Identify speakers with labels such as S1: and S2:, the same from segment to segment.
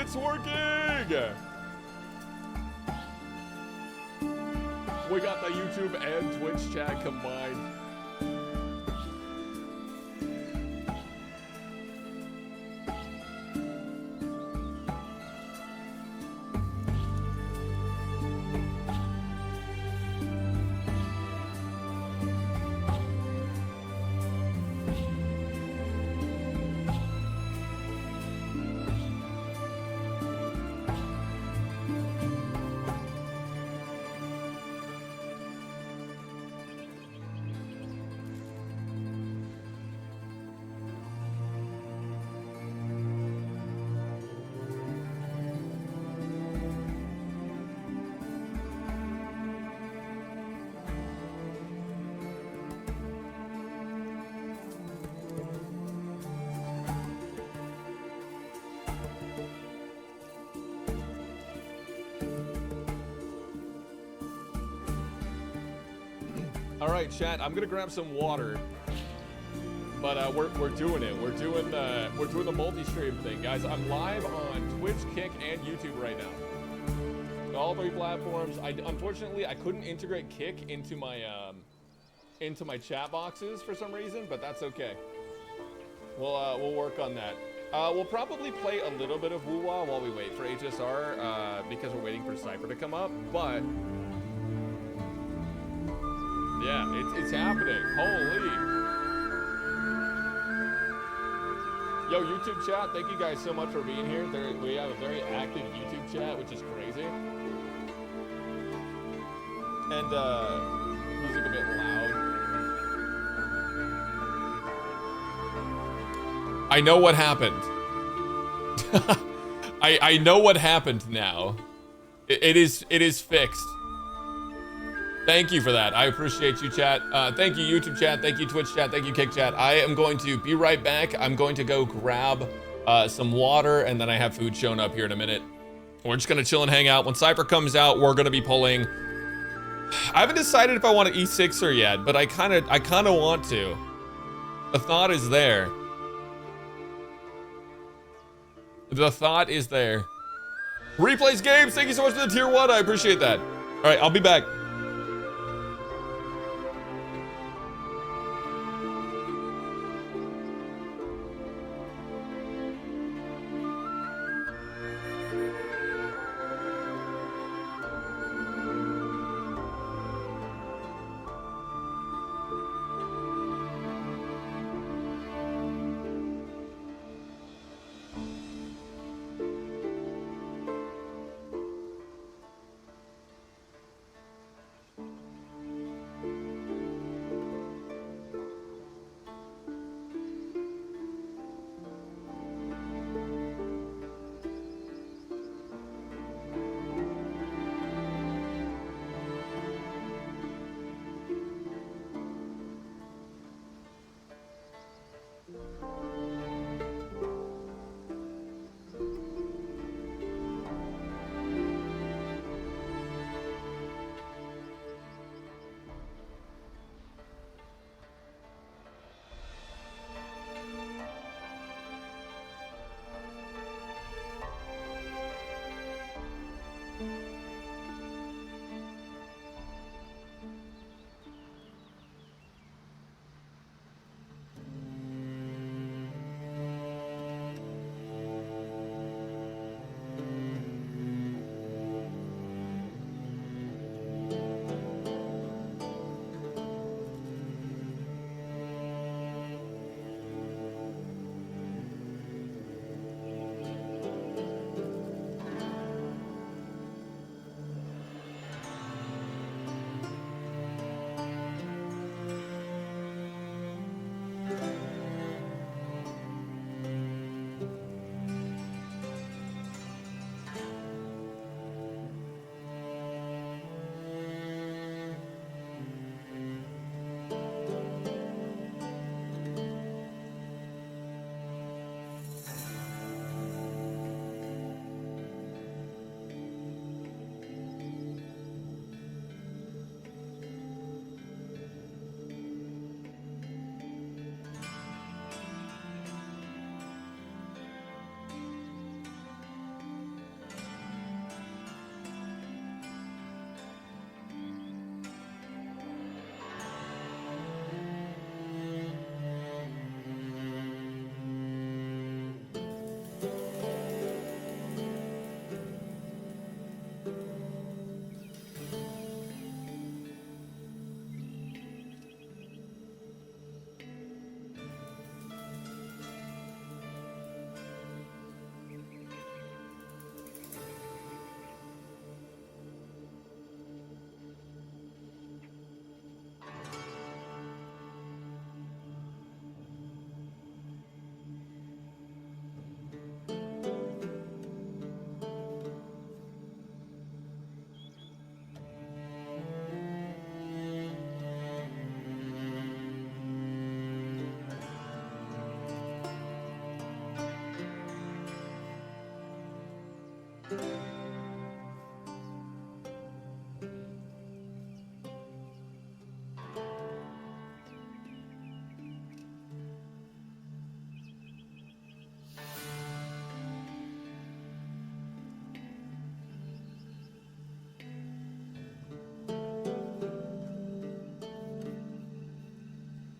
S1: It's working! We got the YouTube and Twitch chat combined. All right, chat. I'm gonna grab some water, but we're doing it. We're doing the multi-stream thing, guys. I'm live on Twitch, Kick, and YouTube right now. All 3 platforms. Unfortunately I couldn't integrate Kick into my chat boxes for some reason, but that's okay. We'll work on that. We'll probably play a little bit of Woo-Wah while we wait for HSR because we're waiting for Cipher to come up, but. Yeah, it's happening. Holy. Yo, YouTube chat, thank you guys so much for being here. We have a very active YouTube chat, which is crazy. And, music a bit loud. I know what happened. I know what happened now. It is fixed. Thank you for that. I appreciate you, chat. Thank you, YouTube chat. Thank you, Twitch chat. Thank you, Kick chat. I am going to be right back. I'm going to go grab some water, and then I have food showing up here in a minute. We're just gonna chill and hang out. When Cipher comes out, we're gonna be pulling. I haven't decided if I want to E6er yet, but I kind of want to. The thought is there. The thought is there. Replays games. Thank you so much for the tier 1. I appreciate that. All right, I'll be back.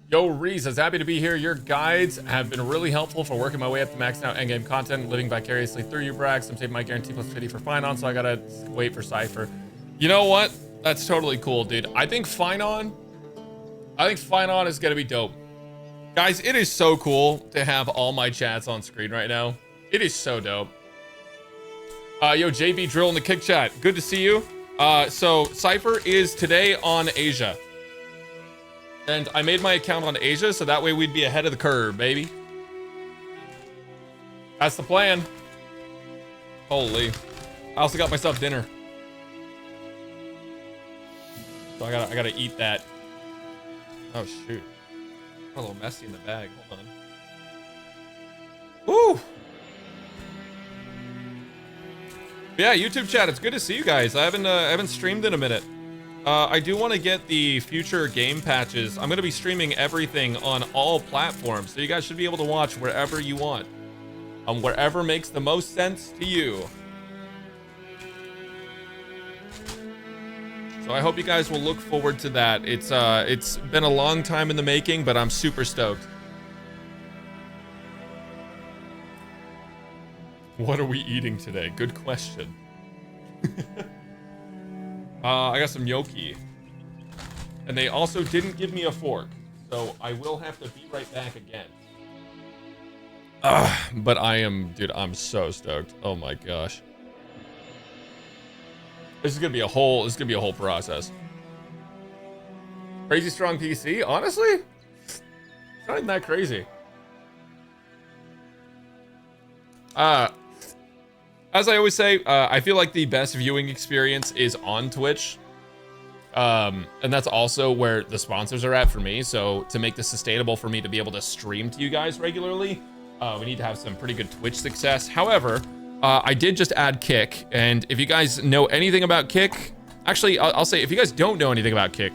S1: Yo, Reese is happy to be here. Your guides have been really helpful for working my way up to maxed out endgame content, living vicariously through you, Brax. I'm saving my guarantee plus 50 for Finon, so I gotta wait for Cipher. You know what? That's totally cool, dude. I think Finon is gonna be dope. Guys, it is so cool to have all my chats on screen right now. It is so dope. Yo, JB Drill in the kick chat. Good to see you. So Cipher is today on Asia. And I made my account on Asia, so that way we'd be ahead of the curve, baby. That's the plan. Holy. I also got myself dinner. So I gotta eat that. Oh shoot. A little messy in the bag. Hold on. Woo! Yeah, YouTube chat, it's good to see you guys. I haven't streamed in a minute. I do want to get the future game patches. I'm going to be streaming everything on all platforms, so you guys should be able to watch wherever you want. Wherever makes the most sense to you. So I hope you guys will look forward to that. It's been a long time in the making, but I'm super stoked. What are we eating today? Good question. I got some gnocchi. And they also didn't give me a fork, so I will have to be right back again. But dude, I'm so stoked. Oh my gosh. This is gonna be a whole process. Crazy strong PC? Honestly? It's not even that crazy. As I always say, I feel like the best viewing experience is on Twitch. And that's also where the sponsors are at for me. So to make this sustainable for me to be able to stream to you guys regularly, we need to have some pretty good Twitch success. However, I did just add Kick. And if you guys know anything about Kick, actually, I'll say if you guys don't know anything about Kick,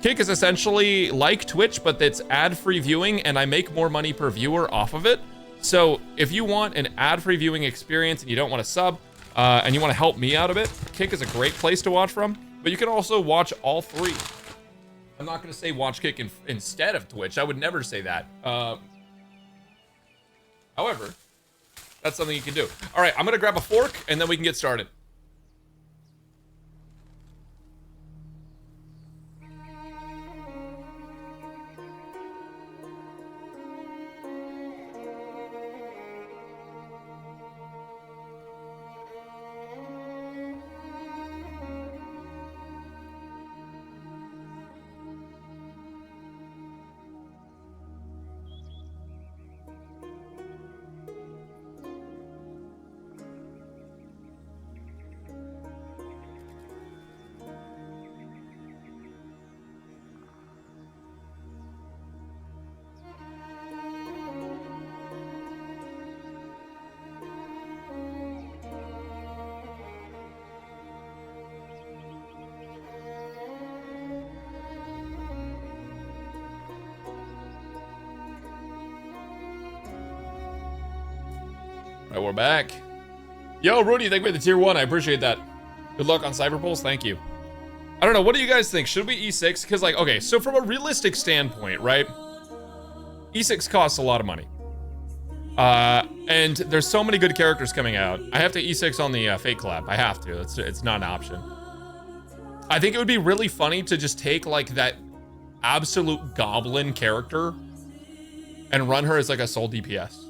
S1: Kick is essentially like Twitch, but it's ad-free viewing, and I make more money per viewer off of it. So if you want an ad-free viewing experience and you don't want to sub, and you want to help me out a bit, Kick is a great place to watch from, but you can also watch all three. I'm not going to say watch Kick instead of Twitch. I would never say that. However, that's something you can do. All right, I'm going to grab a fork and then we can get started. All right, we're back. Yo, Rudy, thank you for the tier 1. I appreciate that. Good luck on Cyber Pulse. Thank you. I don't know. What do you guys think? Should we E6? Because, like, okay, so from a realistic standpoint, right? E6 costs a lot of money. And there's so many good characters coming out. I have to E6 on the Fate collab. I have to. It's not an option. I think it would be really funny to just take, like, that absolute goblin character and run her as, like, a sole DPS.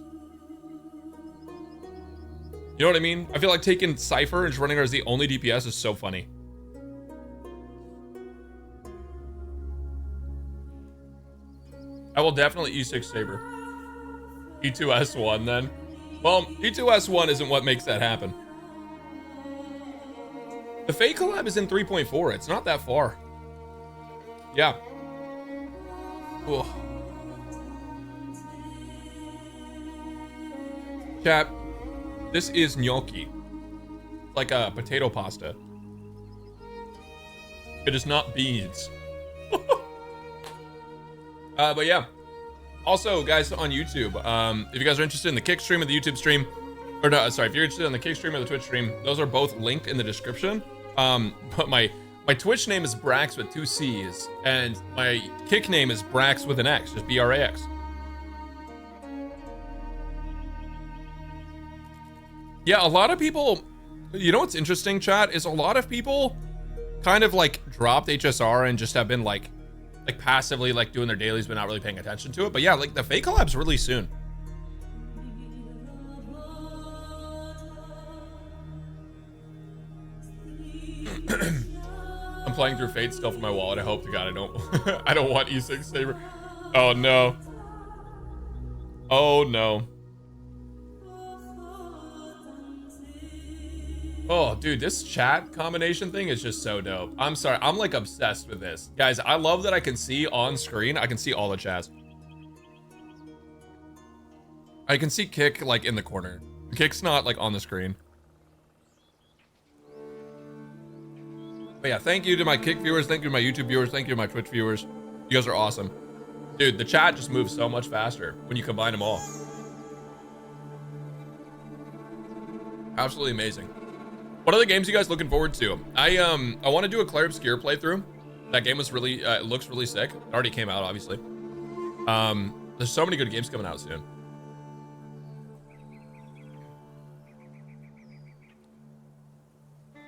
S1: You know what I mean? I feel like taking Cipher and just running her as the only DPS is so funny. I will definitely E6 Saber. E2S1 then. Well, E2S1 isn't what makes that happen. The Fate collab is in 3.4. It's not that far. Yeah. Ugh. Chat. This is gnocchi. like a potato pasta. It is not beans. But yeah. Also, guys, on YouTube, if you guys are interested in the Kick stream or the YouTube stream, or no, sorry, if you're interested in the Kick stream or the Twitch stream, those are both linked in the description. But my Twitch name is Brax with 2 C's, and my Kick name is Brax with an X, just B-R-A-X. Yeah, a lot of people, you know what's interesting, chat, is a lot of people kind of like dropped HSR and just have been like passively like doing their dailies but not really paying attention to it. But yeah, like the fake collab's really soon. I'm playing through Fate still for my wallet. I hope to God I don't I don't want E6 Saber. Oh no. Oh no. Oh, dude, this chat combination thing is just so dope. I'm sorry, I'm like obsessed with this. Guys, I love that I can see on screen, I can see all the chats. I can see Kick like in the corner. Kick's not like on the screen. But yeah, thank you to my Kick viewers, thank you to my YouTube viewers, thank you to my Twitch viewers. You guys are awesome. Dude, the chat just moves so much faster when you combine them all. Absolutely amazing. What other games are you guys looking forward to? I want to do a Clair Obscure playthrough. That game was really, it looks really sick. It already came out, obviously. There's so many good games coming out soon.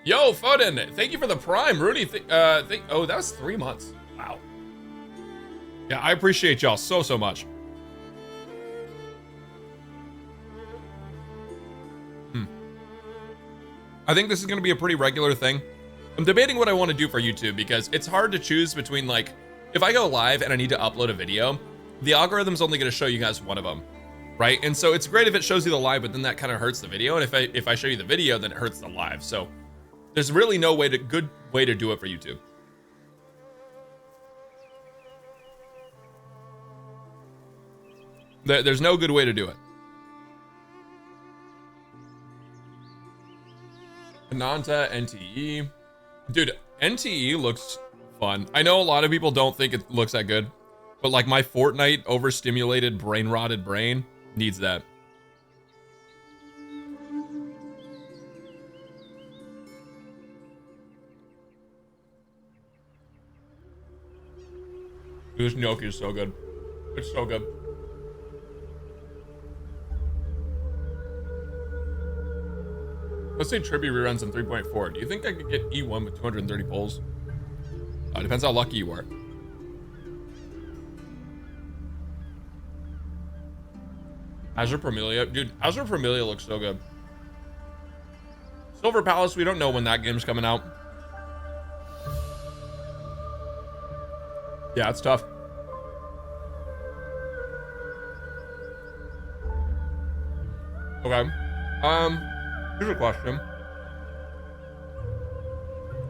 S1: Yo, Foden, thank you for the Prime. Rudy, oh, that was 3 months. Wow. Yeah, I appreciate y'all so much. I think this is going to be a pretty regular thing. I'm debating what I want to do for YouTube because it's hard to choose between, like, if I go live and I need to upload a video, the algorithm's only going to show you guys one of them, right? And so it's great if it shows you the live, but then that kind of hurts the video. And if I show you the video, then it hurts the live. So there's really no good way to do it for YouTube. There's no good way to do it. Ananta, NTE. Dude, NTE looks fun. I know a lot of people don't think it looks that good, but like my Fortnite overstimulated brain rotted brain needs that. This gnocchi is so good. It's so good. Let's say Tribby reruns in 3.4. Do you think I could get E1 with 230 pulls? Depends how lucky you are. Azure Promelia. Dude, Azure Promelia looks so good. Silver Palace, we don't know when that game's coming out. Yeah, it's tough. Okay. Here's a question.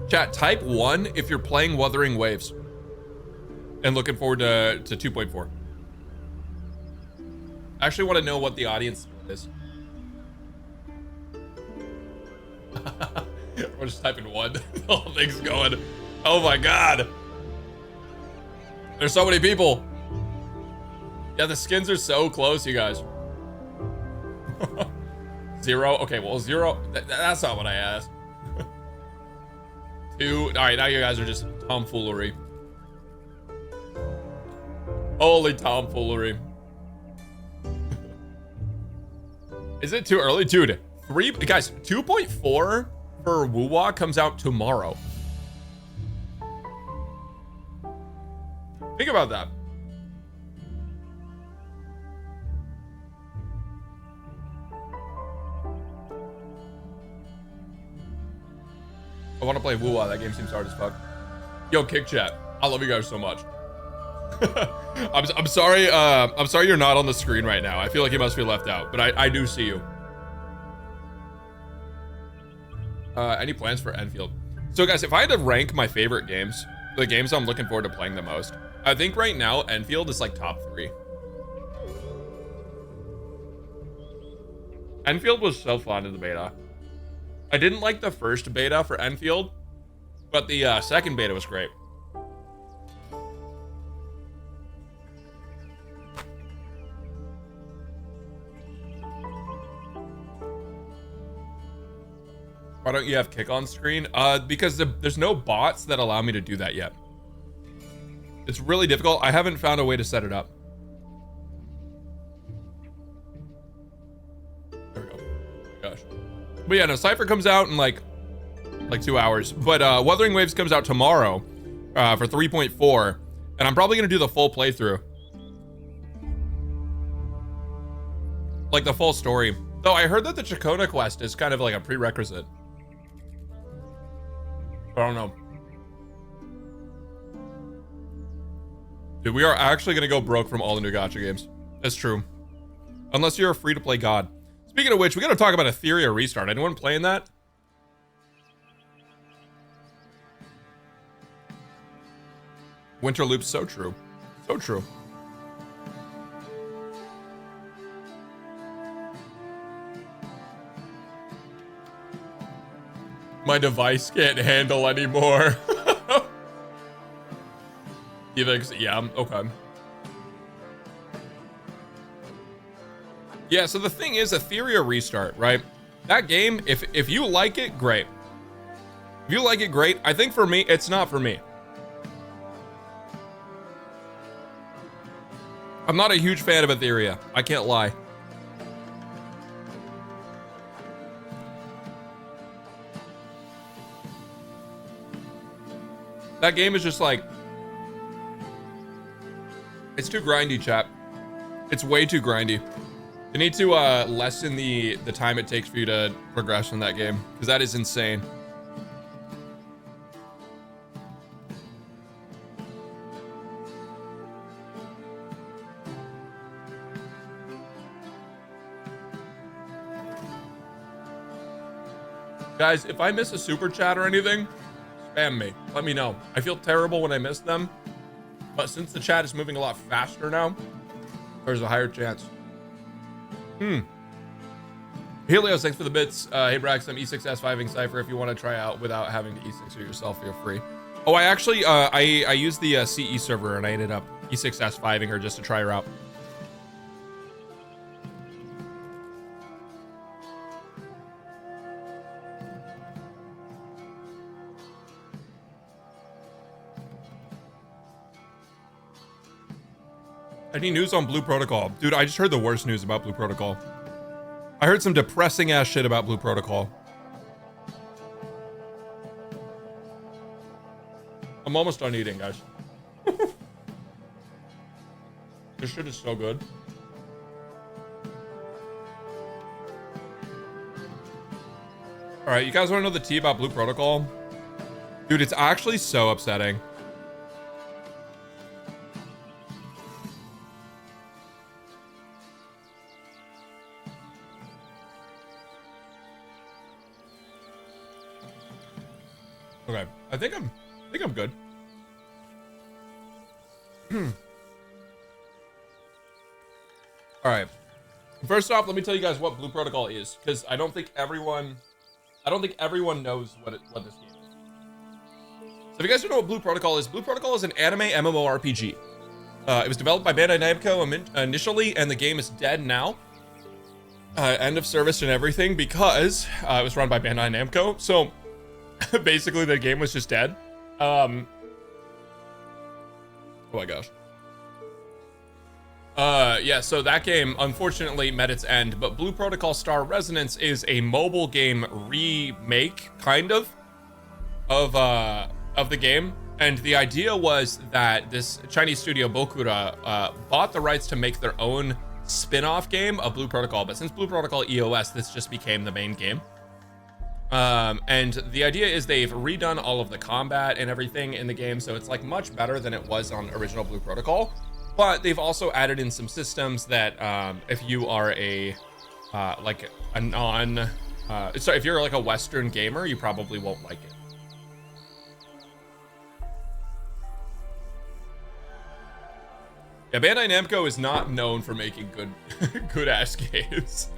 S1: Chat, type 1 if you're playing Wuthering Waves and looking forward to 2.4. I actually want to know what the audience is. We're just typing 1. The whole thing's going. Oh my god. There's so many people. Yeah, the skins are so close, you guys. 0. Okay, well, 0. That's not what I asked. 2. All right, now you guys are just tomfoolery. Holy tomfoolery. Is it too early? Dude, 3. Guys, 2.4 for Wuwa comes out tomorrow. Think about that. I want to play Wuwa. That game seems hard as fuck. Yo, Kick Chat. I love you guys so much. I'm sorry. I'm sorry you're not on the screen right now. I feel like you must be left out, but I do see you. Any plans for Enfield? So guys, if I had to rank my favorite games, the games I'm looking forward to playing the most, I think right now Enfield is like top 3. Enfield was so fun in the beta. I didn't like the first beta for Enfield, but the second beta was great. Why don't you have kick on screen? Because there's no bots that allow me to do that yet. It's really difficult. I haven't found a way to set it up. There we go. Oh my gosh. But yeah, no, Cipher comes out in like 2 hours. But Wuthering Waves comes out tomorrow for 3.4. And I'm probably going to do the full playthrough. Like the full story. Though I heard that the Chakona quest is kind of like a prerequisite. I don't know. Dude, we are actually going to go broke from all the new gacha games. That's true. Unless you're a free-to-play god. Speaking of which, we got to talk about Etheria Restart. Anyone playing that? Winter Loop's so true. So true. My device can't handle anymore. You think so? Yeah, okay. Yeah, so the thing is, Etheria Restart, right? That game, if you like it, great. If you like it, great. I think for me, it's not for me. I'm not a huge fan of Etheria. I can't lie. That game is just like... It's too grindy, chat. It's way too grindy. You need to lessen the time it takes for you to progress in that game, because that is insane. Guys, if I miss a super chat or anything, spam me. Let me know. I feel terrible when I miss them, but since the chat is moving a lot faster now, there's a higher chance. Helios, thanks for the bits. Hey Brax, I'm E6S5ing Cipher if you want to try out without having to E6 yourself, feel free. Oh, I actually, I used the CE server and I ended up E6S5ing her just to try her out. Any news on Blue Protocol? Dude, I just heard the worst news about Blue Protocol. I heard some depressing ass shit about Blue Protocol. I'm almost done eating, guys. This shit is so good. All right, you guys want to know the tea about Blue Protocol? Dude, it's actually so upsetting. Okay, I think I'm good. All right. First off, let me tell you guys what Blue Protocol is, because I don't think everyone knows what this game is. So if you guys don't know what Blue Protocol is an anime MMORPG. It was developed by Bandai Namco initially, and the game is dead now. End of service and everything, because it was run by Bandai Namco. So basically the game was just dead. Oh my gosh. Yeah, so that game unfortunately met its end, but Blue Protocol Star Resonance is a mobile game remake, kind of the game. And the idea was that this Chinese studio Bokura bought the rights to make their own spin-off game of Blue Protocol, but since Blue Protocol EOS, this just became the main game. And the idea is they've redone all of the combat and everything in the game, so it's like much better than it was on original Blue Protocol. But they've also added in some systems that if you are a like a non so if you're like a Western gamer, you probably won't like it. Yeah, Bandai Namco is not known for making good ass games.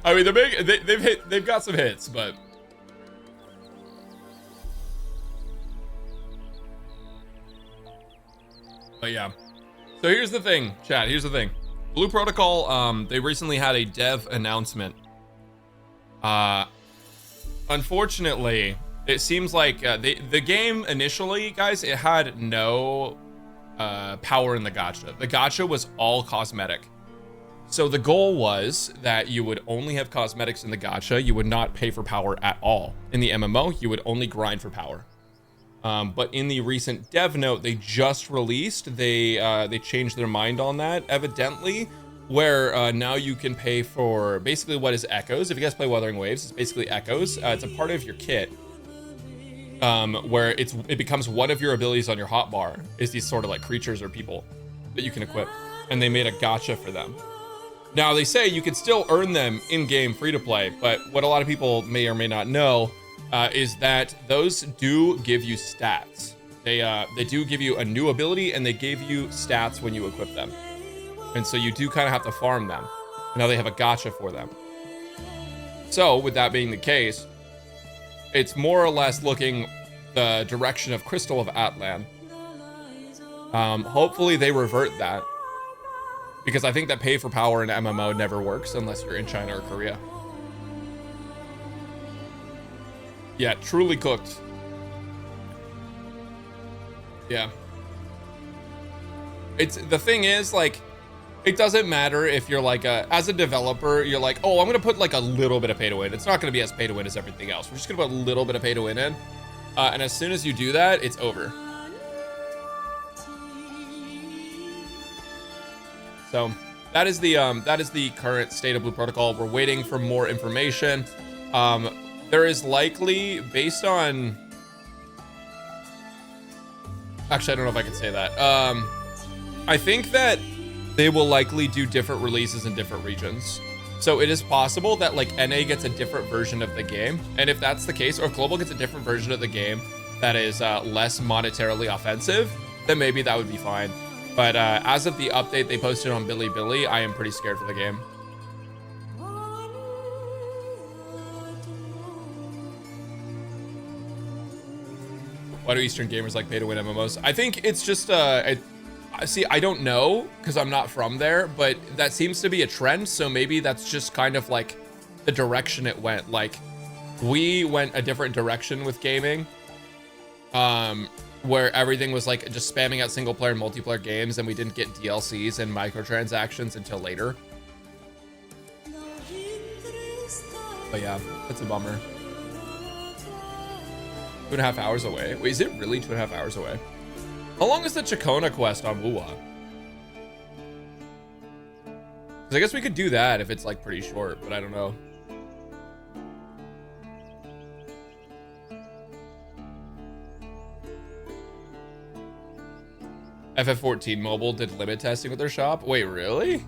S1: I mean, they've got some hits, but But yeah. So here's the thing, chat. Here's the thing. Blue Protocol, they recently had a dev announcement. Unfortunately, it seems like the game initially, guys, it had no power in the gacha. The gacha was all cosmetic. So the goal was that you would only have cosmetics in the gacha. You would not pay for power at all. In the MMO, you would only grind for power. But in the recent dev note they just released, they changed their mind on that, evidently, where now you can pay for basically what is echoes. If you guys play Wuthering Waves, it's basically echoes. It's a part of your kit, where it becomes one of your abilities on your hotbar, is these sort of like creatures or people that you can equip, and they made a gacha for them. Now they say you can still earn them in-game free to play, but what a lot of people may or may not know is that those do give you stats. They do give you a new ability, and they give you stats when you equip them. And so you do kind of have to farm them. And now they have a gacha for them. So with that being the case, it's more or less looking the direction of Crystal of Atlan. Hopefully they revert that, because I think that pay for power in MMO never works unless you're in China or Korea. Yeah, truly cooked. Yeah. The thing is, like, it doesn't matter if you're like as a developer, you're like, oh, I'm gonna put like a little bit of pay to win. It's not gonna be as pay to win as everything else. We're just gonna put a little bit of pay to win in. And as soon as you do that, it's over. So that is the current state of Blue Protocol. We're waiting for more information. There is likely, based on, actually, I don't know if I can say that. I think that they will likely do different releases in different regions. So it is possible that like NA gets a different version of the game. And if that's the case, or if Global gets a different version of the game that is less monetarily offensive, then maybe that would be fine. But as of the update they posted on Bilibili, I am pretty scared for the game. Why do Eastern gamers like pay to win MMOs? I think it's just see, I don't know because I'm not from there, but that seems to be a trend. So maybe that's just kind of like the direction it went. Like we went a different direction with gaming, where everything was like just spamming out single player and multiplayer games, and we didn't get DLCs and microtransactions until later. But yeah, that's a bummer. 2.5 hours away. Wait, is it really 2.5 hours away? How long is the Chakona quest on Wuwa? Because I guess we could do that if it's like pretty short, but I don't know. FF14 Mobile did limit testing with their shop. Wait, really?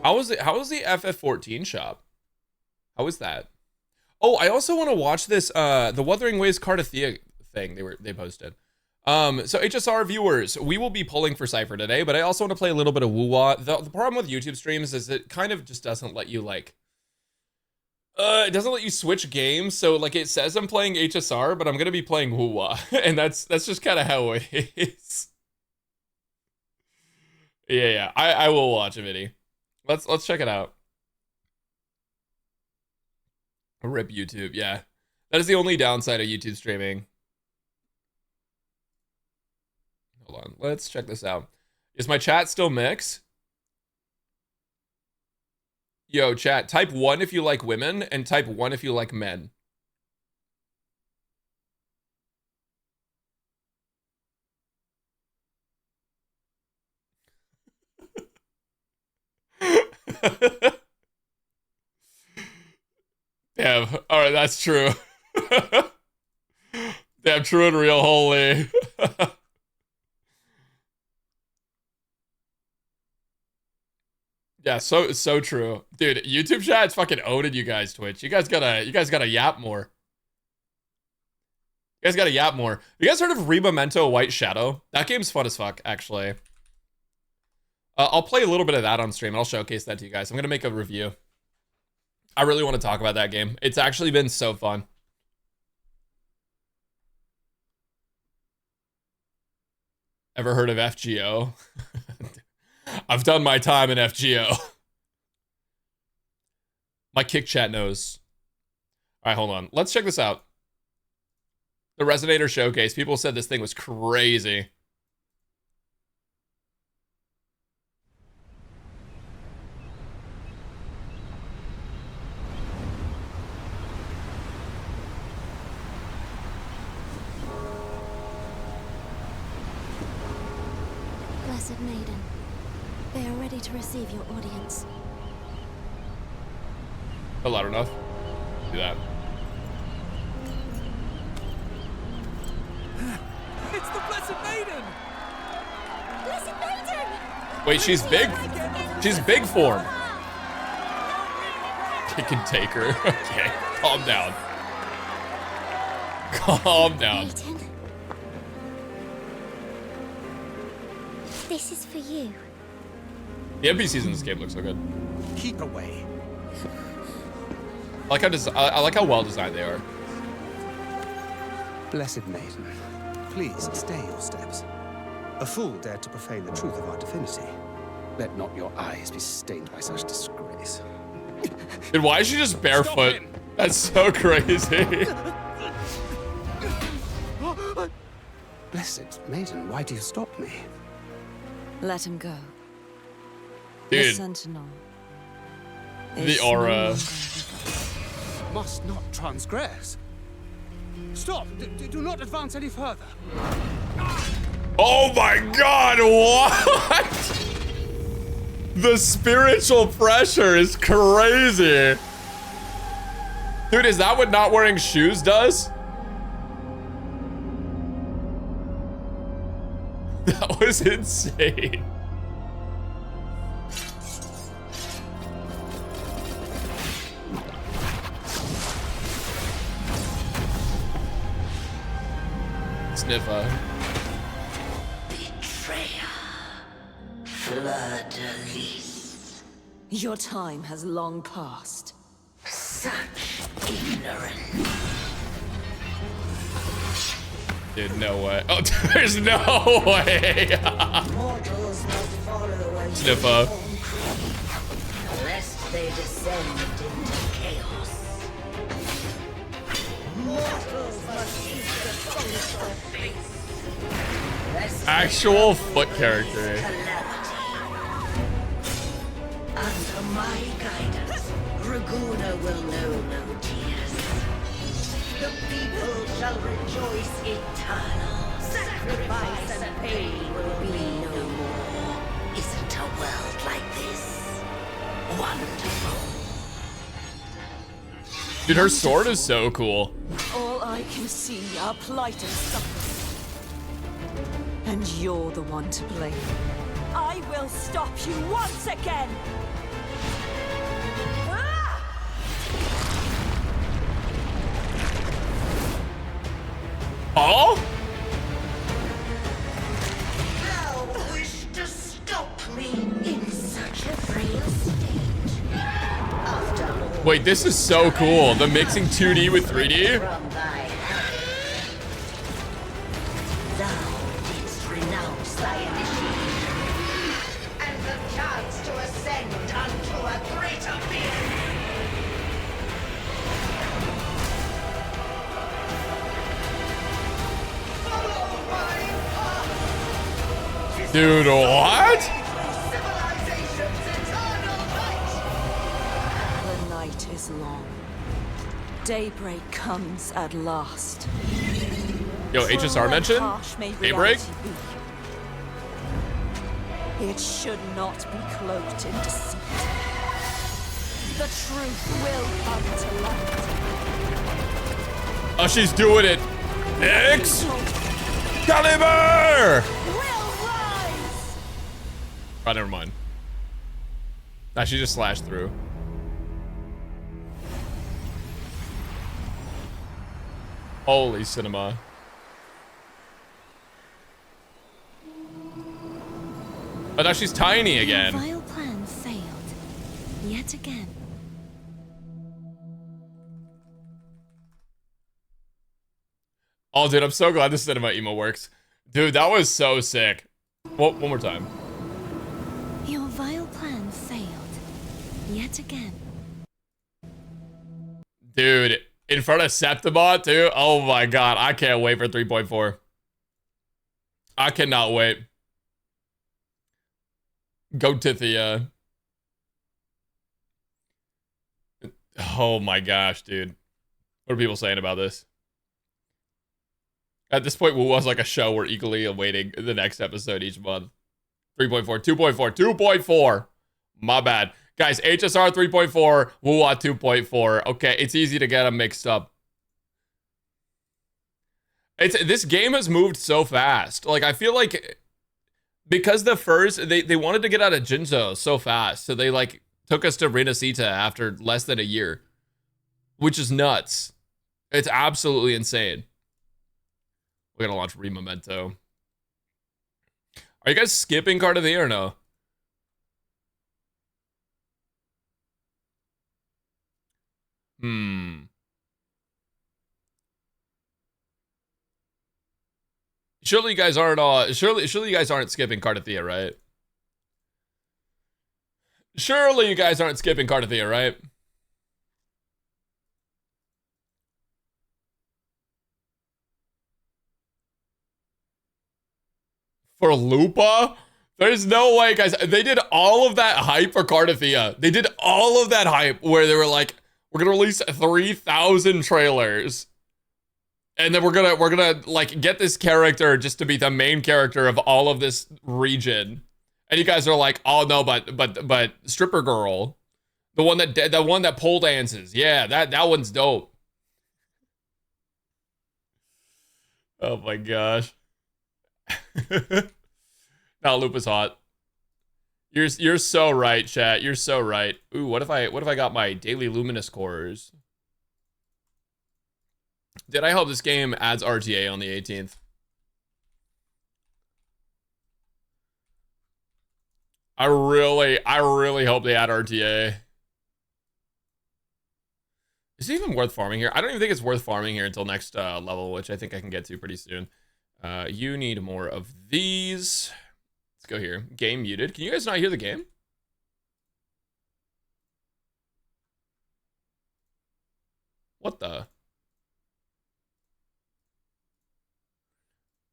S1: How was it? How was the FF14 shop? How was that? Oh, I also want to watch this the Wuthering Waves Cardathea thing they posted. So HSR viewers, we will be pulling for Cipher today, but I also want to play a little bit of Wuwa. The problem with YouTube streams is it kind of just doesn't let you like it doesn't let you switch games. So like it says I'm playing HSR, but I'm gonna be playing Wuwa, and that's just kind of how it is. Yeah, I will watch a video. Let's check it out. Rip YouTube, yeah. That is the only downside of YouTube streaming. Hold on, let's check this out. Is my chat still mixed? Yo, chat, type 1 if you like women, and type 1 if you like men. Damn, alright, that's true. Damn, true and real, holy. Yeah, so true. Dude, YouTube chat's fucking owning you guys, Twitch. You guys gotta yap more. You guys gotta yap more. You guys heard of Rememento White Shadow? That game's fun as fuck, actually. I'll play a little bit of that on stream. I'll showcase that to you guys. I'm gonna make a review. I really want to talk about that game. It's actually been so fun. Ever heard of FGO? I've done my time in FGO. My kick chat knows. All right, hold on. Let's check this out. The Resonator showcase. People said this thing was crazy.
S2: Blessed Maiden, they are ready to receive your audience.
S1: Oh, loud enough. Do that.
S3: It's the Blessed Maiden!
S2: Blessed Maiden!
S1: Wait, she's big. She's big form. It can take her. Okay, calm down. Calm down.
S2: Maiden, this is for you.
S1: The NPCs in this game look so good.
S3: Keep away.
S1: I like how well designed they are.
S4: Blessed Maiden, please stay your steps. A fool dared to profane the truth of our divinity. Let not your eyes be stained by such disgrace.
S1: Dude, why is she just barefoot? That's so crazy.
S4: Blessed Maiden, why do you stop me?
S5: Let him go.
S1: Dude,
S5: The Sentinel.
S1: the
S5: is
S1: aura.
S5: no longer-
S4: Must not transgress. Stop! Do not advance any further.
S1: Oh my god, what? The spiritual pressure is crazy. Dude, is that what not wearing shoes does? That was insane. Sniffer.
S6: Fleur-de-lis.
S5: Your time has long passed.
S6: Such ignorance.
S1: Dude, no way. Oh, there's no way.
S6: Mortals must follow a
S1: Sniffer.
S6: uniform creed, lest they descend into chaos. Mortals must seek the source of faith, lest they
S1: Actual
S6: fall
S1: foot
S6: into
S1: character.
S6: calamity. Under my guidance, Raguna will know no tears. The people shall rejoice eternal. Sacrifice and pain will be no more. Isn't a world like this wonderful?
S1: Dude, her sword is so cool.
S5: All I can see are plight and suffering. And you're the one to blame. I will stop you once again!
S1: Oh?
S6: Thou wish to stop me in such a frail state. After all,
S1: Wait, this is so cool. The mixing 2D with 3D.
S6: from thy hand, thou didst renounce thy initiation, and the chance to ascend unto a greater being. Follow my path.
S1: Dude, what?
S6: Civilization's eternal light.
S5: The night is long. Daybreak comes at last.
S1: Yo, HSR mention?
S5: Harsh may
S1: Daybreak?
S5: reality be, it should not be cloaked in deceit. The truth will come to light.
S1: Oh, she's doing it. Excalibur!
S5: Will rise!
S1: Oh, never mind. Nah, she just slashed through. Holy cinema. Oh, now she's tiny
S2: Your
S1: again.
S2: vile plan failed. Yet again.
S1: Oh, dude, I'm so glad the cinema emo works. Dude, that was so sick. Well, one more time.
S2: Your vile plan failed. Yet again.
S1: Dude, in front of Septimon, too? Oh my god, I can't wait for 3.4. I cannot wait. Go Tithia. Oh my gosh, dude. What are people saying about this? At this point, was like a show. We're eagerly awaiting the next episode each month. 3.4, 2.4, 2.4. My bad. Guys, HSR 3.4, Wuwa 2.4. Okay, it's easy to get them mixed up. This game has moved so fast. Like, I feel like because the first, they wanted to get out of Jinzo so fast. So they, like, took us to Renacita after less than a year. Which is nuts. It's absolutely insane. We're gonna launch Rememento. Are you guys skipping Card of the Year or no? Surely you guys aren't surely you guys aren't skipping Cardathea, right? Surely you guys aren't skipping Cardathea, right? For Lupa? There's no way, guys. They did all of that hype for Cardathea. They did all of that hype where they were like, we're gonna release 3,000 trailers. And then we're gonna like get this character just to be the main character of all of this region. And you guys are like, oh no, but stripper girl, the one that pole dances, yeah, that one's dope. Oh my gosh. Now Lupa's hot. You're so right, chat. You're so right. Ooh, what if I got my daily luminous cores? Did I hope this game adds RTA on the 18th? I really hope they add RTA. Is it even worth farming here? I don't even think it's worth farming here until next level, which I think I can get to pretty soon. You need more of these. Let's go here. Game muted. Can you guys not hear the game? What the?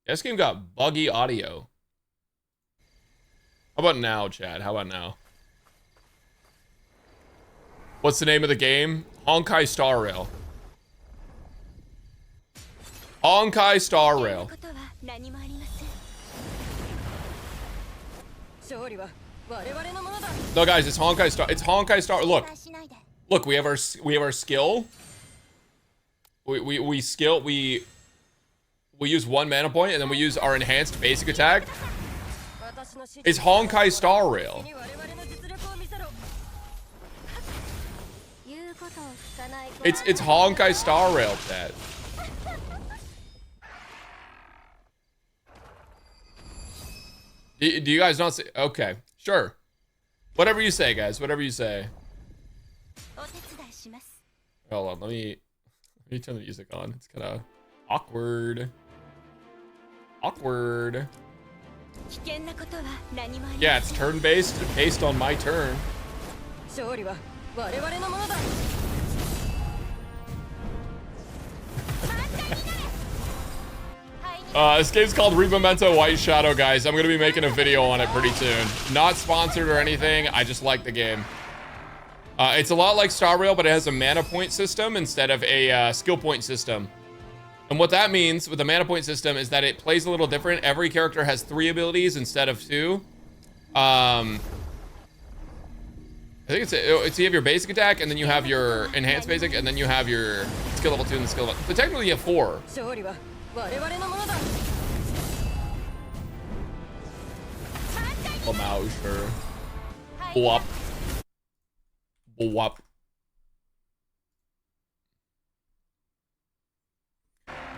S1: This game got buggy audio. How about now, Chad? How about now? What's the name of the game? Honkai Star Rail. Honkai Star Rail. No, guys, it's Honkai Star. It's Honkai Star. Look, we have our skill. We use 1 mana point, and then we use our enhanced basic attack. It's Honkai Star Rail. It's Honkai Star Rail, chat. Do you guys not say? Okay, sure. Whatever you say, guys. Whatever you say. Hold on, let me turn the music on. It's kind of awkward. Awkward. Yeah, it's turn-based, based on my turn. This game's called Rememento White Shadow, guys. I'm gonna be making a video on it pretty soon. Not sponsored or anything. I just like the game. It's a lot like Star Rail, but it has a mana point system instead of a skill point system. And what that means with the mana point system is that it plays a little different. Every character has 3 abilities instead of 2. I think it's you have your basic attack, and then you have your enhanced basic, and then you have your skill level 2 and the skill level. So technically you have 4. Oh, Mao, sure. Wop. Wop.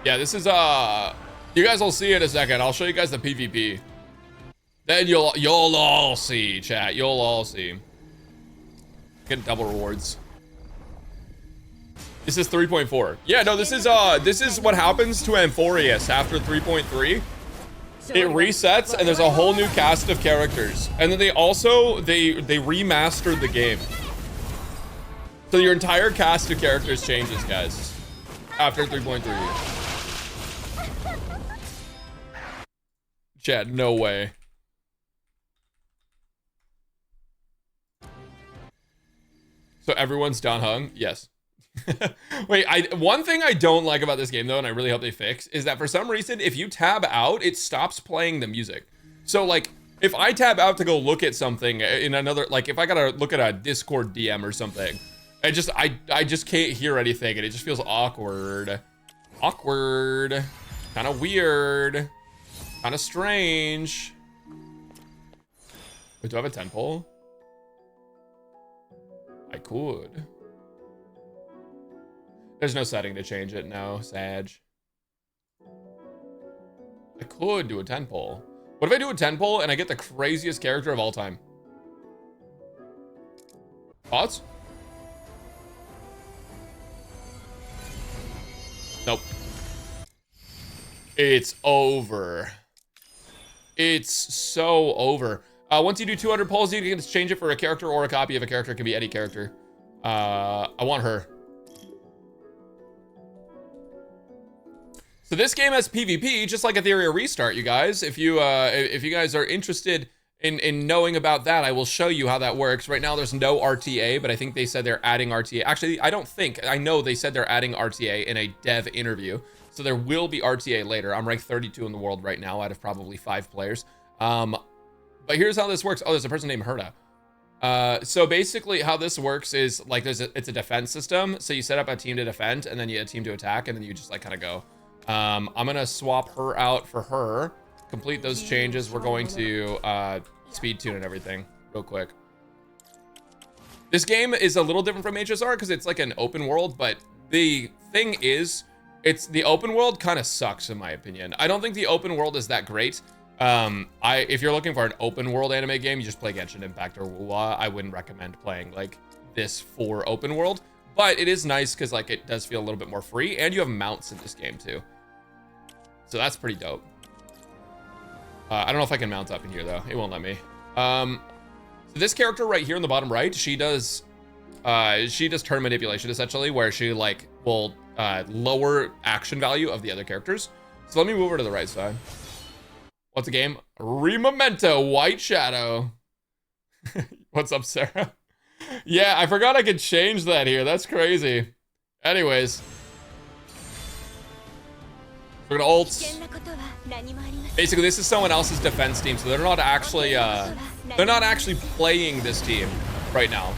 S1: Yeah, this is you guys will see in a second. I'll show you guys the PvP. Then you'll all see, chat. You'll all see. Get double rewards. This is 3.4. Yeah, no, this is what happens to Amphorius after 3.3. It resets and there's a whole new cast of characters. And then they also, they remastered the game. So your entire cast of characters changes, guys. After 3.3. Chat, no way. So everyone's down hung? Yes. Wait, one thing I don't like about this game though, and I really hope they fix, is that for some reason, if you tab out, it stops playing the music. So like, if I tab out to go look at something in another, like if I gotta look at a Discord DM or something, I just can't hear anything and it just feels awkward. Awkward. Kind of weird. Kind of strange. Wait, do I have a 10 pole? I could. There's no setting to change it, no, Sag. I could do a 10 pole. What if I do a 10 pole and I get the craziest character of all time? Thoughts? Nope. It's over. It's so over. Once you do 200 polls, you can exchange it for a character or a copy of a character. It can be any character. I want her. So this game has PvP, just like Ethereal Restart, you guys. If you guys are interested in knowing about that, I will show you how that works. Right now, there's no RTA, but I think they said they're adding RTA. Actually, I don't think. I know they said they're adding RTA in a dev interview. So there will be RTA later. I'm ranked 32 in the world right now out of probably 5 players. But here's how this works. Oh, there's a person named Herda. So basically how this works is like it's a defense system. So you set up a team to defend and then you a team to attack and then you just like kind of go. I'm gonna swap her out for her. Complete those changes. We're going to speed tune and everything real quick. This game is a little different from HSR because it's like an open world, but the thing is, the open world kind of sucks in my opinion. I don't think the open world is that great. If you're looking for an open world anime game, you just play Genshin Impact or WoW. I wouldn't recommend playing like this for open world, but it is nice because like it does feel a little bit more free and you have mounts in this game too. So that's pretty dope. I don't know if I can mount up in here though. It won't let me. So this character right here in the bottom right, she does turn manipulation essentially, where she like will lower action value of the other characters. So let me move over to the right side. What's the game? Rememento White Shadow. What's up, Sarah? Yeah, I forgot I could change that here. That's crazy. Anyways. We're gonna ults. Basically, this is someone else's defense team, so they're not actually playing this team right now.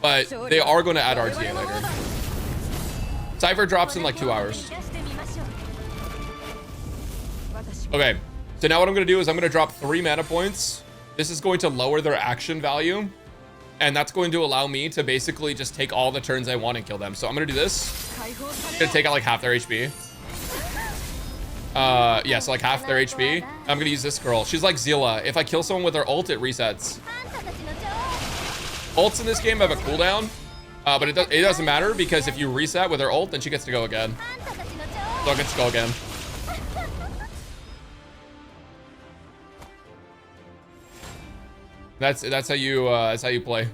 S1: But they are going to add RTA later. Cipher drops in like 2 hours. Okay, so now what I'm gonna do is I'm gonna drop 3 mana points. This is going to lower their action value, and that's going to allow me to basically just take all the turns I want and kill them. So I'm gonna do this. I'm gonna take out like half their HP. Yeah, so like half their HP. I'm gonna use this girl. She's like Zilla. If I kill someone with her ult, it resets. Ults in this game have a cooldown, but it doesn't matter because if you reset with her ult, then she gets to go again. So it gets to go again. That's how you play.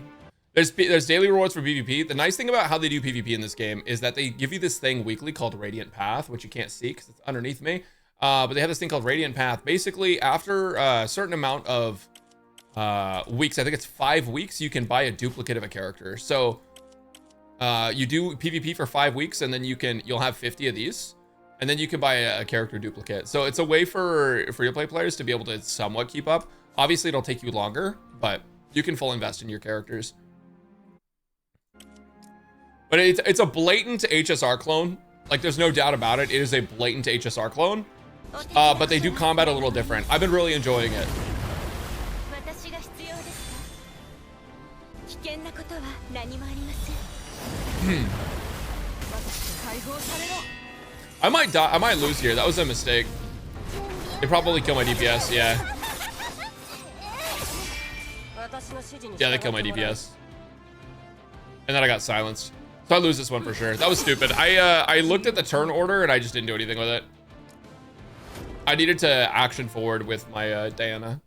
S1: There's daily rewards for PvP. The nice thing about how they do PvP in this game is that they give you this thing weekly called Radiant Path, which you can't see because it's underneath me. But they have this thing called Radiant Path. Basically, after a certain amount of weeks, I think it's 5 weeks, you can buy a duplicate of a character. So you do PvP for 5 weeks, and then you'll have 50 of these, and then you can buy a character duplicate. So it's a way for free-to-play players to be able to somewhat keep up. Obviously, it'll take you longer, but you can full invest in your characters. But it's a blatant HSR clone. Like, there's no doubt about it. It is a blatant HSR clone. But they do combat a little different. I've been really enjoying it. I might die. I might lose here. That was a mistake. They probably kill my DPS. Yeah. Yeah, they killed my DPS. And then I got silenced. So I lose this one for sure. That was stupid. I looked at the turn order and I just didn't do anything with it. I needed to action forward with my Diana.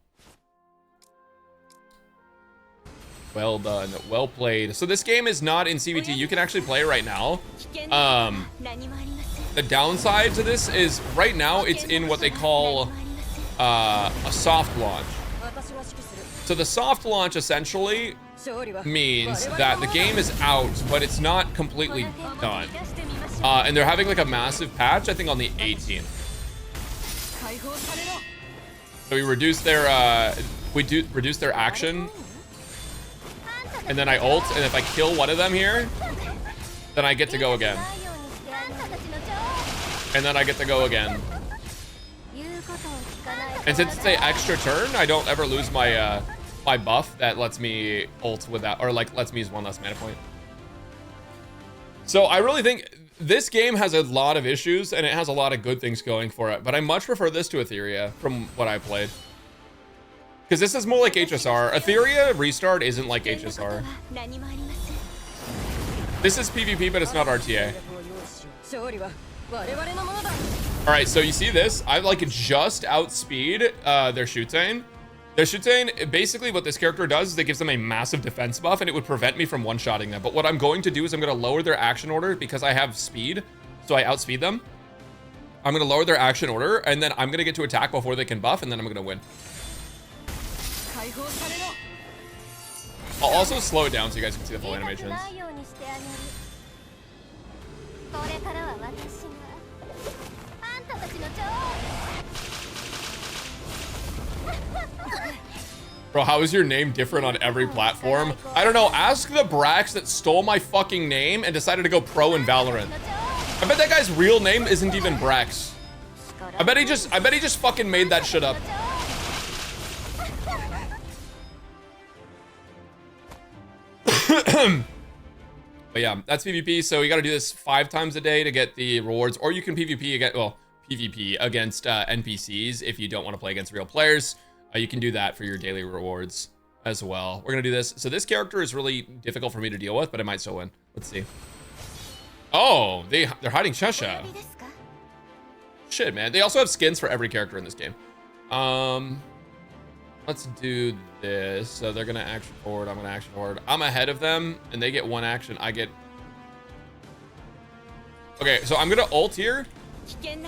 S1: Well done. Well played. So this game is not in CVT. You can actually play it right now. The downside to this is right now it's in what they call a soft launch. So the soft launch essentially means that the game is out, but it's not completely done. And they're having like a massive patch, I think on the 18th. So we reduce their reduce their action. And then I ult, and if I kill one of them here, then I get to go again. And then I get to go again. And since it's an extra turn, I don't ever lose my my buff that lets me ult with that, or like lets me use one less mana point. So I really think this game has a lot of issues, and it has a lot of good things going for it. But I much prefer this to Etheria from what I played. Because this is more like HSR. Etheria Restart isn't like HSR. This is PvP, but it's not RTA. All right, so you see this? I like just outspeed their Chutane. Their Chutane, basically what this character does is it gives them a massive defense buff, and it would prevent me from one-shotting them. But what I'm going to do is I'm going to lower their action order because I have speed, so I outspeed them. I'm going to lower their action order, and then I'm going to get to attack before they can buff, and then I'm going to win. I'll also slow it down so you guys can see the full animations. Bro, how is your name different on every platform? I don't know. Ask the Brax that stole my fucking name and decided to go pro in Valorant. I bet that guy's real name isn't even Brax. I bet he just fucking made that shit up. But yeah, that's PvP. So you got to do this 5 times a day to get the rewards, or you can PvP against, well, PvP against NPCs if you don't want to play against real players. You can do that for your daily rewards as well. We're gonna do this. So this character is really difficult for me to deal with, but I might still win. Let's see. Oh, they're hiding Shasha. Shit, man. They also have skins for every character in this game. Let's do this. So they're gonna action forward. I'm gonna action forward. I'm ahead of them, and they get 1 action. I get. Okay, so I'm gonna ult here.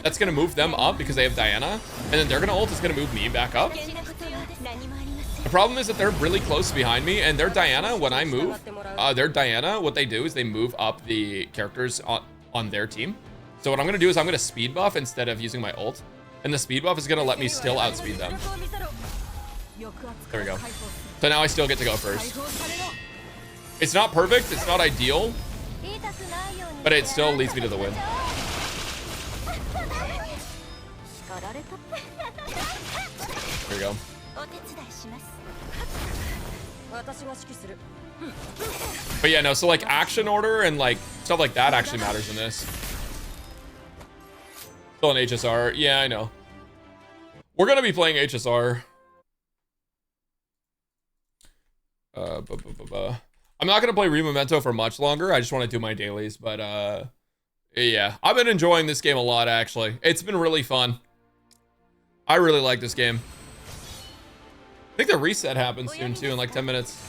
S1: That's gonna move them up because they have Diana, and then they're gonna ult is gonna move me back up. The problem is that they're really close behind me, and their Diana, when I move, their Diana, what they do is they move up the characters on their team. So what I'm gonna do is I'm gonna speed buff instead of using my ult, and the speed buff is gonna let me still outspeed them. There we go. So now I still get to go first. It's not perfect, it's not ideal, but it still leads me to the win. There we go. But yeah, no, so like action order and like stuff like that actually matters in this. Still in HSR. Yeah, I know. We're gonna be playing HSR. I'm not gonna play Rememento for much longer. I just want to do my dailies, but yeah, I've been enjoying this game a lot actually. It's been really fun. I really like this game. I think the reset happens soon too, in like 10 minutes.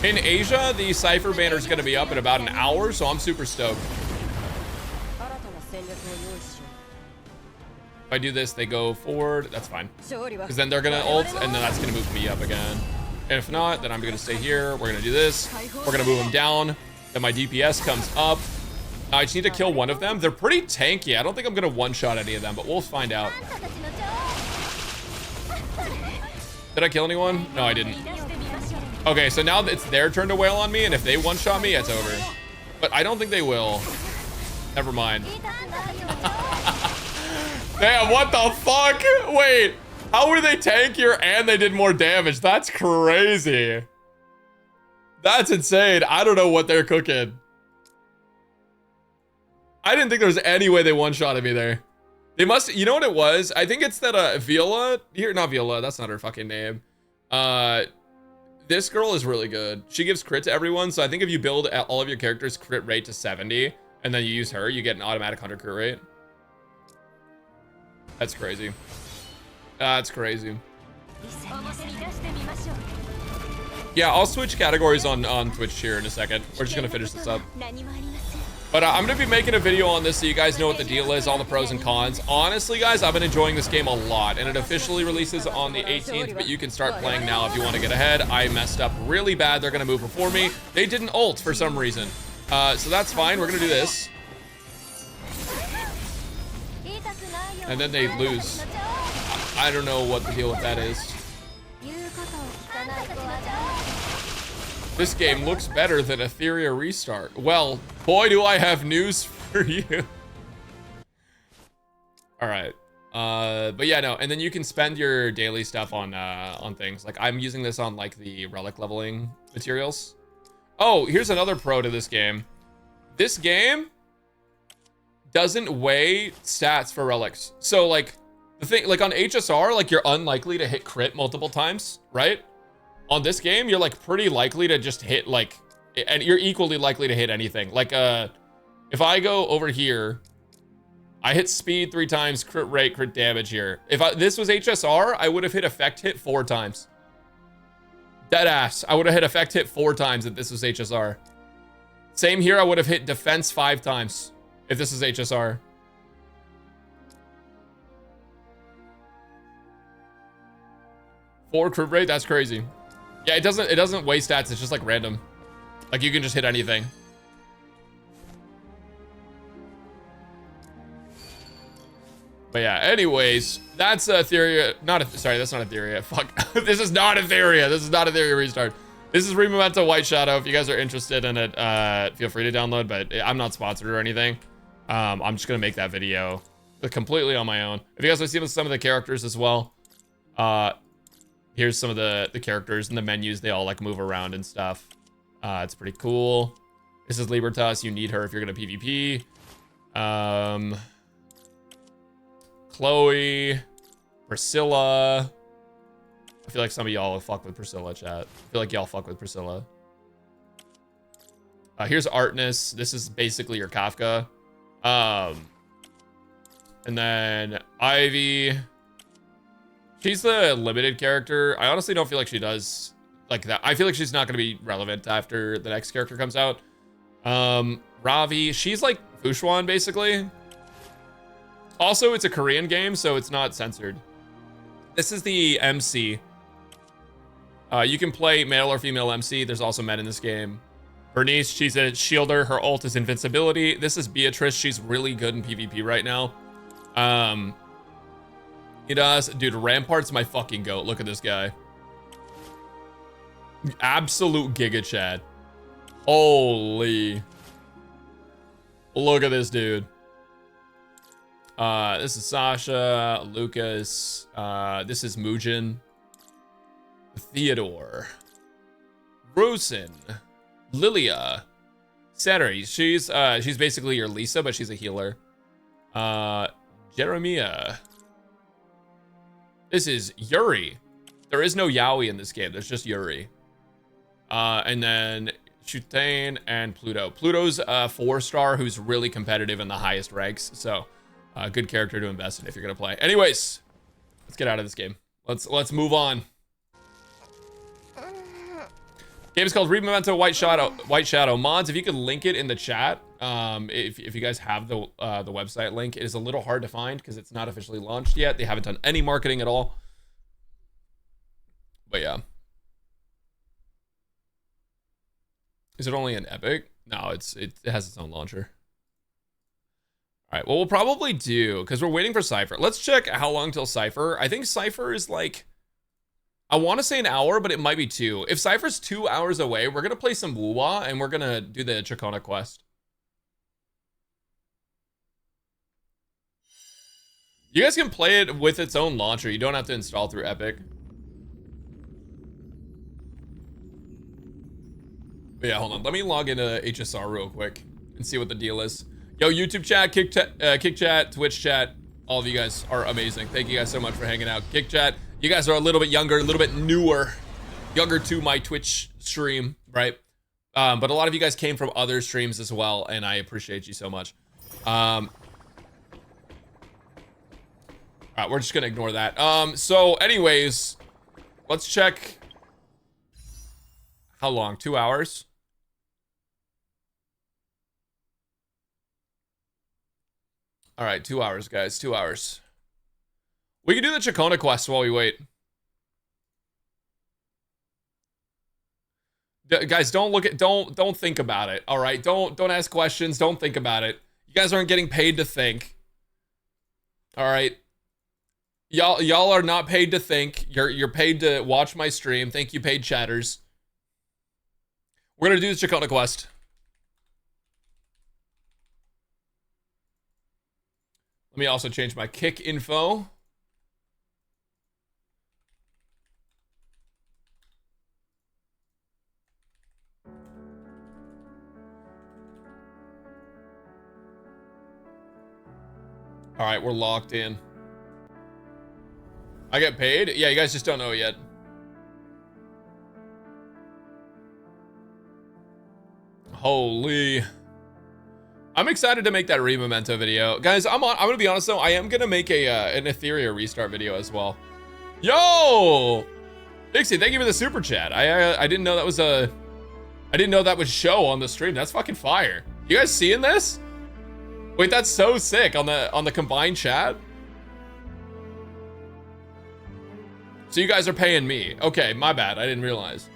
S1: In Asia, the Cipher banner is going to be up in about an hour, so I'm super stoked. If I do this, they go forward, that's fine. Because then they're going to ult, and then that's going to move me up again. And if not, then I'm going to stay here. We're going to do this. We're going to move them down. Then my DPS comes up. I just need to kill one of them. They're pretty tanky. I don't think I'm going to one-shot any of them, but we'll find out. Did I kill anyone? No, I didn't. Okay, so now it's their turn to wail on me, and if they one-shot me, it's over. But I don't think they will. Never mind. Damn, what the fuck? Wait, how were they tankier and they did more damage? That's crazy. That's insane. I don't know what they're cooking. I didn't think there was any way they one-shotted me there. They must, you know what it was? I think it's that Viola, here, not Viola, that's not her fucking name. This girl is really good. She gives crit to everyone, so I think if you build all of your characters crit rate to 70, and then you use her, you get an automatic 100 crit rate. That's crazy. That's crazy. Yeah, I'll switch categories on Twitch here in a second. We're just gonna finish this up. But I'm gonna be making a video on this so you guys know what the deal is, all the pros and cons. Honestly, guys, I've been enjoying this game a lot, and it officially releases on the 18th, but you can start playing now if you want to get ahead. I messed up really bad. They're gonna move before me. They didn't ult for some reason. So that's fine. We're gonna do this. And then they lose. I don't know what the deal with that is. This game looks better than Etheria Restart. Well, boy, do I have news for you. All right. But yeah, no. And then you can spend your daily stuff on things. Like I'm using this on like the relic leveling materials. Oh, here's another pro to this game. This game doesn't weigh stats for relics. So like the thing, like on HSR, like you're unlikely to hit crit multiple times, right? On this game, you're like pretty likely to just hit like, and you're equally likely to hit anything. Like, if I go over here, I hit speed 3 times, crit rate, crit damage here. If this was HSR, I would have hit effect hit 4 times. Dead ass. I would have hit effect hit 4 times if this was HSR. Same here, I would have hit defense 5 times if this was HSR. Four crit rate, that's crazy. Yeah, it doesn't weigh stats, it's just like random. Like you can just hit anything. But yeah, anyways, that's Etheria. Sorry, that's not Etheria. Fuck. This is not Etheria. This is not Etheria Restart. This is Rememento White Shadow. If you guys are interested in it, feel free to download, but I'm not sponsored or anything. I'm just gonna make that video completely on my own. If you guys want to see some of the characters as well, here's some of the characters and the menus. They all like move around and stuff. It's pretty cool. This is Libertas. You need her if you're gonna PvP. Chloe, Priscilla. I feel like some of y'all fuck with Priscilla, chat. I feel like y'all fuck with Priscilla. Here's Artness. This is basically your Kafka. And then Ivy. She's the limited character. I honestly don't feel like she does like that. I feel like she's not going to be relevant after the next character comes out. Ravi. She's like Fushwan, basically. Also, it's a Korean game, so it's not censored. This is the MC. You can play male or female MC. There's also men in this game. Bernice, she's a shielder. Her ult is invincibility. This is Beatrice. She's really good in PvP right now. He does. Dude, Rampart's my fucking goat. Look at this guy. Absolute Giga Chad. Holy. Look at this dude. This is Sasha, Lucas. This is Mujin. Theodore. Rosen. Lilia. Saturday. She's basically your Lisa, but she's a healer. Jeremiah. This is Yuri. There is no Yaoi in this game. There's just Yuri. And then Shutane and Pluto. Pluto's a 4-star who's really competitive in the highest ranks. So, good character to invest in if you're gonna play. Anyways, let's get out of this game. Let's move on. Game is called Rememento White Shadow. Mods, if you could link it in the chat, if you guys have the website link, it is a little hard to find because it's not officially launched yet. They haven't done any marketing at all. But yeah. Is it only an Epic? No, it has its own launcher. All right, well, we'll probably do, because we're waiting for Cipher. Let's check how long till Cipher. I think Cipher is like, I want to say an hour, but it might be 2. If Cypher's 2 hours away, we're going to play some Wuwa, and we're going to do the Chakona quest. You guys can play it with its own launcher. You don't have to install through Epic. But yeah, hold on. Let me log into HSR real quick and see what the deal is. Yo, YouTube chat, Kick chat, Twitch chat. All of you guys are amazing. Thank you guys so much for hanging out. Kick chat, you guys are a little bit younger, a little bit newer. Younger to my Twitch stream, right? But a lot of you guys came from other streams as well, and I appreciate you so much. All right, we're just gonna ignore that. So anyways, let's check. How long? 2 hours? All right, 2 hours, guys. 2 hours. We can do the Chakona quest while we wait. Guys, don't think about it. All right, don't ask questions. Don't think about it. You guys aren't getting paid to think. All right, y'all are not paid to think. You're paid to watch my stream. Thank you, paid chatters. We're gonna do the Chakona quest. Let me also change my kick info. All right, we're locked in. I get paid? Yeah, you guys just don't know it yet. Holy. I'm excited to make that Memento video. Guys, I'm gonna be honest though, I am gonna make an Etheria restart video as well. Yo! Dixie, thank you for the super chat. I didn't know that was I didn't know that would show on the stream. That's fucking fire. You guys seeing this? Wait, that's so sick on the combined chat. So you guys are paying me. Okay, my bad. I didn't realize.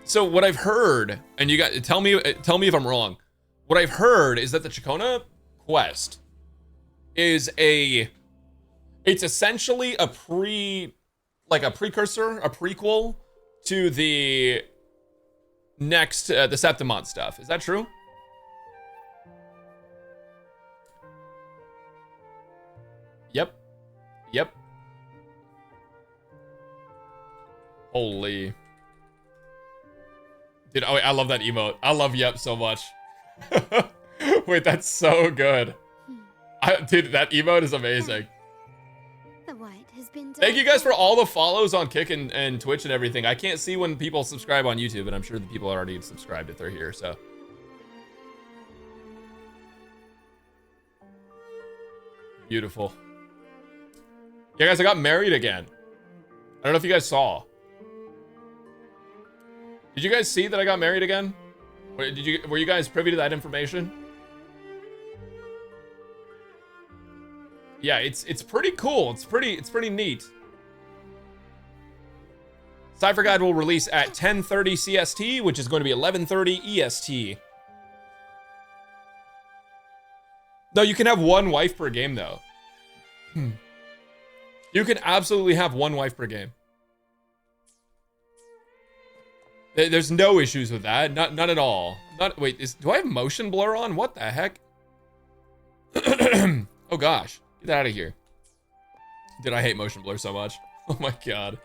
S1: So what I've heard, and you guys tell me if I'm wrong. What I've heard is that the Chakona quest is it's essentially a precursor, a prequel to the next the Septimont stuff. Is that true? Yep. Holy. Dude, oh wait, I love that emote. I love yep so much. Wait, that's so good. Dude, that emote is amazing.
S2: The white has been
S1: Thank you guys for all the follows on Kick and Twitch and everything. I can't see when people subscribe on YouTube, but I'm sure the people are already subscribed if they're here, so. Beautiful. Yeah, guys, I got married again. I don't know if you guys saw. Did you guys see that I got married again? Were you guys privy to that information? Yeah, it's pretty cool. It's pretty neat. Cipher Guide will release at 10:30 CST, which is going to be 11:30 EST. No, you can have one wife per game though. You can absolutely have one wife per game. There's no issues with that. None at all. Wait, do I have motion blur on? What the heck? Oh gosh. Get that out of here. Dude, I hate motion blur so much. Oh my god.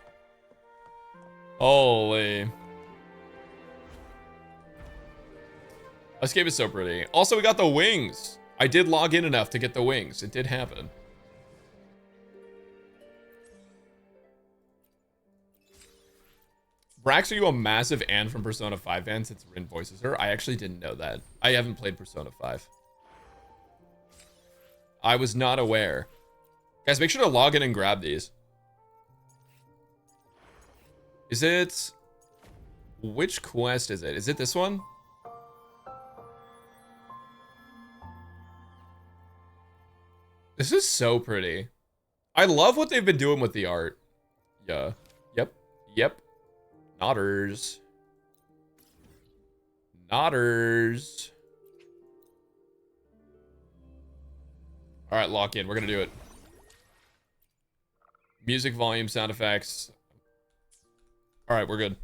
S1: Holy. Escape is so pretty. Also, we got the wings. I did log in enough to get the wings. It did happen. Brax, are you a massive Anne from Persona 5 fan since Rin voices her? I actually didn't know that. I haven't played Persona 5. I was not aware. Guys, make sure to log in and grab these. Is it... Which quest is it? Is it this one? This is so pretty. I love what they've been doing with the art. Yeah. Yep. Nodders. All right, lock in. We're gonna do it. Music volume, sound effects. All right, we're good.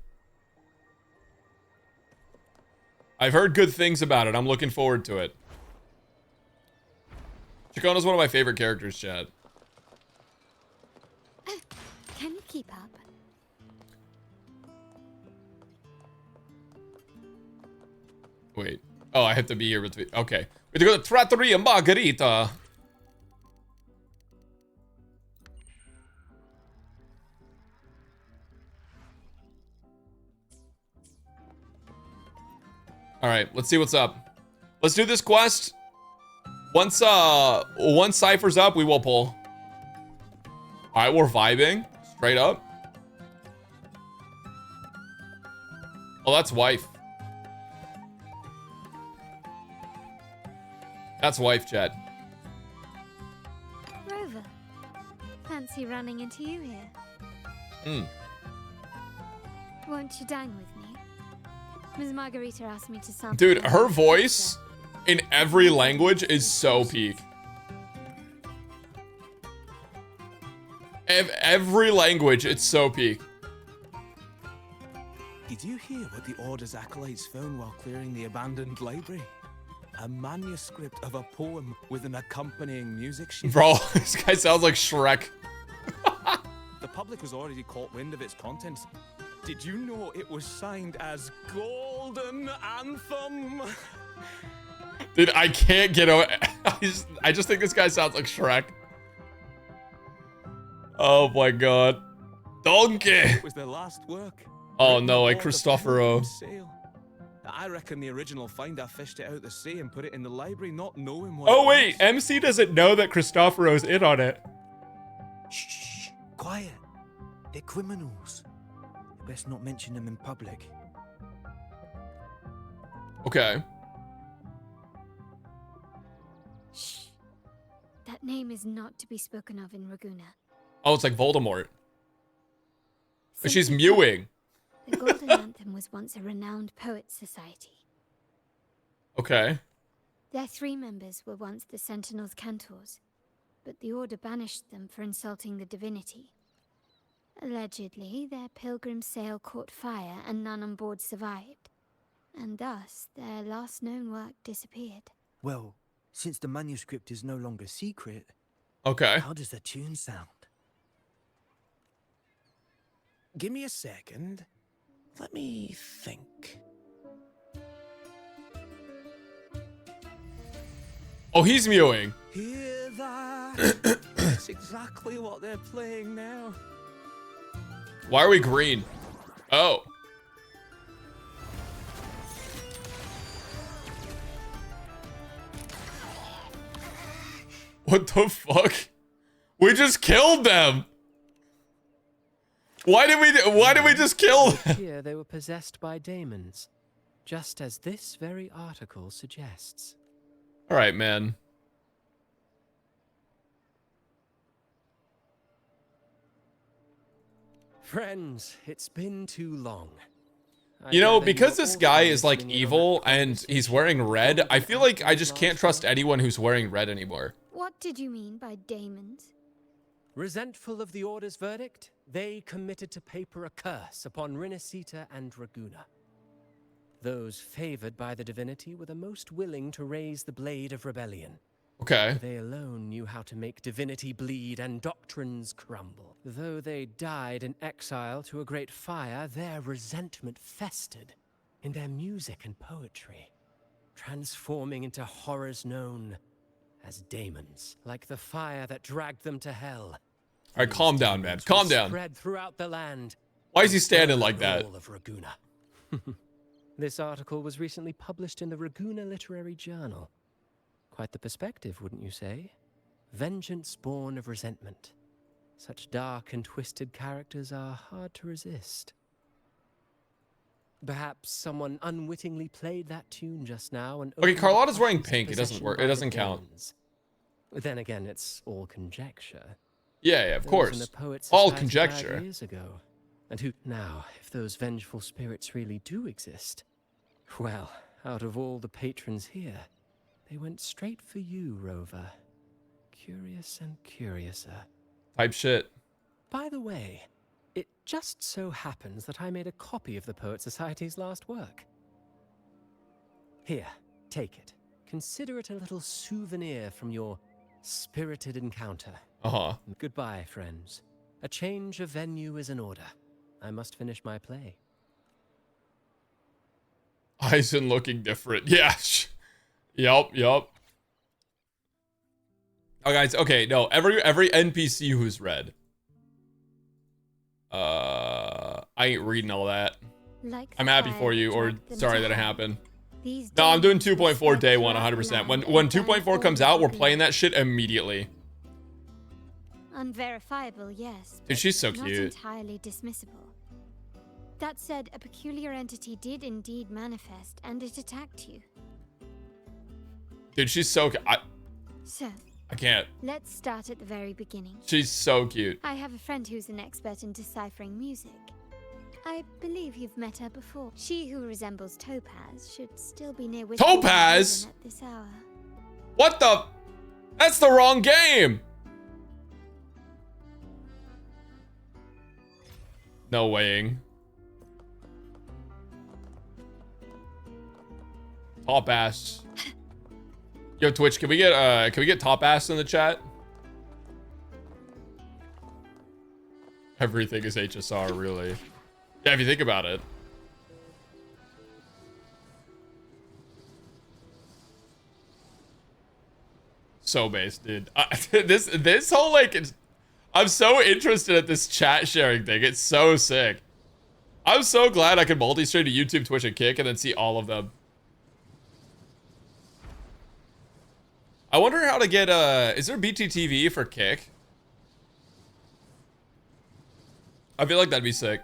S1: I've heard good things about it. I'm looking forward to it. Chacona's one of my favorite characters, Chad.
S2: Can you keep up?
S1: Wait. Oh, I have to be here between. Okay. We have to go to Trattoria Margherita. All right, let's see what's up. Let's do this quest. Once Cipher's up, we will pull. All right, we're vibing straight up. Oh, that's wife. That's wife, chat.
S2: Rover, fancy running into you here.
S1: Hmm.
S2: Won't you dine with me? Ms. Margarita asked me to sample.
S1: Dude, her voice in every language is so peak. Every language, it's so peak.
S3: Did you hear what the Order's acolytes found while clearing the abandoned library? A manuscript of a poem with an accompanying music sheet.
S1: Bro, this guy sounds like Shrek.
S3: The public was already caught wind of its contents. Did you know it was signed as Golden Anthem?
S1: Dude, I can't get over. I just think this guy sounds like Shrek. Oh my god. Donkey!
S3: It was their last work.
S1: Oh no, like Cristoforo.
S3: I reckon the original finder fished it out the sea and put it in the library, not knowing what.
S1: Oh wait, MC doesn't know that Cristoforo's in on it.
S7: Shh, quiet. They're criminals. You best not mention them in public.
S1: Okay.
S2: Shh. That name is not to be spoken of in Raguna.
S1: Oh, it's like Voldemort. But she's
S2: Simply
S1: mewing.
S2: The Golden Anthem was once a renowned poets' society.
S1: Okay.
S2: Their 3 members were once the Sentinel's cantors, but the Order banished them for insulting the divinity. Allegedly, their pilgrim sail caught fire and none on board survived, and thus their last known work disappeared.
S7: Well, since the manuscript is no longer secret,
S1: Okay.
S7: how does the tune sound?
S3: Give me a second. Let me think.
S1: Oh, he's mewing.
S3: Hear that? That's exactly what they're playing now.
S1: Why are we green? Oh. What the fuck? We just killed them. Why did we just kill them?
S8: Here they were possessed by daemons, just as this very article suggests.
S1: All right, man.
S8: Friends, it's been too long.
S1: You know, because this guy is like evil and he's wearing red, I feel like I just can't trust anyone who's wearing red anymore.
S2: What did you mean by daemons?
S8: Resentful of the Order's verdict, they committed to paper a curse upon Resonator and Raguna. Those favored by the divinity were the most willing to raise the blade of rebellion.
S1: Okay.
S8: They alone knew how to make divinity bleed and doctrines crumble. Though they died in exile to a great fire, their resentment festered in their music and poetry, transforming into horrors known as daemons, like the fire that dragged them to hell.
S1: All right, calm down, man. Calm down.
S8: Spread throughout the land.
S1: Why is he standing like that?
S8: All of Raguna. This article was recently published in the Raguna Literary Journal. Quite the perspective, wouldn't you say? Vengeance born of resentment. Such dark and twisted characters are hard to resist. Perhaps someone unwittingly played that tune just now and...
S1: Okay, Carlotta's wearing
S8: opened
S1: pink. It doesn't
S8: possession
S1: work.
S8: by
S1: It
S8: the
S1: doesn't count.
S8: demons. Then again, it's all conjecture.
S1: Yeah, of
S8: Those in
S1: course.
S8: the Poets'
S1: All
S8: Society
S1: conjecture.
S8: 5 years ago. And who now, if those vengeful spirits really do exist? Well, out of all the patrons here, they went straight for you, Rover. Curious and curiouser.
S1: Type shit.
S8: By the way, it just so happens that I made a copy of the Poet Society's last work. Here, take it. Consider it a little souvenir from your spirited encounter.
S1: Uh-huh.
S8: Goodbye, friends. A change of venue is in order. I must finish my play.
S1: Eisen looking different. Yeah. Yup. Oh, guys. Okay, no. Every NPC who's red. I ain't reading all that.
S2: Like
S1: I'm
S2: the
S1: happy
S2: fire
S1: for you, or
S2: dragged them
S1: sorry
S2: to
S1: that it
S2: hell,
S1: happened.
S2: These
S1: No, I'm doing
S2: demons will
S1: 2.4
S2: spread
S1: day one,
S2: throughout the
S1: 100%.
S2: land
S1: When
S2: and burn
S1: 2.4
S2: all
S1: comes
S2: the
S1: out, we're
S2: populace.
S1: playing that shit immediately.
S2: Unverifiable, yes.
S1: Dude,
S2: but
S1: she's so
S2: not
S1: cute.
S2: entirely dismissible. That said, a peculiar entity did indeed manifest, and it attacked you.
S1: Dude, she's so
S2: So,
S1: I can't.
S2: let's start at the very beginning.
S1: She's so cute.
S2: I have a friend who's an expert in deciphering music. I believe you've met her before. She who resembles Topaz should still be near Whispering
S1: Topaz?
S2: Haven at this hour.
S1: What the? That's the wrong game. No weighing. Top ass. Yo, Twitch, can we get top ass in the chat? Everything is HSR, really. Yeah, if you think about it. So based, dude. This whole like, I'm so interested at this chat sharing thing. It's so sick. I'm so glad I can multi-stream to YouTube, Twitch, and Kick, and then see all of them. I wonder how to get is there BTTV for Kick? I feel like that'd be sick.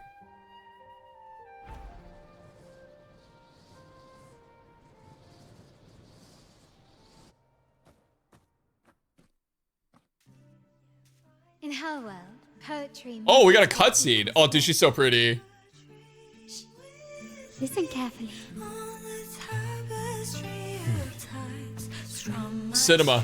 S2: In her world, poetry...
S1: Oh, we got a cutscene. Oh, dude, she's so pretty.
S2: Listen carefully.
S1: Cinema.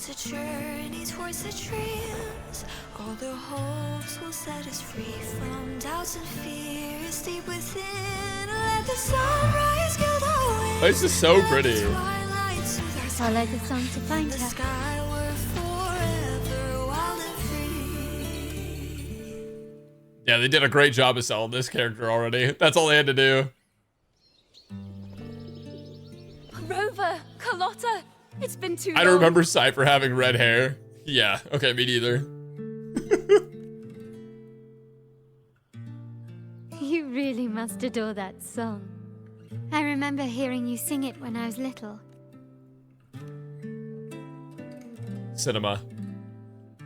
S9: To journey towards the dreams, all the hopes will set us free from doubts and fears deep within. Let the sunrise gild our wings.
S1: This is so pretty.
S2: Follow the song to find her.
S1: Yeah, they did a great job of selling this character already. That's all they had to do.
S10: Rover, Carlotta, it's been too long.
S1: I don't remember Cipher having red hair. Yeah, okay, me neither.
S2: You really must adore that song. I remember hearing you sing it when I was little.
S1: Cinema.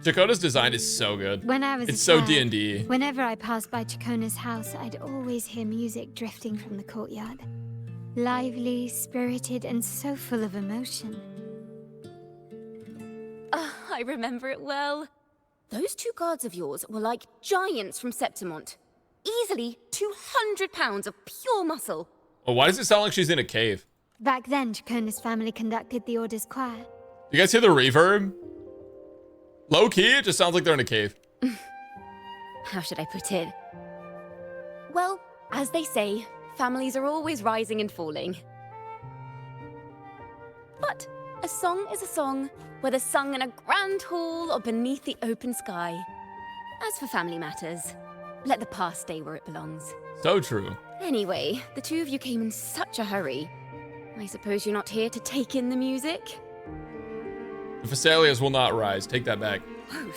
S1: Chakkona's design is so good.
S2: When I was
S1: It's
S2: a
S1: so
S2: child,
S1: D&D.
S2: Whenever I passed by Chakkona's house, I'd always hear music drifting from the courtyard. Lively, spirited, and so full of emotion.
S10: I remember it well. Those two guards of yours were like giants from Septimont. Easily 200 pounds of pure muscle.
S1: Well, why does it sound like she's in a cave?
S2: Back then, Chakkona's family conducted the Order's choir.
S1: You guys hear the reverb? Low key, it just sounds like they're in a cave.
S10: How should I put it? Well, as they say, families are always rising and falling. But a song is a song, whether sung in a grand hall or beneath the open sky. As for family matters, let the past stay where it belongs.
S1: So true.
S10: Anyway, the two of you came in such a hurry. I suppose you're not here to take in the music?
S1: The Phasalias will not rise. Take that back.
S10: Oh,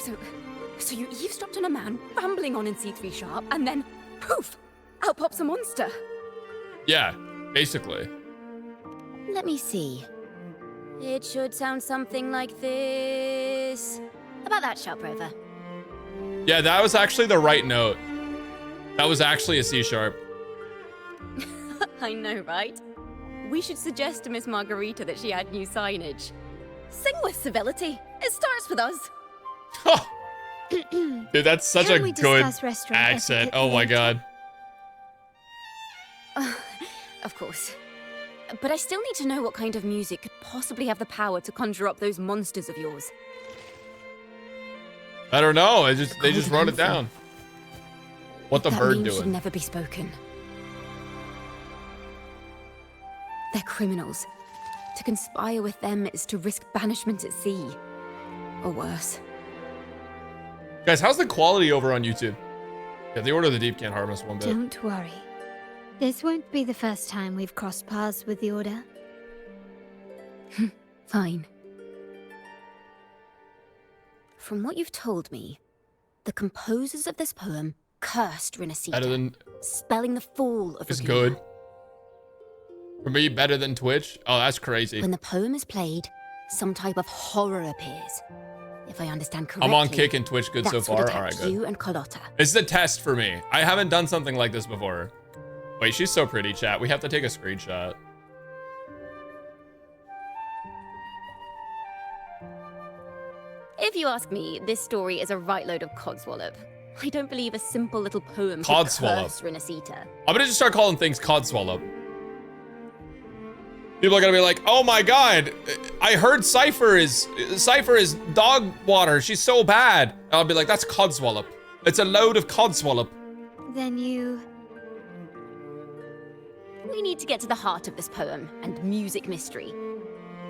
S10: so you eavesdropped on a man rambling on in C3 Sharp, and then, poof, out pops a monster.
S1: Yeah, basically.
S10: Let me see. It should sound something like this. About that, Sharp Rover.
S1: Yeah, that was actually the right note. That was actually a C sharp.
S10: I know, right? We should suggest to Miss Margarita that she add new signage. Sing with civility. It starts with us.
S1: Dude, that's such
S2: Can
S1: a
S2: we
S1: good
S2: discuss restaurant
S1: accent.
S2: etiquette
S1: Oh my
S2: later?
S1: god.
S10: Of course. But I still need to know what kind of music could possibly have the power to conjure up those monsters of yours.
S1: I don't know. They just wrote it down. What the
S10: That
S1: bird
S10: name should
S1: doing?
S10: never be spoken. They're criminals. To conspire with them is to risk banishment at sea. Or worse.
S1: Guys, how's the quality over on YouTube? Yeah, the Order of the Deep can't harm us one bit.
S2: Don't worry. This won't be the first time we've crossed paths with the Order.
S10: Fine. From what you've told me, the composers of this poem cursed
S1: Better
S10: Resonator,
S1: than
S10: spelling the fall of
S1: is
S10: Ragusa.
S1: good. For me, better than Twitch. Oh, that's crazy.
S10: When the poem is played, some type of horror appears. If I understand correctly,
S1: I'm on Kick and Twitch good so
S10: that's what
S1: far.
S10: attacked
S1: All right, good.
S10: you and Carlotta.
S1: This is a test for me. I haven't done something like this before. Wait, she's so pretty, chat. We have to take a screenshot.
S10: If you ask me, this story is a right load of codswallop. I don't believe a simple little poem could
S1: Codswallop.
S10: curse Resonator.
S1: I'm gonna just start calling things Codswallop. People are gonna be like, "Oh my god, I heard Cipher is dog water. She's so bad." And I'll be like, "That's Codswallop. It's a load of Codswallop."
S2: Then you...
S10: We need to get to the heart of this poem and music mystery.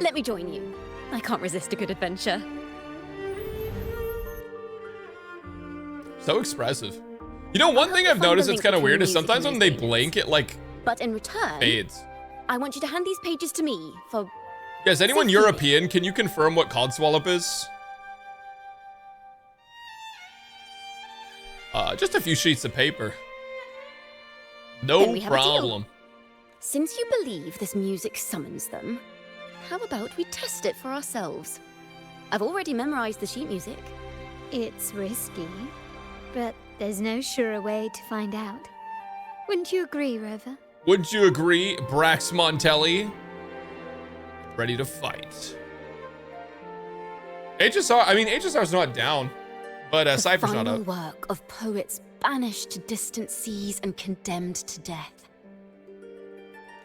S10: Let me join you. I can't resist a good adventure.
S1: So expressive. You know, one thing I've noticed that's kind of weird is sometimes when they blink, it like
S10: But in return,
S1: fades.
S10: I want you to hand these pages to me for...
S1: Yeah, is anyone
S10: safekeeping.
S1: European? Can you confirm what Codswallop is? Just a few sheets of paper.
S10: Then
S1: No
S10: we have a deal.
S1: problem.
S10: Since you believe this music summons them, how about we test it for ourselves? I've already memorized the sheet music.
S2: It's risky, but there's no surer way to find out. Wouldn't you agree, Rover?
S1: Wouldn't you agree, Brax Montelli? Ready to fight. HSR's not down, but Cypher's not
S10: Final
S1: up.
S10: work of poets banished to distant seas and condemned to death.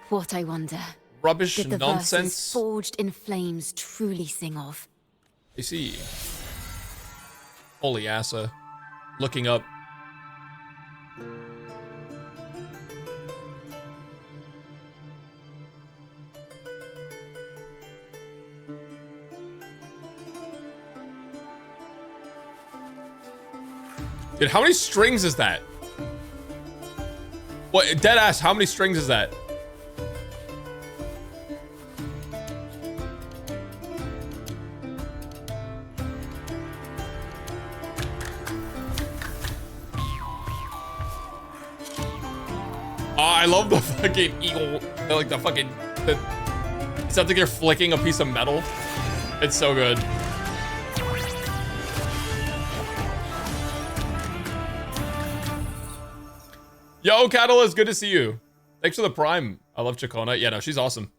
S10: What, I wonder,
S1: Rubbish
S10: did the
S1: nonsense.
S10: verses forged in flames truly sing of?
S1: I see. Holy assa. Looking up. Dude, how many strings is that? What, deadass, how many strings is that? Oh, I love the fucking eagle, like the fucking, it sounds like you're flicking a piece of metal. It's so good. Yo, Catalyst, good to see you. Thanks for the prime. I love Chakona. Yeah, no, she's awesome.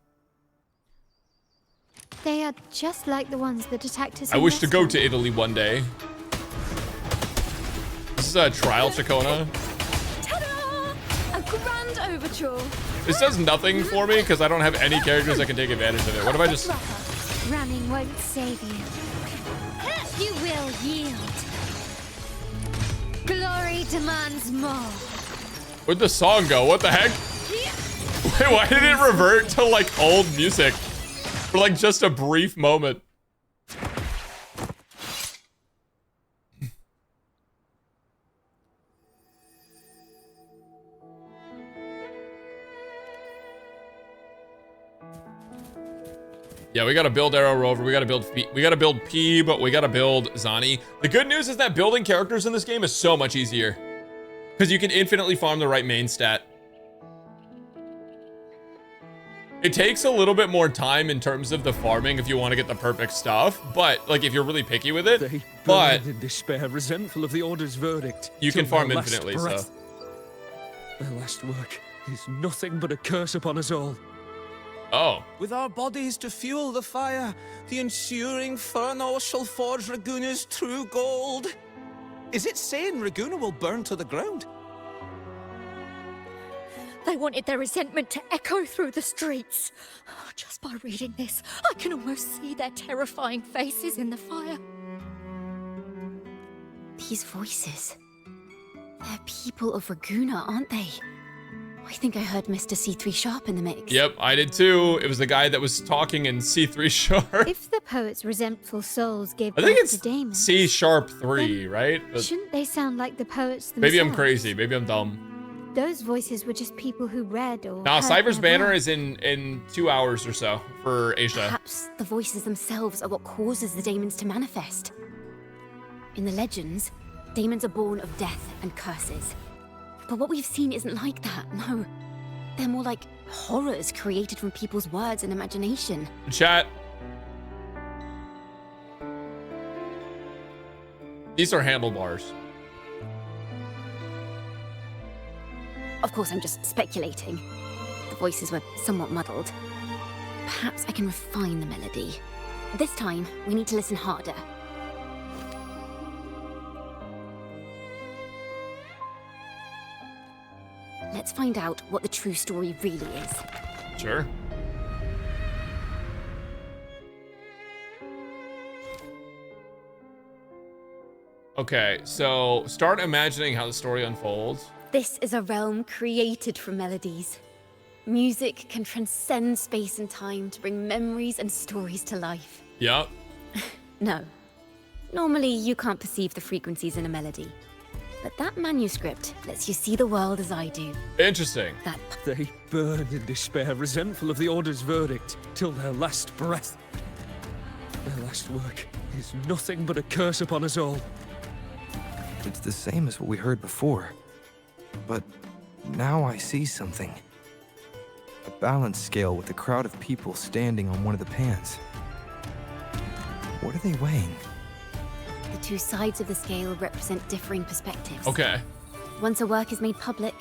S2: They are just like the ones that attacked us.
S1: I
S2: in
S1: wish to go
S2: Western.
S1: to Italy one day. This is a trial Chakona.
S10: Ta-da! A grand overture.
S1: This does nothing for me because I don't have any characters that can take advantage of it. What if I just...
S2: Ramming won't save you. You will yield. Glory demands more.
S1: Where'd the song go? What the heck? Wait, why did it revert to like old music? For like just a brief moment. Yeah, we gotta build Arrow Rover, we gotta build P, but we gotta build Zani. The good news is that building characters in this game is so much easier. Because you can infinitely farm the right main stat. It takes a little bit more time in terms of the farming if you want to get the perfect stuff, but like if you're really picky with it,
S7: They
S1: but
S7: burned in despair, resentful of the Order's verdict.
S1: you can
S7: till
S1: farm
S7: their last
S1: infinitely, so.
S7: breath. Their last work is nothing but a curse upon us all.
S1: Oh.
S3: With our bodies to fuel the fire, the ensuing furnace shall forge Raguna's true gold. Is it saying Raguna will burn to the ground?
S11: They wanted their resentment to echo through the streets. Just by reading this, I can almost see their terrifying faces in the fire.
S10: These voices. They're people of Raguna, aren't they? I think I heard Mr. C3 Sharp in the mix.
S1: Yep, I did too. It was the guy that was talking in C3 Sharp.
S2: If the poet's resentful souls gave
S1: I think
S2: birth
S1: it's
S2: to Damon,
S1: C Sharp 3, right? But
S2: shouldn't they sound like the poets themselves?
S1: maybe I'm crazy. Maybe I'm dumb.
S2: Those voices were just people who read or
S1: Nah,
S2: heard
S1: Cypher's
S2: their
S1: banner
S2: work.
S1: is in 2 hours or so for Asia.
S10: Perhaps the voices themselves are what causes the daemons to manifest. In the legends, daemons are born of death and curses. But what we've seen isn't like that, no. They're more like horrors created from people's words and imagination.
S1: Chat. These are handlebars.
S10: Of course, I'm just speculating. The voices were somewhat muddled. Perhaps I can refine the melody. This time, we need to listen harder. Let's find out what the true story really is.
S1: Sure. Okay, so start imagining how the story unfolds.
S10: This is a realm created from melodies. Music can transcend space and time to bring memories and stories to life.
S1: Yep.
S10: No. Normally, you can't perceive the frequencies in a melody. But that manuscript lets you see the world as I do.
S1: Interesting.
S12: They burn in despair, resentful of the Order's verdict, till their last breath. Their last work is nothing but a curse upon us all.
S7: It's the same as what we heard before. But now I see something. A balance scale with a crowd of people standing on one of the pans. What are they weighing?
S10: The two sides of the scale represent differing perspectives.
S1: Okay.
S10: Once a work is made public,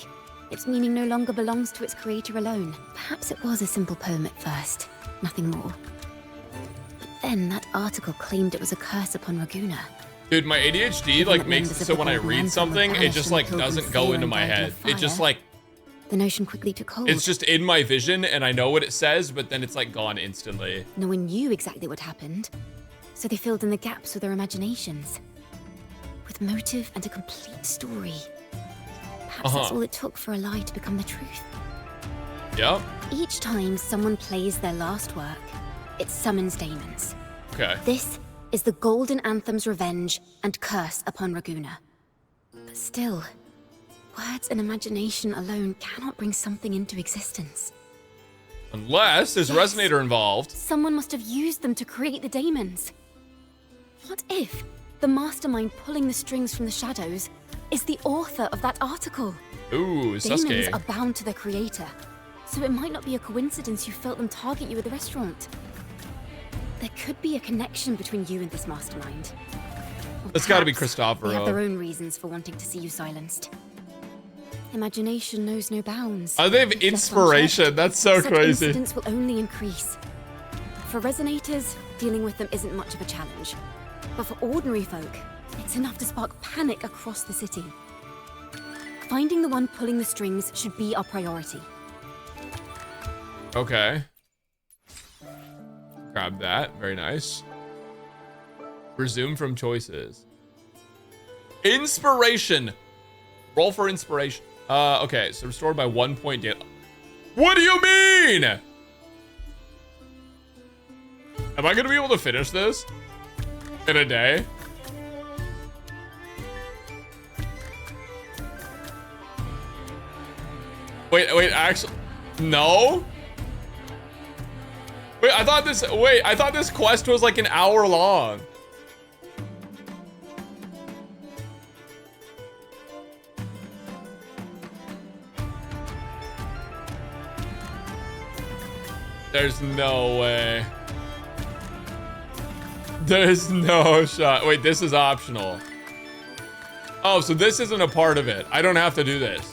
S10: its meaning no longer belongs to its creator alone. Perhaps it was a simple poem at first, nothing more. But then that article claimed it was a curse upon Raguna.
S1: Dude, my ADHD like makes it so when I read something, it just like doesn't go into my head. It just like
S10: the notion quickly took hold.
S1: It's just in my vision and I know what it says, but then it's like gone instantly.
S10: No one knew exactly what happened, so they filled in the gaps with their imaginations. With motive and a complete story. Perhaps that's all it took for a lie to become the truth.
S1: Yep.
S10: Each time someone plays their last work, it summons daemons.
S1: Okay.
S10: This is the Golden Anthem's revenge and curse upon Raguna. But still, words and imagination alone cannot bring something into existence.
S1: Unless there's Resonator involved.
S10: Someone must have used them to create the daemons. What if the mastermind pulling the strings from the shadows is the author of that article?
S1: Ooh,
S10: Daemons
S1: Sasuke.
S10: are bound to their creator, so it might not be a coincidence you felt them target you at the restaurant. There could be a connection between you and this mastermind.
S1: It's gotta be
S10: Perhaps They have their
S1: Christopher.
S10: own reasons for wanting to see you silenced. Imagination knows no bounds.
S1: Oh, they have
S10: If left
S1: inspiration.
S10: unchecked,
S1: That's so
S10: such
S1: crazy.
S10: incidents will only increase. For Resonators, dealing with them isn't much of a challenge. But for ordinary folk, it's enough to spark panic across the city. Finding the one pulling the strings should be our priority.
S1: Okay. Grab that. Very nice. Resume from choices. Inspiration. Roll for inspiration. Okay, so restored by 1 point daily. What do you mean? Am I gonna be able to finish this in a day? Wait, actually, no? Wait, I thought this quest was like an hour long. There's no way. There's no shot. Wait, this is optional. Oh, so this isn't a part of it. I don't have to do this.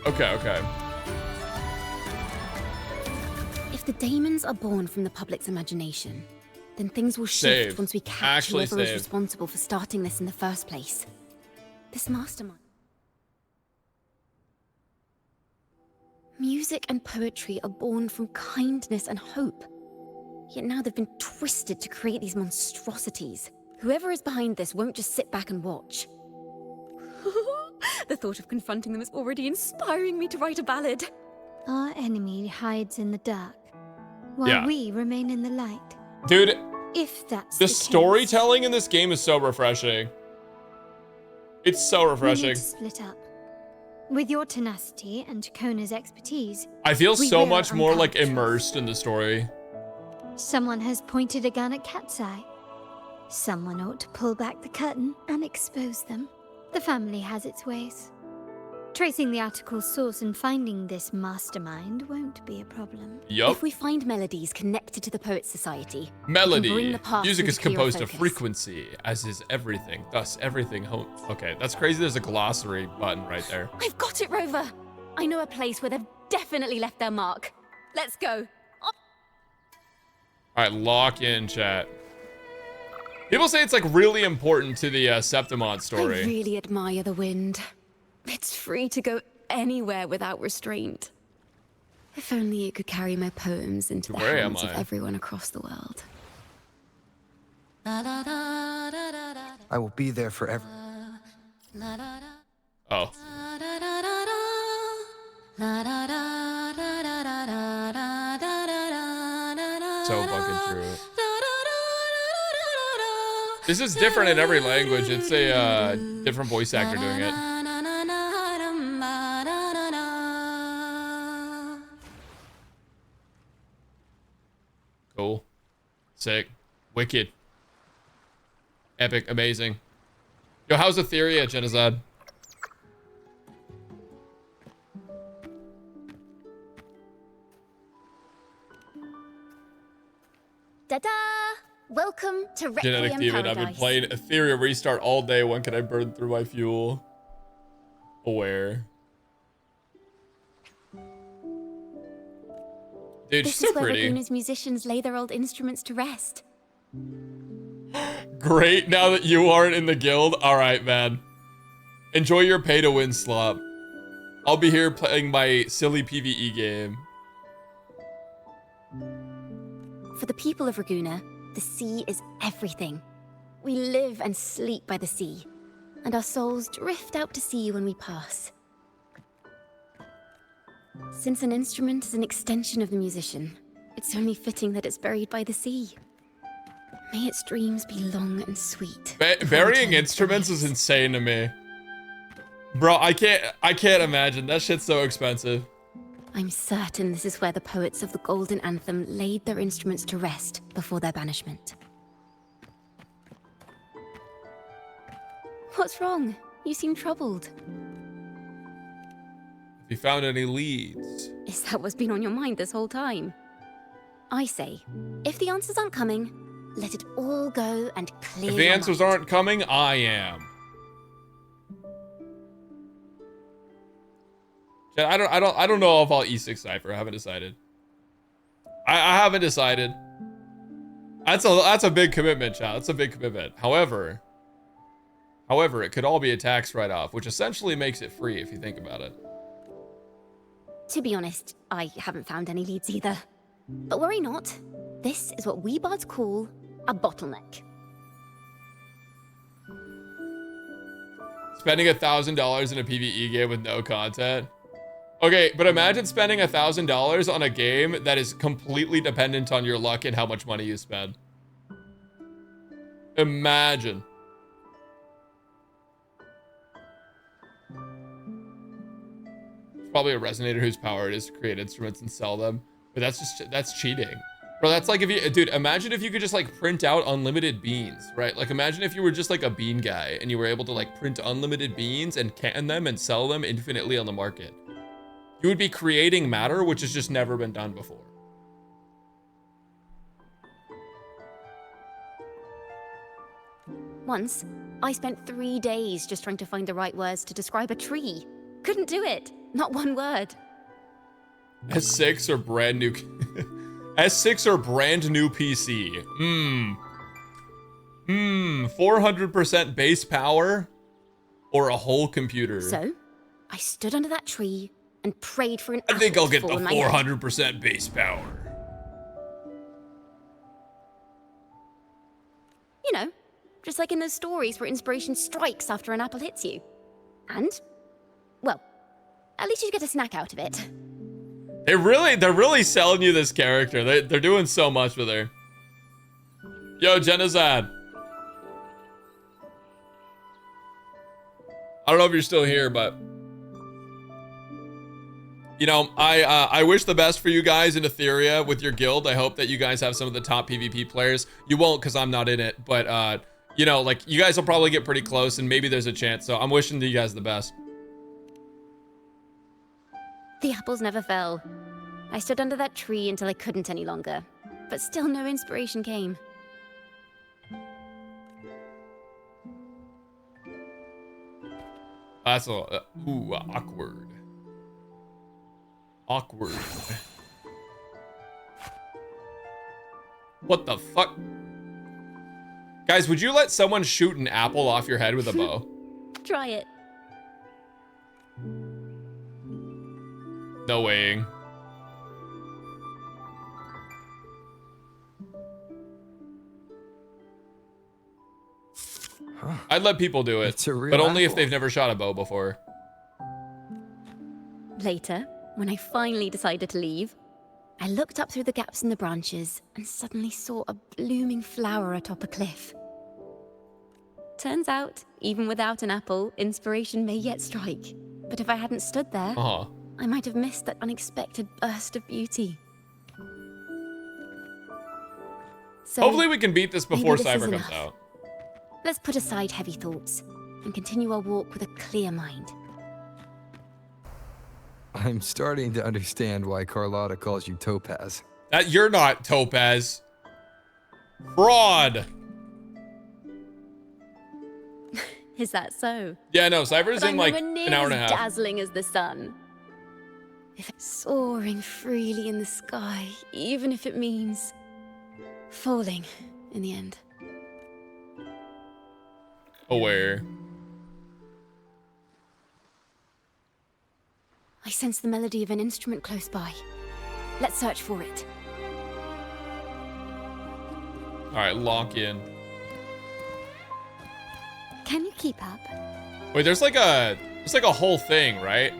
S1: Okay.
S10: If the daemons are born from the public's imagination, then things will shift
S1: Save.
S10: once we catch
S1: Actually
S10: whoever is
S1: save.
S10: responsible for starting this in the first place. This mastermind. Music and poetry are born from kindness and hope. Yet now they've been twisted to create these monstrosities. Whoever is behind this won't just sit back and watch. The thought of confronting them is already inspiring me to write a ballad.
S2: Our enemy hides in the dark, while we remain in the light.
S1: Dude,
S2: If that's
S1: the
S2: case,
S1: storytelling in this game is so refreshing. It's so
S2: we need
S1: refreshing.
S2: to split up. With your tenacity and Chacona's expertise,
S1: I feel
S2: we
S1: so
S2: will
S1: much more like
S2: uncover truth.
S1: immersed in the story.
S2: Someone has pointed a gun at Cat's Eye. Someone ought to pull back the curtain and expose them. The family has its ways. Tracing the article's source and finding this mastermind won't be a problem.
S1: Yup.
S10: If we find melodies connected to the Poets Society, we can
S1: Melody.
S10: bring the past
S1: Music
S10: into
S1: is composed
S10: clearer
S1: of
S10: focus.
S1: frequency, as is everything. Thus, everything Okay, that's crazy. There's a glossary button right there.
S10: I've got it, Rover. I know a place where they've definitely left their mark. Let's go.
S1: All right, lock in, chat. People say it's like really important to the Septimont story.
S10: I really admire the wind. It's free to go anywhere without restraint. If only it could carry my poems into the
S1: Where am
S10: hands of
S1: I?
S10: everyone across the world.
S7: I will be there forever.
S1: Oh. So fucking true. This is different in every language. It's a different voice actor doing it. Cool. Sick. Wicked. Epic. Amazing. Yo, how's Etheria, Genocide?
S10: Da-da! Welcome to
S1: Genetic
S10: Requiem
S1: Demon.
S10: Paradise.
S1: I've been playing Etheria Restart all day. When can I burn through my fuel? Aware. Dude, she's
S10: This
S1: so
S10: is where
S1: pretty.
S10: Raguna's musicians lay their old instruments to rest.
S1: Great, now that you aren't in the guild. All right, man. Enjoy your pay-to-win slop. I'll be here playing my silly PvE game.
S10: For the people of Raguna, the sea is everything. We live and sleep by the sea, and our souls drift out to sea when we pass. Since an instrument is an extension of the musician, it's only fitting that it's buried by the sea. May its dreams be long and sweet.
S1: Burying instruments is insane to me. Bro, I can't imagine. That shit's so expensive.
S10: I'm certain this is where the poets of the Golden Anthem laid their instruments to rest before their banishment. What's wrong? You seem troubled.
S1: Have you found any leads?
S10: Is that what's been on your mind this whole time? I say, if the answers aren't coming, let it all go and clear
S1: If the
S10: your
S1: answers
S10: mind.
S1: aren't coming, I am. Yeah, I don't know if I'll E6 Cipher. I haven't decided. I haven't decided. That's a big commitment, chat. That's a big commitment. However, it could all be a tax write-off, which essentially makes it free if you think about it.
S10: To be honest, I haven't found any leads either. But worry not. This is what we bards call a bottleneck.
S1: Spending $1,000 in a PvE game with no content. Okay, but imagine spending $1,000 on a game that is completely dependent on your luck and how much money you spend. Imagine. There's probably a Resonator whose power it is to create instruments and sell them, but that's cheating. Bro, that's like if you, dude, imagine if you could just like print out unlimited beans, right? Like imagine if you were just like a bean guy and you were able to like print unlimited beans and can them and sell them infinitely on the market. You would be creating matter, which has just never been done before.
S10: Once, I spent 3 days just trying to find the right words to describe a tree. Couldn't do it. Not one word.
S1: S6 or brand new S6 or brand new PC. 400% base power or a whole computer.
S10: So, I stood under that tree and prayed for an
S1: I think
S10: apple
S1: I'll
S10: to
S1: get
S10: fall
S1: the
S10: on my head.
S1: 400% base power.
S10: You know, just like in those stories where inspiration strikes after an apple hits you. And, well, at least you get a snack out of it.
S1: They're really selling you this character. They're doing so much with her. Yo, Genocide. I don't know if you're still here, but You know, I wish the best for you guys in Etheria with your guild. I hope that you guys have some of the top PvP players. You won't because I'm not in it, but you know, like you guys will probably get pretty close and maybe there's a chance. So I'm wishing you guys the best.
S10: The apples never fell. I stood under that tree until I couldn't any longer, but still no inspiration came.
S1: That's a ooh, awkward. Awkward. What the fuck? Guys, would you let someone shoot an apple off your head with a bow?
S10: Try it.
S1: No way. Huh. I'd let people do it, but only if they've never shot a bow before.
S10: Later, when I finally decided to leave, I looked up through the gaps in the branches and suddenly saw a blooming flower atop a cliff. Turns out, even without an apple, inspiration may yet strike. But if I hadn't stood there, I might have missed that unexpected burst of beauty. So,
S1: hopefully we can beat this before Cipher comes
S10: enough.
S1: out.
S10: Let's put aside heavy thoughts and continue our walk with a clear mind.
S7: I'm starting to understand why Carlotta calls you Topaz.
S1: That you're not Topaz. Fraud.
S10: Is that so?
S1: Yeah, no, Cypher's
S10: But
S1: in
S10: I'm
S1: like
S10: nowhere near
S1: an hour and a
S10: as
S1: half.
S10: dazzling as the sun. If it's soaring freely in the sky, even if it means falling in the end.
S1: Aware.
S10: I sense the melody of an instrument close by. Let's search for it.
S1: All right, lock in.
S2: Can you keep up?
S1: Wait, there's like a whole thing, right?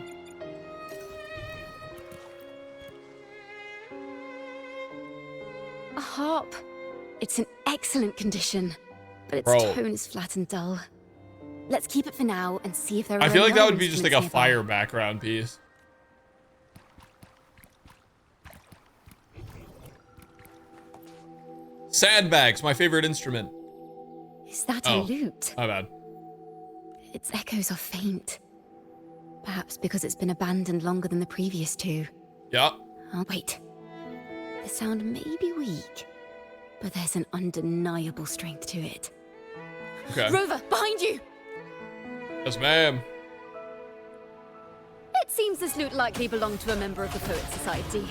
S10: A harp. It's in excellent condition, but its
S1: Bro.
S10: tone is flat and dull. Let's keep it for now and see if there are
S1: I feel
S10: any
S1: like that
S10: other
S1: would be just like a
S10: instruments nearby.
S1: fire background piece. Sandbags, my favorite instrument.
S10: Is that a lute?
S1: My bad.
S10: Its echoes are faint. Perhaps because it's been abandoned longer than the previous two.
S1: Yeah.
S10: Oh, wait. The sound may be weak, but there's an undeniable strength to it.
S1: Okay.
S10: Rover, behind you!
S1: Yes, ma'am.
S10: It seems this lute likely belonged to a member of the Poet Society.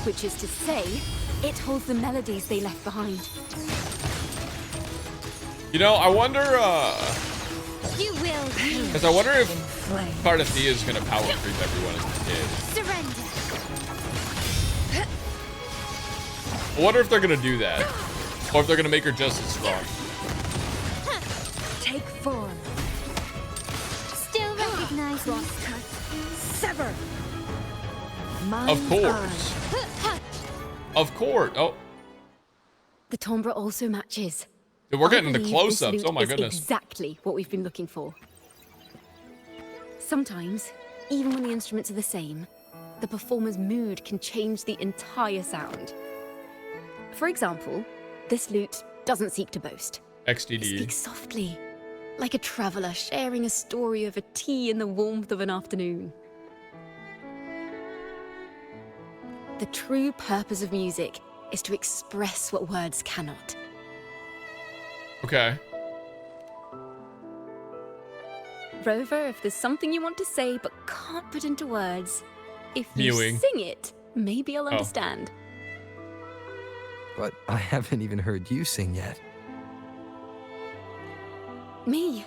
S10: Which is to say, it holds the melodies they left behind.
S1: You know, I wonder,
S2: You will
S1: because I wonder if Cardathea is gonna power creep everyone as a kid.
S2: surrender.
S1: I wonder if they're gonna do that, or if they're gonna make her just as strong.
S11: Take form.
S2: Still recognize me.
S11: Crosscut. Sever.
S1: Of course. Of course. Oh,
S10: The timbre also matches.
S1: dude, we're
S10: I
S1: getting the
S10: believe
S1: close-ups.
S10: this
S1: Oh my
S10: lute is
S1: goodness.
S10: Exactly what we've been looking for. Sometimes, even when the instruments are the same, the performer's mood can change the entire sound. For example, this lute doesn't seek to boast. It
S1: XTD.
S10: speaks softly, like a traveler sharing a story over tea in the warmth of an afternoon. The true purpose of music is to express what words cannot.
S1: Okay.
S10: Rover, if there's something you want to say but can't put into words, if you
S1: Mewing.
S10: sing it, maybe I'll
S1: Oh.
S10: understand.
S7: But I haven't even heard you sing yet.
S10: Me?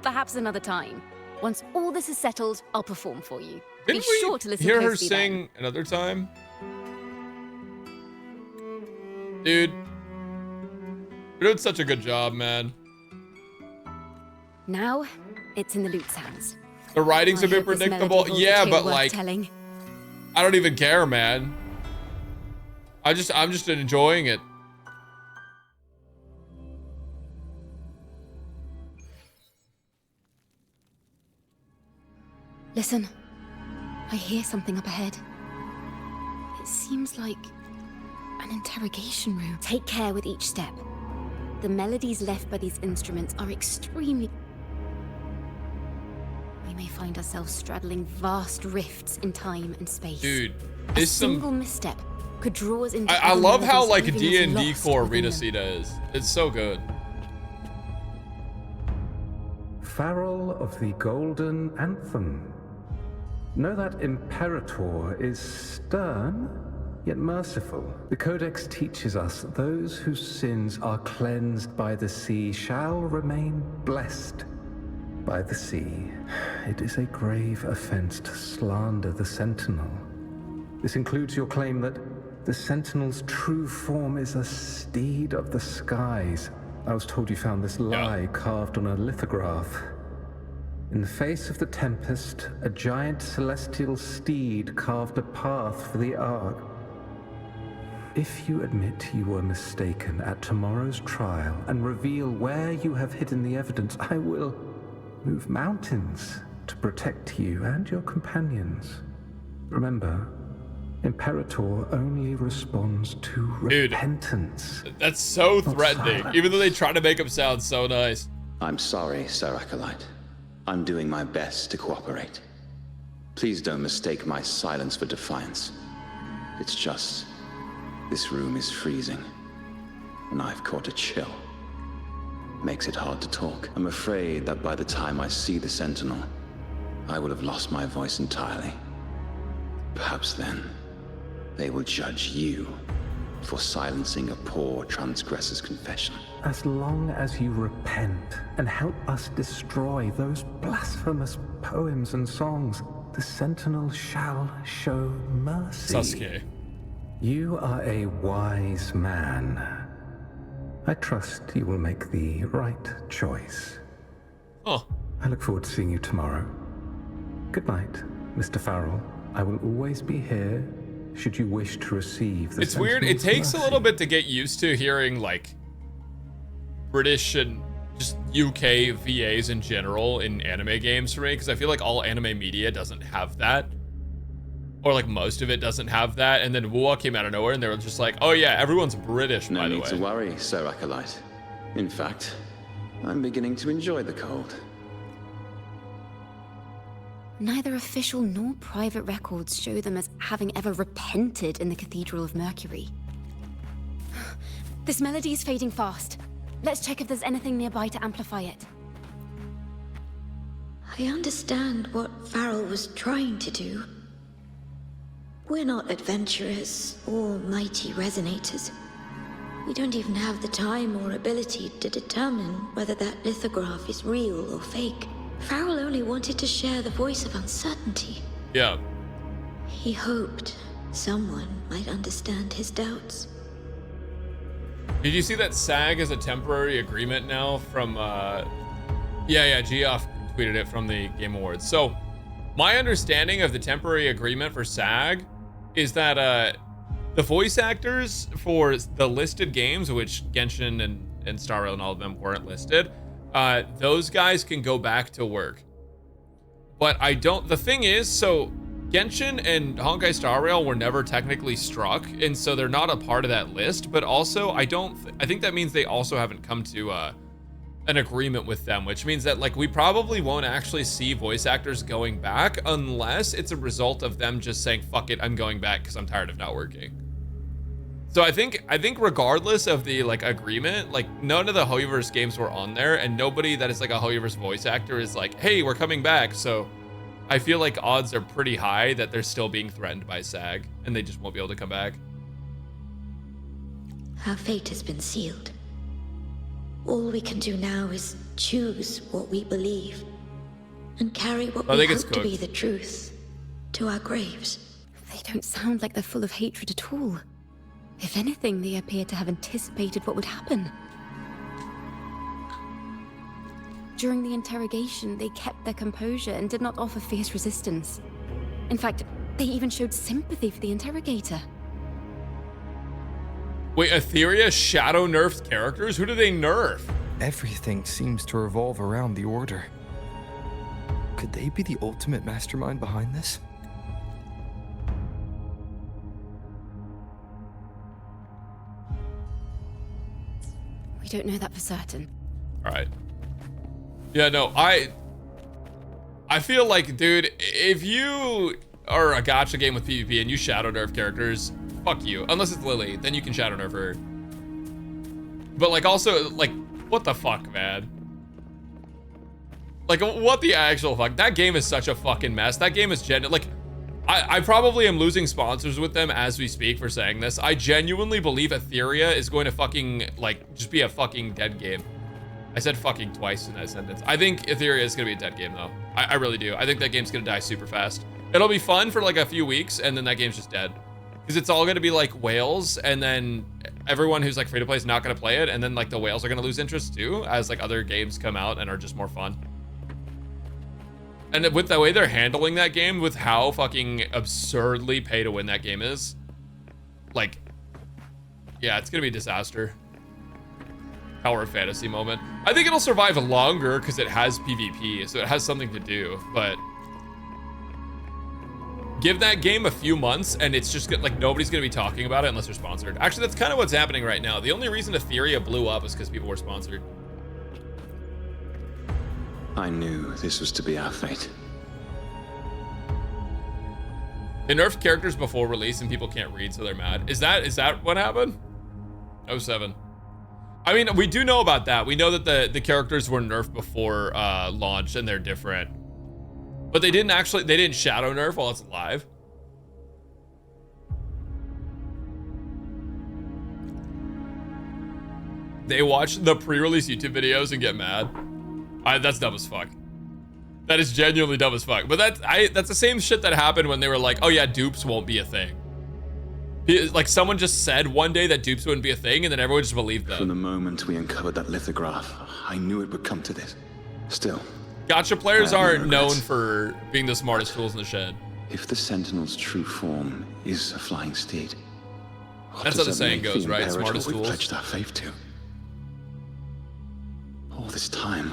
S10: Perhaps another time. Once all this is settled, I'll perform for you.
S1: Didn't
S10: Be
S1: we
S10: sure to listen
S1: hear her
S10: closely then.
S1: sing another time? Dude. You're doing such a good job, man.
S10: Now, it's in the lute sounds.
S1: The writing's a
S10: I
S1: bit
S10: hope this melody
S1: predictable.
S10: holds a
S1: Yeah,
S10: tale
S1: but
S10: worth
S1: like,
S10: telling.
S1: I don't even care, man. I'm just enjoying it.
S10: Listen, I hear something up ahead. It seems like an interrogation room. Take care with each step. The melodies left by these instruments are extremely... We may find ourselves straddling vast rifts in time and space.
S1: Dude,
S10: a
S1: this
S10: single misstep could draw us into...
S1: I love how like
S10: leaving us
S1: D&D
S10: lost
S1: core
S10: within them.
S1: Resonator is. It's so good.
S13: Farrell of the Golden Anthem. Know that Imperator is stern, yet merciful. The Codex teaches us that those whose sins are cleansed by the sea shall remain blessed by the sea. It is a grave offense to slander the Sentinel. This includes your claim that the Sentinel's true form is a steed of the skies. I was told you found this lie carved on a lithograph. In the face of the tempest, a giant celestial steed carved a path for the Ark. If you admit you were mistaken at tomorrow's trial and reveal where you have hidden the evidence, I will move mountains to protect you and your companions. Remember, Imperator only responds to repentance.
S1: That's so threatening, even though they try to make him sound so nice.
S14: I'm sorry, Sir Acolyte. I'm doing my best to cooperate. Please don't mistake my silence for defiance. It's just, this room is freezing, and I've caught a chill. Makes it hard to talk. I'm afraid that by the time I see the Sentinel, I will have lost my voice entirely. Perhaps then, they will judge you for silencing a poor transgressor's confession.
S13: As long as you repent and help us destroy those blasphemous poems and songs, the Sentinel shall show mercy.
S1: Sasuke.
S13: You are a wise man. I trust you will make the right choice.
S1: Oh.
S13: I look forward to seeing you tomorrow. Good night, Mr. Farrell. I will always be here should you wish to receive the
S1: It's weird. It
S13: Sentinel's
S1: takes a
S13: mercy.
S1: little bit to get used to hearing like British and just UK VAs in general in anime games for me, because I feel like all anime media doesn't have that, or like most of it doesn't have that. And then Wuwa came out of nowhere and they were just like, oh yeah, everyone's British, by the
S14: No
S1: way.
S14: need to worry, Sir Acolyte. In fact, I'm beginning to enjoy the cold.
S10: Neither official nor private records show them as having ever repented in the Cathedral of Mercury. This melody is fading fast. Let's check if there's anything nearby to amplify it.
S2: I understand what Farrell was trying to do. We're not adventurers or mighty resonators. We don't even have the time or ability to determine whether that lithograph is real or fake. Farrell only wanted to share the voice of uncertainty.
S1: Yeah.
S2: He hoped someone might understand his doubts.
S1: Did you see that SAG is a temporary agreement now from, Geoff tweeted it from the Game Awards. So, my understanding of the temporary agreement for SAG is that, the voice actors for the listed games, which Genshin and Star Rail and all of them weren't listed, those guys can go back to work. But the thing is, so Genshin and Honkai Star Rail were never technically struck, and so they're not a part of that list, but also I think that means they also haven't come to an agreement with them, which means that like we probably won't actually see voice actors going back unless it's a result of them just saying, fuck it, I'm going back because I'm tired of not working. So I think regardless of the like agreement, like none of the Hoyoverse games were on there, and nobody that is like a Hoyoverse voice actor is like, hey, we're coming back. So I feel like odds are pretty high that they're still being threatened by SAG and they just won't be able to come back.
S2: Our fate has been sealed. All we can do now is choose what we believe and carry what we hope to be the truth to our graves.
S10: They don't sound like they're full of hatred at all. If anything, they appear to have anticipated what would happen. During the interrogation, they kept their composure and did not offer fierce resistance. In fact, they even showed sympathy for the interrogator.
S1: Wait, Etheria shadow nerfed characters? Who do they nerf?
S7: Everything seems to revolve around the Order. Could they be the ultimate mastermind behind this?
S10: don't know that for certain.
S1: All right. Yeah, no, I feel like, dude, if you are a gacha game with PvP and you shadow nerf characters, fuck you. Unless it's Lily, then you can shadow nerf her. But like, also, like, what the fuck, man? Like, what the actual fuck? That game is such a fucking mess. That game is like, I probably am losing sponsors with them as we speak for saying this. I genuinely believe Etheria is going to fucking, like, just be a fucking dead game. I said fucking twice in that sentence. I think Etheria is gonna be a dead game though. I really do. I think that game's gonna die super fast. It'll be fun for like a few weeks and then that game's just dead. Because it's all gonna be like whales and then everyone who's like free to play is not gonna play it and then like the whales are gonna lose interest too as like other games come out and are just more fun. And with the way they're handling that game, with how fucking absurdly pay to win that game is, like, yeah, it's gonna be a disaster. Tower of Fantasy moment. I think it'll survive longer because it has PvP, so it has something to do, but give that game a few months and it's just like nobody's gonna be talking about it unless they're sponsored. Actually, that's kind of what's happening right now. The only reason Etheria blew up is because people were sponsored.
S14: I knew this was to be our fate.
S1: They nerfed characters before release and people can't read, so they're mad. Is that what happened? 07. I mean, we do know about that. We know that the characters were nerfed before launch and they're different. But they didn't shadow nerf while it's live. They watch the pre-release YouTube videos and get mad. That's dumb as fuck. That is genuinely dumb as fuck. But that's the same shit that happened when they were like, oh yeah, dupes won't be a thing. Like someone just said one day that dupes wouldn't be a thing and then everyone just believed them.
S14: From the moment we uncovered that lithograph, I knew it would come to this. Still.
S1: Gacha players aren't known for being the smartest tools in the shed.
S14: If the Sentinel's true form is a flying steed,
S1: that's how the saying goes, right? Smartest tools.
S14: We pledged our faith to. All this time,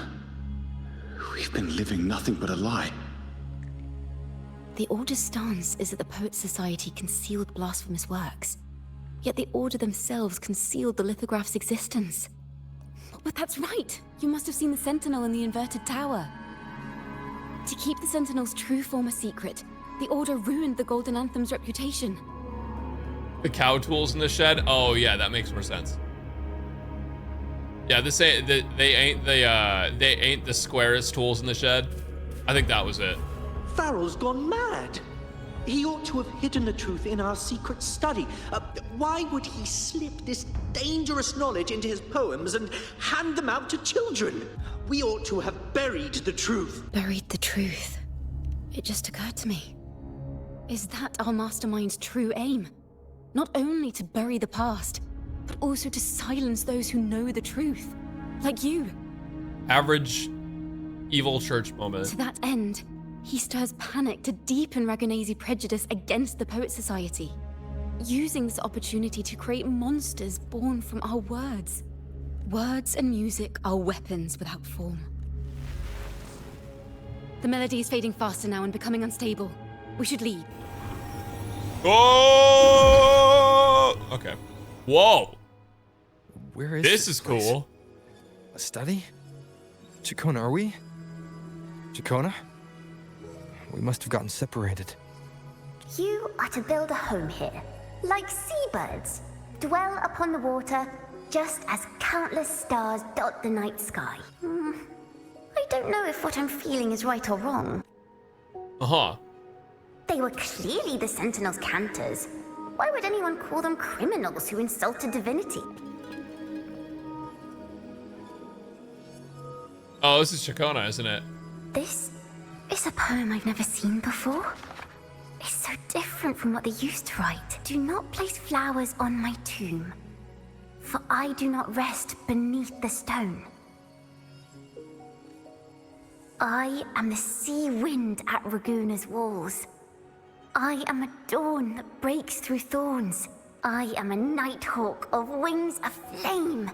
S14: we've been living nothing but a lie.
S10: The Order's stance is that the Poets Society concealed blasphemous works, yet the Order themselves concealed the lithograph's existence. But that's right! You must have seen the Sentinel in the inverted tower. To keep the Sentinel's true form a secret, the Order ruined the Golden Anthem's reputation.
S1: The cow tools in the shed? Oh yeah, that makes more sense. Yeah, they ain't the squarest tools in the shed. I think that was it.
S15: Farrell's gone mad. He ought to have hidden the truth in our secret study. Why would he slip this dangerous knowledge into his poems and hand them out to children? We ought to have buried the truth.
S10: Buried the truth? It just occurred to me. Is that our mastermind's true aim? Not only to bury the past, but also to silence those who know the truth. Like you.
S1: Average evil church moment.
S10: To that end, he stirs panic to deepen Ragonese prejudice against the Poet Society, using this opportunity to create monsters born from our words. Words and music are weapons without form. The melody is fading faster now and becoming unstable. We should leave.
S1: Oh! Okay. Whoa.
S7: Where is
S1: this? Is cool.
S7: A study? Chakona, are we? Chakona? We must have gotten separated.
S16: You are to build a home here, like seabirds. Dwell upon the water, just as countless stars dot the night sky. I don't know if what I'm feeling is right or wrong.
S1: Uh-huh.
S16: They were clearly the Sentinel's cantors. Why would anyone call them criminals who insulted divinity?
S1: Oh, this is Chakona, isn't it?
S16: This is a poem I've never seen before. It's so different from what they used to write. Do not place flowers on my tomb, for I do not rest beneath the stone. I am the sea wind at Raguna's walls. I am a dawn that breaks through thorns. I am a nighthawk of wings of flame,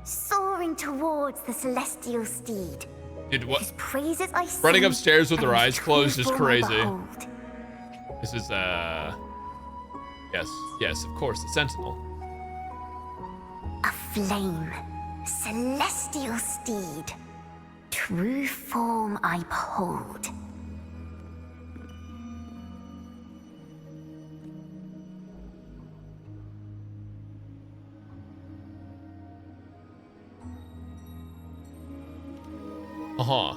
S16: soaring towards the celestial steed.
S1: Dude, what?
S16: His praises I sing,
S1: running upstairs with her eyes closed is
S16: form I
S1: crazy.
S16: behold.
S1: This is yes, of course, the Sentinel.
S16: A flame, celestial steed, true form I behold.
S1: Uh-huh.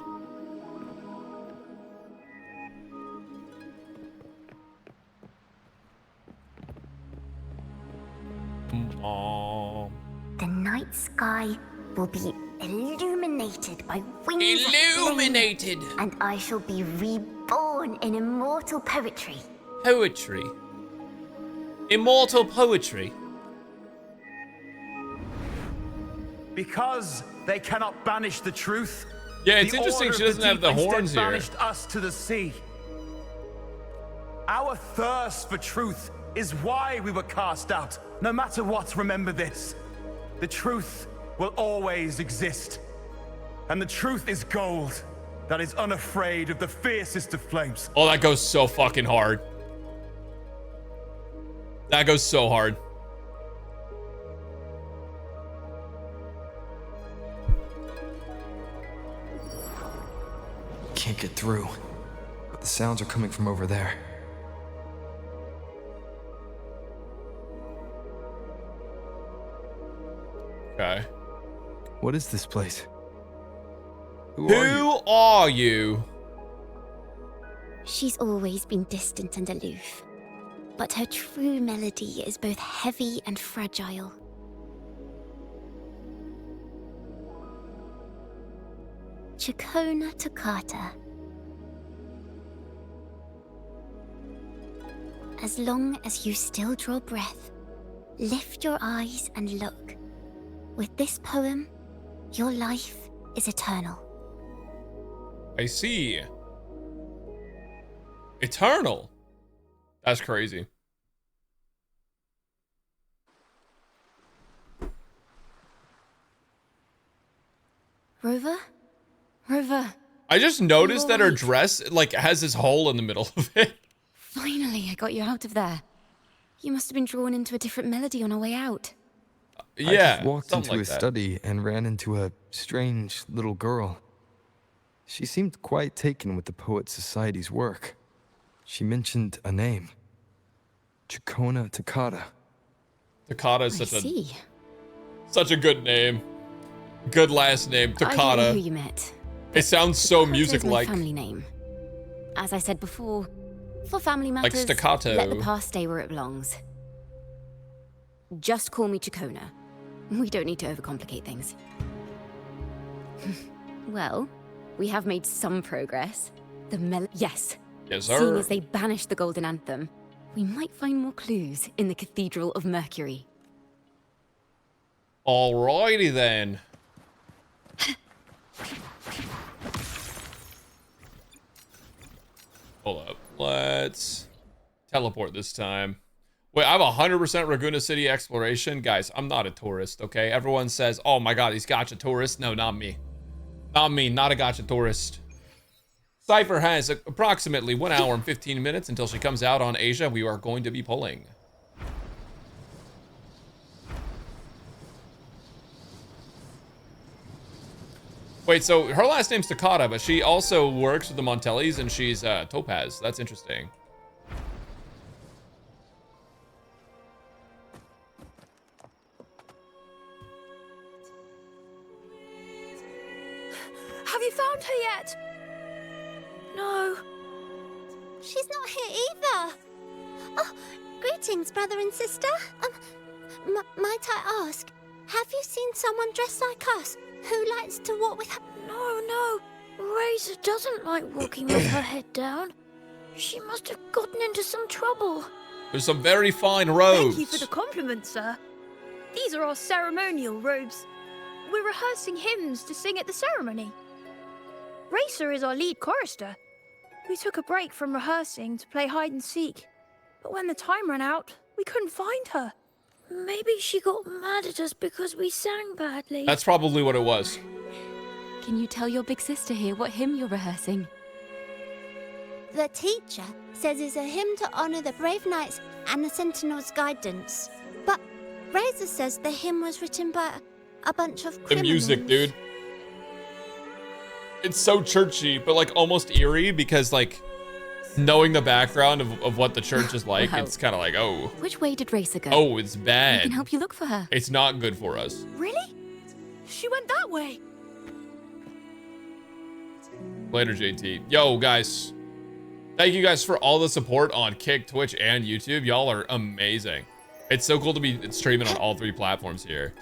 S16: The night sky will be illuminated by wings of
S1: Illuminated!
S16: flame, and I shall be reborn in immortal poetry.
S1: Poetry. Immortal poetry.
S17: Because they cannot banish the truth.
S1: Yeah, it's
S17: the
S1: interesting
S17: Order
S1: she
S17: of
S1: doesn't have the
S17: Deep
S1: horns
S17: instead
S1: here.
S17: banished us to the sea. Our thirst for truth is why we were cast out. No matter what, remember this. The truth will always exist. And the truth is gold that is unafraid of the fiercest of flames.
S1: Oh, that goes so fucking hard. That goes so hard.
S7: Can't get through, but the sounds are coming from over there.
S1: Okay.
S7: What is this place?
S1: Who are you?
S16: She's always been distant and aloof, but her true melody is both heavy and fragile. Chakona Toccata. As long as you still draw breath, lift your eyes and look. With this poem, your life is eternal.
S1: I see. Eternal. That's crazy.
S10: Rover? Rover.
S1: I just noticed that her dress like has this hole in the middle of it.
S10: Finally, I got you out of there. You must have been drawn into a different melody on our way out.
S1: Yeah,
S7: I just walked
S1: something
S7: into
S1: like
S7: a
S1: that.
S7: study and ran into a strange little girl. She seemed quite taken with the Poet Society's work. She mentioned a name. Ciaccona Toccata.
S1: Toccata is
S10: I
S1: such
S10: see.
S1: such a good name. Good last name,
S10: I don't know
S1: Toccata.
S10: who you met.
S1: It sounds so
S10: Toccata is
S1: music-like.
S10: my family name. As I said before, for family
S1: Like
S10: matters,
S1: staccato.
S10: let the past stay where it belongs. Just call me Chakona. We don't need to overcomplicate things. Well, we have made some progress. Yes.
S1: Yes,
S10: Seeing
S1: sir.
S10: as they banished the Golden Anthem, we might find more clues in the Cathedral of Mercury.
S1: Alrighty then. Hold up. Let's teleport this time. Wait, I have 100% Ragusa City exploration. Guys, I'm not a tourist, okay? Everyone says, oh my god, he's gotcha tourist. No, not me. Not me, not a gotcha tourist. Cipher has approximately 1 hour and 15 minutes until she comes out on Asia. We are going to be pulling. Wait, so her last name's Toccata, but she also works with the Montellis and she's Topaz. That's interesting.
S11: Have you found her yet? No.
S16: She's not here either. Oh, greetings, brother and sister. Might I ask, have you seen someone dressed like us who likes to walk with her?
S11: No. Razor doesn't like walking with her head down. She must have gotten into some trouble.
S1: There's some very fine robes.
S11: Thank you for the compliment, sir. These are our ceremonial robes. We're rehearsing hymns to sing at the ceremony. Racer is our lead chorister. We took a break from rehearsing to play hide and seek, but when the time ran out, we couldn't find her. Maybe she got mad at us because we sang badly.
S1: That's probably what it was.
S10: Can you tell your big sister here what hymn you're rehearsing?
S16: The teacher says it's a hymn to honor the brave knights and the Sentinel's guidance. But Razor says the hymn was written by A bunch of
S1: The
S16: criminals.
S1: music, dude. It's so churchy, but like almost eerie because like knowing the background of what the church is like,
S10: Wow.
S1: it's kind of like, oh.
S10: Which way did Racer go?
S1: Oh, it's
S10: I
S1: bad.
S10: can help you look for her.
S1: It's not good for us.
S11: Really? She went that way.
S1: Later, JT. Yo, guys. Thank you guys for all the support on Kick, Twitch, and YouTube. Y'all are amazing. It's so cool to be streaming on all 3 platforms here.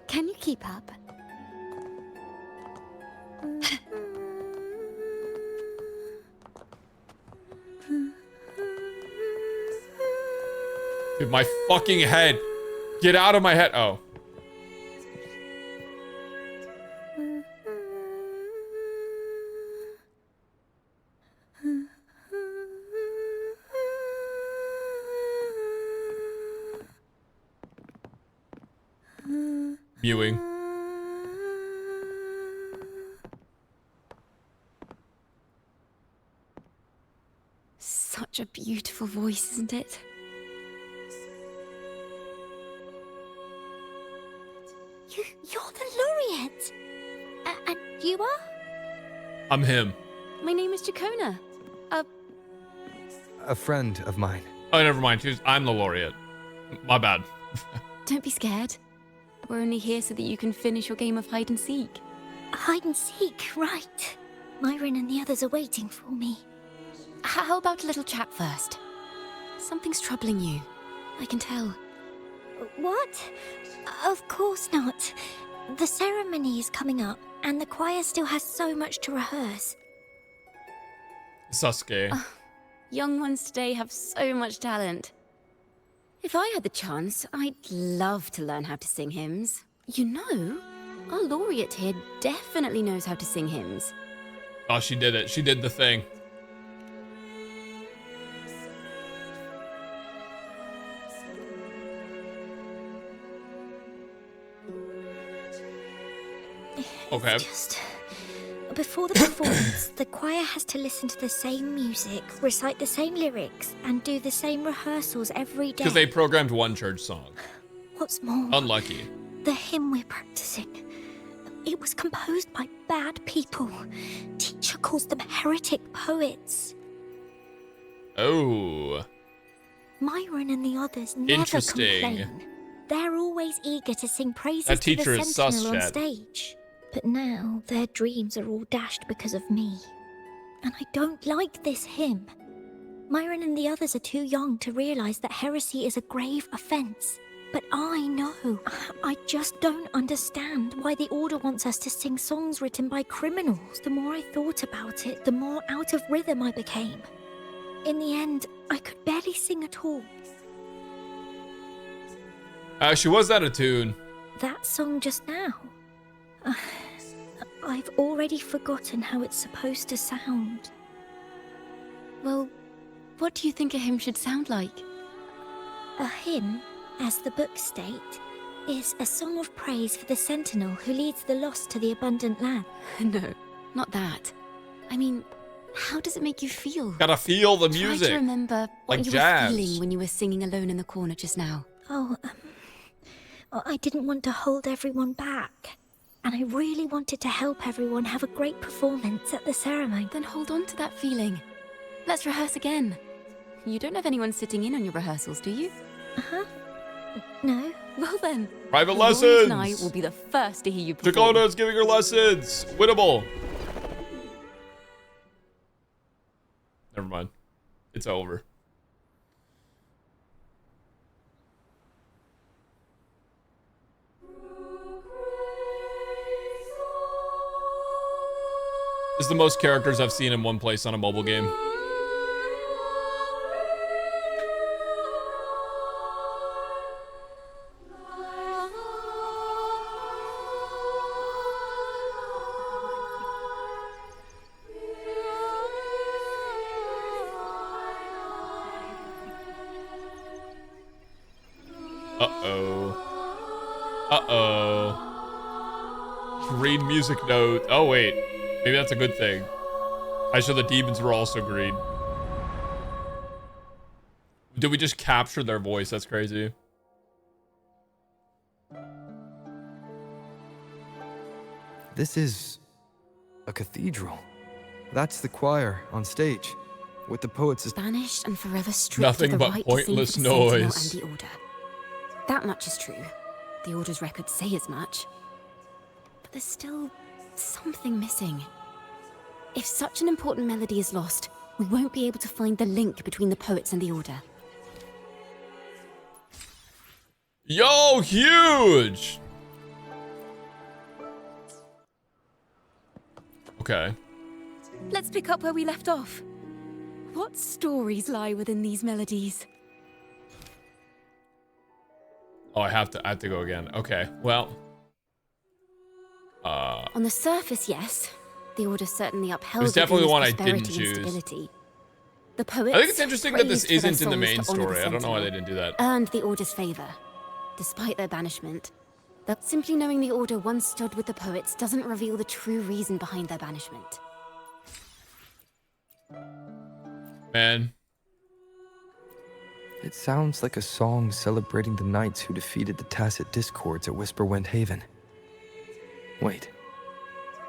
S2: Can you keep up?
S1: Dude, my fucking head. Get out of my head. Oh. Mewing.
S10: Such a beautiful voice, isn't it?
S16: You're the laureate. And you are?
S1: I'm him.
S10: My name is Chakona.
S7: A friend of mine.
S1: Oh, never mind. I'm the laureate. My bad.
S10: Don't be scared. We're only here so that you can finish your game of hide and seek.
S16: Hide and seek, right. Myron and the others are waiting for me.
S10: How about a little chat first? Something's troubling you. I can tell.
S16: What? Of course not. The ceremony is coming up, and the choir still has so much to rehearse.
S1: Sasuke.
S10: Young ones today have so much talent. If I had the chance, I'd love to learn how to sing hymns. You know, our laureate here definitely knows how to sing hymns.
S1: Oh, she did it. She did the thing. Okay.
S16: Just before the performance, the choir has to listen to the same music, recite the same lyrics, and do the same rehearsals every day.
S1: Because they programmed one church song.
S16: What's more,
S1: Unlucky.
S16: the hymn we're practicing, it was composed by bad people. Teacher calls them heretic poets.
S1: Oh.
S16: Myron and the others never
S1: Interesting.
S16: complain. They're always eager to sing praises
S1: That
S16: to
S1: teacher
S16: the
S1: is sus,
S16: Sentinel on
S1: chat.
S16: stage. But now their dreams are all dashed because of me. And I don't like this hymn. Myron and the others are too young to realize that heresy is a grave offense. But I know. I just don't understand why the Order wants us to sing songs written by criminals. The more I thought about it, the more out of rhythm I became. In the end, I could barely sing at all.
S1: She was out of tune.
S16: That song just now. I've already forgotten how it's supposed to sound.
S10: Well, what do you think a hymn should sound like?
S16: A hymn, as the books state, is a song of praise for the Sentinel who leads the lost to the abundant land.
S10: No, not that. I mean, how does it make you feel?
S1: Gotta feel the
S10: Try
S1: music.
S10: to remember what
S1: Like
S10: you
S1: jazz.
S10: were feeling when you were singing alone in the corner just now.
S16: Oh, I didn't want to hold everyone back. And I really wanted to help everyone have a great performance at the ceremony.
S10: Then hold on to that feeling. Let's rehearse again. You don't have anyone sitting in on your rehearsals, do you?
S16: Uh-huh. No.
S10: Well then.
S1: Private
S10: Laureate
S1: lessons.
S10: and I will be the first to hear you perform.
S1: Chacona's giving her lessons. Winnable. Never mind. It's over. This is the most characters I've seen in one place on a mobile game. Uh-oh. Uh-oh. Green music note. Oh, wait. Maybe that's a good thing. I saw the demons were also green. Did we just capture their voice? That's crazy.
S7: This is a cathedral. That's the choir on stage, with the poets
S10: banished and forever stripped
S1: Nothing
S10: of the
S1: but
S10: right
S1: pointless
S10: to sing for the Sentinel
S1: noise.
S10: and the Order. That much is true. The Order's records say as much. But there's still something missing. If such an important melody is lost, we won't be able to find the link between the poets and the Order.
S1: Yo, huge! Okay.
S10: Let's pick up where we left off. What stories lie within these melodies?
S1: Oh, I have to go again. Okay, well.
S10: On the surface, yes. The Order certainly upheld
S1: It was definitely the one I
S10: prosperity
S1: didn't
S10: and
S1: choose.
S10: stability. The poets
S1: I think it's interesting that this
S10: praised for their
S1: isn't in the
S10: songs
S1: main
S10: to honor the
S1: story. I don't know why they
S10: Sentinel,
S1: didn't do that.
S10: earned the Order's favor, despite their banishment. But simply knowing the Order once stood with the poets doesn't reveal the true reason behind their banishment.
S1: Man.
S7: It sounds like a song celebrating the knights who defeated the Tacit Discords at Whisperwind Haven. Wait.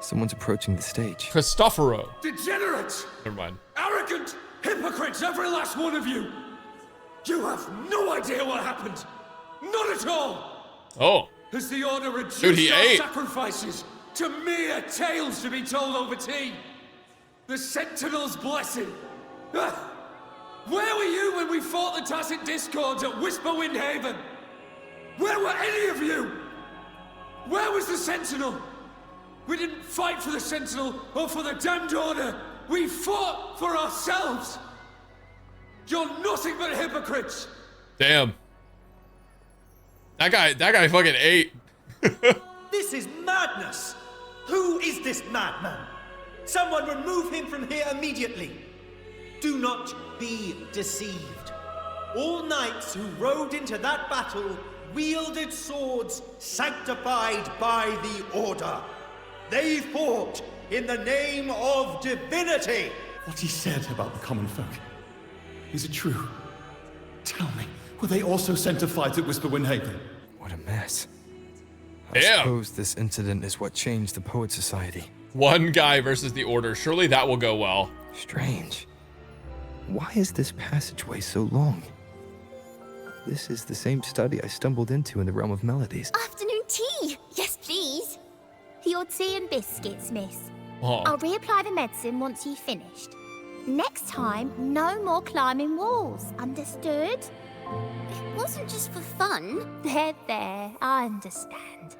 S7: Someone's approaching the stage.
S1: Cristoforo.
S18: Degenerates!
S1: Never mind.
S18: Arrogant hypocrites, every last one of you! You have no idea what happened! Not at all!
S1: Oh.
S18: Has the Order reduced
S1: Dude, he
S18: our
S1: ate.
S18: sacrifices to mere tales to be told over tea? The Sentinel's blessing! Ah! Where were you when we fought the Tacit Discords at Whisperwind Haven? Where were any of you? Where was the Sentinel? We didn't fight for the Sentinel or for the damned Order. We fought for ourselves. You're nothing but hypocrites.
S1: Damn. That guy fucking ate.
S15: This is madness. Who is this madman? Someone remove him from here immediately. Do not be deceived. All knights who rode into that battle wielded swords sanctified by the Order. They fought in the name of divinity.
S18: What he said about the common folk, is it true? Tell me, were they also sent to fight at Whisperwind Haven?
S7: What a mess. I
S1: Damn.
S7: suppose this incident is what changed the Poet Society.
S1: One guy versus the Order. Surely that will go well.
S7: Strange. Why is this passageway so long? This is the same study I stumbled into in the realm of melodies.
S19: Afternoon tea! Yes, please. Your tea and biscuits, miss.
S1: Oh.
S19: I'll reapply the medicine once you've finished. Next time, no more climbing walls. Understood?
S16: It wasn't just for fun.
S19: There, I understand.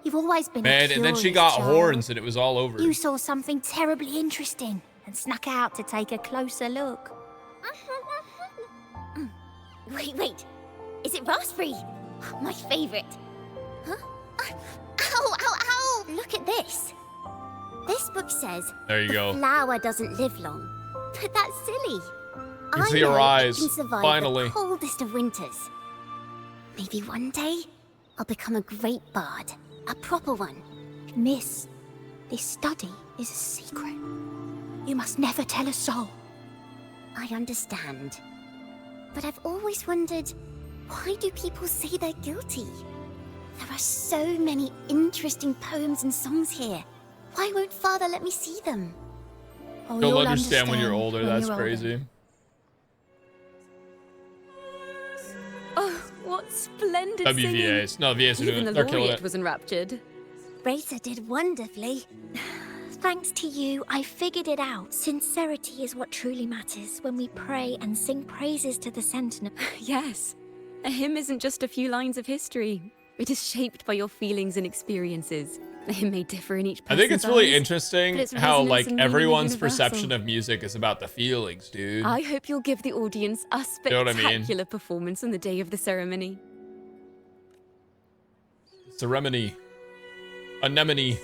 S19: You've always been a
S1: Man, and then she
S19: curious
S1: got
S19: child.
S1: horns and it was all over.
S19: You saw something terribly interesting and snuck out to take a closer look.
S16: Wait. Is it raspberry? My favorite. Huh? Ow! Look at this. This book says
S1: There you
S16: the
S1: go.
S16: flower doesn't live long. But that's silly.
S1: You
S16: I
S1: see her
S16: know
S1: eyes,
S16: it can survive
S1: finally.
S16: the coldest of winters. Maybe one day I'll become a great bard. A proper one.
S19: Miss, this study is a secret. You must never tell a soul.
S16: I understand. But I've always wondered, why do people say they're guilty? There are so many interesting poems and songs here. Why won't Father let me see them?
S19: Oh,
S1: You'll understand when you're older. That's crazy.
S10: Oh, what splendid singing.
S1: WVAs. No, VAs are doing
S10: Even
S1: it.
S10: the
S1: They're killing
S10: laureate
S1: it.
S10: was enraptured.
S16: Racer did wonderfully.
S19: Thanks to you, I figured it out. Sincerity is what truly matters when we pray and sing praises to the Sentinel.
S10: Yes. A hymn isn't just a few lines of history. It is shaped by your feelings and experiences. A hymn may differ in each
S1: I
S10: person's
S1: think it's really
S10: eyes,
S1: interesting
S10: but its
S1: how,
S10: resonance
S1: like,
S10: and meaning are
S1: everyone's
S10: universal.
S1: perception of music is about the feelings, dude.
S10: I hope you'll give the audience a
S1: You know what I mean?
S10: spectacular performance on the day of the ceremony.
S1: Ceremony. Anemone.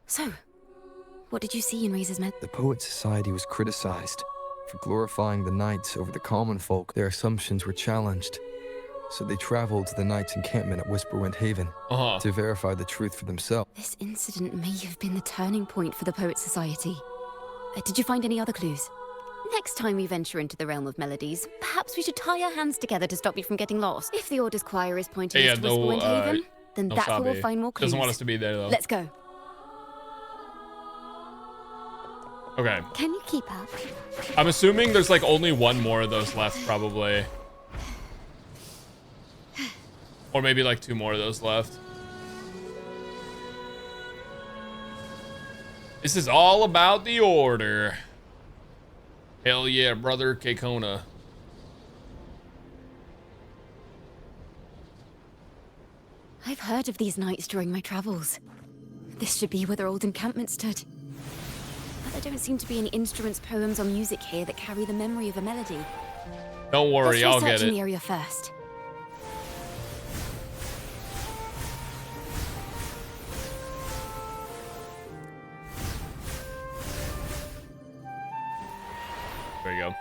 S10: So, what did you see in Razor's med?
S7: The Poet Society was criticized for glorifying the knights over the common folk. Their assumptions were challenged, so they traveled to the knights' encampment at Whisperwind Haven to verify the truth for themselves.
S10: This incident may have been the turning point for the Poet Society. Did you find any other clues? Next time we venture into the realm of melodies, perhaps we should tie our hands together to stop you from getting lost. If the Order's choir is pointing us to Whisperwind Haven, then that's where we'll find more clues.
S1: Doesn't want us to be there, though.
S10: Let's go.
S1: Okay.
S2: Can you keep up?
S1: I'm assuming there's like only one more of those left, probably. Or maybe like 2 more of those left. This is all about the Order. Hell yeah, brother Ciaccona.
S10: I've heard of these nights during my travels. This should be where their old encampment stood. But there don't seem to be any instruments, poems, or music here that carry the memory of a melody.
S1: Don't worry, I'll get
S10: Let's research
S1: it.
S10: in the area first.
S1: There you go.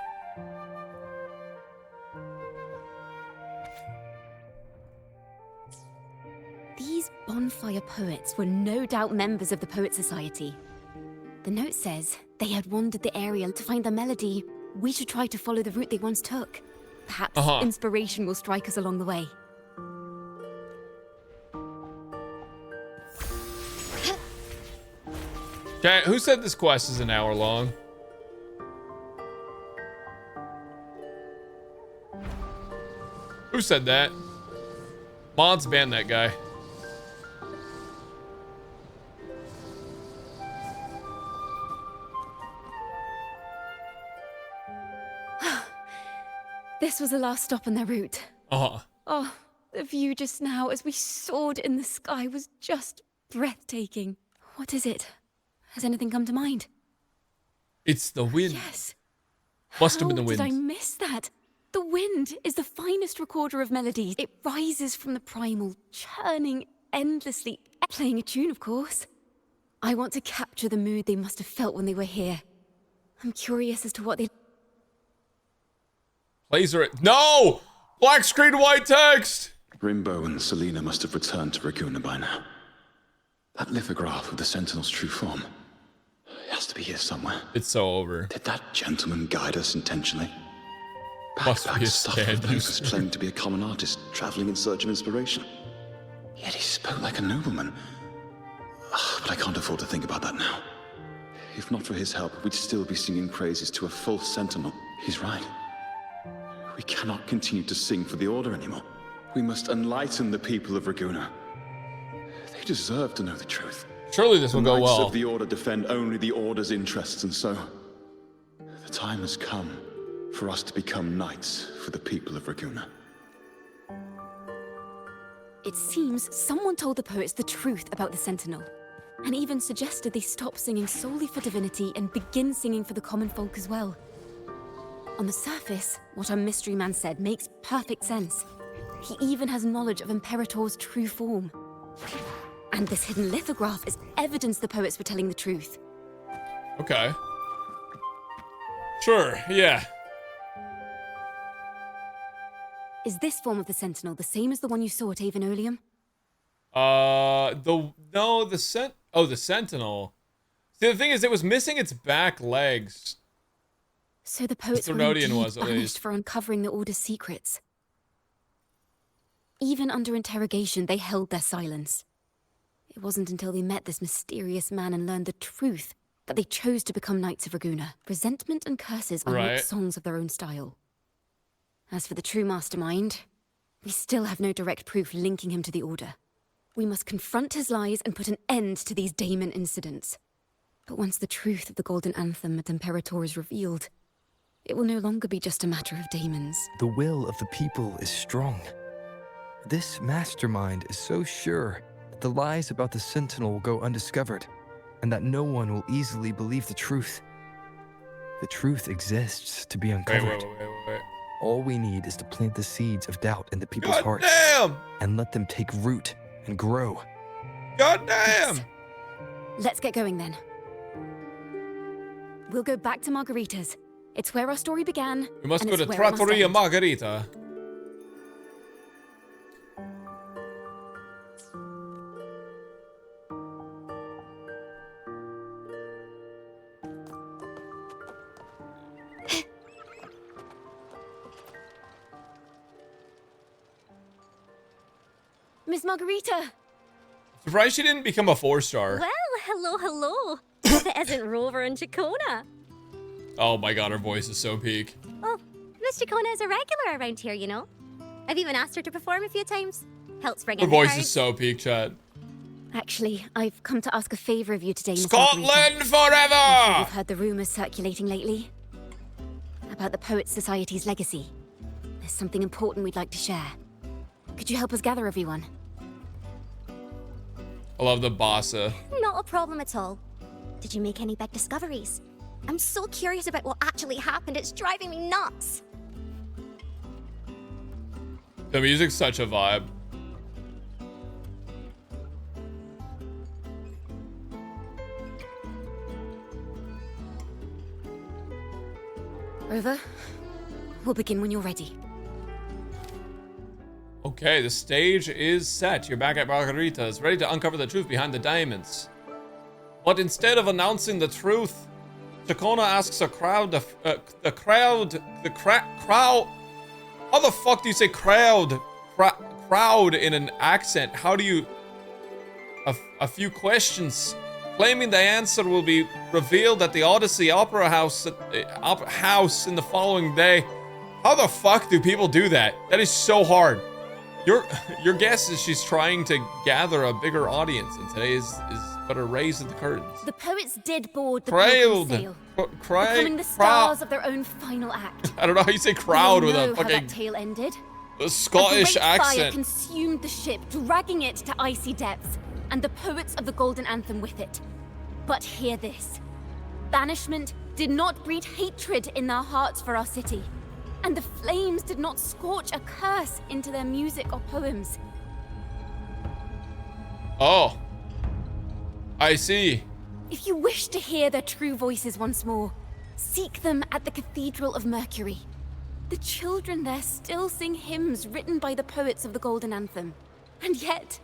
S10: These bonfire poets were no doubt members of the Poet Society. The note says they had wandered the area to find the melody. We should try to follow the route they once took. Perhaps inspiration will strike us along the way.
S1: Okay, who said this quest is an hour long? Who said that? Mods banned that guy.
S10: This was the last stop on their route.
S1: Uh-huh.
S10: Oh, the view just now as we soared in the sky was just breathtaking. What is it? Has anything come to mind?
S1: It's the wind.
S10: Yes.
S1: Must have been the
S10: How
S1: wind.
S10: did I miss that? The wind is the finest recorder of melodies. It rises from the primal, churning endlessly, playing a tune, of course. I want to capture the mood they must have felt when they were here. I'm curious as to what they...
S1: Laser. No! Black screen, white text!
S14: Rimbo and Selena must have returned to Raguna by now. That lithograph of the Sentinel's true form. It has to be here somewhere.
S1: It's so over.
S14: Did that gentleman guide us intentionally?
S1: Must be a
S14: stuff of papers claimed to be a common artist traveling in search of inspiration. Yet he spoke like a nobleman. But I can't afford to think about that now. If not for his help, we'd still be singing praises to a false sentinel. He's right. We cannot continue to sing for the Order anymore. We must enlighten the people of Raguna. They deserve to know the truth.
S1: Surely this will go
S14: The
S1: well.
S14: Knights of the Order defend only the Order's interests, and so the time has come for us to become knights for the people of Raguna.
S10: It seems someone told the poets the truth about the Sentinel, and even suggested they stop singing solely for divinity and begin singing for the common folk as well. On the surface, what our mystery man said makes perfect sense. He even has knowledge of Imperator's true form. And this hidden lithograph is evidence the poets were telling the truth.
S1: Okay. Sure, yeah.
S10: Is this form of the Sentinel the same as the one you saw at Avenolium?
S1: The Sentinel. See, the thing is, it was missing its back legs.
S10: So the poets were
S1: Thermodian
S10: indeed
S1: was, at
S10: banished
S1: least.
S10: for uncovering the Order's secrets. Even under interrogation, they held their silence. It wasn't until they met this mysterious man and learned the truth that they chose to become Knights of Raguna. Resentment and curses are not songs of their own style. As for the true mastermind, we still have no direct proof linking him to the Order. We must confront his lies and put an end to these daemon incidents. But once the truth of the Golden Anthem at Imperator is revealed, it will no longer be just a matter of daemons.
S7: The will of the people is strong. This mastermind is so sure that the lies about the Sentinel will go undiscovered, and that no one will easily believe the truth. The truth exists to be uncovered.
S1: Wait.
S7: All we need is to plant the seeds of doubt in the people's hearts.
S1: Damn!
S7: And let them take root and grow.
S1: God damn!
S10: Let's get going then. We'll go back to Margarita's. It's where our story began.
S1: We must
S10: and
S1: go to
S10: it's where it must
S1: Trattoria
S10: end.
S1: Margarita.
S10: Miss Margarita!
S1: Surprised she didn't become a 4-star.
S20: Well, hello. There isn't Rover and Chakona.
S1: Oh my god, her voice is so peak.
S20: Oh, Miss Chakona is a regular around here, you know. I've even asked her to perform a few times. Helps bring
S1: Her
S20: in the
S1: voice
S20: crowd.
S1: is so peak, chat.
S10: Actually, I've come to ask a favor of you today, Miss
S1: Scotland
S10: Margarita.
S1: forever!
S10: I'm sure you've heard the rumors circulating lately about the Poets Society's legacy. There's something important we'd like to share. Could you help us gather everyone?
S1: I love the bossa.
S20: Not a problem at all. Did you make any big discoveries? I'm so curious about what actually happened. It's driving me nuts.
S1: The music's such a vibe.
S10: Rover, we'll begin when you're ready.
S1: Okay, the stage is set. You're back at Margarita's, ready to uncover the truth behind the diamonds. But instead of announcing the truth, Chakona asks a crowd, crowd. How the fuck do you say crowd? Crowd in an accent. How do you? A few questions, claiming the answer will be revealed at the Odyssey Opera House in the following day. How the fuck do people do that? That is so hard. Your guess is she's trying to gather a bigger audience, and today is but a raise of the curtains.
S10: The poets did board the
S1: Crowd.
S10: Pilgrim Sail,
S1: Crowd.
S10: becoming the stars of their own final act.
S1: I don't know how you say crowd
S10: We
S1: with
S10: all
S1: a
S10: know how
S1: fucking
S10: that tale ended.
S1: Scottish
S10: a great fire
S1: accent.
S10: consumed the ship, dragging it to icy depths, and the poets of the Golden Anthem with it. But hear this. Banishment did not breed hatred in their hearts for our city, and the flames did not scorch a curse into their music or poems.
S1: Oh. I see.
S10: If you wish to hear their true voices once more, seek them at the Cathedral of Mercury. The children there still sing hymns written by the poets of the Golden Anthem. And yet,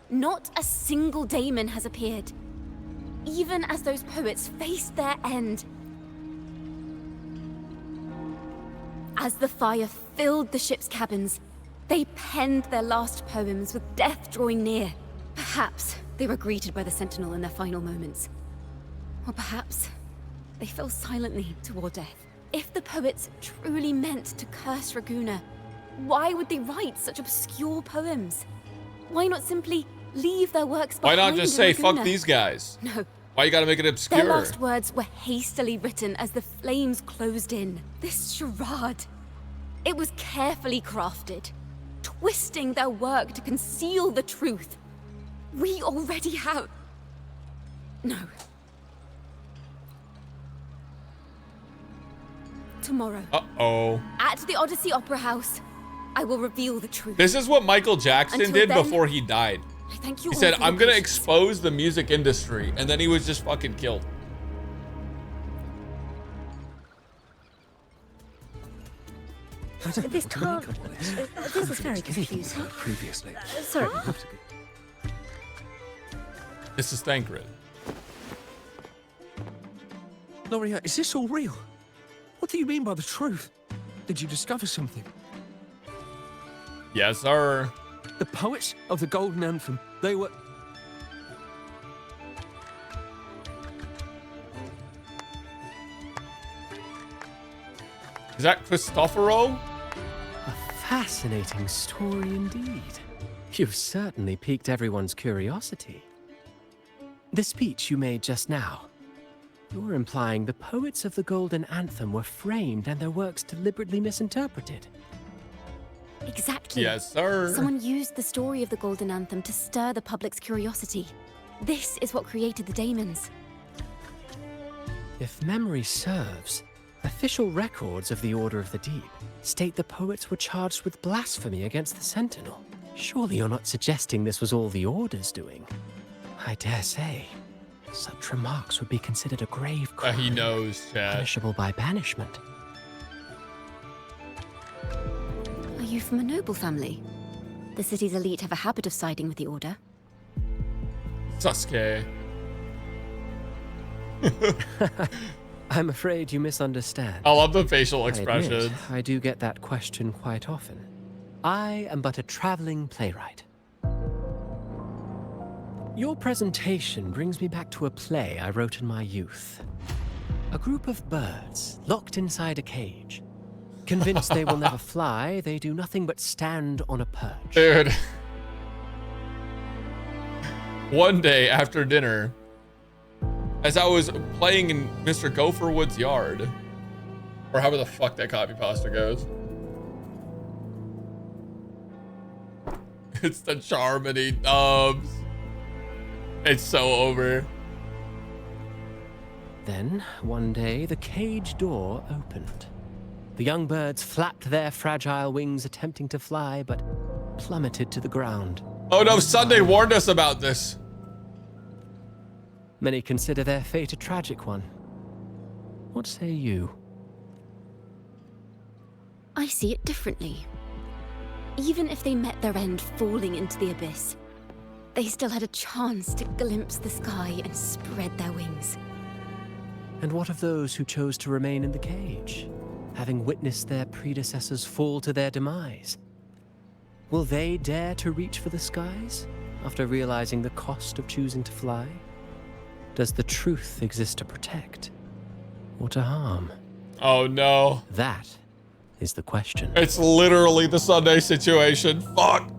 S10: not a single daemon has appeared. Even as those poets faced their end. As the fire filled the ship's cabins, they penned their last poems with death drawing near. Perhaps they were greeted by the Sentinel in their final moments. Or perhaps they fell silently toward death. If the poets truly meant to curse Raguna, why would they write such obscure poems? Why not simply leave their works
S1: Why
S10: behind
S1: not just
S10: in
S1: say,
S10: Raguna?
S1: fuck these guys?
S10: No.
S1: Why you gotta make it obscure?
S10: Their last words were hastily written as the flames closed in. This charade. It was carefully crafted, twisting their work to conceal the truth. We already have... No. Tomorrow.
S1: Uh-oh.
S10: At the Odyssey Opera House, I will reveal the truth.
S1: This is what Michael Jackson
S10: Until
S1: did
S10: then,
S1: before he died.
S10: I thank you
S1: He
S10: all
S1: said,
S10: for your
S1: I'm gonna
S10: patience."
S1: expose the music industry, and then he was just fucking killed.
S20: This can't... this is very confusing.
S4: Previously.
S20: Sorry.
S1: This is Thancred.
S12: Loria, is this all real? What do you mean by the truth? Did you discover something?
S1: Yes, sir.
S12: The poets of the Golden Anthem, they were...
S1: Is that Cristoforo?
S8: A fascinating story indeed. You've certainly piqued everyone's curiosity. The speech you made just now, you're implying the poets of the Golden Anthem were framed and their works deliberately misinterpreted.
S10: Exactly.
S1: Yes, sir.
S10: Someone used the story of the Golden Anthem to stir the public's curiosity. This is what created the daemons.
S8: If memory serves, official records of the Order of the Deep state the poets were charged with blasphemy against the Sentinel. Surely you're not suggesting this was all the Order's doing? I dare say, such remarks would be considered a grave crime.
S1: He knows, Chad.
S8: Punishable by banishment.
S10: Are you from a noble family? The city's elite have a habit of siding with the Order.
S1: Sasuke.
S8: I'm afraid you misunderstand.
S1: I love the facial
S8: I admit,
S1: expressions.
S8: I do get that question quite often. I am but a traveling playwright. Your presentation brings me back to a play I wrote in my youth. A group of birds locked inside a cage. Convinced they will never fly, they do nothing but stand on a perch.
S1: Dude. One day after dinner, as I was playing in Mr. Gopherwood's yard, or however the fuck that copy pasta goes. It's the Charmony dubs. It's so over.
S8: Then, one day, the cage door opened. The young birds flapped their fragile wings, attempting to fly, but plummeted to the ground.
S1: Oh no, Sunday warned us about this.
S8: Many consider their fate a tragic one. What say you?
S10: I see it differently. Even if they met their end falling into the abyss, they still had a chance to glimpse the sky and spread their wings.
S8: And what of those who chose to remain in the cage, having witnessed their predecessors fall to their demise? Will they dare to reach for the skies after realizing the cost of choosing to fly? Does the truth exist to protect or to harm?
S1: Oh no.
S8: That is the question.
S1: It's literally the Sunday situation. Fuck.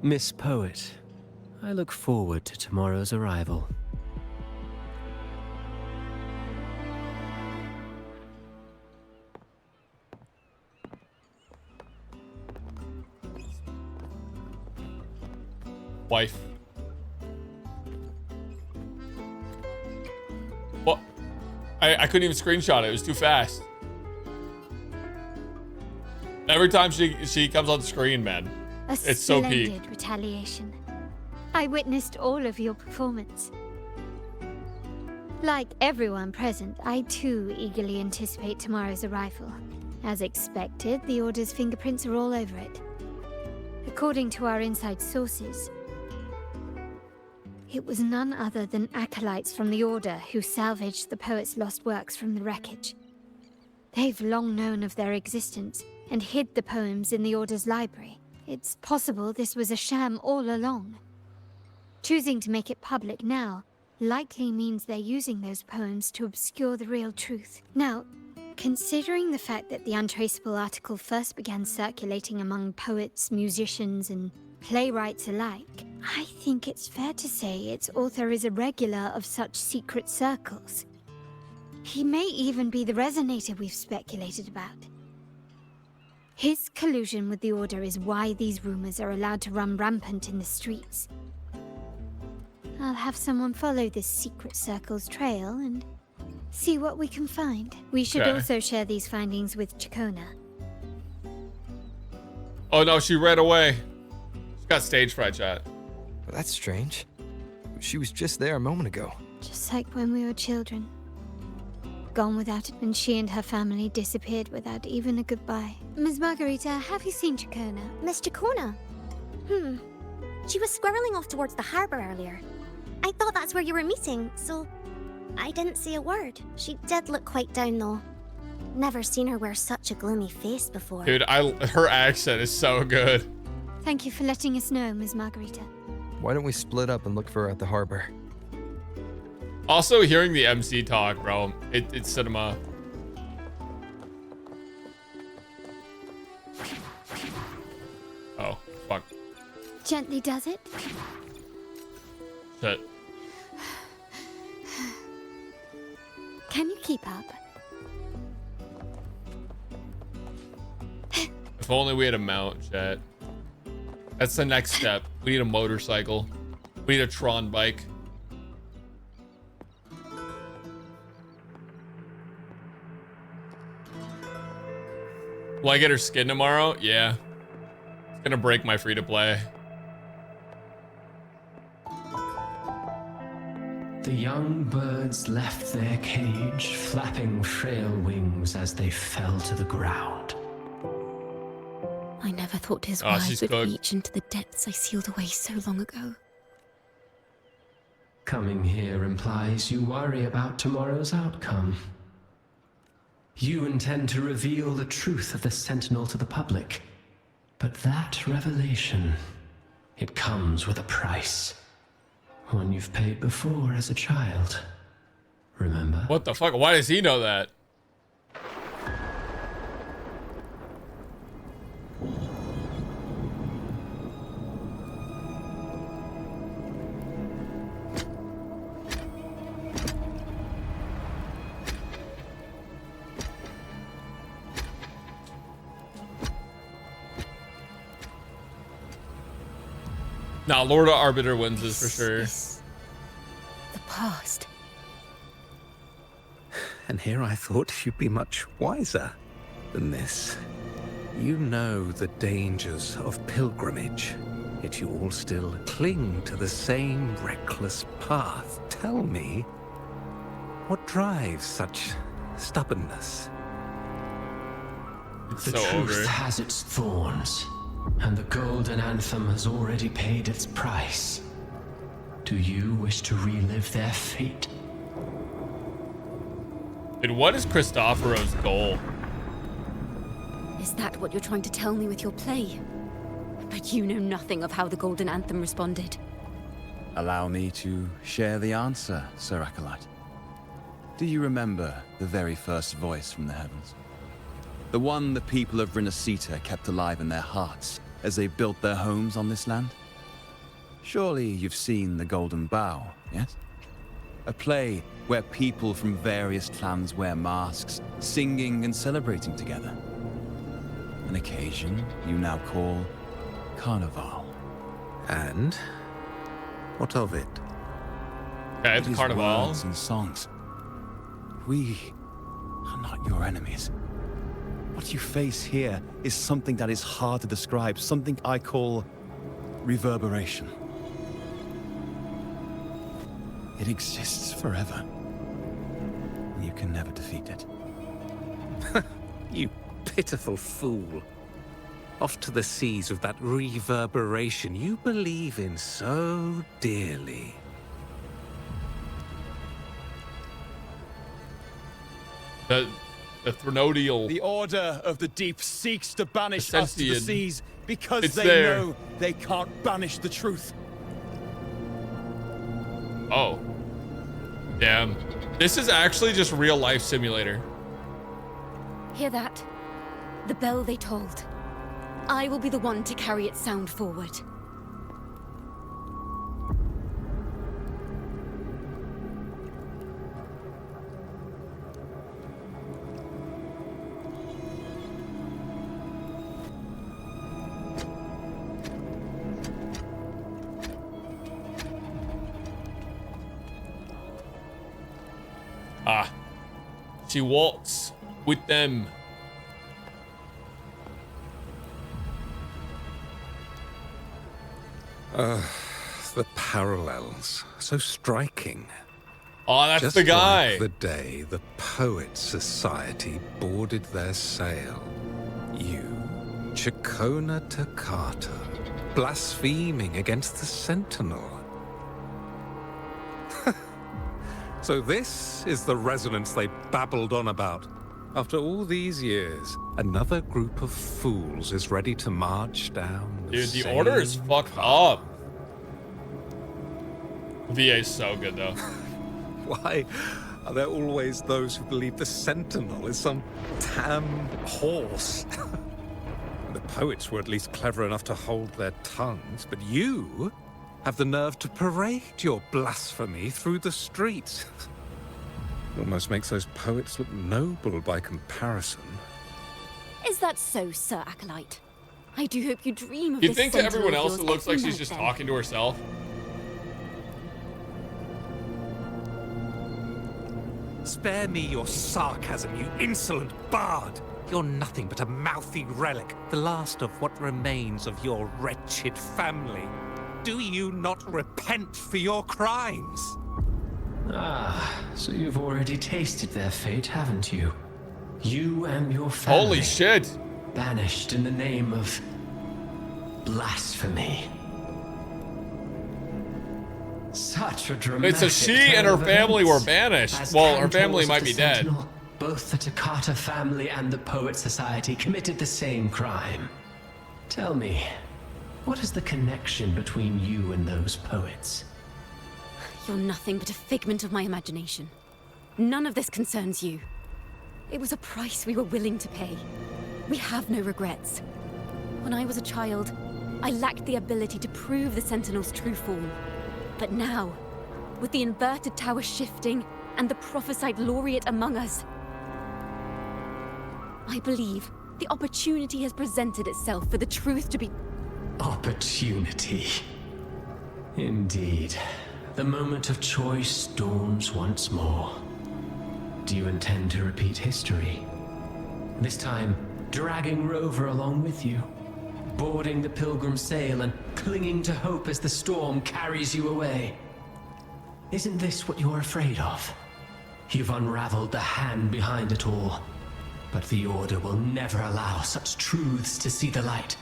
S8: Miss Poet, I look forward to tomorrow's arrival.
S1: Wife. What? I couldn't even screenshot it. It was too fast. Every time she comes on the screen, man, it's so peak.
S2: Splendid retaliation. I witnessed all of your performance. Like everyone present, I too eagerly anticipate tomorrow's arrival. As expected, the Order's fingerprints are all over it. According to our inside sources, it was none other than acolytes from the Order who salvaged the poet's lost works from the wreckage. They've long known of their existence and hid the poems in the Order's library. It's possible this was a sham all along. Choosing to make it public now likely means they're using those poems to obscure the real truth. Now, considering the fact that the untraceable article first began circulating among poets, musicians, and playwrights alike, I think it's fair to say its author is a regular of such secret circles. He may even be the Resonator we've speculated about. His collusion with the Order is why these rumors are allowed to run rampant in the streets. I'll have someone follow this secret circle's trail and see what we can find. We should also share these findings with Chakona.
S1: Oh no, she ran away. She's got stage fright, chat.
S7: Well, that's strange. She was just there a moment ago.
S2: Just like when we were children. Gone without it when she and her family disappeared without even a goodbye. Ms. Margarita, have you seen Chakona?
S20: Miss Ciaccona? She was squirreling off towards the harbor earlier. I thought that's where you were meeting, so I didn't say a word. She did look quite down, though. Never seen her wear such a gloomy face before.
S1: Dude, her accent is so good.
S2: Thank you for letting us know, Ms. Margarita.
S7: Why don't we split up and look for her at the harbor?
S1: Also, hearing the MC talk, bro, it's cinema. Oh, fuck.
S2: Gently does it?
S1: Shit.
S2: Can you keep up?
S1: If only we had a mount, chat. That's the next step. We need a motorcycle. We need a Tron bike. Will I get her skin tomorrow? Yeah. It's gonna break my free-to-play.
S8: The young birds left their cage, flapping frail wings as they fell to the ground.
S10: I never thought his words would reach into the depths I sealed away so long ago.
S8: Coming here implies you worry about tomorrow's outcome. You intend to reveal the truth of the Sentinel to the public. But that revelation, it comes with a price. One you've paid before as a child. Remember?
S1: What the fuck? Why does he know that? Nah, Lord of Arbiter wins this for sure.
S10: The past.
S4: And here I thought you'd be much wiser than this. You know the dangers of pilgrimage, yet you all still cling to the same reckless path. Tell me, what drives such stubbornness?
S8: The truth has its thorns, and the Golden Anthem has already paid its price. Do you wish to relive their fate?
S1: And what is Cristoforo's goal?
S10: Is that what you're trying to tell me with your play? But you know nothing of how the Golden Anthem responded.
S14: Allow me to share the answer, Sir Acolyte. Do you remember the very first voice from the heavens? The one the people of Resonator kept alive in their hearts as they built their homes on this land? Surely you've seen The Golden Bough, yes? A play where people from various clans wear masks, singing and celebrating together. An occasion you now call Carnival.
S4: And what of it?
S1: Okay, it's Carnival.
S14: Words and songs. We are not your enemies. What you face here is something that is hard to describe, something I call reverberation. It exists forever. You can never defeat it.
S4: You pitiful fool. Off to the seas with that reverberation you believe in so dearly.
S1: The Threnodial.
S17: The Order of the Deep seeks to banish us to the
S1: Essentian.
S17: seas because
S1: It's
S17: they
S1: there.
S17: know they can't banish the truth.
S1: Oh. Damn. This is actually just real life simulator.
S10: Hear that? The bell they tolled. I will be the one to carry its sound forward.
S1: Ah. She walks with them.
S4: The parallels, so striking.
S1: Oh, that's
S4: Just
S1: the guy.
S4: like the day the Poets Society boarded their sail. You, Chakona Takata, blaspheming against the Sentinel. So this is the resonance they babbled on about. After all these years, another group of fools is ready to march down the
S1: Dude, the
S4: same
S1: order is fucked up. VA's so good though.
S4: Why are there always those who believe the Sentinel is some damn horse? The poets were at least clever enough to hold their tongues, but you have the nerve to parade your blasphemy through the streets. Almost makes those poets look noble by comparison.
S10: Is that so, Sir Acolyte? I do hope you dream of
S1: You
S10: this
S1: think to
S10: Sentinel
S1: everyone
S10: of
S1: else
S10: yours
S1: it looks
S10: every
S1: like she's
S10: night,
S1: just
S10: then?
S1: talking to herself?
S4: Spare me your sarcasm, you insolent bard! You're nothing but a mouthy relic, the last of what remains of your wretched family. Do you not repent for your crimes?
S8: Ah, so you've already tasted their fate, haven't you? You and your family.
S1: Holy shit!
S8: Banished in the name of blasphemy. Such a dramatic
S1: Wait, so she and her
S8: turn of
S1: family were
S8: events.
S1: banished.
S8: As
S1: Well, her
S8: Cantors
S1: family
S8: of
S1: might
S8: the
S1: be dead.
S8: Sentinel, both the Takata family and the Poet Society committed the same crime. Tell me, what is the connection between you and those poets?
S10: You're nothing but a figment of my imagination. None of this concerns you. It was a price we were willing to pay. We have no regrets. When I was a child, I lacked the ability to prove the Sentinel's true form. But now, with the inverted tower shifting and the prophesied laureate among us, I believe the opportunity has presented itself for the truth to be...
S8: Opportunity. Indeed. The moment of choice dawns once more. Do you intend to repeat history? This time, dragging Rover along with you, boarding the pilgrim sail and clinging to hope as the storm carries you away. Isn't this what you're afraid of? You've unraveled the hand behind it all, but the Order will never allow such truths to see the light.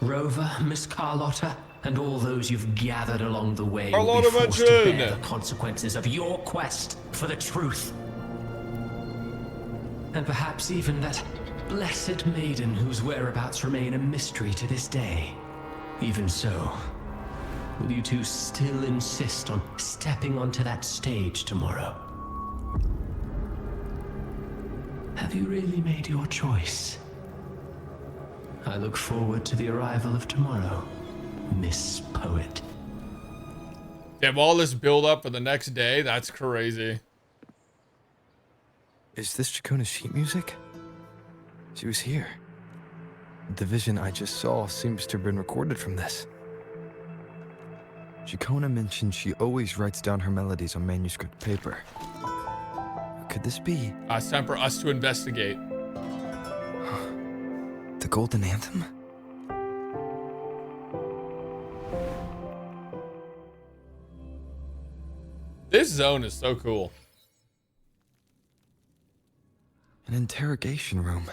S8: Rover, Miss Carlotta, and all those you've gathered along the way will be forced to bear the consequences of your quest for the truth. And perhaps even that blessed maiden whose whereabouts remain a mystery to this day. Even so, will you two still insist on stepping onto that stage tomorrow? Have you really made your choice? I look forward to the arrival of tomorrow, Miss Poet.
S1: They have all this build up for the next day. That's crazy.
S7: Is this Chakona sheet music? She was here. The vision I just saw seems to have been recorded from this. Chakona mentioned she always writes down her melodies on manuscript paper. Could this be?
S1: It's time for us to investigate.
S7: The Golden Anthem?
S1: This zone is so cool.
S7: An interrogation room.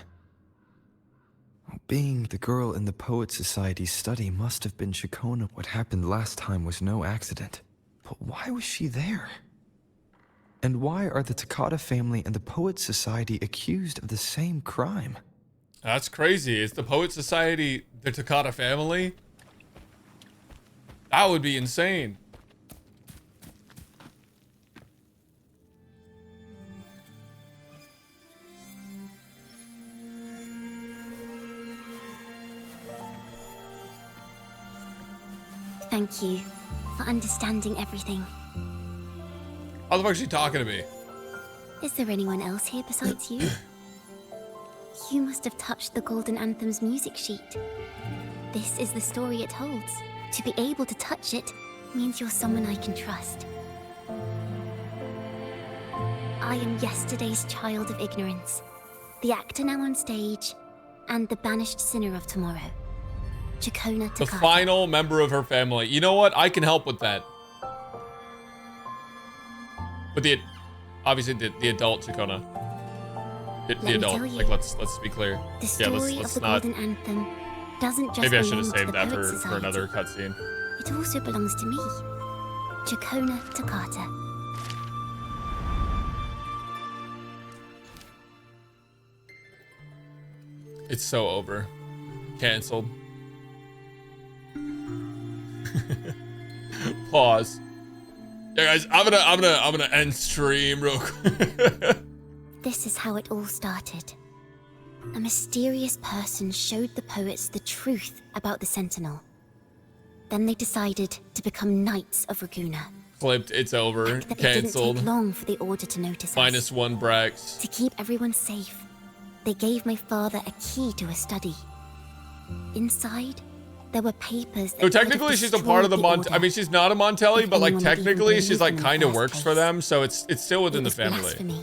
S7: Being the girl in the Poet Society's study must have been Ciaccona. What happened last time was no accident. But why was she there? And why are the Takata family and the Poet Society accused of the same crime?
S1: That's crazy. Is the Poet Society the Takata family? That would be insane.
S20: Thank you for understanding everything.
S1: How the fuck is she talking to me?
S20: Is there anyone else here besides you? You must have touched the Golden Anthem's music sheet. This is the story it holds. To be able to touch it means you're someone I can trust. I am yesterday's child of ignorance, the actor now on stage, and the banished sinner of tomorrow. Chakona
S1: The
S20: Takata.
S1: final member of her family. You know what? I can help with that. But obviously the adult Chakona. The adult. Like let's be clear.
S20: The story of the Golden Anthem doesn't just
S1: Maybe I should have
S20: belong to
S1: saved
S20: the
S1: that
S20: Poet
S1: for
S20: Society.
S1: another cutscene.
S20: It also belongs to me, Chakona Takata.
S1: It's so over. Cancelled. Pause. Yeah, guys, I'm gonna end stream real quick.
S20: This is how it all started. A mysterious person showed the poets the truth about the Sentinel. Then they decided to become Knights of Raguna.
S1: Clipped. It's over.
S20: It didn't
S1: Cancelled.
S20: take long for the Order to notice us.
S1: -1 Brax.
S20: To keep everyone safe, they gave my father a key to a study. Inside, there were papers that
S1: So technically she's a part of the
S20: Order.
S1: I mean, she's not a Montelli, but like
S20: anyone had even
S1: technically
S20: believed
S1: she's like
S20: in the
S1: kind of
S20: first
S1: works for
S20: place.
S1: them, so it's still within the
S20: It was
S1: family.
S20: blasphemy,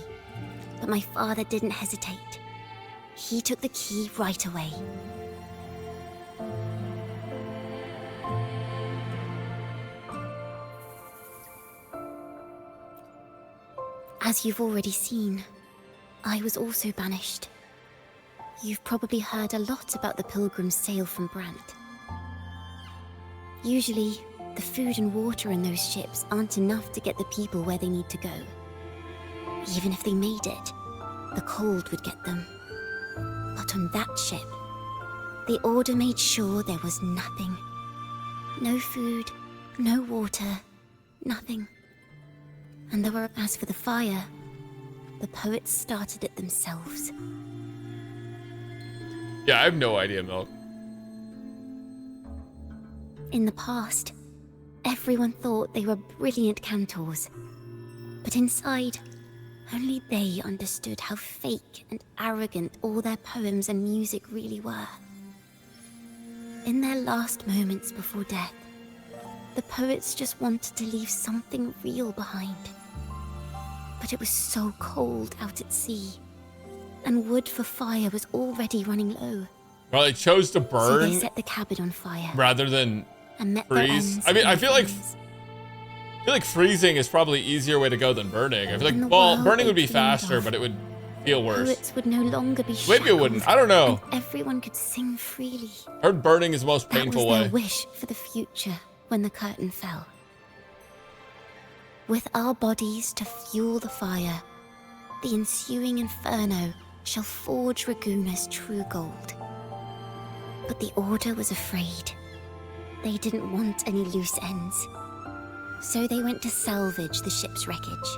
S20: but my father didn't hesitate. He took the key right away. As you've already seen, I was also banished. You've probably heard a lot about the pilgrim's sail from Brant. Usually, the food and water in those ships aren't enough to get the people where they need to go. Even if they made it,
S10: The cold would get them. But on that ship, the Order made sure there was nothing. No food, no water, nothing. And as for the fire, the poets started it themselves.
S1: Yeah, I have no idea, Milk.
S10: In the past, everyone thought they were brilliant cantors. But inside, only they understood how fake and arrogant all their poems and music really were. In their last moments before death, the poets just wanted to leave something real behind. But it was so cold out at sea, and wood for fire was already running low.
S1: Well, they chose to burn
S10: So they set the cabin on fire
S1: rather than
S10: and met their
S1: freeze.
S10: ends
S1: I mean,
S10: in
S1: I
S10: the
S1: feel like
S10: flames.
S1: freezing is probably easier way to go than burning. I feel
S10: And the
S1: like, well,
S10: world
S1: burning would be
S10: they dreamed
S1: faster,
S10: of.
S1: but it would feel worse.
S10: Poets would no longer be
S1: Maybe it wouldn't. I don't know.
S10: and everyone could sing freely.
S1: I heard burning is the most
S10: That
S1: painful
S10: was their
S1: way.
S10: wish for the future when the curtain fell. With our bodies to fuel the fire, the ensuing inferno shall forge Raguna's true gold. But the Order was afraid. They didn't want any loose ends. So they went to salvage the ship's wreckage.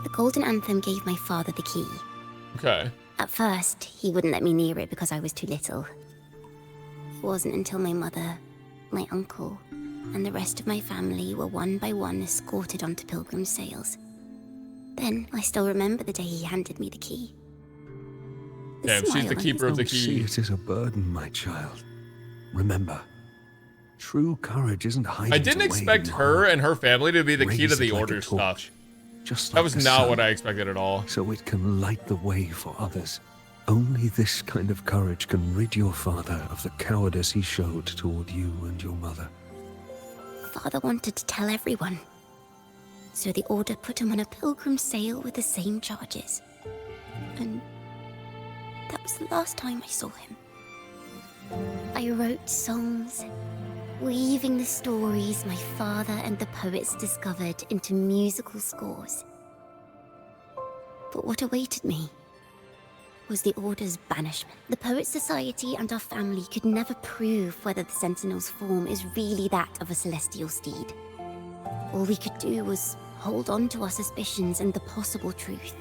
S10: The Golden Anthem gave my father the key.
S1: Okay.
S10: At first, he wouldn't let me near it because I was too little. It wasn't until my mother, my uncle, and the rest of my family were one by one escorted onto Pilgrim's sails. Then I still remember the day he handed me the key.
S1: Damn, she's the keeper of the
S13: Don't see
S1: key.
S13: it as a burden, my child. Remember, true courage isn't hiding.
S1: I didn't expect her and her family to be the key to the Order stuff.
S13: Just
S1: That was not what I expected at all.
S13: So it can light the way for others. Only this kind of courage can rid your father of the cowardice he showed toward you and your mother.
S10: Father wanted to tell everyone. So the Order put him on a pilgrim sail with the same charges. And that was the last time I saw him. I wrote songs, weaving the stories my father and the poets discovered into musical scores. But what awaited me was the Order's banishment. The Poet Society and our family could never prove whether the Sentinel's form is really that of a celestial steed. All we could do was hold on to our suspicions and the possible truth.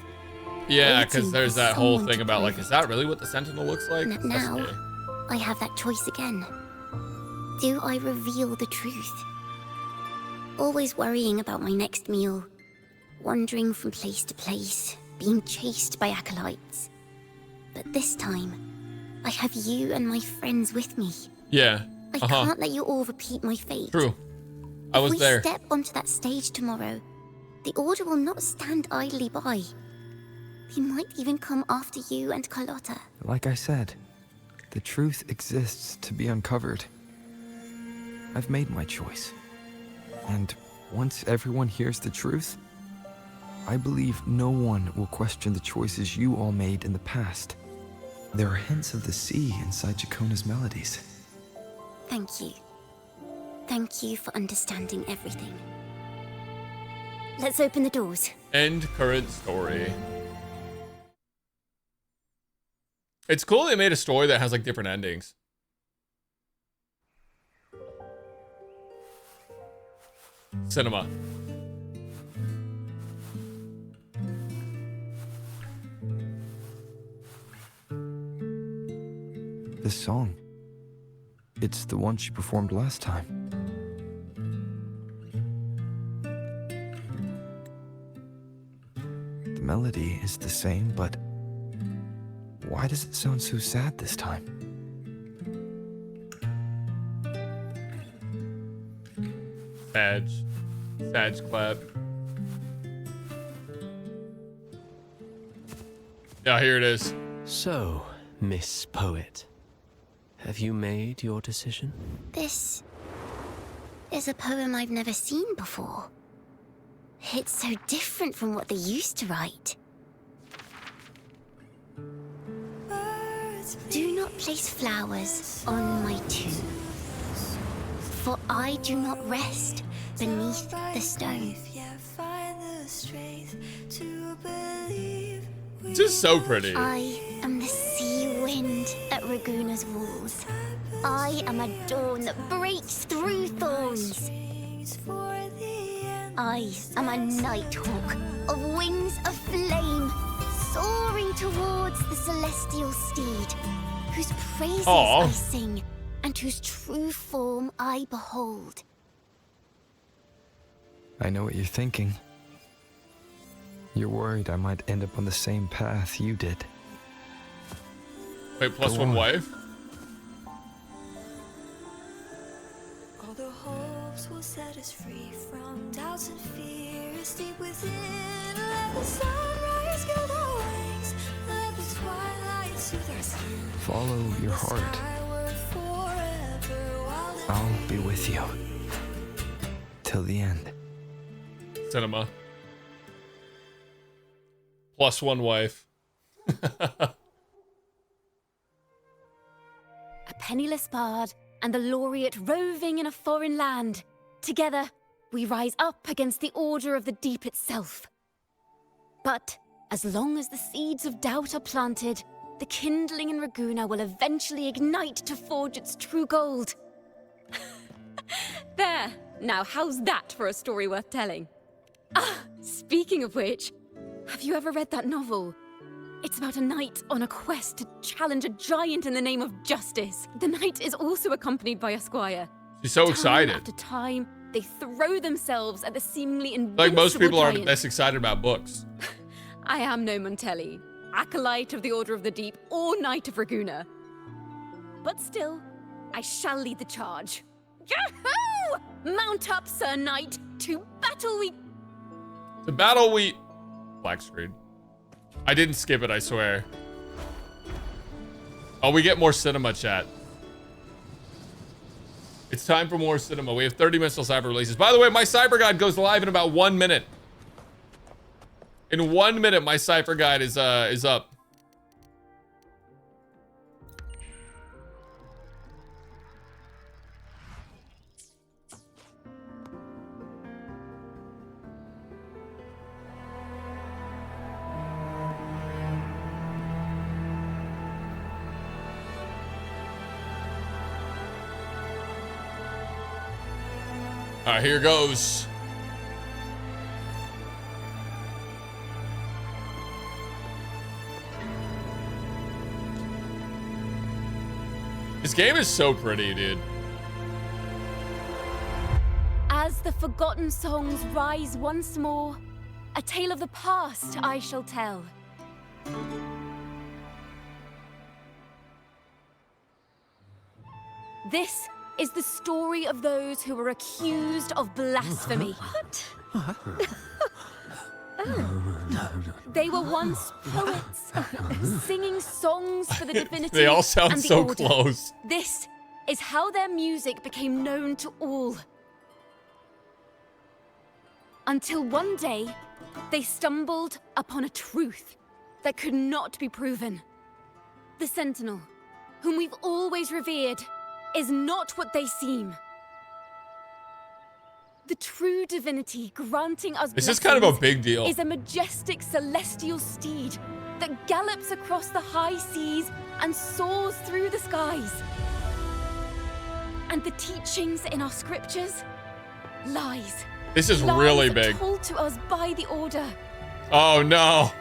S1: Yeah,
S10: Waiting
S1: because there's
S10: for
S1: that whole
S10: someone
S1: thing
S10: to
S1: about,
S10: prove
S1: like, is that really what the Sentinel looks like?
S10: And
S1: That's
S10: now,
S1: scary.
S10: I have that choice again. Do I reveal the truth? Always worrying about my next meal, wandering from place to place, being chased by acolytes. But this time, I have you and my friends with me.
S1: Yeah.
S10: I can't let you all repeat my fate.
S1: True. I was
S10: if
S1: there.
S10: we step onto that stage tomorrow, the Order will not stand idly by. They might even come after you and Carlotta.
S7: Like I said, the truth exists to be uncovered. I've made my choice. And once everyone hears the truth, I believe no one will question the choices you all made in the past. There are hints of the sea inside Chakkona's melodies.
S10: Thank you. Thank you for understanding everything. Let's open the doors.
S1: End current story. It's cool they made a story that has like different endings. Cinema.
S7: This song, it's the one she performed last time. The melody is the same, but why does it sound so sad this time?
S1: Sag clap. Yeah, here it is.
S8: So, Miss Poet, have you made your decision?
S10: This is a poem I've never seen before. It's so different from what they used to write. Do not place flowers on my tomb, for I do not rest beneath the stone.
S9: Find the strength to
S1: Just so pretty.
S16: I am the sea wind at Raguna's walls. I am a dawn that breaks through thorns. I am a nighthawk of wings of flame, soaring towards the celestial steed, whose praises I sing and whose true form I behold.
S7: I know what you're thinking. You're worried I might end up on the same path you did.
S1: Wait, plus one wife?
S9: All the hopes will set us free from doubts and fears deep within. Let the sunrise gild our wings. Let the twilight soothe our skin.
S7: Follow your heart. I'll be with you. Till the end.
S1: Cinema. Plus one wife.
S10: A penniless bard and the laureate roving in a foreign land. Together, we rise up against the order of the deep itself. But as long as the seeds of doubt are planted, the kindling in Raguna will eventually ignite to forge its true gold. There! Now, how's that for a story worth telling? Ah, speaking of which, have you ever read that novel? It's about a knight on a quest to challenge a giant in the name of justice. The knight is also accompanied by a squire.
S1: She's so excited.
S10: Time after time, they throw themselves at the seemingly invincible
S1: Like most people
S10: giant.
S1: aren't this excited about books.
S10: I am no Montelli, acolyte of the Order of the Deep, or Knight of Raguna. But still, I shall lead the charge. Yahoo! Mount up, Sir Knight, to battle we...
S1: To battle we... Black screen. I didn't skip it, I swear. Oh, we get more cinema, chat. It's time for more cinema. We have 30 minutes till Cyber releases. By the way, my Cyber Guide goes live in about 1 minute. In 1 minute, my Cipher Guide is up. All right, here goes. This game is so pretty, dude.
S10: As the forgotten songs rise once more, a tale of the past I shall tell. This is the story of those who were accused of blasphemy. What? They were once poets, singing songs for the divinity.
S1: They all sound
S10: and the
S1: so
S10: order.
S1: close.
S10: This is how their music became known to all. Until one day, they stumbled upon a truth that could not be proven. The Sentinel, whom we've always revered, is not what they seem. The true divinity granting us
S1: This is kind of a
S10: blessings
S1: big deal.
S10: is a majestic celestial steed that gallops across the high seas and soars through the skies. And the teachings in our scriptures? Lies.
S1: This is
S10: Lies
S1: really
S10: that
S1: big.
S10: told to us by the Order.
S1: Oh no.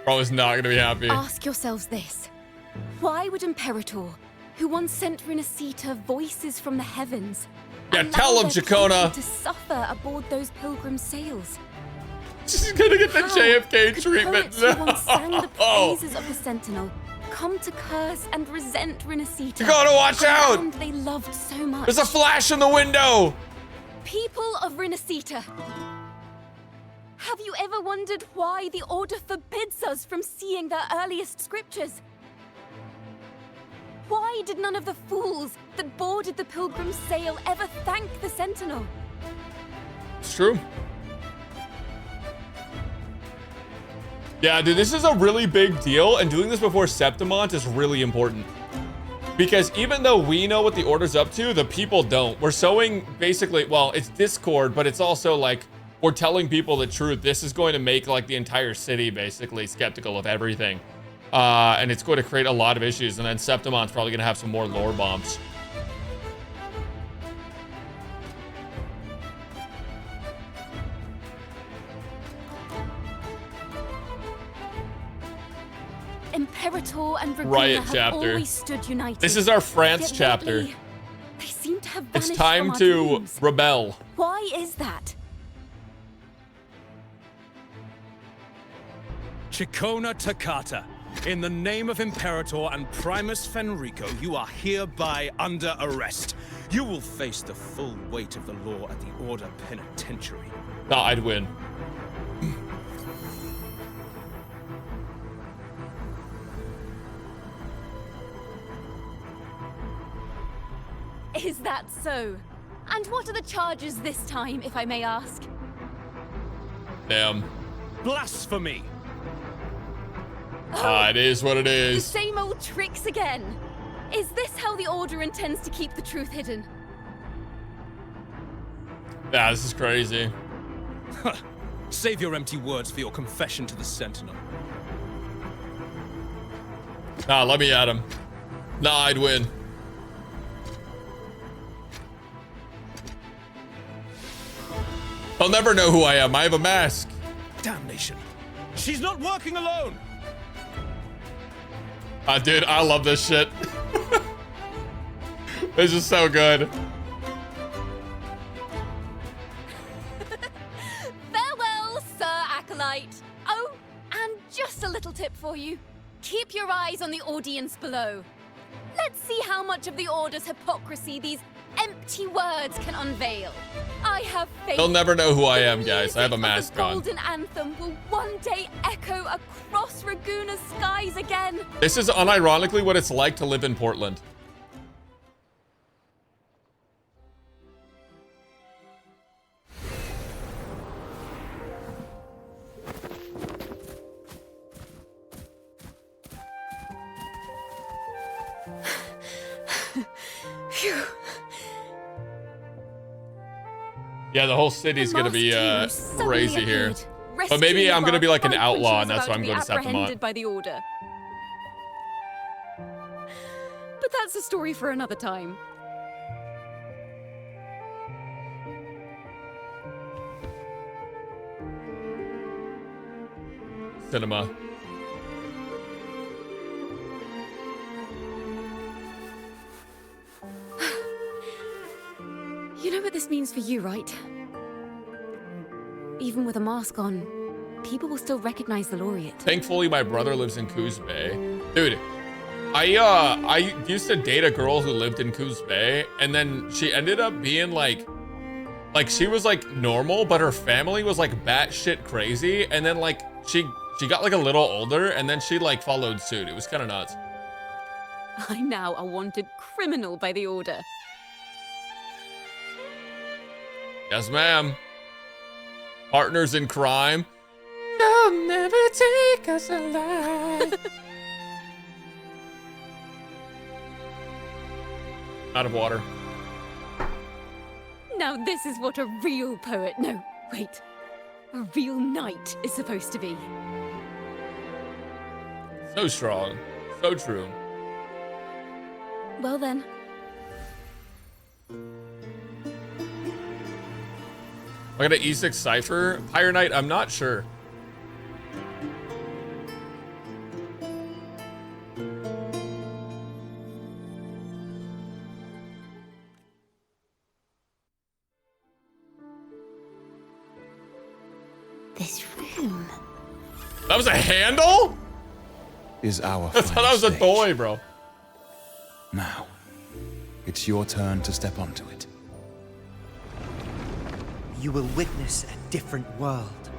S1: Bro is not gonna be happy.
S10: Ask yourselves this. Why would Imperator, who once sent Resonator voices from the heavens,
S1: Yeah,
S10: allow
S1: tell him,
S10: their
S1: Chakona.
S10: people to suffer aboard those pilgrim sails?
S1: She's gonna get the
S10: How
S1: JFK
S10: could
S1: treatment.
S10: poets who once sang the praises of the Sentinel come to curse and resent Resonator?
S1: You gotta watch
S10: a
S1: out!
S10: land they loved so much.
S1: There's a flash in the window.
S10: People of Resonator, have you ever wondered why the Order forbids us from seeing their earliest scriptures? Why did none of the fools that boarded the Pilgrim's sail ever thank the Sentinel?
S1: It's true. Yeah, dude, this is a really big deal, and doing this before Septimont is really important. Because even though we know what the Order's up to, the people don't. We're sowing basically, well, it's discord, but it's also like we're telling people the truth. This is going to make like the entire city basically skeptical of everything. And it's going to create a lot of issues. And then Septimon's probably going to have some more lore bombs.
S10: Imperator and Raguna
S1: Riot
S10: have
S1: chapter.
S10: always stood united.
S1: This is our France
S10: Yet
S1: chapter.
S10: lately, they seem to have
S1: It's
S10: vanished
S1: time
S10: from our
S1: to
S10: dreams.
S1: rebel.
S10: Why is that?
S21: Chakona Takata, in the name of Imperator and Primus Fenrico, you are hereby under arrest. You will face the full weight of the law at the Order Penitentiary.
S1: Nah, I'd win.
S10: Is that so? And what are the charges this time, if I may ask?
S1: Damn.
S21: Blasphemy!
S1: It is what it
S10: The
S1: is.
S10: same old tricks again. Is this how the Order intends to keep the truth hidden?
S1: Yeah, this is crazy.
S21: Save your empty words for your confession to the Sentinel.
S1: Nah, let me at him. Nah, I'd win. They'll never know who I am. I have a mask.
S21: Damnation. She's not working alone!
S1: Dude, I love this shit. This is so good.
S10: Farewell, Sir Acolyte. Oh, and just a little tip for you. Keep your eyes on the audience below. Let's see how much of the Order's hypocrisy these empty words can unveil. I have faith.
S1: They'll never know who I am,
S10: the
S1: guys. I have a
S10: music of
S1: mask
S10: the
S1: on.
S10: Golden Anthem will one day echo across Raguna's skies again.
S1: This is unironically what it's like to live in Portland.
S10: Phew.
S1: Yeah, the whole city's gonna be crazy here. But maybe I'm gonna be like an outlaw, and that's why I'm going to Septimont.
S10: Apprehended by the Order. But that's a story for another time.
S1: Cinema.
S10: You know what this means for you, right? Even with a mask on, people will still recognize the laureate.
S1: Thankfully, my brother lives in Coos Bay. Dude, I used to date a girl who lived in Coos Bay, and then she ended up being like she was like normal, but her family was like batshit crazy, and then like she got like a little older, and then she like followed suit. It was kind of nuts.
S10: I'm now a wanted criminal by the Order.
S1: Yes, ma'am. Partners in crime. They'll never take us alive. Out of water.
S10: Now this is what a real poet, no, wait, a real knight is supposed to be.
S1: So strong. So true.
S10: Well then.
S1: I got an E6 Cipher. Pyre Knight, I'm not sure.
S16: This room.
S1: That was a handle?
S14: Is our
S1: I thought that was a
S14: stage.
S1: toy, bro.
S14: Now, it's your turn to step onto it.
S22: You will witness a different world.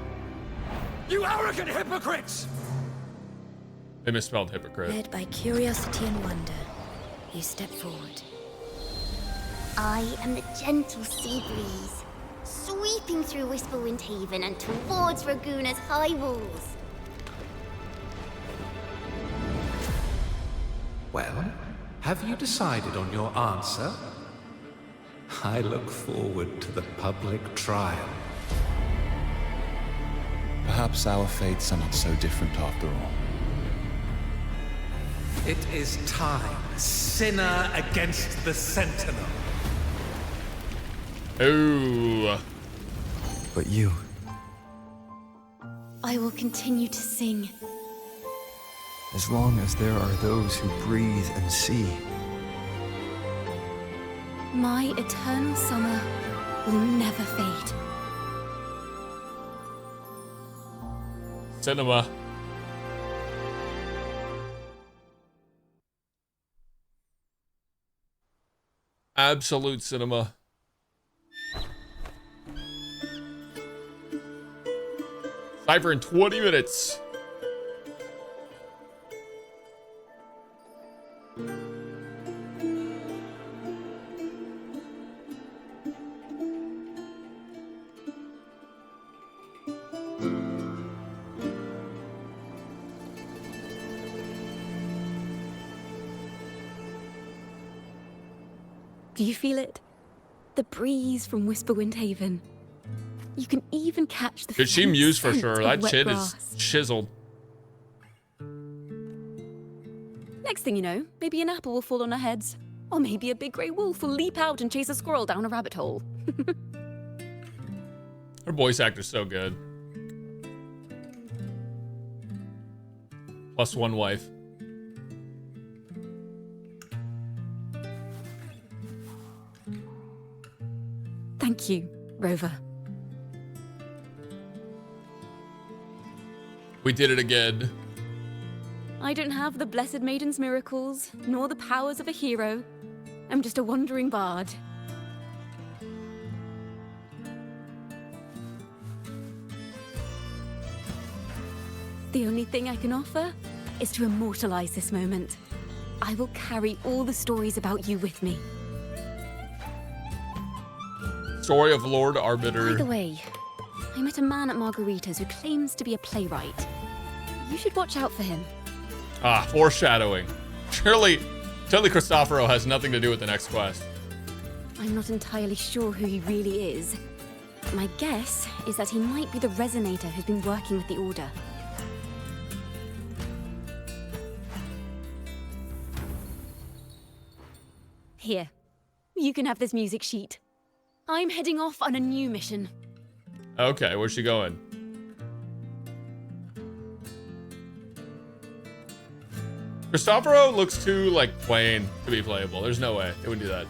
S18: You arrogant hypocrites!
S1: They misspelled hypocrite.
S23: Led by curiosity and wonder, you step forward.
S16: I am the gentle sea breeze, sweeping through Whisperwind Haven and towards Raguna's high walls.
S4: Well, have you decided on your answer? I look forward to the public trial.
S14: Perhaps our fates are not so different after all.
S4: It is time. Sinner against the Sentinel.
S1: Ooh.
S7: But you...
S10: I will continue to sing.
S7: As long as there are those who breathe and see.
S10: My eternal summer will never fade.
S1: Cinema. Absolute cinema. Cipher in 20 minutes.
S10: Do you feel it? The breeze from Whisperwind Haven. You can even catch the
S1: Dude, she
S10: faint
S1: mused for
S10: scent
S1: sure.
S10: of
S1: That
S10: wet
S1: shit
S10: grass.
S1: is chiseled.
S10: Next thing you know, maybe an apple will fall on our heads. Or maybe a big grey wolf will leap out and chase a squirrel down a rabbit hole.
S1: Her voice actor's so good. Plus one wife.
S10: Thank you, Rover.
S1: We did it again.
S10: I don't have the Blessed Maiden's miracles, nor the powers of a hero. I'm just a wandering bard. The only thing I can offer is to immortalize this moment. I will carry all the stories about you with me.
S1: Story of Lord Arbiter.
S10: By the way, I met a man at Margarita's who claims to be a playwright. You should watch out for him.
S1: Ah, foreshadowing. Surely Cristoforo has nothing to do with the next quest.
S10: I'm not entirely sure who he really is. My guess is that he might be the Resonator who's been working with the Order. Here, you can have this music sheet. I'm heading off on a new mission.
S1: Okay, where's she going? Cristoforo looks too, like, plain to be playable. There's no way it would do that.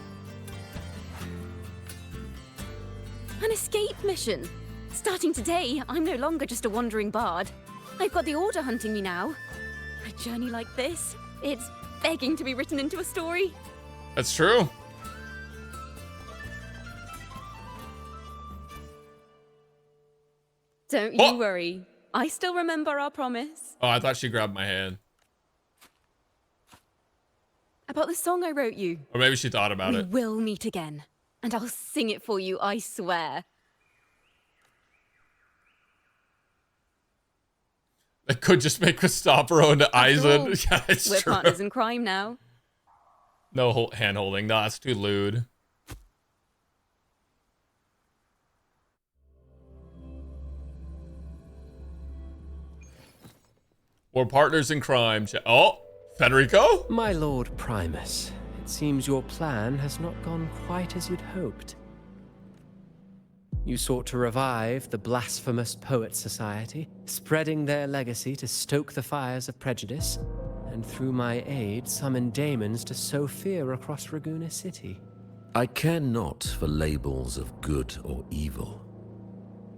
S10: An escape mission. Starting today, I'm no longer just a wandering bard. I've got the Order hunting me now. A journey like this, it's begging to be written into a story.
S1: That's true.
S10: Don't you worry. I still remember our promise.
S1: Oh, I thought she grabbed my hand.
S10: About the song I wrote you.
S1: Or maybe she thought about
S10: We
S1: it.
S10: will meet again. And I'll sing it for you, I swear.
S1: It could just make Cristoforo into
S10: After all,
S1: Eisen. Yeah, it's
S10: we're
S1: true.
S10: partners in crime now.
S1: No hand holding. No, that's too lewd. We're partners in crime. Oh, Federico?
S8: My Lord Primus, it seems your plan has not gone quite as you'd hoped. You sought to revive the Blasphemous Poets Society, spreading their legacy to stoke the fires of prejudice, and through my aid summon daemons to sow fear across Raguna City.
S3: I care not for labels of good or evil.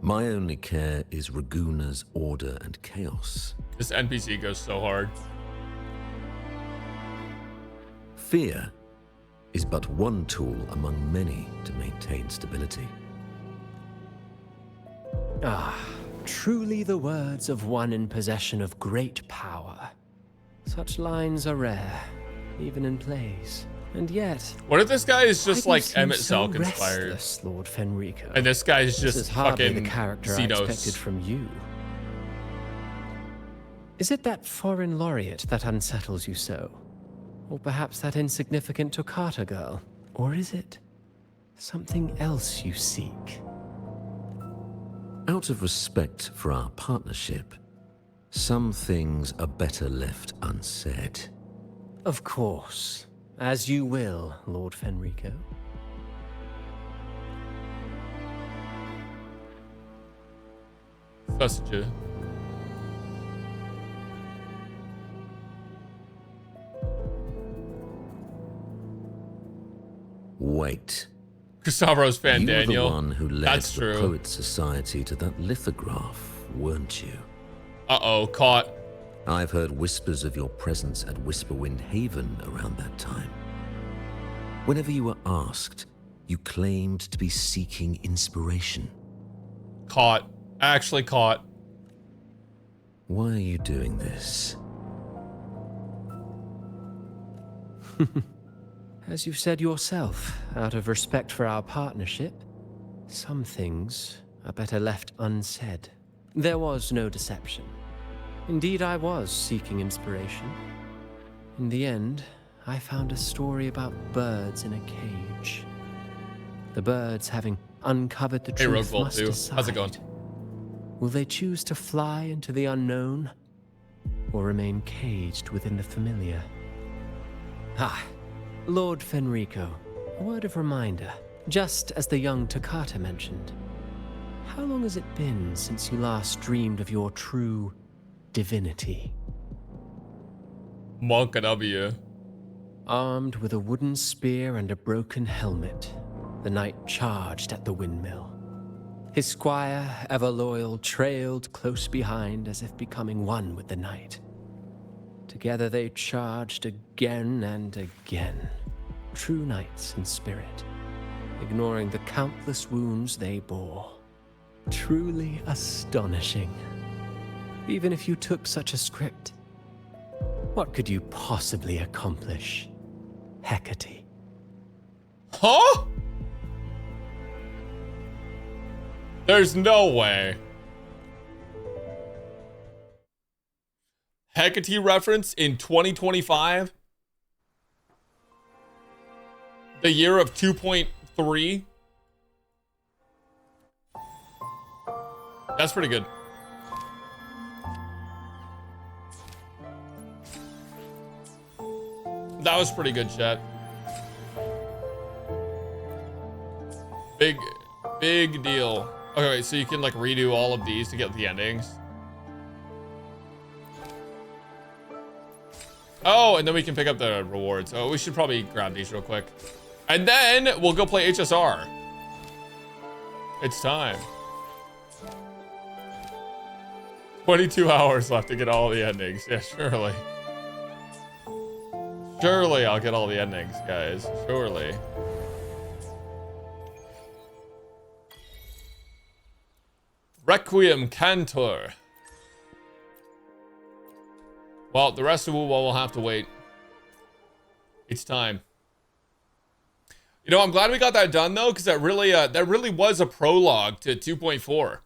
S3: My only care is Raguna's order and chaos.
S1: This NPC goes so hard.
S3: Fear is but one tool among many to maintain stability.
S8: Ah, truly the words of one in possession of great power. Such lines are rare, even in plays. And yet,
S1: What if this guy is just
S8: why do you
S1: like
S8: seem
S1: Emmett
S8: so
S1: Selk inspired?
S8: restless, Lord Fenrico?
S1: And this guy's
S8: This
S1: just
S8: is hardly
S1: fucking
S8: the character I expected
S1: Xenos.
S8: from you. Is it that foreign laureate that unsettles you so? Or perhaps that insignificant Toccata girl? Or is it something else you seek?
S3: Out of respect for our partnership, some things are better left unsaid.
S8: Of course. As you will, Lord Fenrico.
S1: Sausages.
S3: Wait.
S1: Gustavro's fan,
S3: You were
S1: Daniel.
S3: the one who led
S1: That's
S3: the
S1: true.
S3: Poet Society to that lithograph, weren't you?
S1: Uh-oh, caught.
S3: I've heard whispers of your presence at Whisperwind Haven around that time. Whenever you were asked, you claimed to be seeking inspiration.
S1: Caught. Actually caught.
S3: Why are you doing this?
S8: As you've said yourself, out of respect for our partnership, some things are better left unsaid. There was no deception. Indeed, I was seeking inspiration. In the end, I found a story about birds in a cage. The birds, having uncovered the
S1: Hey,
S8: truth,
S1: Roguebolt
S8: must
S1: 2.
S8: decide.
S1: How's it going?
S8: Will they choose to fly into the unknown, or remain caged within the familiar? Ah, Lord Fenrico, a word of reminder. Just as the young Toccata mentioned, how long has it been since you last dreamed of your true divinity?
S1: Monk W.
S8: Armed with a wooden spear and a broken helmet, the knight charged at the windmill. His squire, ever loyal, trailed close behind as if becoming one with the knight. Together they charged again and again, true knights in spirit, ignoring the countless wounds they bore. Truly astonishing. Even if you took such a script, what could you possibly accomplish, Hecate?
S1: Huh? There's no way. Hecate reference in 2025? The year of 2.3? That's pretty good. That was pretty good, chat. Big deal. Okay, wait, so you can like redo all of these to get the endings. Oh, and then we can pick up the rewards. Oh, we should probably grab these real quick. And then we'll go play HSR. It's time. 22 hours left to get all the endings. Yeah, surely. Surely I'll get all the endings, guys. Surely. Requiem Cantor. Well, the rest of it will have to wait. It's time. You know, I'm glad we got that done though, because that really was a prologue to 2.4.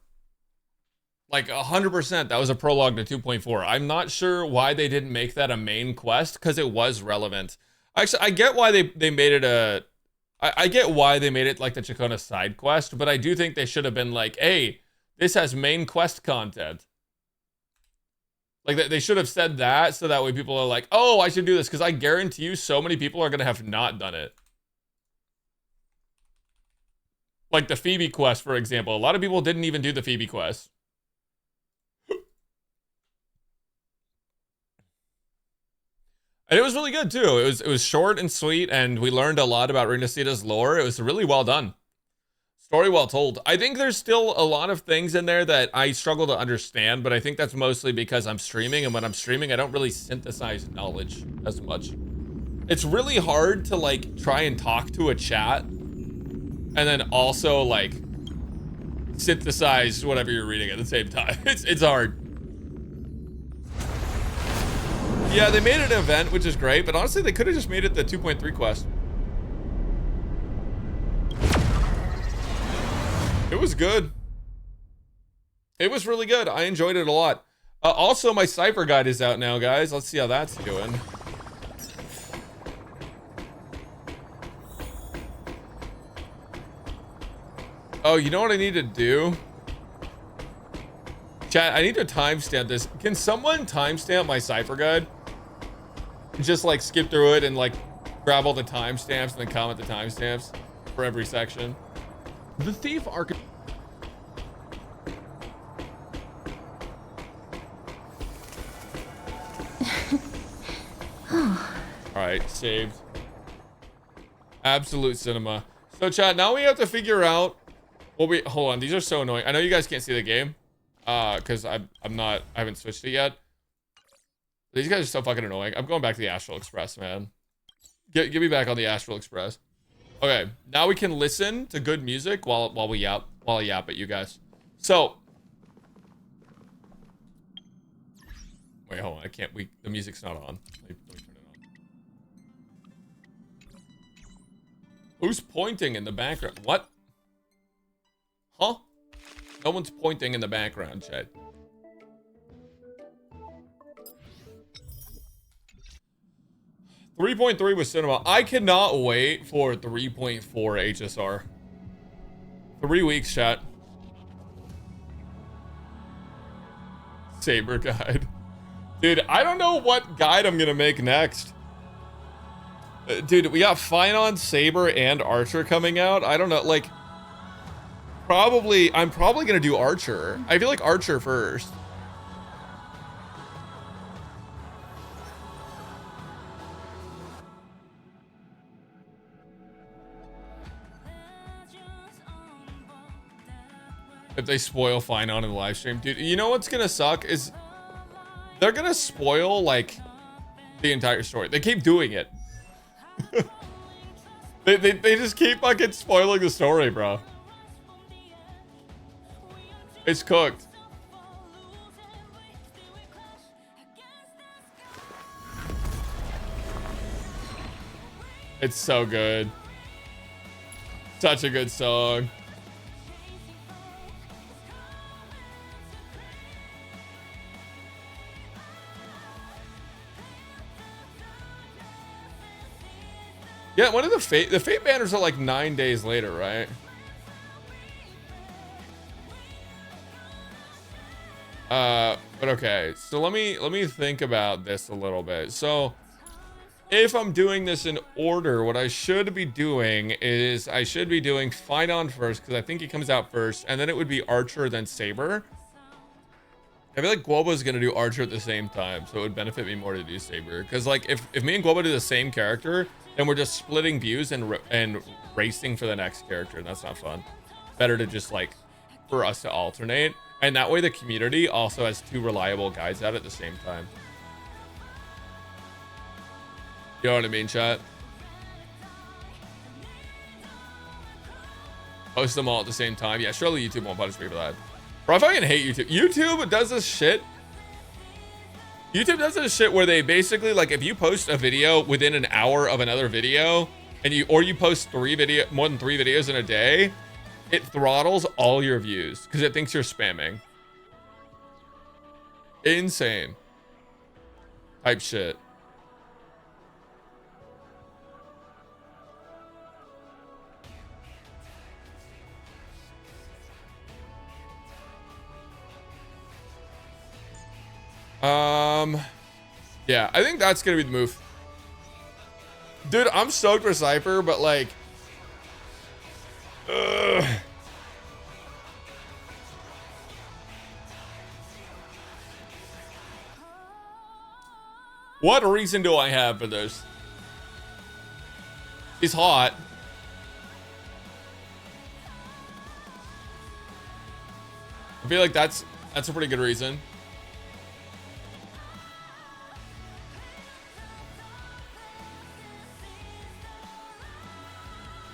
S1: Like 100%, that was a prologue to 2.4. I'm not sure why they didn't make that a main quest, because it was relevant. Actually, I get why they made it a. I get why they made it like the Chakona side quest, but I do think they should have been like, hey, this has main quest content. Like, they should have said that, so that way people are like, oh, I should do this, because I guarantee you so many people are going to have not done it. Like the Phoebe quest, for example. A lot of people didn't even do the Phoebe quest. And it was really good, too. It was short and sweet, and we learned a lot about Resonator's lore. It was really well done. Story well told. I think there's still a lot of things in there that I struggle to understand, but I think that's mostly because I'm streaming, and when I'm streaming, I don't really synthesize knowledge as much. It's really hard to, like, try and talk to a chat, and then also, like, synthesize whatever you're reading at the same time. It's hard. Yeah, they made it an event, which is great, but honestly, they could have just made it the 2.3 quest. It was good. It was really good. I enjoyed it a lot. Also, my Cipher guide is out now, guys. Let's see how that's doing. Oh, you know what I need to do? Chat, I need to timestamp this. Can someone timestamp my Cipher guide? Just like skip through it and like grab all the timestamps and then comment the timestamps for every section. The thief arc. Alright, saved. Absolute cinema. So chat, now we have to figure out what we hold on, these are so annoying. I know you guys can't see the game. Because I haven't switched it yet. These guys are so fucking annoying. I'm going back to the Astral Express, man. Get me back on the Astral Express. Okay, now we can listen to good music while I yap at you guys. So wait, hold on. I can't. The music's not on. Let me turn it on. Who's pointing in the background? What? Huh? No one's pointing in the background, chat. .3 with cinema. I cannot wait for 3.4 HSR. 3 weeks, chat. Saber guide. Dude, I don't know what guide I'm gonna make next. Dude, we got Finon, Saber, and Archer coming out. I don't know, like... I'm probably gonna do Archer. I feel like Archer first. If they spoil Finon in the live stream. Dude, you know what's gonna suck is they're gonna spoil like the entire story. They keep doing it. they just keep fucking spoiling the story, bro. It's cooked. It's so good. Such a good song. Yeah, one of the Fate banners are like 9 days later, right? But okay, so let me think about this a little bit. So if I'm doing this in order, what I should be doing is I should be doing Finon first, because I think he comes out first, and then it would be Archer, then Saber. I feel like Guoba's gonna do Archer at the same time, so it would benefit me more to do Saber. Because like if me and Guoba do the same character, then we're just splitting views and racing for the next character, and that's not fun. Better to just like for us to alternate. And that way the community also has 2 reliable guides out at the same time. You know what I mean, chat? Post them all at the same time. Yeah, surely YouTube won't punish me for that. Bro, I fucking hate YouTube. YouTube does this shit. YouTube does this shit where they basically, like, if you post a video within an hour of another video, and you post more than 3 videos in a day, it throttles all your views because it thinks you're spamming. Insane. Type shit. Yeah, I think that's gonna be the move. Dude, I'm stoked for Cipher, but like, what reason do I have for this? He's hot. I feel like that's a pretty good reason.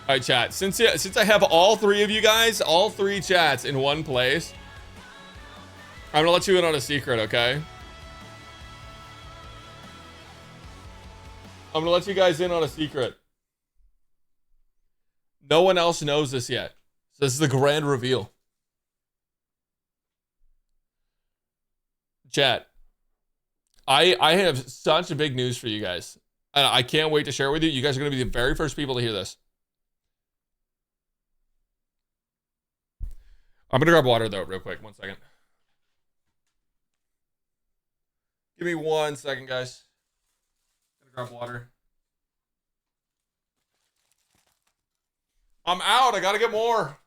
S1: All right, chat. Since I have all 3 of you guys, all 3 chats in one place, I'm gonna let you in on a secret, okay? I'm gonna let you guys in on a secret. No one else knows this yet. So this is the grand reveal. Chat, I have such a big news for you guys. And I can't wait to share it with you. You guys are gonna be the very first people to hear this. I'm gonna grab water though, real quick. 1 second. Give me 1 second, guys. Gotta grab water. I'm out. I gotta get more.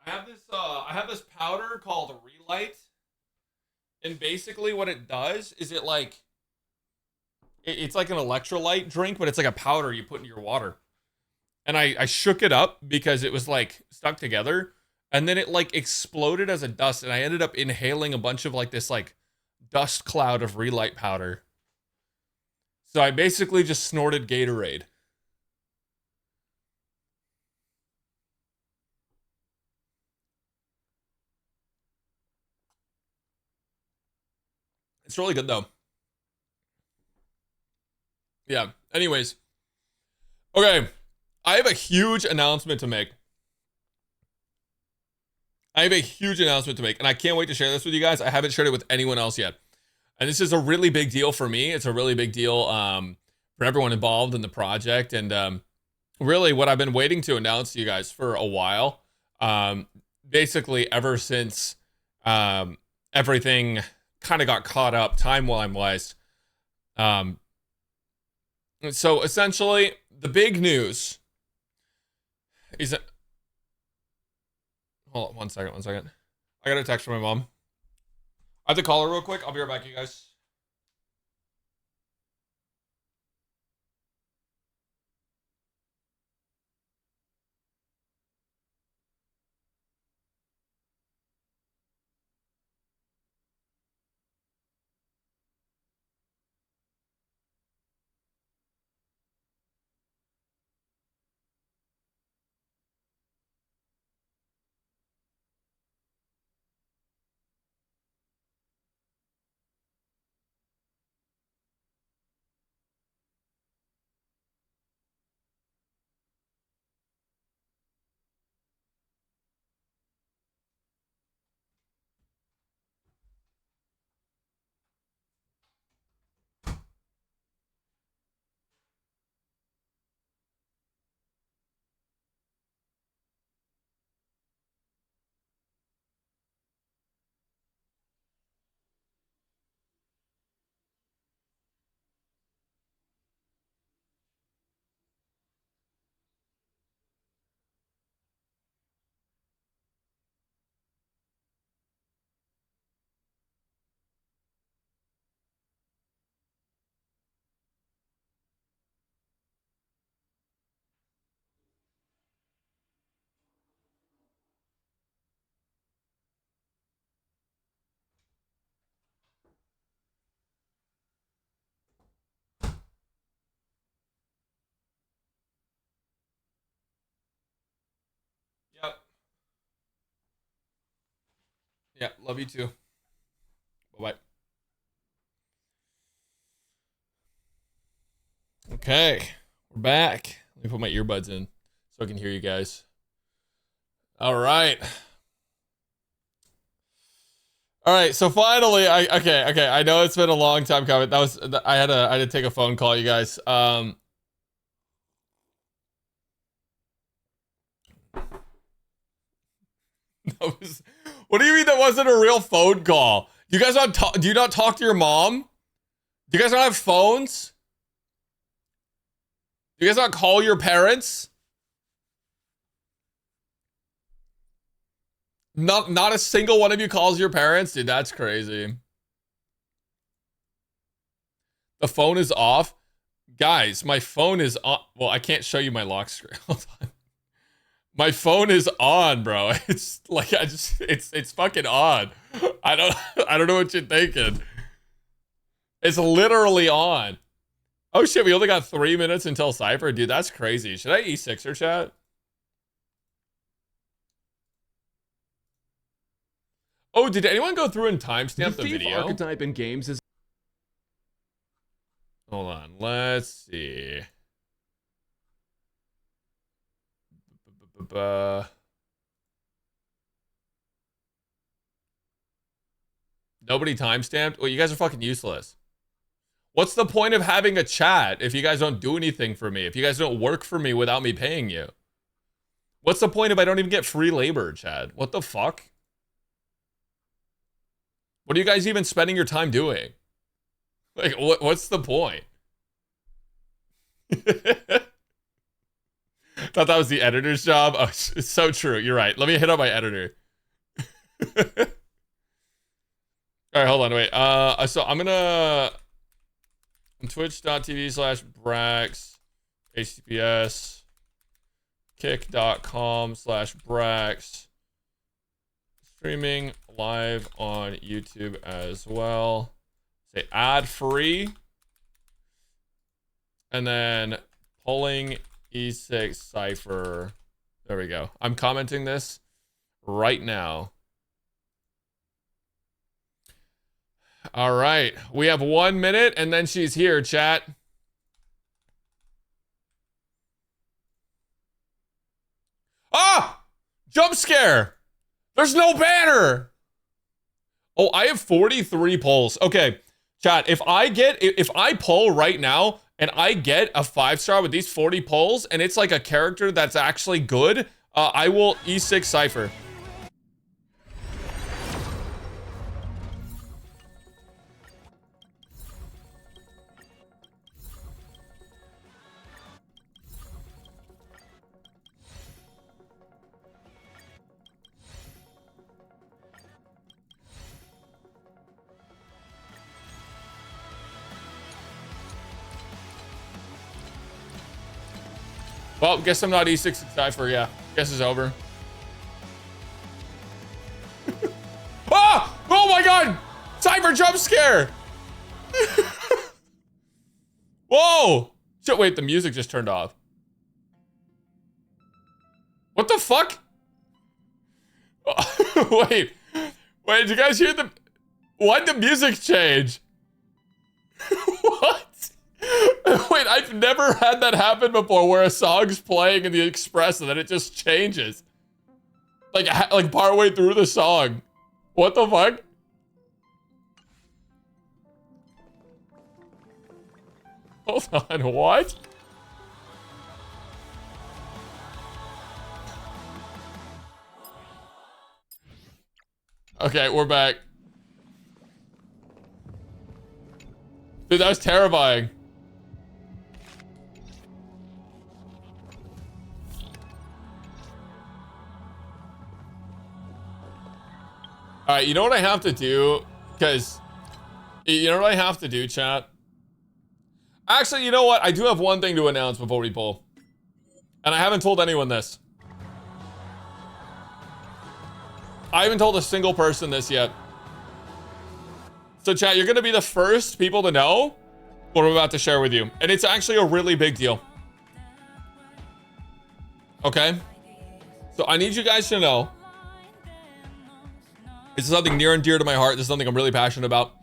S1: I have this powder called Relight, and basically what it does is it like it's like an electrolyte drink, but it's like a powder you put in your water. And I shook it up because it was like stuck together, and then it like exploded as a dust, and I ended up inhaling a bunch of like this like dust cloud of Relight powder. So I basically just snorted Gatorade. It's really good though. Yeah. Anyways. Okay. I have a huge announcement to make. And I can't wait to share this with you guys. I haven't shared it with anyone else yet. And this is a really big deal for me. It's a really big deal for everyone involved in the project. And really what I've been waiting to announce to you guys for a while. Basically ever since everything kind of got caught up timeline-wise. So essentially, the big news is that... Hold on, one second. I got a text from my mom. I have to call her real quick. I'll be right back, you guys. Yep. Yeah, love you too. Bye-bye. Okay, we're back. Let me put my earbuds in so I can hear you guys. All right. So finally, okay. I know it's been a long time coming. I had to take a phone call, you guys. What do you mean that wasn't a real phone call? Do you guys not talk? Do you not talk to your mom? Do you guys not have phones? Do you guys not call your parents? Not a single one of you calls your parents? Dude, that's crazy. The phone is off. Guys, my phone is on. Well, I can't show you my lock screen. Hold on. My phone is on, bro. It's like it's fucking on. I don't know what you're thinking. It's literally on. Oh shit, we only got 3 minutes until Cipher. Dude, that's crazy. Should I E6 her, chat? Oh, did anyone go through and timestamp the video?
S5: Archetype in games is...
S1: Hold on, let's see. Nobody timestamped? Well, you guys are fucking useless. What's the point of having a chat if you guys don't do anything for me? If you guys don't work for me without me paying you? What's the point if I don't even get free labor, Chad? What the fuck? What are you guys even spending your time doing? Like, what's the point? Thought that was the editor's job. Oh, it's so true. You're right. Let me hit up my editor. All right, hold on. Wait. So I'm gonna on twitch.tv/Brax, HTTPS, kick.com/Brax, streaming live on YouTube as well. Say ad free, and then pulling E6 Cipher. There we go. I'm commenting this right now. All right. We have 1 minute and then she's here, chat. Ah! Jump scare! There's no banner! Oh, I have 43 polls. Okay, chat, if I poll right now and I get a 5-star with these 40 polls and it's like a character that's actually good, I will E6 Cipher. Well, guess I'm not E6 Cipher, yeah. Guess it's over. Ah! Oh my god! Cipher jump scare! Whoa! Shit, wait, the music just turned off. What the fuck? Wait, did you guys hear the... Why'd the music change? What? Wait, I've never had that happen before where a song's playing in the Express and then it just changes. Like partway through the song. What the fuck? Hold on, what? Okay, we're back. Dude, that was terrifying. All right, you know what I have to do? Because, you know what I have to do, chat? Actually, you know what? I do have one thing to announce before we pull. And I haven't told anyone this. I haven't told a single person this yet. So, chat, you're going to be the first people to know what I'm about to share with you. And it's actually a really big deal. Okay? So, I need you guys to know. This is something near and dear to my heart. This is something I'm really passionate about.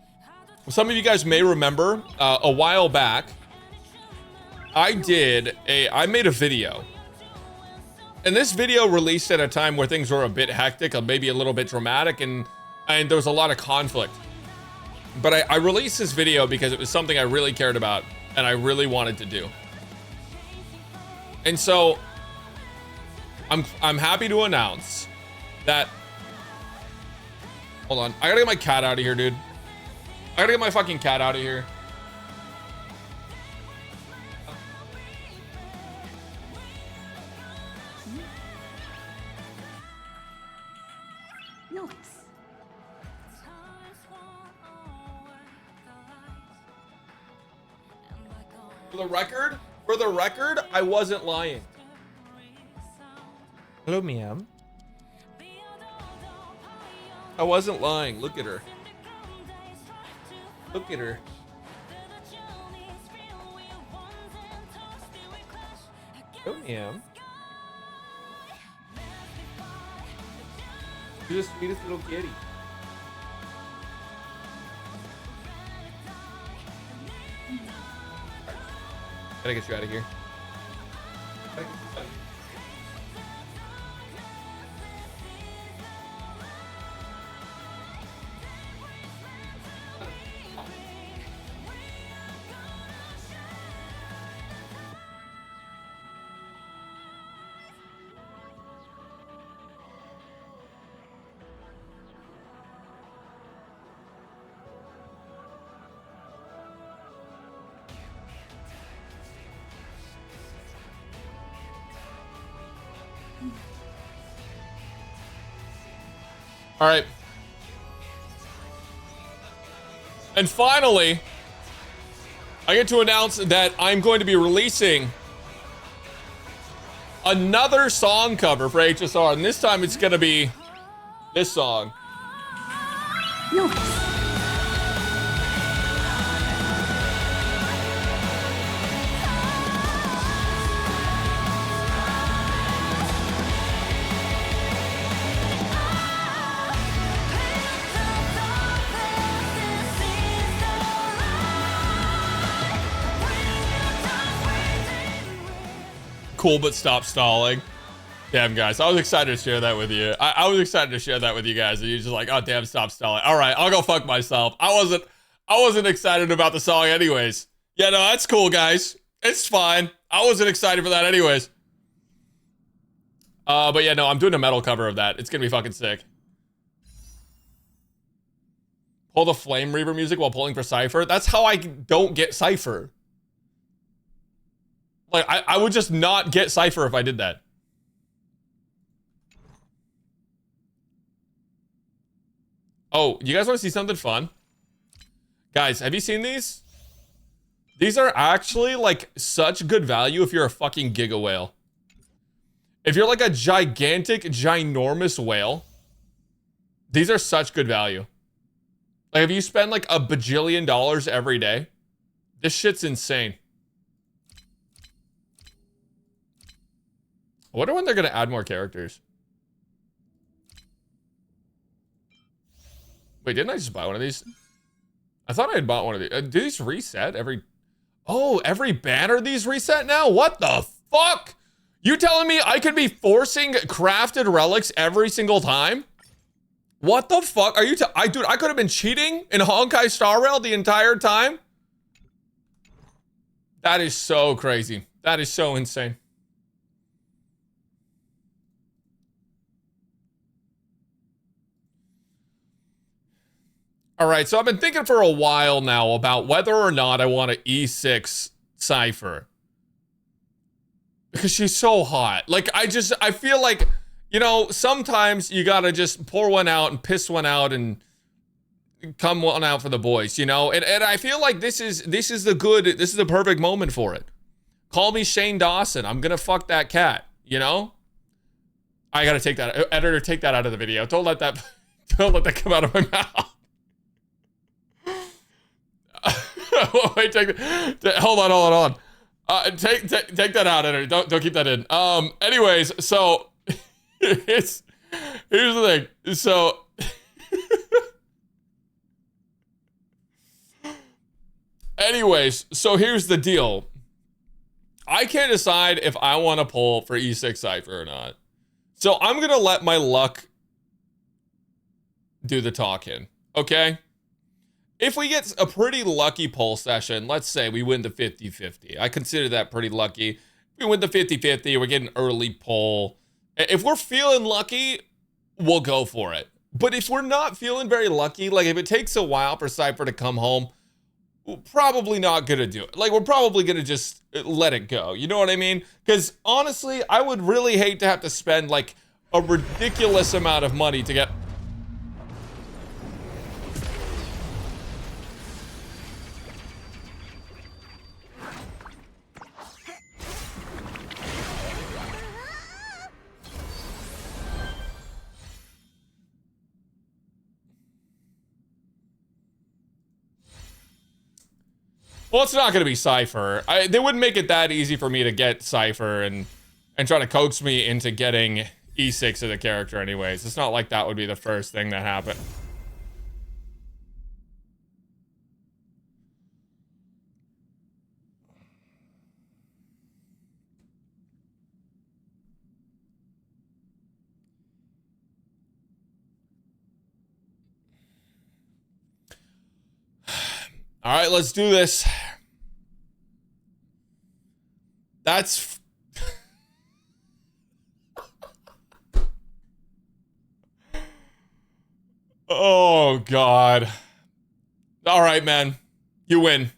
S1: Some of you guys may remember a while back, I made a video. And this video released at a time where things were a bit hectic, maybe a little bit dramatic, and there was a lot of conflict. But I released this video because it was something I really cared about and I really wanted to do. And so I'm happy to announce that... Hold on. I gotta get my cat out of here, dude. I gotta get my fucking cat out of here. For the record, I wasn't lying. Hello, ma'am. I wasn't lying. Look at her. Look at her. Hello, ma'am. You're the sweetest little kitty. Gotta get you out of here. All right. And finally, I get to announce that I'm going to be releasing another song cover for HSR, and this time it's going to be this song. Cool, but stop stalling. Damn, guys, I was excited to share that with you. I was excited to share that with you guys, and you're just like, oh, damn, stop stalling. All right, I'll go fuck myself. I wasn't excited about the song anyways. Yeah, no, that's cool, guys. It's fine. I wasn't excited for that anyways. But yeah, no, I'm doing a metal cover of that. It's gonna be fucking sick. Pull the Flame Reaver music while pulling for Cipher. That's how I don't get Cipher. Like, I would just not get Cipher if I did that. Oh, you guys want to see something fun? Guys, have you seen these? These are actually, like, such good value if you're a fucking giga whale. If you're like a gigantic, ginormous whale, these are such good value. Like, if you spend like $1 bajillion every day, this shit's insane. I wonder when they're going to add more characters. Wait, didn't I just buy one of these? I thought I had bought one of these. Do these reset every... Oh, every banner these reset now? What the fuck? You telling me I could be forcing crafted relics every single time? What the fuck are you dude, I could have been cheating in Honkai Star Rail the entire time? That is so crazy. That is so insane. All right, so I've been thinking for a while now about whether or not I want an E6 Cipher. Because she's so hot. Like, I feel like, you know, sometimes you gotta just pour one out and piss one out and come one out for the boys, you know? And I feel like this is the perfect moment for it. Call me Shane Dawson. I'm gonna fuck that cat, you know? I gotta take that, editor, take that out of the video. Don't let that come out of my mouth. Wait, hold on. Take that out, editor. Don't keep that in. Anyways, so here's the thing. So anyways, so here's the deal. I can't decide if I want to pull for E6 Cipher or not. So I'm gonna let my luck do the talking. Okay? If we get a pretty lucky pull session, let's say we win the 50-50. I consider that pretty lucky. If we win the 50-50, we're getting an early pull. If we're feeling lucky, we'll go for it. But if we're not feeling very lucky, like if it takes a while for Cipher to come home, we're probably not gonna do it. Like we're probably gonna just let it go. You know what I mean? Because honestly, I would really hate to have to spend like a ridiculous amount of money to get... Well, it's not going to be Cipher. They wouldn't make it that easy for me to get Cipher and try to coax me into getting E6 as a character anyways. It's not like that would be the first thing that happened. All right, let's do this. That's... Oh, God. All right, man. You win.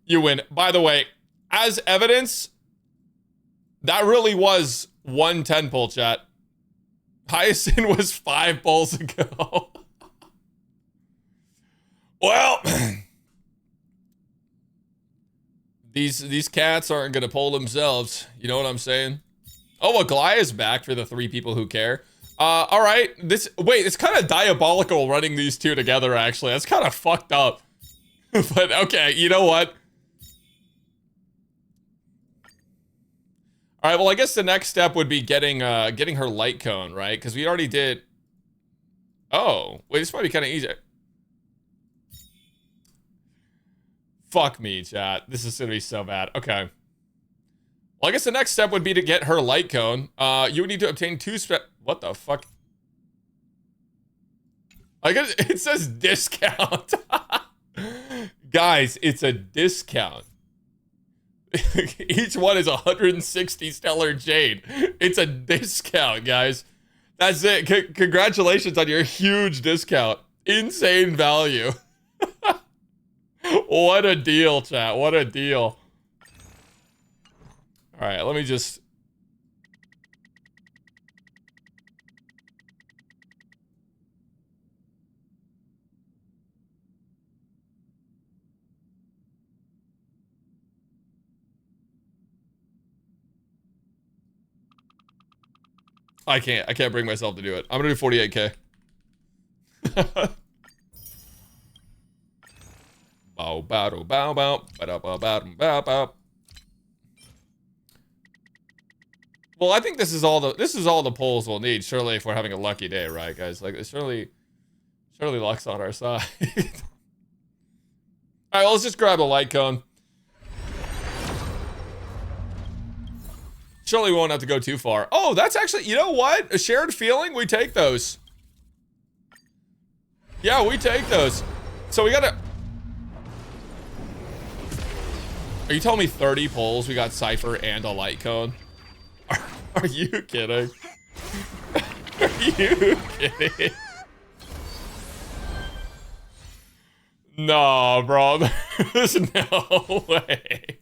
S1: You win. By the way, as evidence, that really was 1 10 pull, chat. Hyacinth was 5 pulls ago. Well, these cats aren't gonna pull themselves. You know what I'm saying? Oh, Aglaya's back for the 3 people who care. All right. Wait, it's kind of diabolical running these 2 together. Actually, that's kind of fucked up. But okay, you know what? All right, well, I guess the next step would be getting her light cone, right? Because we already did... Oh, wait, this might be kind of easy. Fuck me, chat. This is going to be so bad. Okay. Well, I guess the next step would be to get her light cone. You would need to obtain 2 What the fuck? I guess it says discount. Guys, it's a discount. Each one is 160 stellar jade. It's a discount, guys. That's it. Congratulations on your huge discount. Insane value. What a deal, chat. What a deal. All right, let me just... I can't bring myself to do it. I'm gonna do 48K. Bow, bow, bow, bow, bow, bow, bow, bow. Well, I think this is all the pulls we'll need, surely, if we're having a lucky day, right, guys? Like, surely luck's on our side. All right, well, let's just grab a light cone. Surely we won't have to go too far. Oh, that's actually, you know what? A shared feeling, we take those. Yeah, we take those. So we gotta... Are you telling me 30 pulls, we got Cipher and a light cone? Are you kidding? Are you kidding? No, bro. There's no way.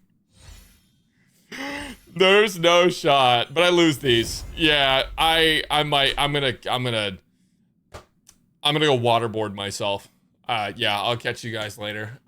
S1: There's no shot, but I lose these. Yeah, I'm gonna go waterboard myself. Yeah, I'll catch you guys later.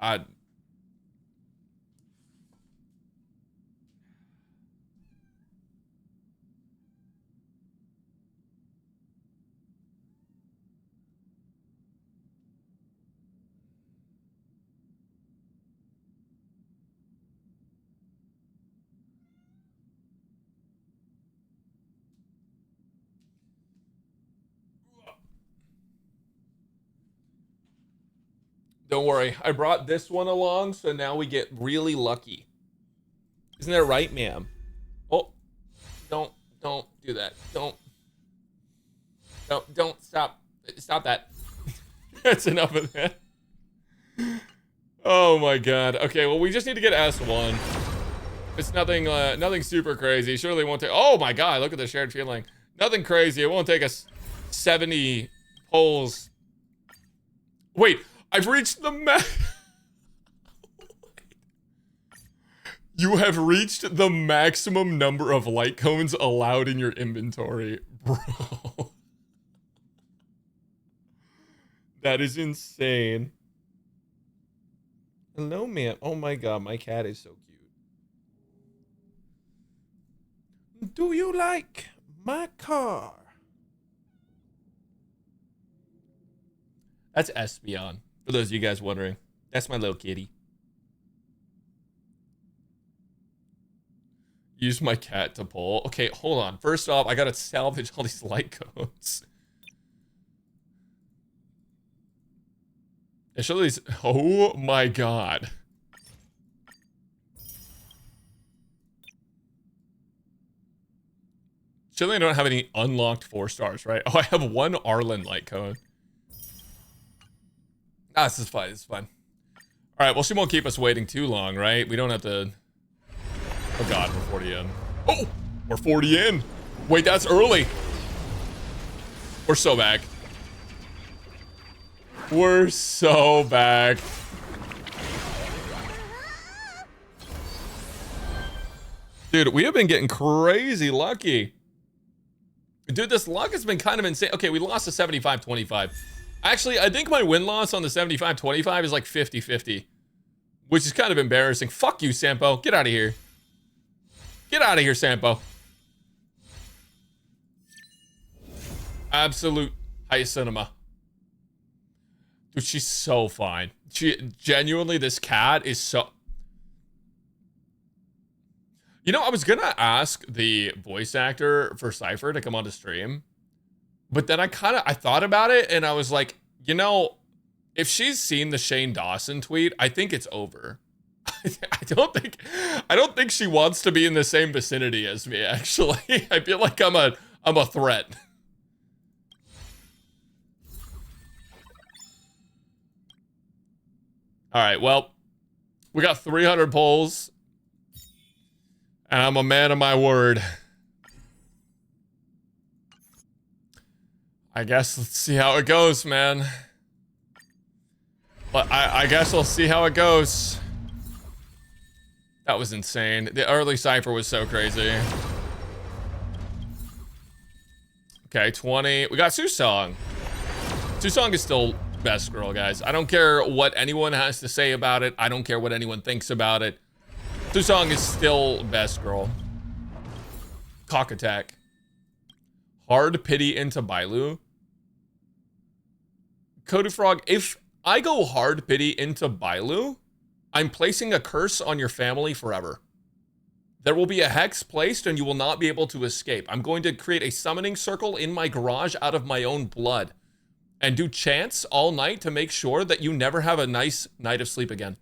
S1: Don't worry, I brought this one along, so now we get really lucky. Isn't that right, ma'am? Oh, don't do that. Don't stop that. That's enough of that. Oh my god. Okay, well, we just need to get S1. It's nothing, nothing super crazy. Surely won't take. Oh my god! Look at the shared feeling. Nothing crazy. It won't take us 70 polls. Wait, I've reached the max. You have reached the maximum number of light cones allowed in your inventory, bro. That is insane. Hello, man. Oh my god, my cat is so cute. Do you like my car? That's Espeon, for those of you guys wondering. That's my little kitty. Use my cat to pull. Okay, hold on. First off, I gotta salvage all these light cones. I show these. Oh my god. Surely I don't have any unlocked 4 stars, right? Oh, I have 1 Arlen light cone. Ah, this is fine. This is fine. All right. Well, she won't keep us waiting too long, right? We don't have to. Oh god, we're 40 in. Oh, we're 40 in. Wait, that's early. We're so back. We're so back. Dude, we have been getting crazy lucky. Dude, this luck has been kind of insane. Okay, we lost to 75-25. Actually, I think my win-loss on the 75-25 is like 50-50. Which is kind of embarrassing. Fuck you, Sampo. Get out of here. Get out of here, Sampo. Absolute high cinema. Dude, she's so fine. She genuinely, this cat is so... You know, I was gonna ask the voice actor for Cipher to come on to stream, but then I thought about it and I was like, you know, if she's seen the Shane Dawson tweet, I think it's over. I don't think she wants to be in the same vicinity as me, actually. I feel like I'm a threat. All right, well, we got 300 polls. And I'm a man of my word. I guess let's see how it goes, man. But I guess we'll see how it goes. That was insane. The early Cipher was so crazy. Okay, 20. We got Susong. Susong is still best girl, guys. I don't care what anyone has to say about it. I don't care what anyone thinks about it. Susong is still best girl. Cock attack. Hard pity into Bailu. Cody Frog, if I go hard pity into Bailu, I'm placing a curse on your family forever. There will be a hex placed and you will not be able to escape. I'm going to create a summoning circle in my garage out of my own blood and do chants all night to make sure that you never have a nice night of sleep again.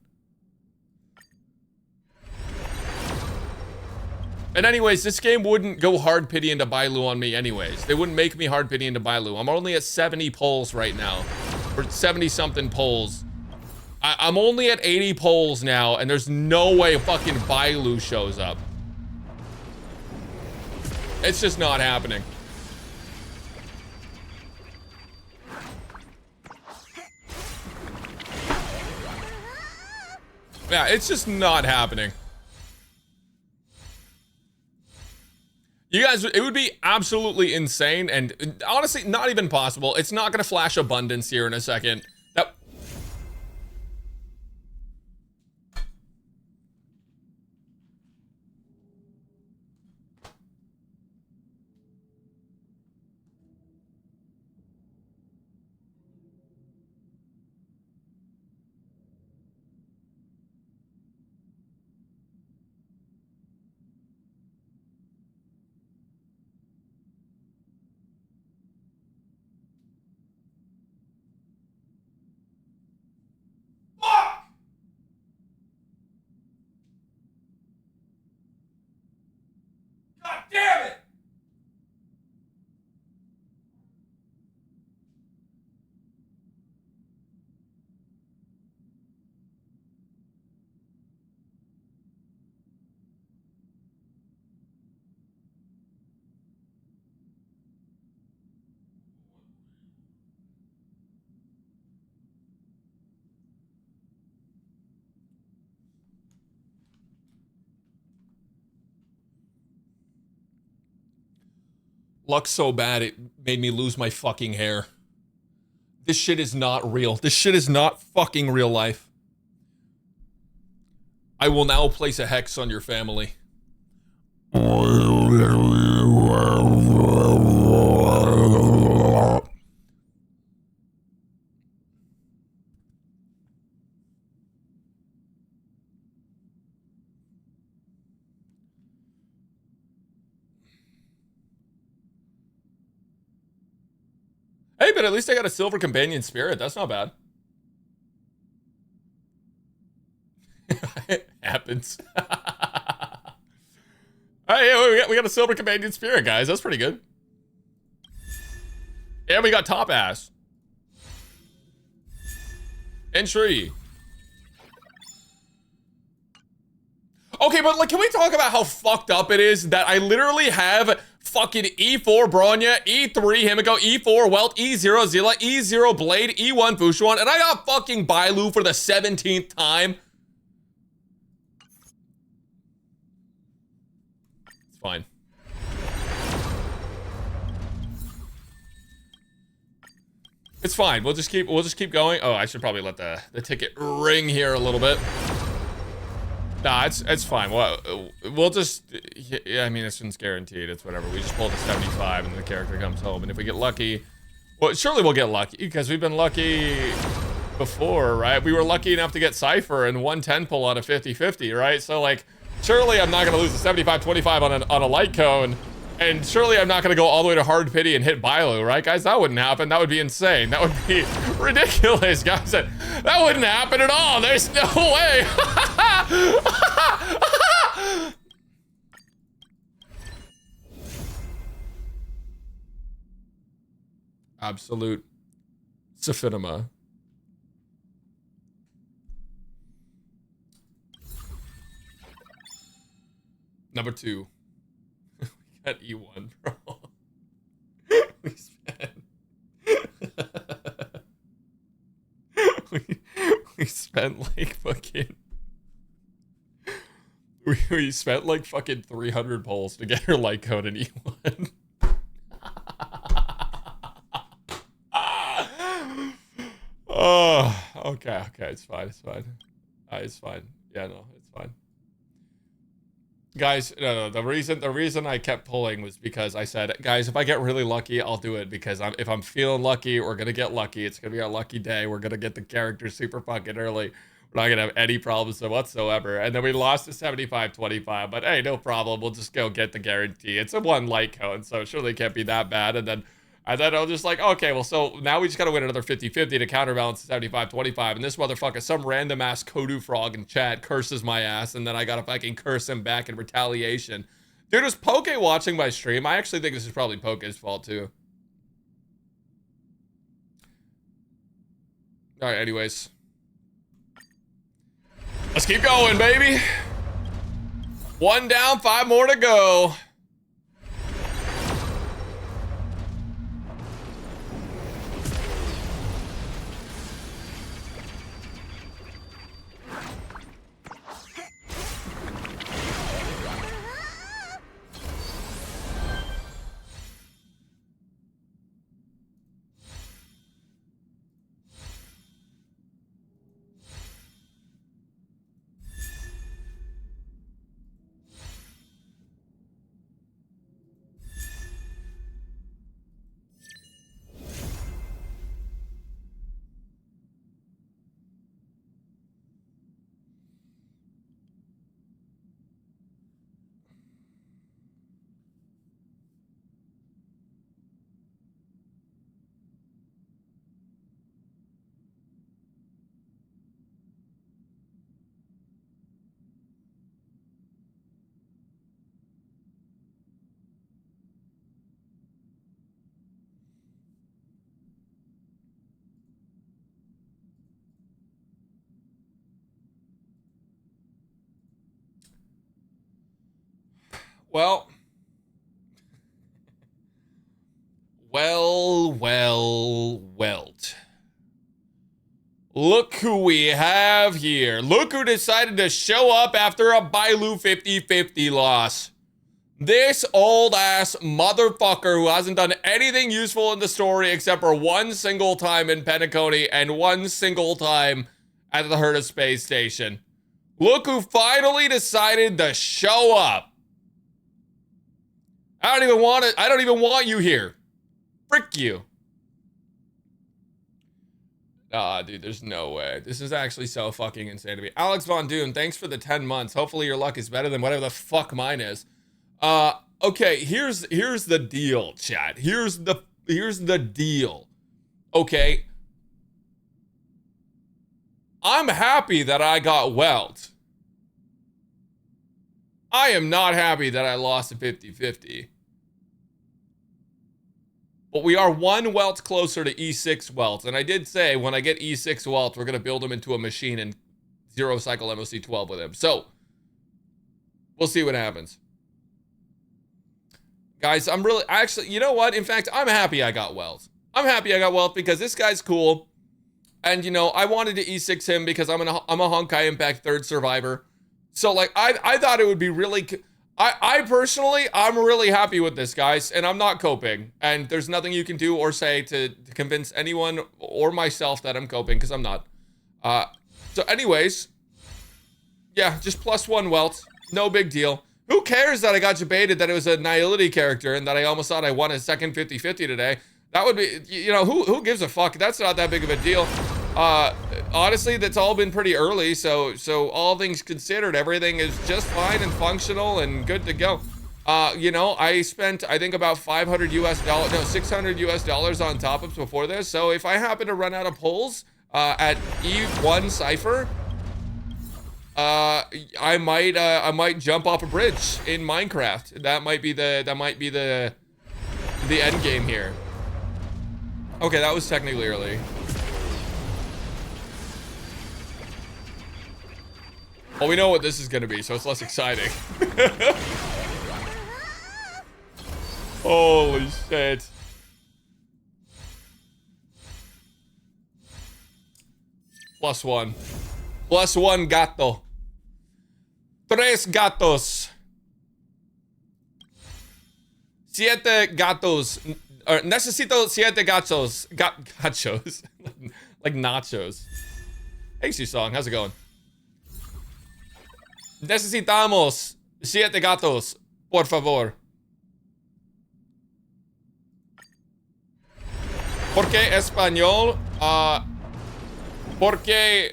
S1: And anyways, this game wouldn't go hard pity into Bailu on me anyways. They wouldn't make me hard pity into Bailu. I'm only at 70 polls right now. Or 70 something polls. I'm only at 80 polls now and there's no way fucking Bailu shows up. It's just not happening. Yeah, it's just not happening. You guys, it would be absolutely insane and honestly not even possible. It's not going to flash abundance here in a second. That... Luck so bad it made me lose my fucking hair. This shit is not real. This shit is not fucking real life. I will now place a hex on your family. Hey, but at least I got a silver companion spirit. That's not bad. It happens. Hey, yeah, we got a silver companion spirit, guys. That's pretty good. And we got top ass. And tree. Okay, but like, can we talk about how fucked up it is that I literally have fucking E4 Bronya, E3 Himiko, E4 Welt, E0 Zilla, E0 Blade, E1 Fushuan, and I got fucking Bailu for the 17th time? It's fine. It's fine. We'll just keep going. Oh, I should probably let the ticket ring here a little bit. Nah, it's fine. We'll just, yeah, I mean, this one's guaranteed. It's whatever. We just pull the 75 and the character comes home. And if we get lucky, well, surely we'll get lucky because we've been lucky before, right? We were lucky enough to get Cipher and 110 pull out of 50-50, right? So like, surely I'm not gonna lose the 75-25 on a light cone. And surely I'm not gonna go all the way to hard pity and hit Bailu, right, guys? That wouldn't happen. That would be insane. That would be ridiculous, guys. That wouldn't happen at all. There's no way. Absolute Sephinima. Number 2. At E1, bro. we spent like fucking we spent like fucking 300 polls to get her light code in E1. Oh, okay, it's fine. It's fine. Yeah, no, it's fine. Guys, no, the reason I kept pulling was because I said, guys, if I get really lucky, I'll do it, because if I'm feeling lucky, we're gonna get lucky. It's gonna be our lucky day. We're gonna get the character super fucking early. We're not gonna have any problems whatsoever. And then we lost to 75-25, but hey, no problem. We'll just go get the guarantee. It's a 1 light cone, so it surely can't be that bad. And then I was just like, okay, well, so now we just gotta win another 50-50 to counterbalance the 75-25. And this motherfucker, some random ass Kodu frog in chat, curses my ass, and then I gotta fucking curse him back in retaliation. Dude, is Poke watching my stream? I actually think this is probably Poke's fault too. All right, anyways. Let's keep going, baby. 1 down, 5 more to go. Well. Look who we have here. Look who decided to show up after a Bailu 50-50 loss. This old-ass motherfucker who hasn't done anything useful in the story except for one single time in Penacony and one single time at the Herta Space Station. Look who finally decided to show up. I don't even want you here. Frick you. Ah, dude, there's no way. This is actually so fucking insane to me. Alex Von Doon, thanks for the 10 months. Hopefully your luck is better than whatever the fuck mine is. Okay, here's the deal, chat. Here's the deal. Okay. I'm happy that I got whelmed. I am not happy that I lost a 50-50. But we are one welt closer to E6 welt. And I did say when I get E6 welt, we're going to build him into a machine and 0 cycle MOC 12 with him. So, we'll see what happens. Guys, I'm really, actually, you know what? In fact, I'm happy I got welt. I'm happy I got welt because this guy's cool. And, you know, I wanted to E6 him because I'm a Honkai Impact 3rd survivor. So, like, I thought it would be really... I personally, I'm really happy with this, guys. And I'm not coping. And there's nothing you can do or say to convince anyone or myself that I'm coping, because I'm not. So anyways, yeah, just +1 welt. No big deal. Who cares that I got debated that it was a Nihility character and that I almost thought I won a second 50-50 today? That would be, you know, who gives a fuck? That's not that big of a deal. Honestly, that's all been pretty early, so all things considered, everything is just fine and functional and good to go. You know, I spent, I think, about $600 US on top-ups before this, so if I happen to run out of pulls at E1 Cipher, I might jump off a bridge in Minecraft. That might be the end game here. Okay, that was technically early. Well, we know what this is gonna be, so it's less exciting. Holy shit. +1. +1 gato. 3 gatos. 7 gatos. Necesito 7 gatos. Gachos. Like nachos. Hey, Song, how's it going? Necesitamos 7 gatos, por favor. ¿Por qué español? Porque...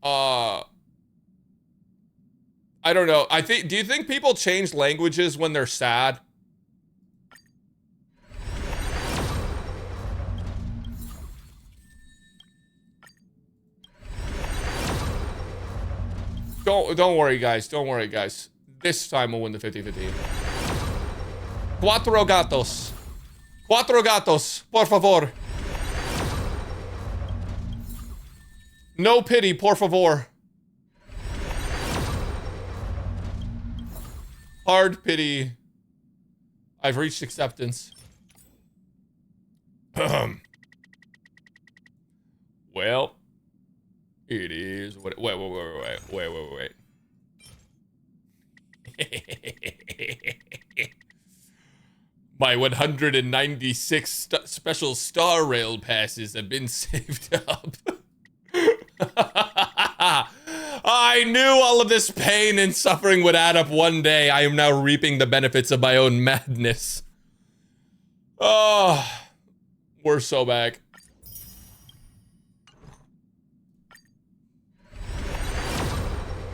S1: I don't know. Do you think people change languages when they're sad? Don't worry, guys. Don't worry, guys. This time we'll win the 50-50. 4 gatos. 4 gatos, por favor. No pity, por favor. Hard pity. I've reached acceptance. Well, it is what. Wait. My 196 special Star Rail passes have been saved up. I knew all of this pain and suffering would add up one day. I am now reaping the benefits of my own madness. Oh, we're so back.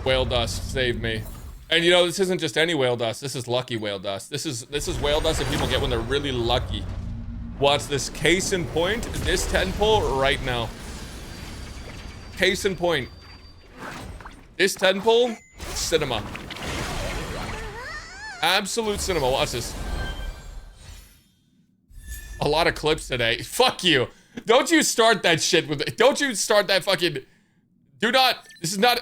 S1: Whale dust, save me. And you know, this isn't just any whale dust. This is lucky whale dust. This is whale dust that people get when they're really lucky. Watch this. Case in point, this 10 pull right now. Case in point. This 10 pull, cinema. Absolute cinema. Watch this. A lot of clips today. Fuck you. Don't you start that shit with it. Don't you start that fucking... Do not... This is not...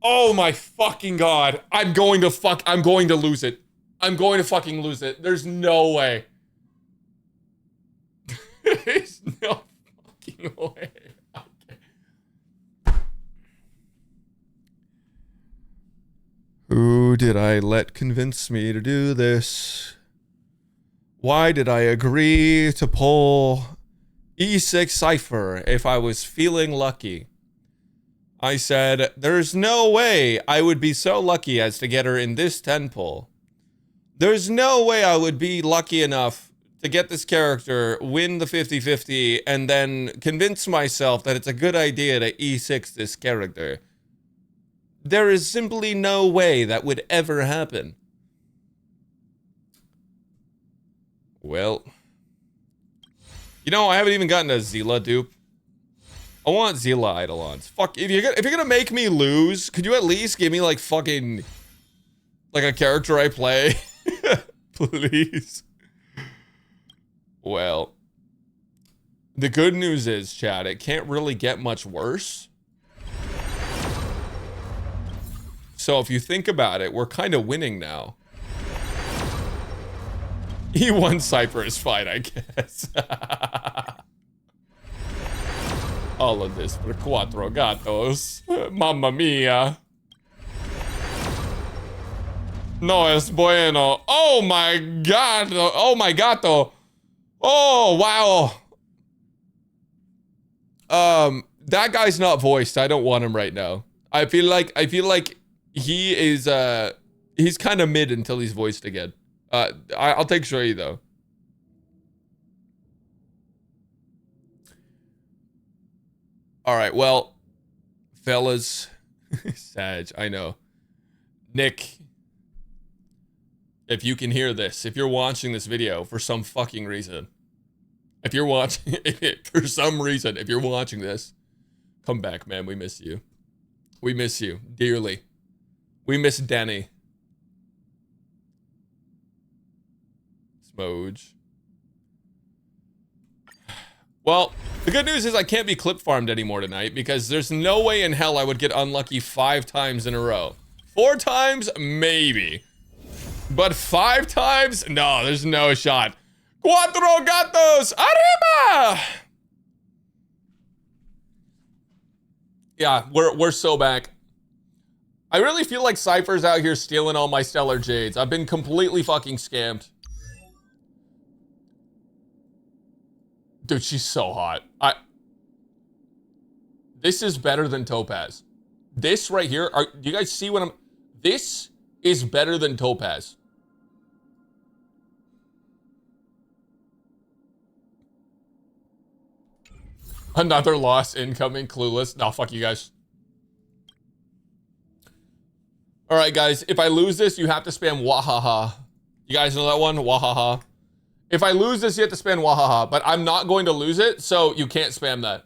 S1: Oh my fucking god. I'm going to lose it. I'm going to fucking lose it. There's no way. There's no fucking way. Okay. Who did I let convince me to do this? Why did I agree to pull E6 Cipher if I was feeling lucky? I said, there's no way I would be so lucky as to get her in this 10 pull. There's no way I would be lucky enough to get this character, win the 50-50, and then convince myself that it's a good idea to E6 this character. There is simply no way that would ever happen. Well, you know, I haven't even gotten a Zila dupe. I want Zila Eidolons. Fuck, if you're gonna make me lose, could you at least give me like fucking, like a character I play? Please. Well, the good news is, chat, it can't really get much worse. So if you think about it, we're kind of winning now. E1 Cipher is fine, I guess. All of this for Cuatro Gatos. Mamma mia. No es bueno. Oh my god. Oh my gato. Oh wow. That guy's not voiced. I don't want him right now. I feel like he is he's kind of mid until he's voiced again. I'll take Shui though. All right, well, fellas, Sag, I know. Nick, if you can hear this, if you're watching this video for some fucking reason, if you're watching, for some reason, if you're watching this, come back, man. We miss you. We miss you dearly. We miss Danny. Smoj. Well, the good news is I can't be clip farmed anymore tonight because there's no way in hell I would get unlucky 5 times in a row. 4 times, maybe. But 5 times? No, there's no shot. Cuatro gatos, arriba! Yeah, we're so back. I really feel like Cypher's out here stealing all my Stellar Jades. I've been completely fucking scammed. Dude, she's so hot. This is better than Topaz. This right here, do you guys see what I'm... This is better than Topaz. Another loss incoming, clueless. No, fuck you guys. All right, guys, if I lose this, you have to spam wahaha. You guys know that one? Wahaha. If I lose this, you have to spam wahaha, but I'm not going to lose it, so you can't spam that.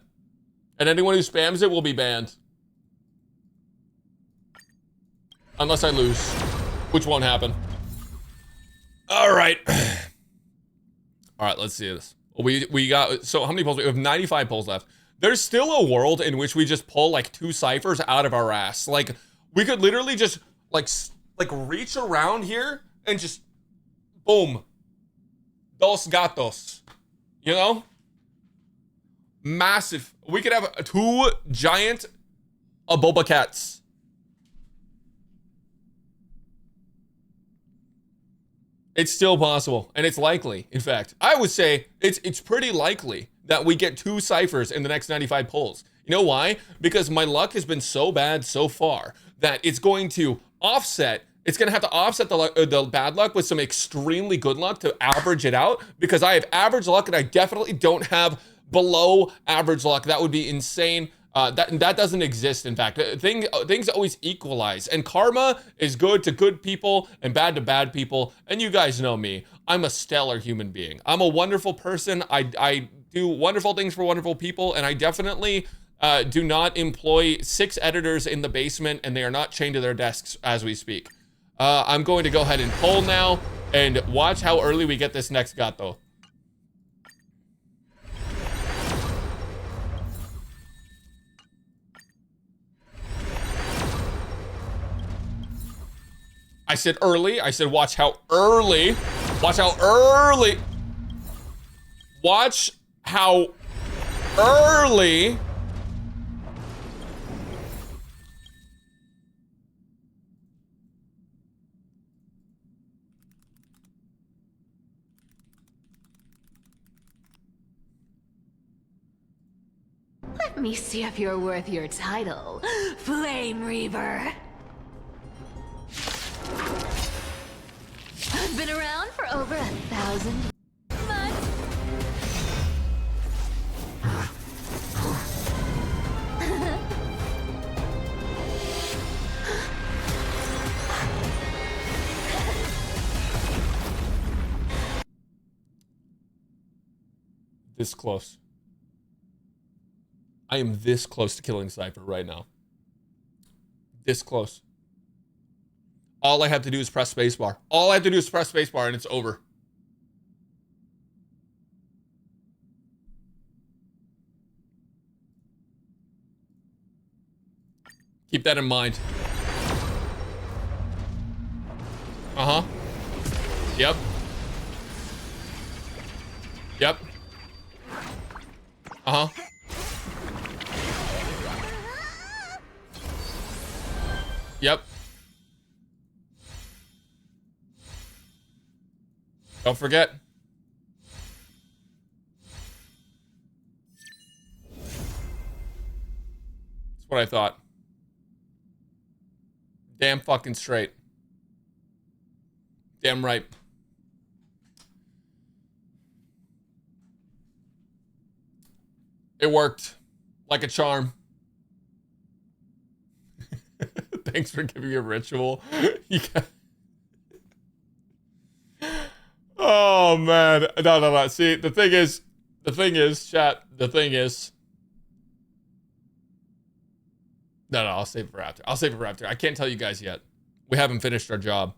S1: And anyone who spams it will be banned. Unless I lose, which won't happen. All right. All right, let's see this. We got, so how many polls? We have 95 polls left. There's still a world in which we just pull like 2 ciphers out of our ass. Like, we could literally just like reach around here and just boom. Dos gatos, you know? Massive. We could have 2 giant Aboba cats. It's still possible, and it's likely. In fact, I would say it's pretty likely that we get 2 ciphers in the next 95 polls. You know why? Because my luck has been so bad so far that it's going to offset. It's going to have to offset the bad luck with some extremely good luck to average it out, because I have average luck and I definitely don't have below average luck. That would be insane. That doesn't exist, in fact. Things always equalize, and karma is good to good people and bad to bad people, and you guys know me. I'm a stellar human being. I'm a wonderful person. I do wonderful things for wonderful people, and I definitely do not employ 6 editors in the basement, and they are not chained to their desks as we speak. I'm going to go ahead and poll now, and watch how early we get this next gato. I said early. I said watch how early. Watch how early. Watch how early.
S5: Let me see if you're worth your title, Flame Reaver. I've been around for over 1,000 months.
S1: This close. I am this close to killing Cipher right now. This close. All I have to do is press spacebar. All I have to do is press spacebar and it's over. Keep that in mind. Uh-huh. Yep. Yep. Uh-huh. Yep. Don't forget. That's what I thought. Damn fucking straight. Damn right. It worked. Like a charm. Thanks for giving me a ritual. Oh, man. No. See, the thing is, chat, the thing is. No, I'll save it for after. I can't tell you guys yet. We haven't finished our job.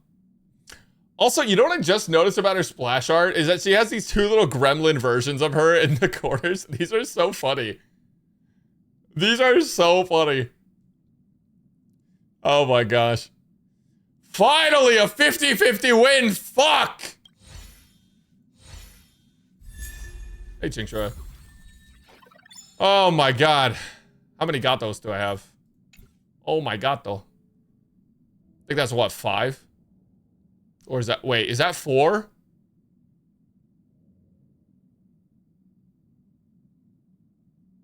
S1: Also, you know what I just noticed about her splash art is that she has these two little gremlin versions of her in the corners. These are so funny. These are so funny. Oh my gosh. Finally, a 50-50 win. Fuck. Hey, Chingshui. Oh my god. How many gatos do I have? Oh my gato. I think that's what, 5? Or is that, wait, is that 4?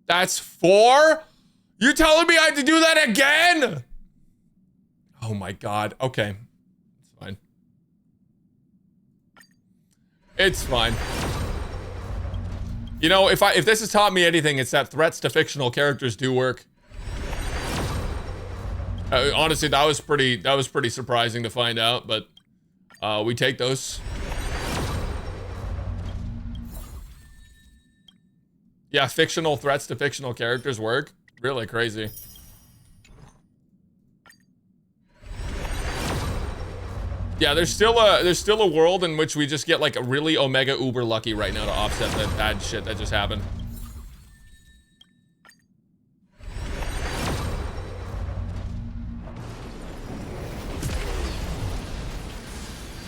S1: That's 4? You telling me I have to do that again? Oh my god. Okay. It's fine. It's fine. You know, if this has taught me anything, it's that threats to fictional characters do work. Honestly, that was pretty surprising to find out, but we take those. Yeah, fictional threats to fictional characters work. Really crazy. Yeah, there's still a world in which we just get like a really omega uber lucky right now to offset the bad shit that just happened.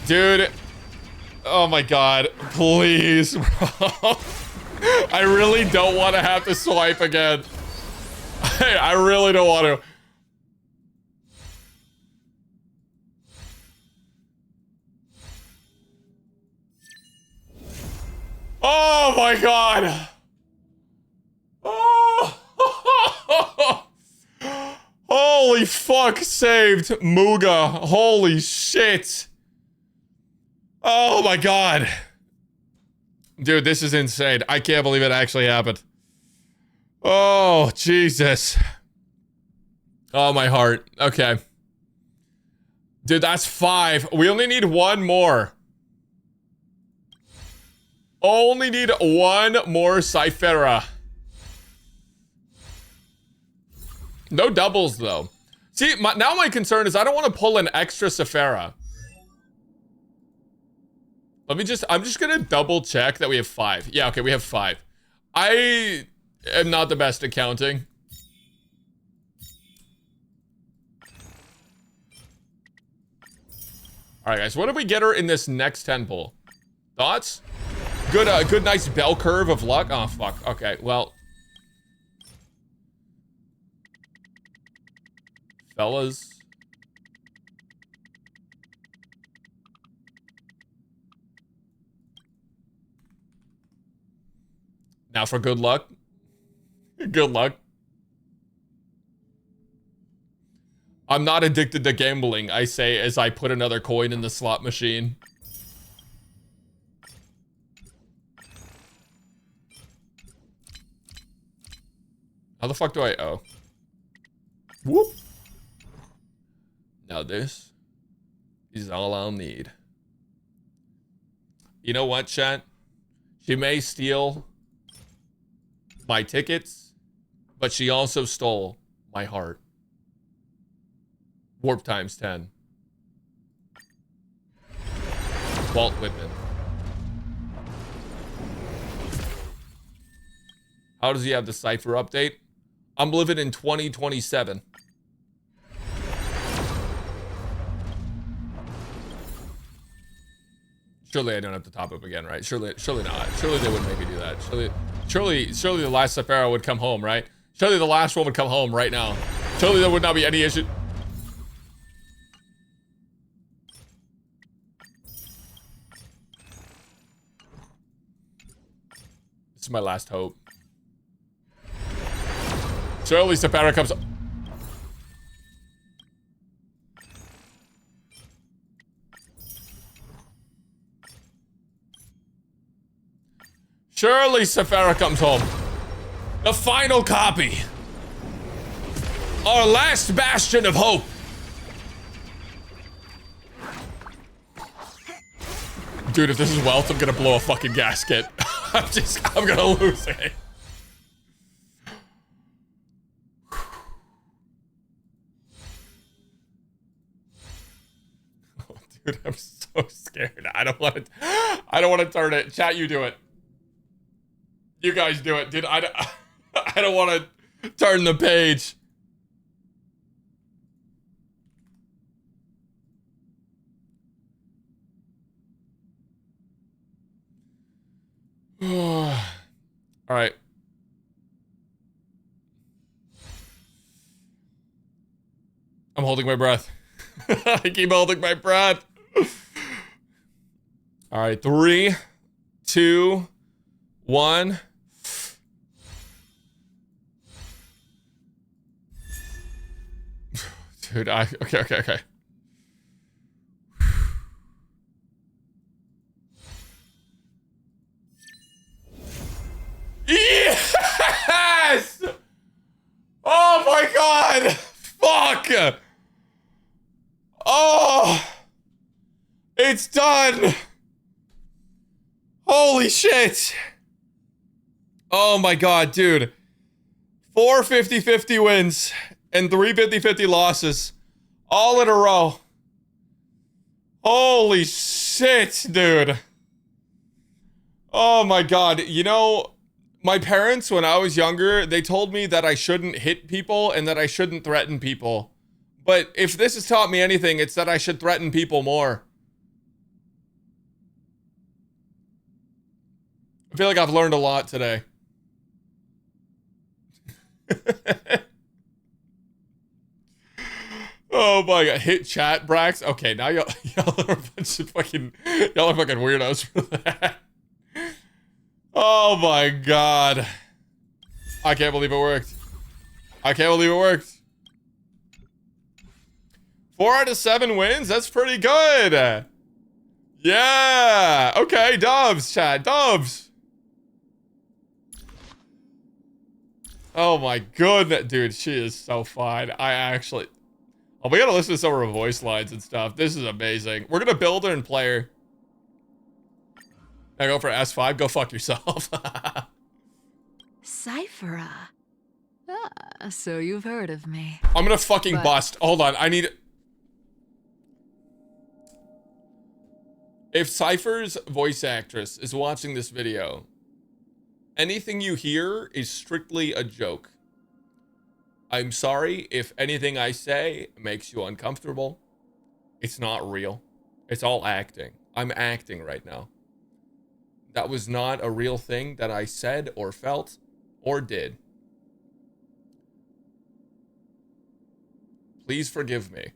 S1: Dude. Oh my god. Please, bro. I really don't want to have to swipe again. I really don't want to. Oh my god. Oh. Holy fuck, saved Muga. Holy shit. Oh my god. Dude, this is insane. I can't believe it actually happened. Oh, Jesus. Oh, my heart. Okay. Dude, that's 5. We only need 1 more. Only need 1 more Cyphera. No doubles, though. See, now my concern is I don't want to pull an extra Cyphera. I'm just gonna double check that we have 5. Yeah, okay, we have 5. I am not the best at counting. All right, guys, what if we get her in this next 10 pull? Thoughts? Good, nice bell curve of luck. Oh, fuck. Okay, well. Fellas. Now for good luck. Good luck. I'm not addicted to gambling, I say as I put another coin in the slot machine. How the fuck do I... Oh. Whoop. Now this is all I'll need. You know what, chat? She may steal my tickets, but she also stole my heart. Warp times 10. Walt Whitman. How does he have the Cipher update? I'm living in 2027. Surely I don't have to top up again, right? Surely not. Surely they wouldn't make me do that. Surely the last Cipher would come home, right? Surely the last one would come home right now. Surely there would not be any issue. This is my last hope. Surely Cipher comes. Surely Cipher comes home. The final copy. Our last bastion of hope. Dude, if this is wealth, I'm gonna blow a fucking gasket. I'm gonna lose it. Oh, dude, I'm so scared. I don't want to turn it. Chat, you do it. You guys do it, dude. I don't want to turn the page. All right. I'm holding my breath. I keep holding my breath. All right, 3, 2, 1. Dude, okay. Yes! Oh my god! Fuck! Oh! It's done! Holy shit! Oh my god, dude. 4 50-50 wins and 3 50-50 losses. All in a row. Holy shit, dude. Oh my god. You know, my parents, when I was younger, they told me that I shouldn't hit people and that I shouldn't threaten people. But if this has taught me anything, it's that I should threaten people more. I feel like I've learned a lot today. Oh my god, hit chat, Brax. Okay, now y'all are a bunch of fucking, y'all are fucking weirdos for that. Oh my god. I can't believe it worked. I can't believe it worked. 4 out of 7 wins? That's pretty good. Yeah. Okay, dubs, chat, dubs. Oh my goodness, dude, she is so fine. Oh, we gotta listen to some of her voice lines and stuff. This is amazing. We're gonna build her and play her. I go for S5, go fuck yourself.
S6: Cipher. So you've heard of me.
S1: I'm gonna fucking bust. Hold on, I need... If Cipher's voice actress is watching this video, anything you hear is strictly a joke. I'm sorry if anything I say makes you uncomfortable. It's not real. It's all acting. I'm acting right now. That was not a real thing that I said or felt or did. Please forgive me.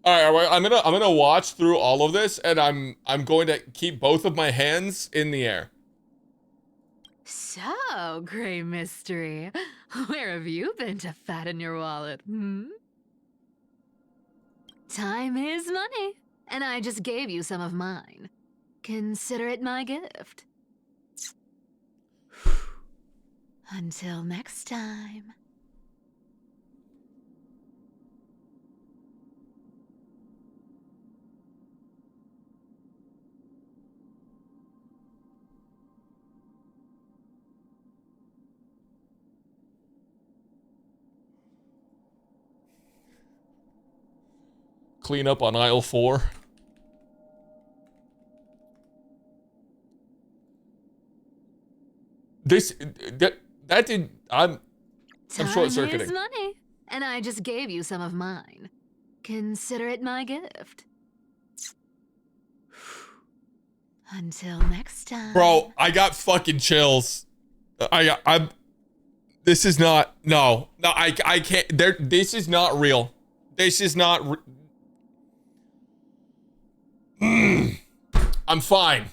S1: All right, I'm gonna watch through all of this, and I'm going to keep both of my hands in the air.
S6: So, Grey Mystery, where have you been to fatten your wallet, hmm? Time is money, and I just gave you some of mine. Consider it my gift. Until next time.
S1: Clean up on aisle 4. That did. I'm short circuiting.
S6: Time is money, and I just gave you some of mine. Consider it my gift. Until next time.
S1: Bro, I got fucking chills. I'm. This is not. No, I can't. This is not real. This is not. I'm fine.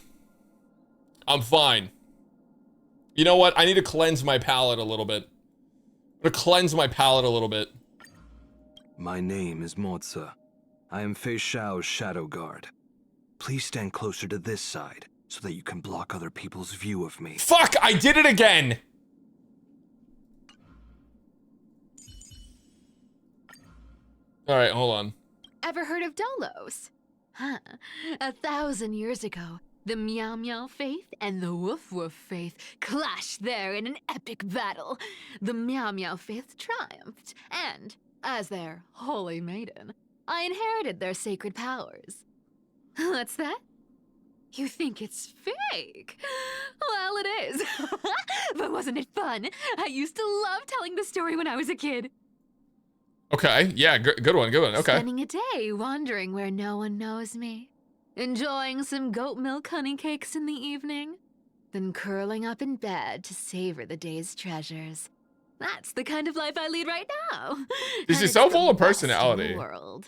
S1: I'm fine. You know what? I need to cleanse my palate a little bit. I'm gonna cleanse my palate a little bit.
S11: My name is Motsa. I am Fei Shao's shadow guard. Please stand closer to this side so that you can block other people's view of me.
S1: Fuck! I did it again! Alright, hold on.
S6: Ever heard of Dolos? Huh. 1,000 years ago, the Meow Meow faith and the Woof Woof faith clashed there in an epic battle. The Meow Meow faith triumphed, and, as their holy maiden, I inherited their sacred powers. What's that? You think it's fake? Well, it is. But wasn't it fun? I used to love telling the story when I was a kid.
S1: Okay, yeah, good one, good one, okay.
S6: Spending a day wandering where no one knows me. Enjoying some goat milk honey cakes in the evening. Then curling up in bed to savor the day's treasures. That's the kind of life I lead right now.
S1: This is so full of personality.
S6: World.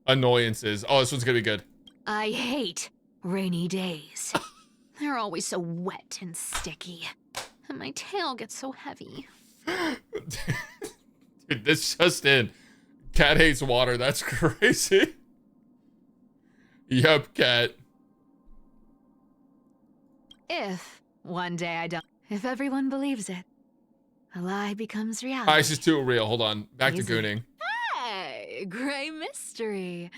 S1: Annoyances. Oh, this one's gonna be good.
S6: I hate rainy days. They're always so wet and sticky. And my tail gets so heavy.
S1: Dude, this just in. Cat hates water. That's crazy. Yep, cat.
S6: If one day I don't. If everyone believes it, a lie becomes reality.
S1: Ah, this is too real. Hold on. Back
S6: Easy.
S1: to gooning.
S6: Hey, Grey Mystery.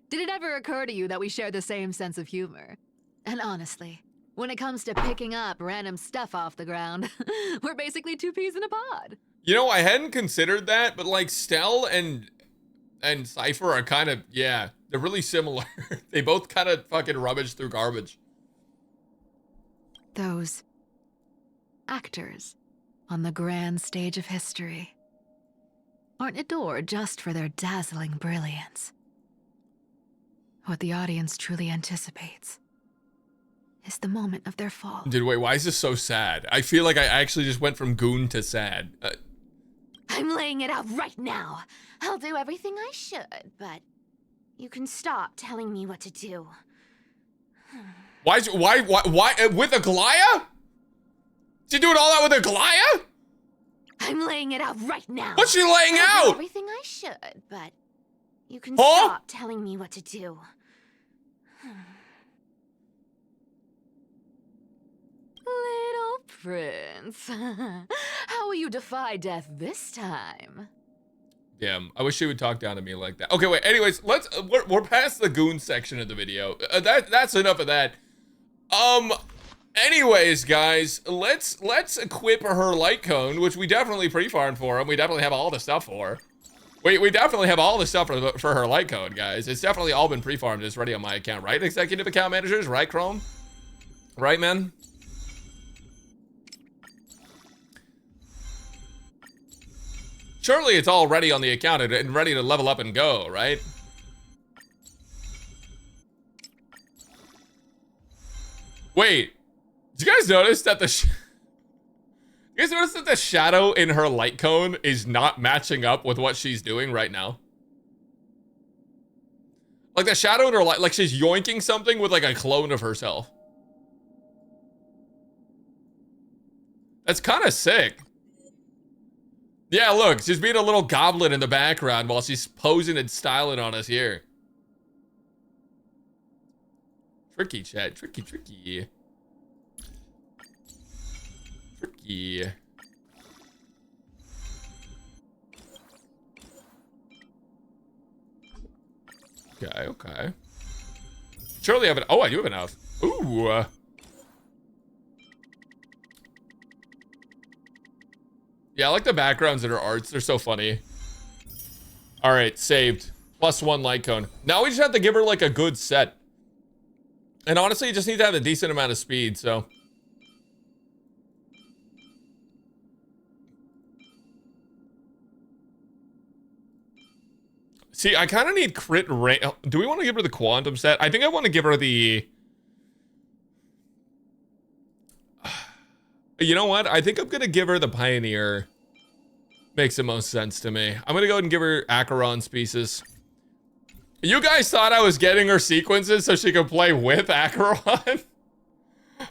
S6: Did it ever occur to you that we share the same sense of humor? And honestly, when it comes to picking up random stuff off the ground, we're basically two peas in a pod.
S1: You know, I hadn't considered that, but like Stell and Cipher are kind of, yeah, they're really similar. They both kind of fucking rummage through garbage.
S6: Those actors on the grand stage of history aren't adored just for their dazzling brilliance. What the audience truly anticipates is the moment of their fall.
S1: Dude, wait, why is this so sad? I feel like I actually just went from goon to sad.
S20: I'm laying it out right now. I'll do everything I should, but you can stop telling me what to do.
S1: Why with a Glaya? She doing all that with a Glaya?
S20: I'm laying it out right now.
S1: What's she laying
S20: I'll do
S1: out?
S20: everything I should, but you can
S1: Huh?
S20: stop telling me what to do.
S6: Little Prince, how will you defy death this time?
S1: Damn, I wish she would talk down to me like that. Okay, wait. Anyways, we're past the goon section of the video. That's enough of that. Anyways, guys, let's equip her light cone, which we definitely pre-farmed for, and we definitely have all the stuff for. We definitely have all the stuff for her light cone, guys. It's definitely all been pre-farmed. It's ready on my account, right? Executive account managers, right, Chrome? Right, man? Surely it's all ready on the account and ready to level up and go, right? Wait, did you guys notice that the shadow in her light cone is not matching up with what she's doing right now? Like the shadow in her light, like she's yoinking something with like a clone of herself. That's kind of sick. Yeah, look, she's being a little goblin in the background while she's posing and styling on us here. Tricky, chat. Tricky, tricky. Tricky. Okay, okay. Surely I have an... Oh, I do have enough. Ooh. Yeah, I like the backgrounds in her arts. They're so funny. All right, saved. +1 light cone. Now we just have to give her like a good set. And honestly, you just need to have a decent amount of speed, so. See, I kind of need crit rate. Do we want to give her the quantum set? I think I want to give her the... You know what? I think I'm going to give her the Pioneer. Makes the most sense to me. I'm going to go ahead and give her Acheron's pieces. You guys thought I was getting her sequences so she could play with Acheron?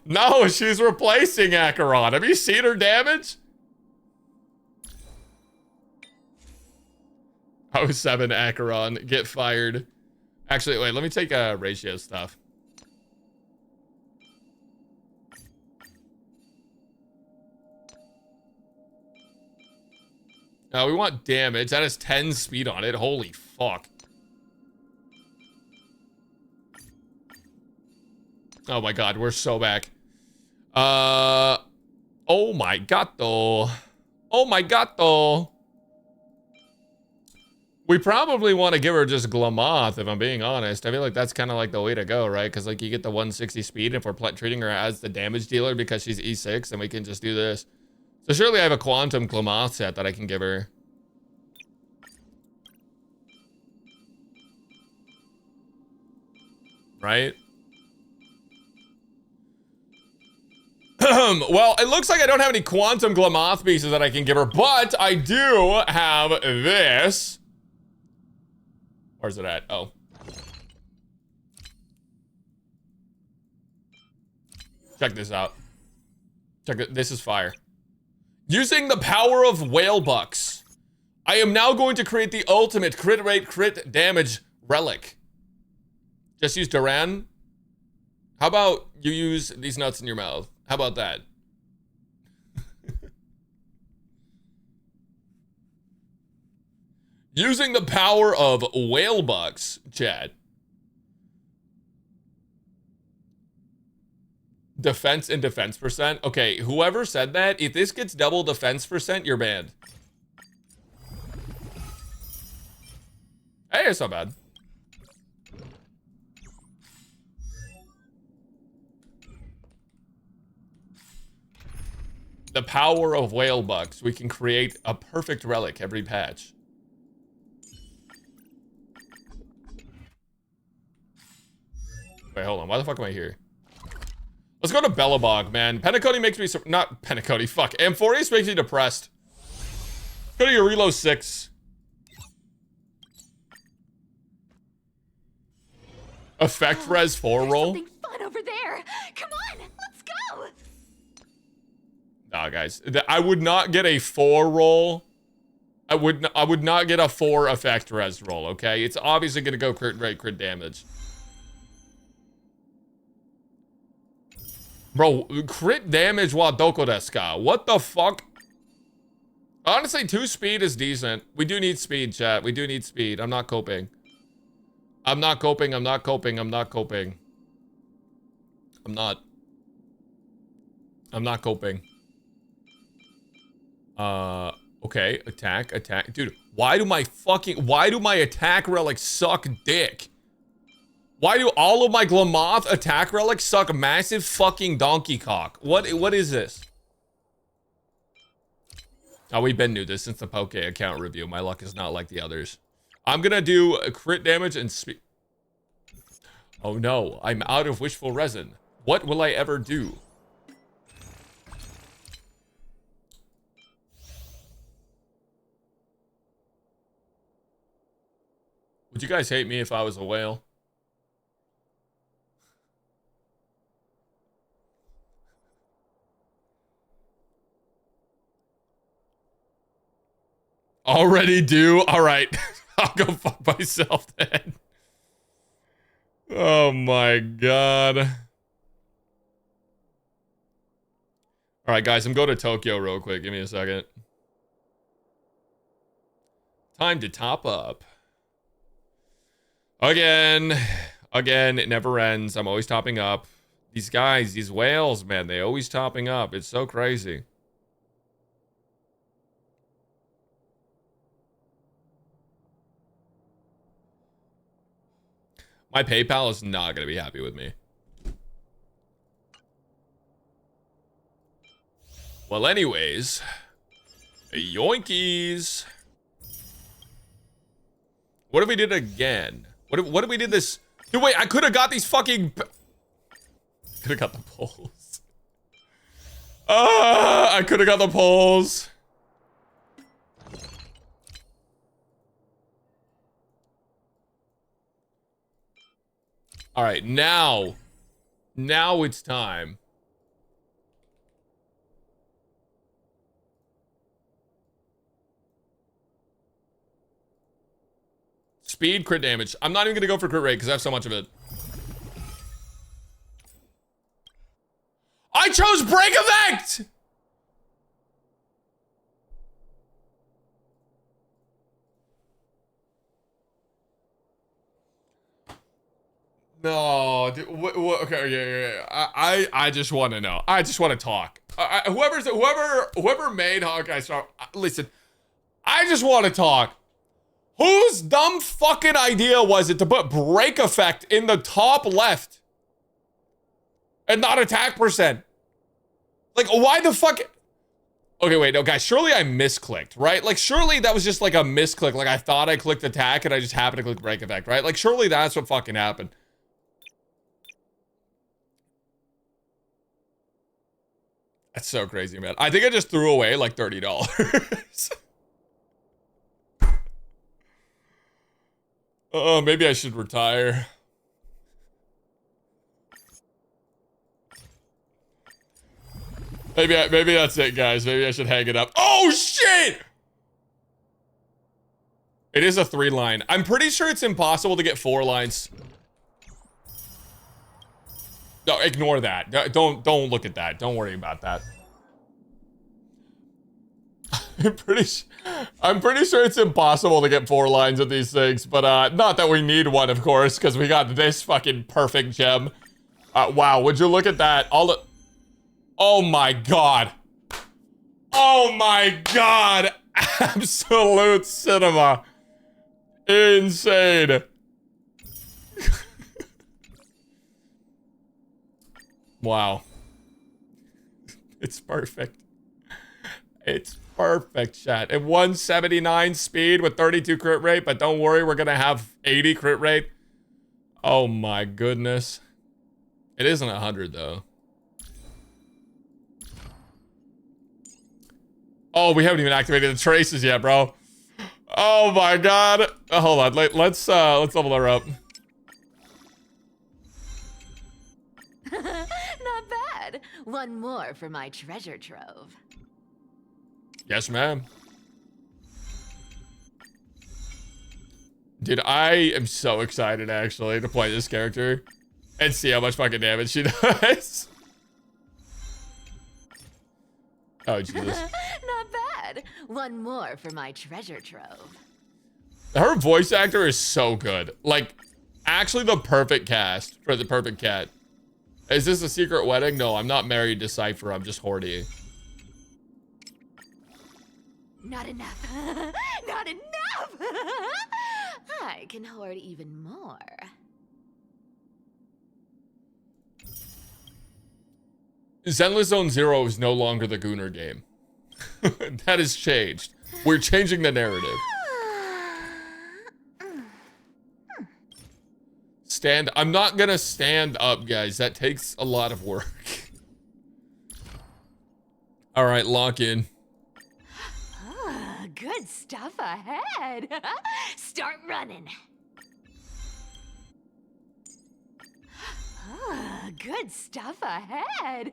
S1: No, she's replacing Acheron. Have you seen her damage? 07 Acheron. Get fired. Actually, wait, let me take ratio stuff. We want damage. That has 10 speed on it. Holy fuck. Oh my god, we're so back. Oh my god, though. Oh my god, though. We probably want to give her just Glamoth, if I'm being honest. I feel like that's kind of like the way to go, right? Because like you get the 160 speed, and if we're treating her as the damage dealer because she's E6, then we can just do this. So surely I have a Quantum Glamoth set that I can give her. Right? Well, it looks like I don't have any Quantum Glamoth pieces that I can give her, but I do have this. Where's it at? Oh. Check this out. Check it. This is fire. Using the power of whale bucks, I am now going to create the ultimate crit rate, crit damage relic. Just use Duran. How about you use these nuts in your mouth? How about that? Using the power of whale bucks, chat. Defense and defense percent. Okay, whoever said that, if this gets double defense percent, you're banned. Hey, it's not bad. The power of whale bucks. We can create a perfect relic every patch. Wait, hold on. Why the fuck am I here? Let's go to Bellabog, man. Penacony makes me so... Not Penacony, fuck. Amphorius makes me depressed. Go to your Relo 6. Effect res 4 roll.
S6: Something fun over there. Come on, let's go.
S1: Nah, guys. I would not get a 4 roll. I would not get a 4 effect res roll, okay? It's obviously going to go crit rate, crit damage. Bro, crit damage wa doko desu ka? What the fuck? Honestly, 2 speed is decent. We do need speed, chat. We do need speed. I'm not coping. I'm not coping. I'm not coping. I'm not coping. I'm not. I'm not coping. Okay. Attack, attack. Dude, why do my attack relics suck dick? Why do all of my Glamoth attack relics suck massive fucking donkey cock? What is this? Oh, we've been new this since the Poke account review. My luck is not like the others. I'm gonna do a crit damage and speed. Oh no, I'm out of wishful resin. What will I ever do? Would you guys hate me if I was a whale? Already do? All right. I'll go fuck myself then. Oh my god. All right, guys, I'm going to Tokyo real quick. Give me a second. Time to top up. Again, it never ends. I'm always topping up. These guys, these whales, man, they always topping up. It's so crazy. My PayPal is not going to be happy with me. Well, anyways, yoinkies. What if we did it again? What if we did this? Dude, wait, I could have got these fucking... Could have got the poles. I could have got the poles. All right, now it's time. Speed, crit damage. I'm not even gonna go for crit rate because I have so much of it. I chose break effect! No, dude, okay, yeah. I just want to know. I just want to talk. Whoever made Hawkeye Star, listen, I just want to talk. Whose dumb fucking idea was it to put break effect in the top left and not attack percent? Like, why the fuck? Okay, wait, no, guys, surely I misclicked, right? Like, surely that was just like a misclick. Like, I thought I clicked attack and I just happened to click break effect, right? Like, surely that's what fucking happened. That's so crazy, man. I think I just threw away like $30. Oh, maybe I should retire. Maybe that's it, guys. Maybe I should hang it up. Oh, shit! It is a 3-line. I'm pretty sure it's impossible to get 4 lines. No, ignore that. Don't look at that. Don't worry about that. I'm pretty sure it's impossible to get 4 lines of these things, but not that we need one, of course, because we got this fucking perfect gem. Wow, would you look at that? Oh my god. Oh my god. Absolute cinema. Insane. Wow. It's perfect. It's perfect, chat. At 179 speed with 32 crit rate, but don't worry, we're gonna have 80 crit rate. Oh my goodness. It isn't 100 though. Oh, we haven't even activated the traces yet, bro. Oh my god. Hold on, let's level her up.
S6: Not bad. One more for my treasure trove.
S1: Yes, ma'am. Dude, I am so excited, actually, to play this character and see how much fucking damage she does. Oh, Jesus.
S6: Not bad. One more for my treasure trove.
S1: Her voice actor is so good. Like, actually the perfect cast for the perfect cat. Is this a secret wedding? No, I'm not married to Cipher. I'm just horny.
S6: Not enough. Not enough. I can hoard even more.
S1: Zenless Zone Zero is no longer the Gooner game. That has changed. We're changing the narrative. I'm not gonna stand up, guys. That takes a lot of work. All right, lock in.
S6: Good stuff ahead. Start running. Good stuff ahead.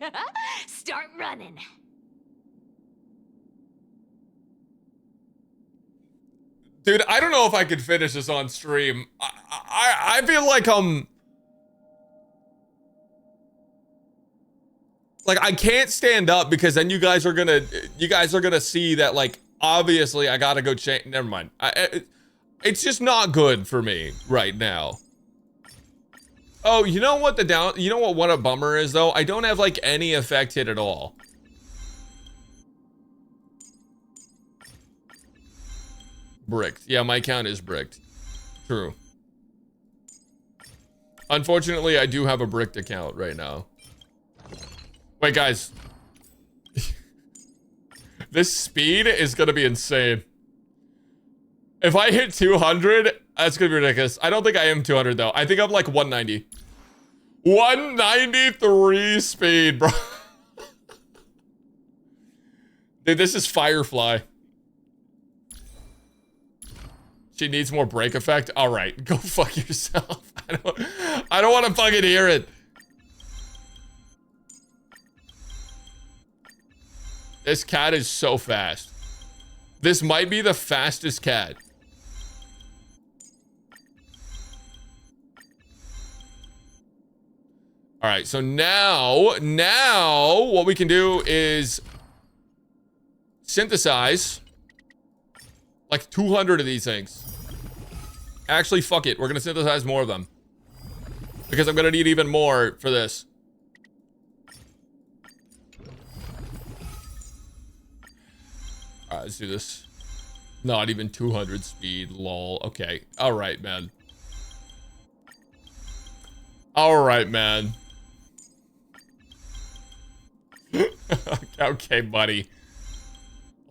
S6: Start running.
S1: Dude, I don't know if I could finish this on stream. I feel like like I can't stand up because then you guys are gonna see that, like, obviously I gotta go change. Never mind. It's just not good for me right now. Oh, you know what what a bummer is though? I don't have like any effect hit at all. Bricked. Yeah, my account is bricked. True. Unfortunately, I do have a bricked account right now. Wait, guys. This speed is gonna be insane. If I hit 200, that's gonna be ridiculous. I don't think I am 200 though. I think I'm like 190. 193 speed, bro. Dude, this is Firefly. She needs more break effect. All right, go fuck yourself. I don't want to fucking hear it. This cat is so fast. This might be the fastest cat. All right, so now what we can do is synthesize like 200 of these things. Actually, fuck it. We're gonna synthesize more of them because I'm gonna need even more for this. All right, let's do this. Not even 200 speed, lol. Okay, all right, man. All right, man. Okay, buddy.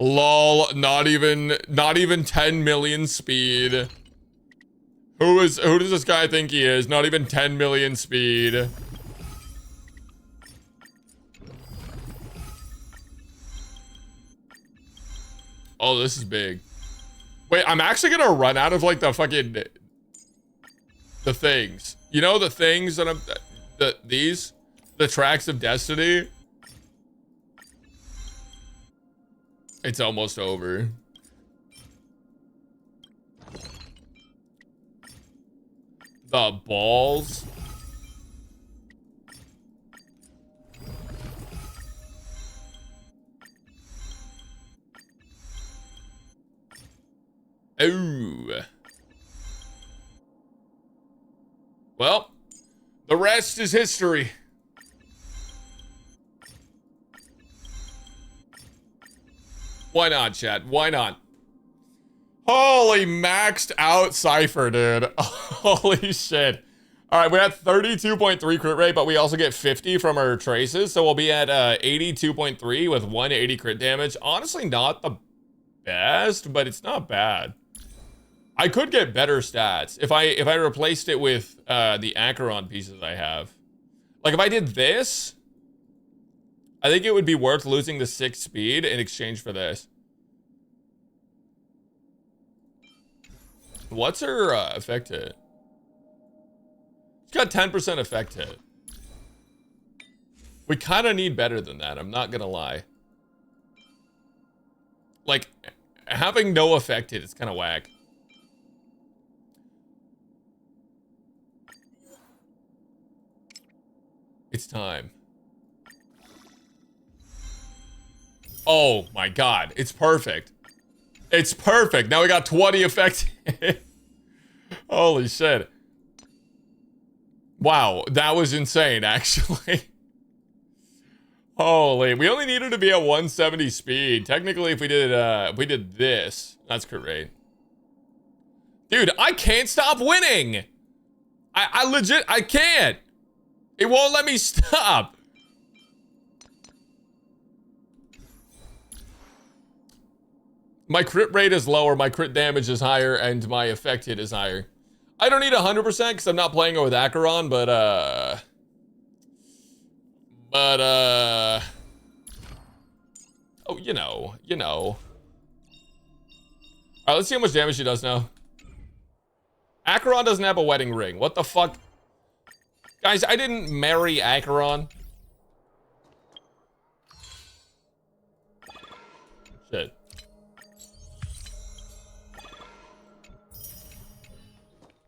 S1: Lol, not even 10 million speed. Who does this guy think he is? Not even 10 million speed. Oh, this is big. Wait, I'm actually gonna run out of like the fucking the things. You know the things that I'm the tracks of destiny. It's almost over. The balls. Ooh. Well, the rest is history. Why not, chat? Why not? Holy maxed out Cipher, dude. Holy shit. All right, we had 32.3 crit rate, but we also get 50 from our traces. So we'll be at 82.3 with 180 crit damage. Honestly, not the best, but it's not bad. I could get better stats if I replaced it with the Acheron pieces I have. Like if I did this, I think it would be worth losing the 6 speed in exchange for this. What's her effect hit? It's got 10% effect hit. We kind of need better than that, I'm not gonna lie. Like, having no effect hit is kind of whack. It's time. Oh my god, it's perfect. It's perfect. Now we got 20 effect hit. Holy shit. Wow, that was insane, actually. Holy, we only needed to be at 170 speed. Technically, if we did this, that's great. Dude, I can't stop winning. I legit, I can't. It won't let me stop. My crit rate is lower, my crit damage is higher, and my effect hit is higher. I don't need 100% because I'm not playing it with Acheron, but oh, you know. All right, let's see how much damage she does now. Acheron doesn't have a wedding ring. What the fuck? Guys, I didn't marry Acheron. Shit.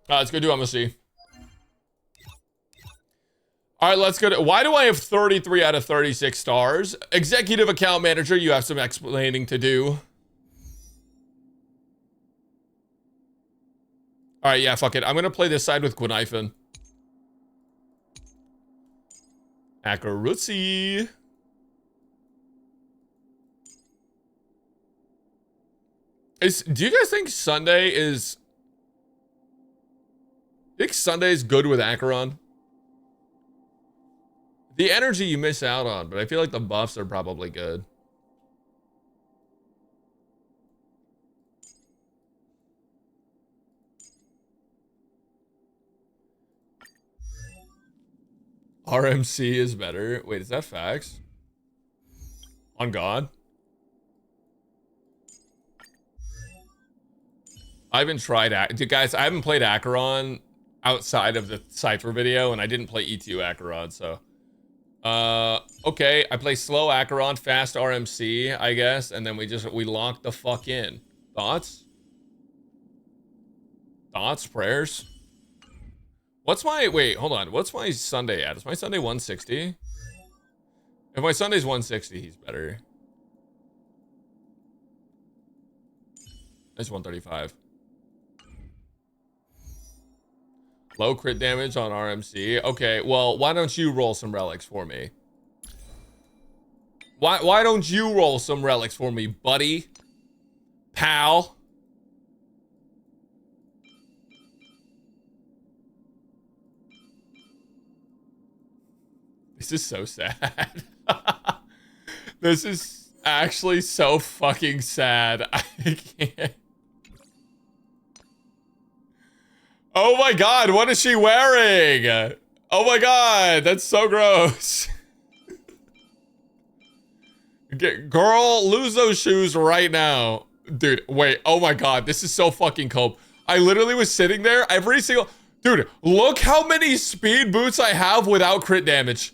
S1: Let's go do MSC. All right, let's go to... Why do I have 33 out of 36 stars? Executive account manager, you have some explaining to do. All right, yeah, fuck it. I'm going to play this side with Gwynaifen. Akarutsi. Do you guys think Sunday is... I think Sunday is good with Acheron? The energy you miss out on, but I feel like the buffs are probably good. RMC is better. Wait, is that facts? On God? I haven't tried... Guys, I haven't played Acheron outside of the Cipher video, and I didn't play E2 Acheron, so... Okay, I play slow Acheron, fast RMC, I guess, and then we lock the fuck in. Thoughts? Thoughts? Prayers? What's my... Wait, hold on. What's my Sunday at? Is my Sunday 160? If my Sunday's 160, he's better. It's 135. Low crit damage on RMC. Okay, well, why don't you roll some relics for me? Why don't you roll some relics for me, buddy? Pal? This is so sad. This is actually so fucking sad. I can't. Oh my god, what is she wearing? Oh my god, that's so gross. Girl, lose those shoes right now. Dude, wait, oh my god, this is so fucking cope. I literally was sitting there, every single... Dude, look how many speed boots I have without crit damage.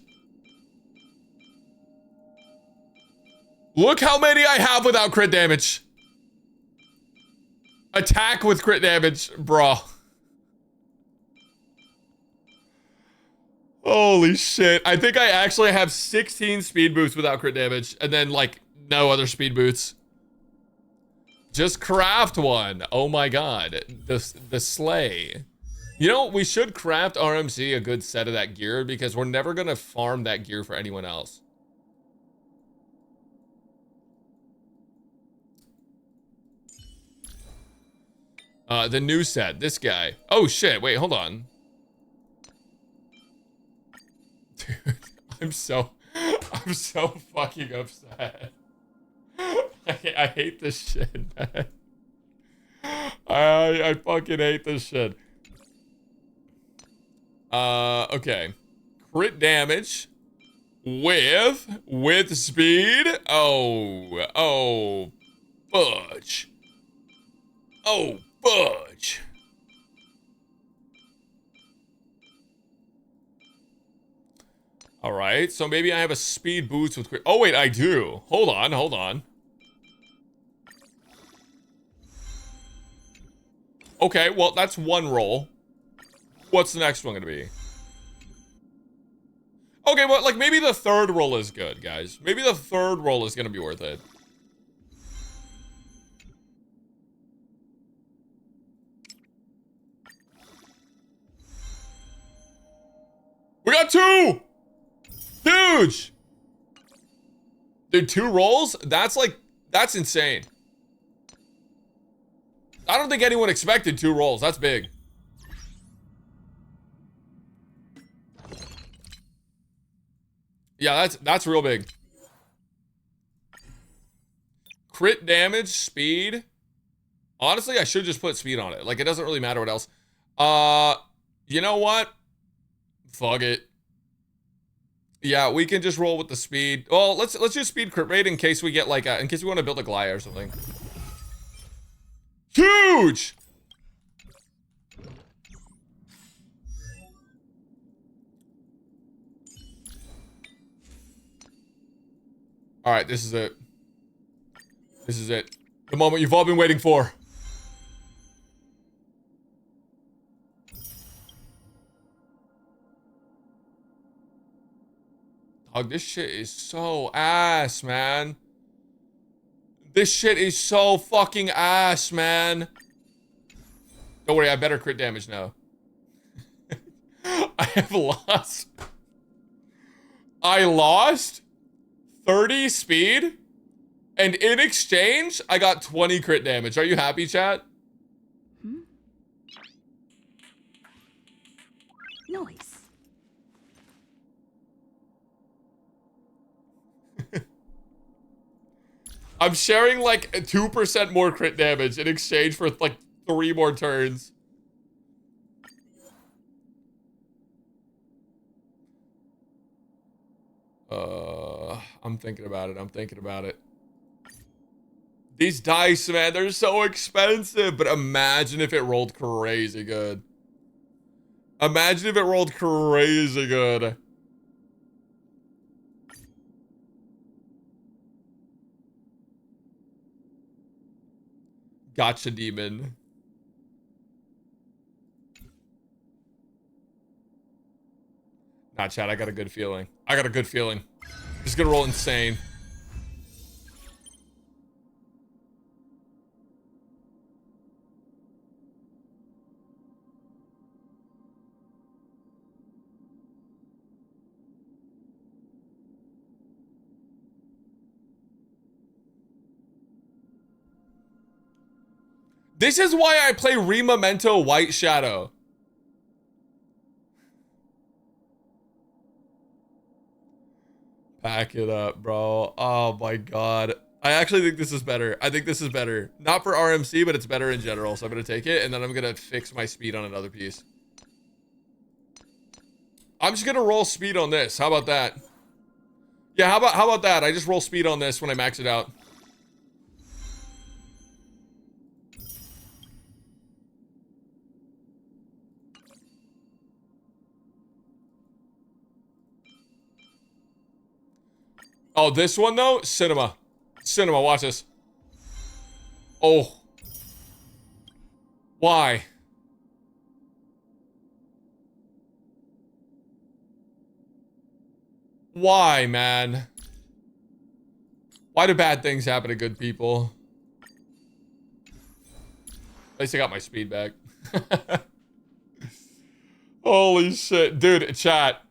S1: Look how many I have without crit damage. Attack with crit damage, bro. Holy shit. I think I actually have 16 speed boots without crit damage. And then, like, no other speed boots. Just craft one. Oh my god. The sleigh. You know, we should craft RMC a good set of that gear because we're never going to farm that gear for anyone else. The new set. This guy. Oh shit. Wait, hold on. Dude, I'm so fucking upset. I hate this shit, man. I fucking hate this shit. Okay. Crit damage with speed. Oh, fudge. Oh, fudge. All right, so maybe I have a speed boost with crit. Oh wait, I do. Hold on. Okay, well, that's one roll. What's the next one gonna be? Okay, well, like, maybe the third roll is good, guys. Maybe the third roll is gonna be worth it. We got two! Huge! Dude, 2 rolls? That's insane. I don't think anyone expected 2 rolls. That's big. Yeah, that's real big. Crit damage, speed. Honestly, I should just put speed on it. Like, it doesn't really matter what else. You know what? Fuck it. Yeah, we can just roll with the speed. Well, let's just speed crit rate in case we get like in case we want to build a Glaya or something. Huge! All right, this is it. This is it. The moment you've all been waiting for. Dog, this shit is so ass, man. This shit is so fucking ass, man. Don't worry, I better crit damage now. I have lost. I lost 30 speed, and in exchange, I got 20 crit damage. Are you happy, chat?
S23: Nice.
S1: I'm sharing like 2% more crit damage in exchange for like 3 more turns. I'm thinking about it. I'm thinking about it. These dice, man, they're so expensive. But imagine if it rolled crazy good. Imagine if it rolled crazy good. Gotcha, demon. Nah, chat, I got a good feeling. I got a good feeling. Just gonna roll insane. This is why I play Rememento White Shadow. Pack it up, bro. Oh my god. I actually think this is better. I think this is better. Not for RMC, but it's better in general. So I'm going to take it, and then I'm going to fix my speed on another piece. I'm just going to roll speed on this. How about that? Yeah, how about that? I just roll speed on this when I max it out. Oh, this one though? Cinema. Cinema, watch this. Oh. Why? Why, man? Why do bad things happen to good people? At least I got my speed back. Holy shit. Dude, chat.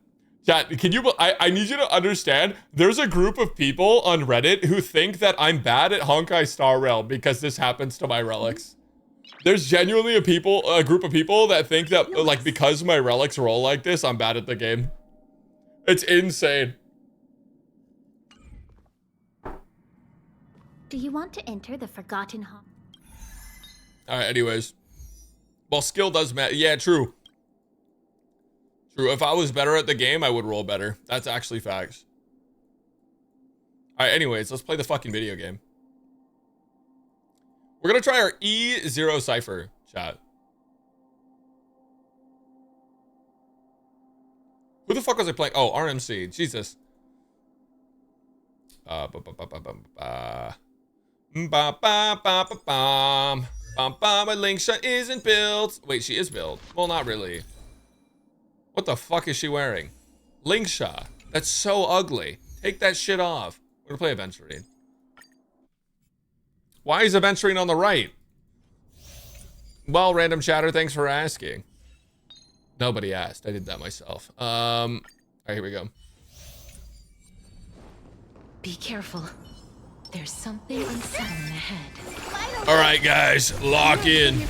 S1: Chat, can you... I need you to understand, there's a group of people on Reddit who think that I'm bad at Honkai Star Rail because this happens to my relics. There's genuinely a group of people that think that, like, because my relics roll like this, I'm bad at the game. It's insane.
S12: Do you want to enter the Forgotten Hall?
S1: Alright, anyways. Well, skill does matter. Yeah, true. True, if I was better at the game, I would roll better. That's actually facts. Alright, anyways, let's play the fucking video game. We're gonna try our E0 Cipher, chat. Who the fuck was I playing? Oh, RMC. Jesus. My Linkshot isn't built. Wait, she is built. Well, not really. What the fuck is she wearing? Linkshot. That's so ugly. Take that shit off. We're gonna play Aventurine. Why is Aventurine on the right? Well, random chatter, thanks for asking. Nobody asked. I did that myself. All right, here we go.
S5: Be careful. There's something unsettling ahead.
S1: All right, guys, lock in.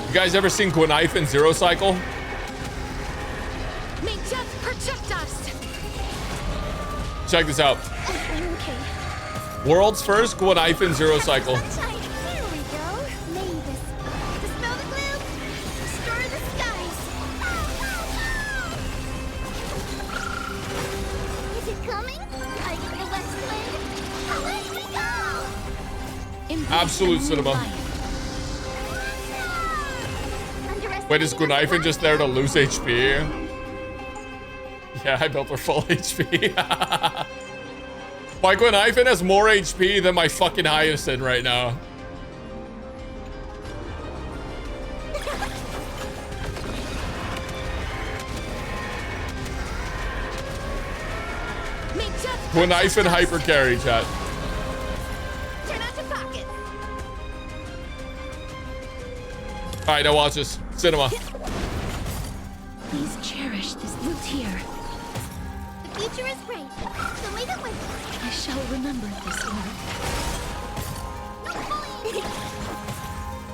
S1: You guys ever seen Gwynaife in Zero Cycle?
S9: May death protect us.
S1: Check this out.
S9: Okay.
S1: World's first Gwynaife in Zero Cycle.
S9: Sunshine. Here we go. Mavis. Dispel the gloom. Stir the skies. Is it coming? Are you the west wind? Away we go.
S1: Absolute cinema. Wait, is Gwynaife just there to lose HP? Yeah, I built her full HP. My Gwynaife has more HP than my fucking Hyacinth right now. Knife and hyper carry, chat.
S20: Turn out your pocket.
S1: All right, now watch this. Cinema.
S10: Please cherish this loot here.
S20: The future is great, so leave it with us.
S10: I shall remember this one.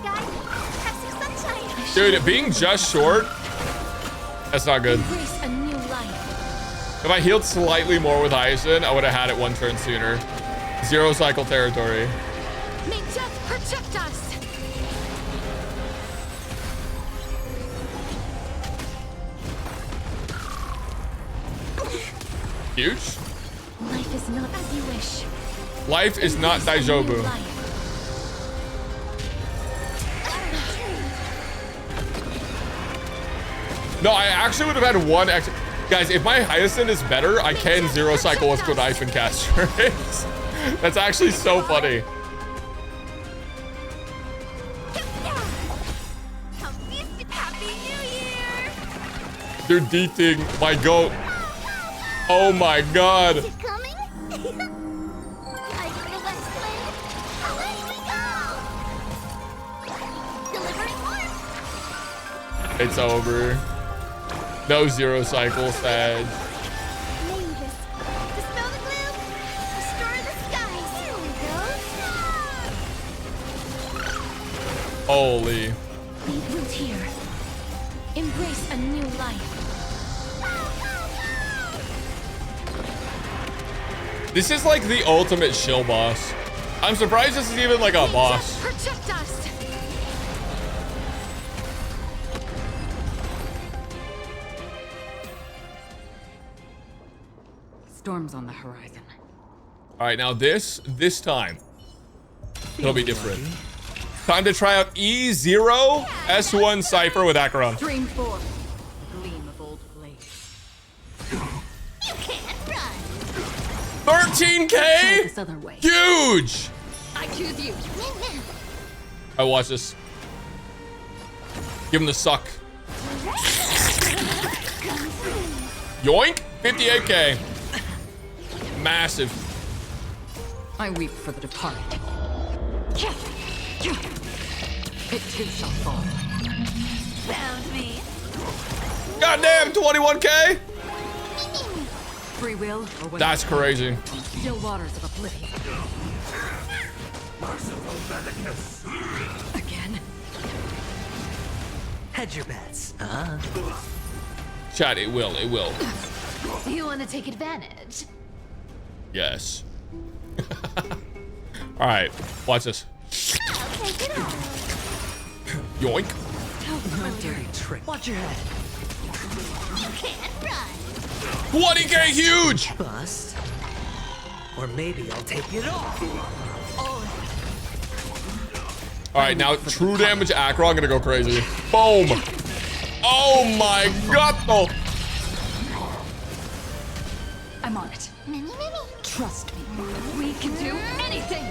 S20: Guys, have some sunshine.
S1: Dude, being just short, that's not good.
S10: Embrace a new life.
S1: If I healed slightly more with Hyacinth, I would have had it one turn sooner. 0 cycle territory.
S10: May death protect us.
S1: Huge.
S10: Life is not as you wish.
S1: Life is not Daijobu. No, I actually would have had one extra. Guys, if my Hyacinth is better, I can 0 cycle with good knife and cast tricks. That's actually so funny. They're DTing my goat. Oh my god. It's over. No 0 cycle, Sag. Holy.
S10: Leave loot here. Embrace a new life.
S1: This is like the ultimate shill boss. I'm surprised this is even like a boss.
S10: Protect us.
S2: Storms on the horizon.
S1: All right, now this time, it'll be different. Time to try out E0 S1 Cipher with Acheron.
S2: Dream 4. Gleam of old blades.
S20: You can't run.
S1: 13K?
S2: This other way.
S1: Huge!
S20: I choose you.
S1: I watch this. Give him the suck. Yoink! 58K. Massive.
S2: I weep for the departed. It too shall fall.
S20: Found me.
S1: Goddamn, 21K?
S2: Free will or what?
S1: That's crazy.
S2: Still waters of oblivion. Again.
S22: Hedge your bets.
S1: Chat, it will.
S6: You want to take advantage?
S1: Yes. All right, watch this. Yoink.
S22: No dirty trick. Watch your head.
S20: You can't run.
S1: 20K huge!
S22: Bust. Or maybe I'll take it off.
S1: All right, now true damage Acheron gonna go crazy. Boom! Oh my god! Oh.
S2: I'm on it. Trust me. We can do anything.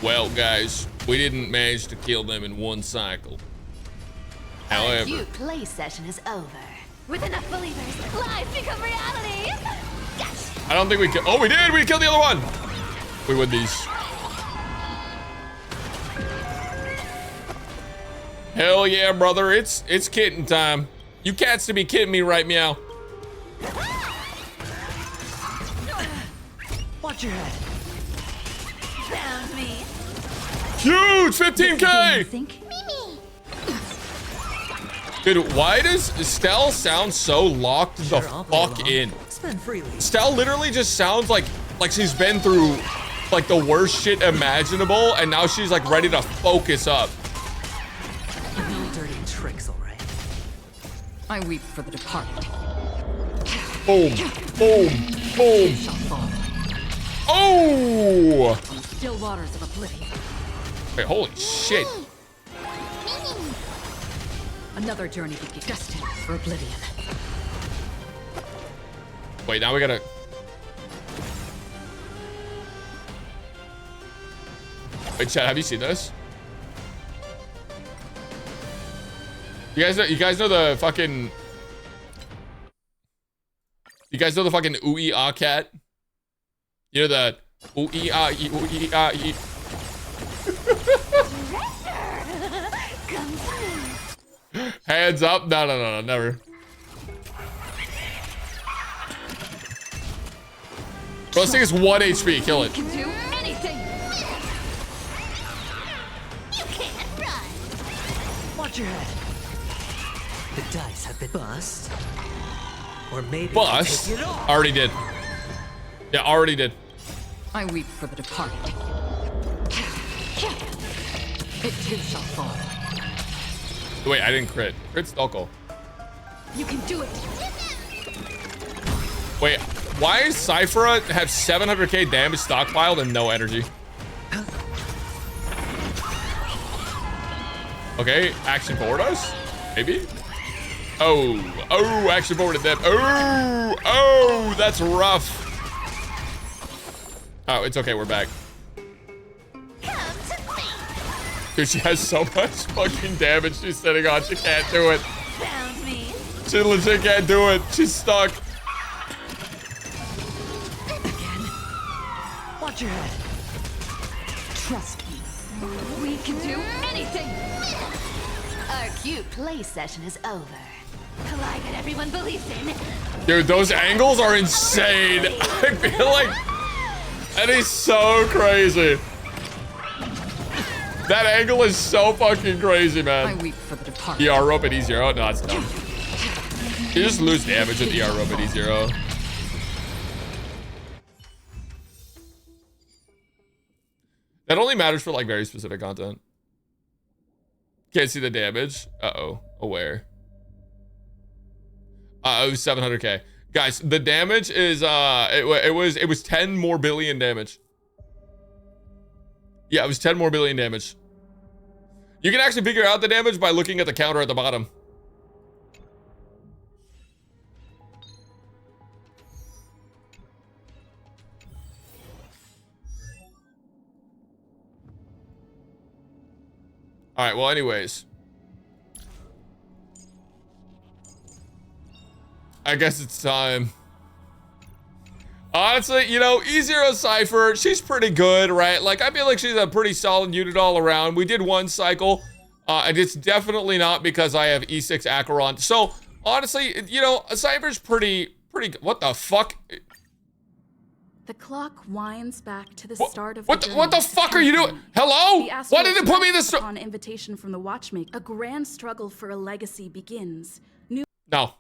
S1: Well, guys, we didn't manage to kill them in one cycle. However,
S6: Your play session is over. With enough believers, life become reality. Yes.
S1: I don't think we killed. Oh, we did! We killed the other one! We win these. Hell yeah, brother. It's kitten time. You cats to be kidding me, right, meow?
S22: Watch your head.
S20: Found me.
S1: Huge! 15K! Dude, why does Stell sound so locked the fuck in?
S22: Spend freely.
S1: Stell literally just sounds like she's been through like the worst shit imaginable, and now she's like ready to focus up.
S22: No dirty tricks, all right.
S2: I weep for the departed.
S1: Boom, boom, boom. Oh!
S2: Still waters of oblivion.
S1: Wait, holy shit.
S2: Another journey begins. Destined for oblivion.
S1: Wait, now we gotta... Wait, chat, have you seen this? You guys know the fucking... You guys know the fucking ooh-ee-ah cat? You know the ooh-ee-ah-ee, ooh-ee-ah-ee. Hands up? No, never. Bro, this thing is 1 HP. Kill it.
S2: You can do anything. You can't run.
S22: Watch your head. The dice have been bust. Or maybe
S1: Bust?
S22: take it off.
S1: Already did. Yeah, already did.
S2: I weep for the departed. It too shall fall.
S1: Wait, I didn't crit. Crit Stalko.
S2: You can do it.
S1: Wait, why does Cipher have 700k damage stockpiled and no energy? Okay, action forward us? Maybe? Oh, action forward to them. Oh, that's rough. Oh, it's okay, we're back. Dude, she has so much fucking damage she's sitting on. She can't do it.
S2: Sounds mean.
S1: She legit can't do it. She's stuck.
S22: Watch your head.
S2: Trust me. We can do anything.
S5: Our cute play session is over. Collide that everyone believes in.
S1: Dude, those angles are insane. I feel like that is so crazy. That angle is so fucking crazy, man.
S2: I weep for the departed.
S1: ER rope at E0? No, it's dumb. You just lose damage with ER rope at E0. That only matters for like very specific content. Can't see the damage. Uh-oh. Aware. Uh-oh, 700k. Guys, the damage is it was 10 more billion damage. Yeah, it was 10 more billion damage. You can actually figure out the damage by looking at the counter at the bottom. All right, well, anyways. I guess it's time. Honestly, you know, E0 Cipher, she's pretty good, right? Like, I feel like she's a pretty solid unit all around. We did one cycle, and it's definitely not because I have E6 Acheron. So, honestly, you know, Cipher's pretty good. What the fuck?
S15: The clock winds back to the start of
S1: what the fuck are you doing? Hello? Why did it put me in this?
S15: On invitation from the Watchmaker, a grand struggle for a legacy begins.
S1: No.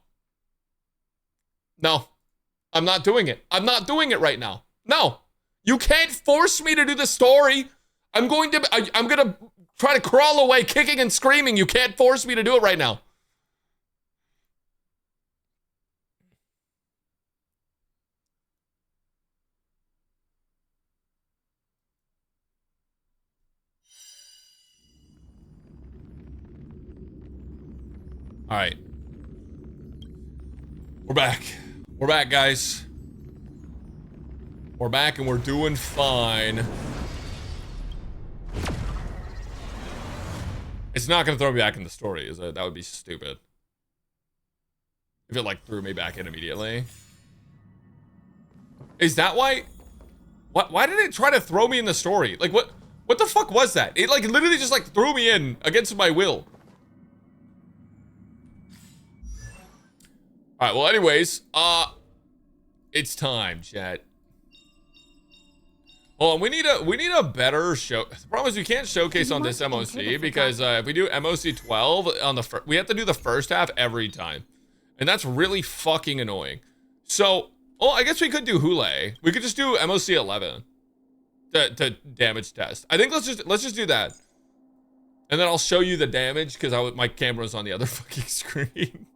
S1: I'm not doing it. I'm not doing it right now. No. You can't force me to do the story. I'm gonna try to crawl away kicking and screaming. You can't force me to do it right now. All right. We're back. We're back, guys. We're back and we're doing fine. It's not gonna throw me back in the story, is it? That would be stupid. If it like threw me back in immediately. Is that why? Why did it try to throw me in the story? Like what the fuck was that? It like literally just like threw me in against my will. All right, well, anyways, it's time, chat. Hold on, we need a better show. The problem is we can't showcase on this MOC because if we do MOC 12 on the we have to do the first half every time, and that's really fucking annoying. So, I guess we could do Hule. We could just do MOC 11 to damage test. I think let's just do that, and then I'll show you the damage because my camera's on the other fucking screen.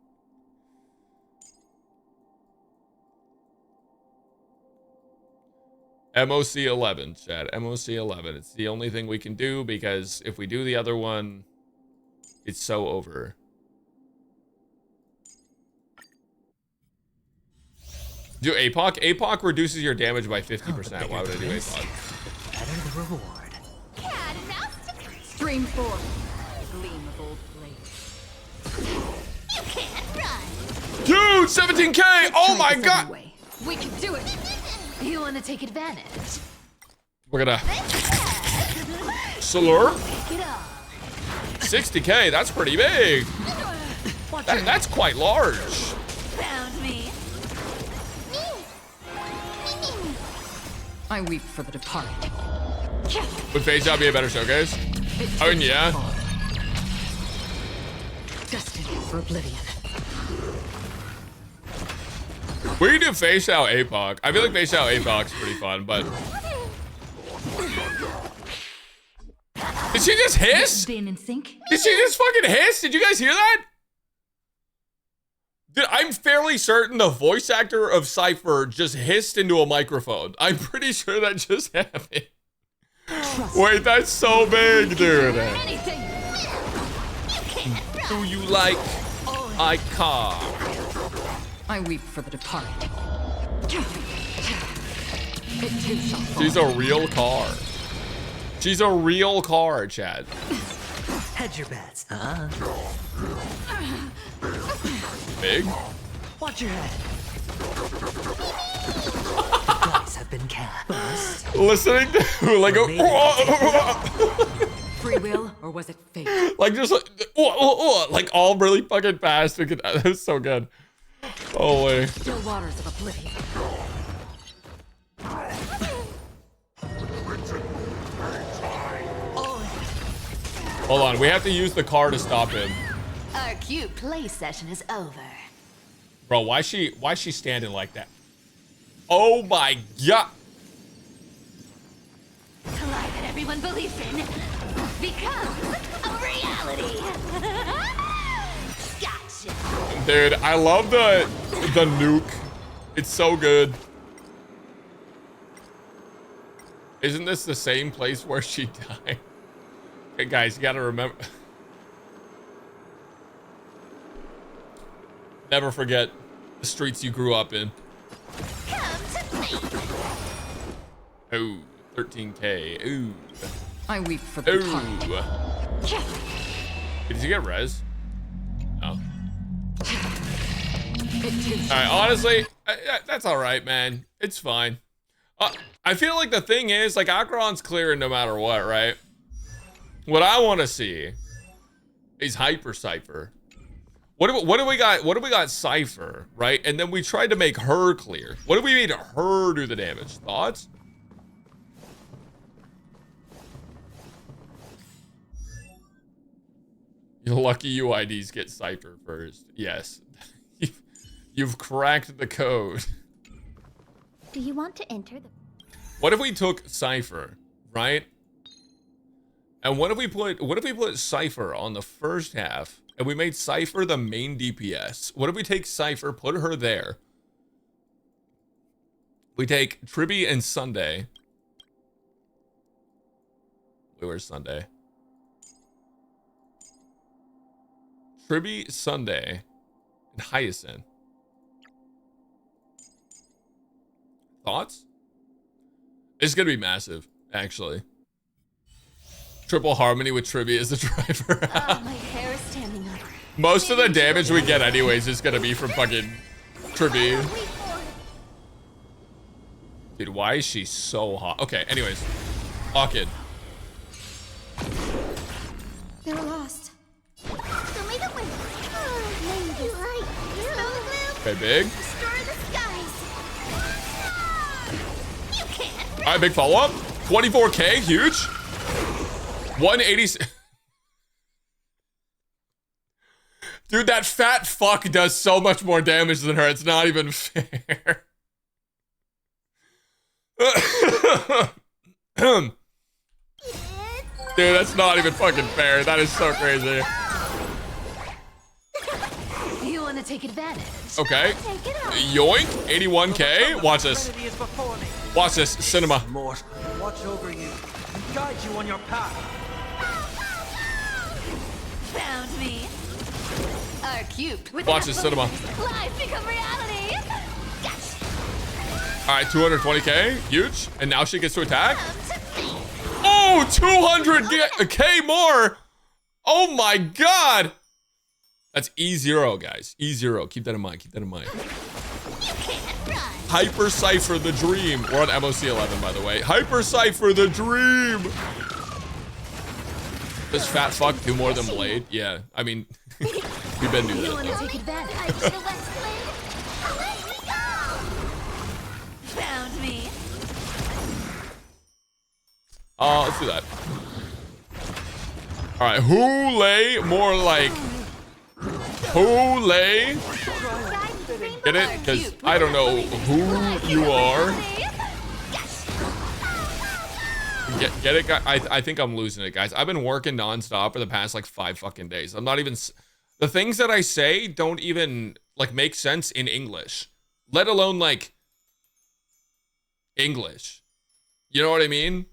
S1: MOC 11, chat. MOC 11. It's the only thing we can do because if we do the other one, it's so over. Do APOC? APOC reduces your damage by 50%. Why would I do APOC?
S22: Better the reward.
S5: Cat
S2: Scream forth, gleam of old blades.
S5: You can't run.
S1: Dude, 17K! Oh my god!
S6: We can do it. You want to take advantage?
S1: We're gonna slurp.
S6: Pick it up.
S1: 60K, that's pretty big. That's quite large.
S5: Found me.
S2: I weep for the departed.
S1: Would Phase Out be a better showcase? Oh, yeah.
S2: Destined for oblivion.
S1: We can do Phase Out APOC. I feel like Phase Out APOC is pretty fun, but... Did she just hiss?
S2: Staying in sync?
S1: Did she just fucking hiss? Did you guys hear that? Dude, I'm fairly certain the voice actor of Cipher just hissed into a microphone. I'm pretty sure that just happened. Wait, that's so big, dude. Do you like I car?
S2: I weep for the departed.
S1: She's a real car. She's a real car, Chad.
S22: Hedge your bets, huh?
S1: Big?
S22: Watch your head. The dice have been cast.
S1: Listening to like a
S2: Free will, or was it fate?
S1: like just like all really fucking fast. That was so good. Holy.
S2: Still waters of oblivion.
S1: Hold on, we have to use the car to stop him.
S5: Our cute play session is over.
S1: Bro, why is she standing like that? Oh my god.
S5: Collide that everyone believes in becomes a reality. Gotcha.
S1: Dude, I love the nuke. It's so good. Isn't this the same place where she died? Okay, guys, you gotta remember. Never forget the streets you grew up in.
S5: Come to me.
S1: Oh, 13K. Ooh.
S2: I weep for the departed.
S1: Did you get res? No. Alright, honestly, that's alright, man. It's fine. I feel like the thing is, like, Acheron's clearing no matter what, right? What I want to see is Hyper Cipher. What do we got? What do we got? Cipher, right? And then we tried to make her clear. What if we made her do the damage? Thoughts? Your lucky UIDs get Cipher first. Yes. You've cracked the code.
S12: Do you want to enter the...
S1: What if we took Cipher, right? And what if we put Cipher on the first half and we made Cipher the main DPS? What if we take Cipher, put her there? We take Tribby and Sunday. Wait, where's Sunday? Tribby, Sunday, and Hyacinth. Thoughts? It's gonna be massive, actually. Triple Harmony with Tribby as the driver.
S5: Oh, my hair is standing up.
S1: Most of the damage we get anyways is gonna be from fucking Tribby. Dude, why is she so hot? Okay, anyways. Orchid.
S20: They were lost.
S1: Okay, big. Alright, big follow-up. 24K, huge. 180. Dude, that fat fuck does so much more damage than her. It's not even fair. Dude, that's not even fucking fair. That is so crazy.
S6: You want to take advantage?
S1: Okay. Yoink. 81K. Watch this. Watch this. Cinema.
S22: Mort, watch over you and guide you on your path.
S5: Found me. Our cute.
S1: Watch this. Cinema.
S5: Life become reality.
S1: All right, 220K. Huge. And now she gets to attack. Oh! Oh, 200K more. Oh my God. That's E0, guys. E0. Keep that in mind. Keep that in mind. Hyper Cipher the Dream. We're on MOC 11, by the way. Hyper Cipher the Dream. Does fat fuck do more than Blade? Yeah. I mean, we've been doing that.
S5: Wanna take advantage? Found me.
S1: Let's do that. All right, Hule, more like Hule. Get it? Because I don't know who you are. Get it, guys? I think I'm losing it, guys. I've been working nonstop for the past like 5 fucking days. I'm not even. The things that I say don't even like make sense in English, let alone like English. You know what I mean?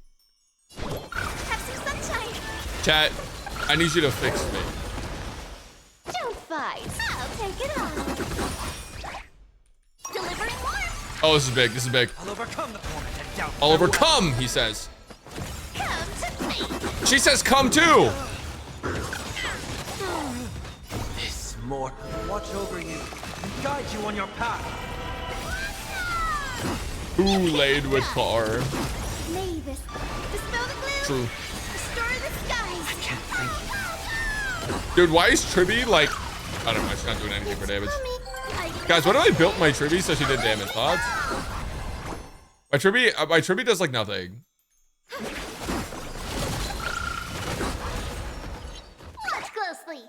S1: Chat, I need you to fix me.
S5: Don't fight. I'll take it on. Delivering warmth.
S1: Oh, this is big. This is big.
S22: I'll overcome the torment and doubt.
S1: I'll overcome, he says.
S5: Come to me.
S1: She says come too.
S22: This mortal watch over you and guide you on your path.
S1: Who laid with car?
S5: Mavis, dispel the gloom.
S1: True.
S5: Restore the skies. I can't thank you.
S1: Dude, why is Tribby like... I don't know, she's not doing anything for damage. Guys, what if I built my Tribby so she did damage? Thoughts? My Tribby does like nothing.
S5: Watch closely.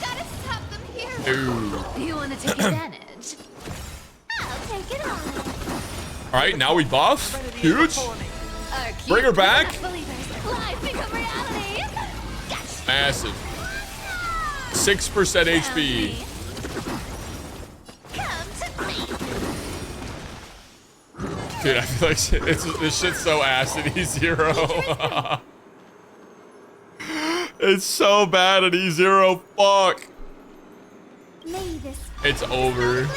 S5: Gotta stop them here.
S1: Dude.
S6: You want to take advantage?
S5: I'll take it on.
S1: All right, now we buff. Huge. Bring her back. Massive. 6% HP. Dude, I feel like this shit's so ass at E0. It's so bad at E0. Fuck. It's over.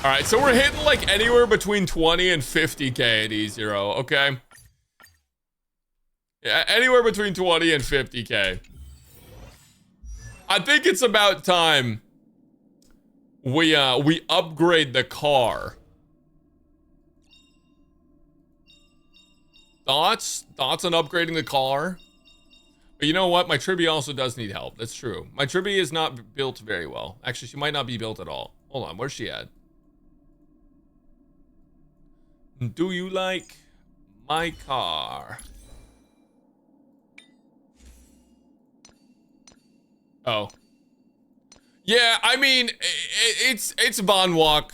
S1: All right, so we're hitting like anywhere between 20 and 50K at E0, okay? Yeah, anywhere between 20 and 50K. I think it's about time we upgrade the car. Thoughts on upgrading the car? But you know what? My Tribby also does need help. That's true. My Tribby is not built very well. Actually, she might not be built at all. Hold on, where's she at? Do you like my car? Oh. Yeah, I mean, it's Von Walk,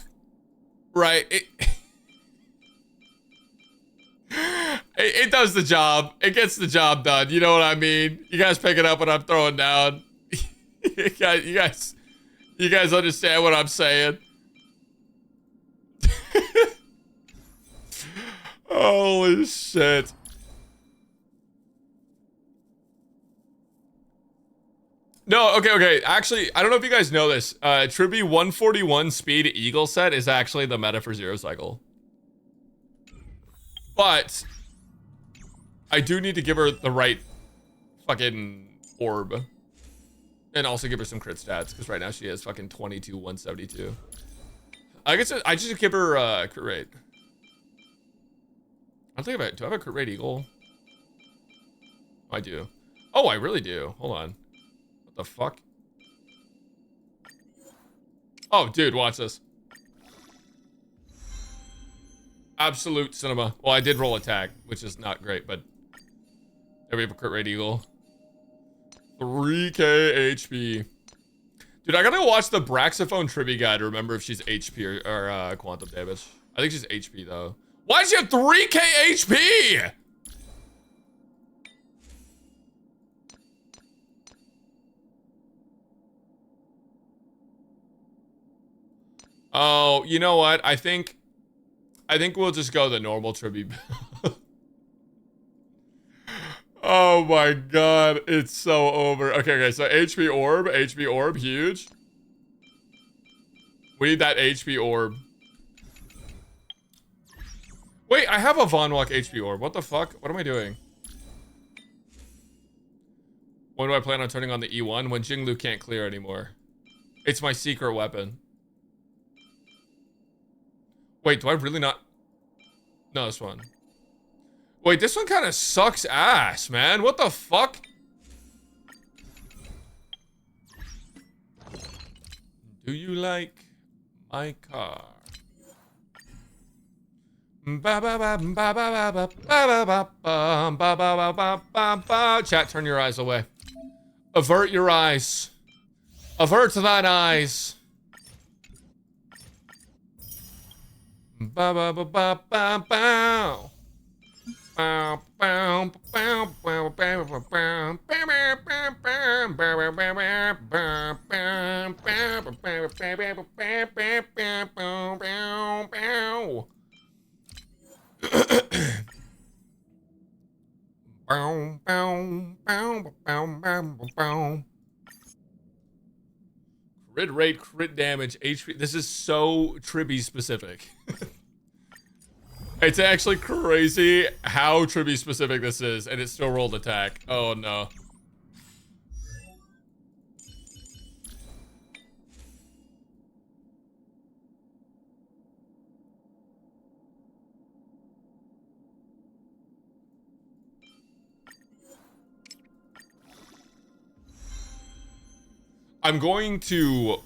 S1: right? It does the job. It gets the job done. You know what I mean? You guys pick it up when I'm throwing down. You guys understand what I'm saying? Holy shit. No, okay. Actually, I don't know if you guys know this. Tribby 141 speed Eagle set is actually the meta for Zero Cycle. But I do need to give her the right fucking orb. And also give her some crit stats, because right now she has fucking 22, 172. I guess I just give her crit rate. I think do I have a crit rate Eagle? I do. Oh, I really do. Hold on. What the fuck? Oh, dude, watch this. Absolute cinema. Well, I did roll attack, which is not great, but there we have a crit rate Eagle. 3K HP. Dude, I gotta watch the Braxophone Trivia guide to remember if she's HP or quantum damage. I think she's HP though. Why does she have 3K HP? Oh, you know what? I think we'll just go the normal Tribby. Oh my god, it's so over. Okay, so HP orb, huge. We need that HP orb. Wait, I have a Von Walk HP orb. What the fuck? What am I doing? When do I plan on turning on the E1? When Jinglu can't clear anymore. It's my secret weapon. Wait, do I really not? No, this one. Wait, this one kind of sucks ass, man. What the fuck? Do you like my car? Chat, turn your eyes away. Avert your eyes. Avert thine eyes. Crit rate, crit damage, HP. This is so Tribby specific. It's actually crazy how Tribby specific this is, and it still rolled attack. Oh no. I'm going to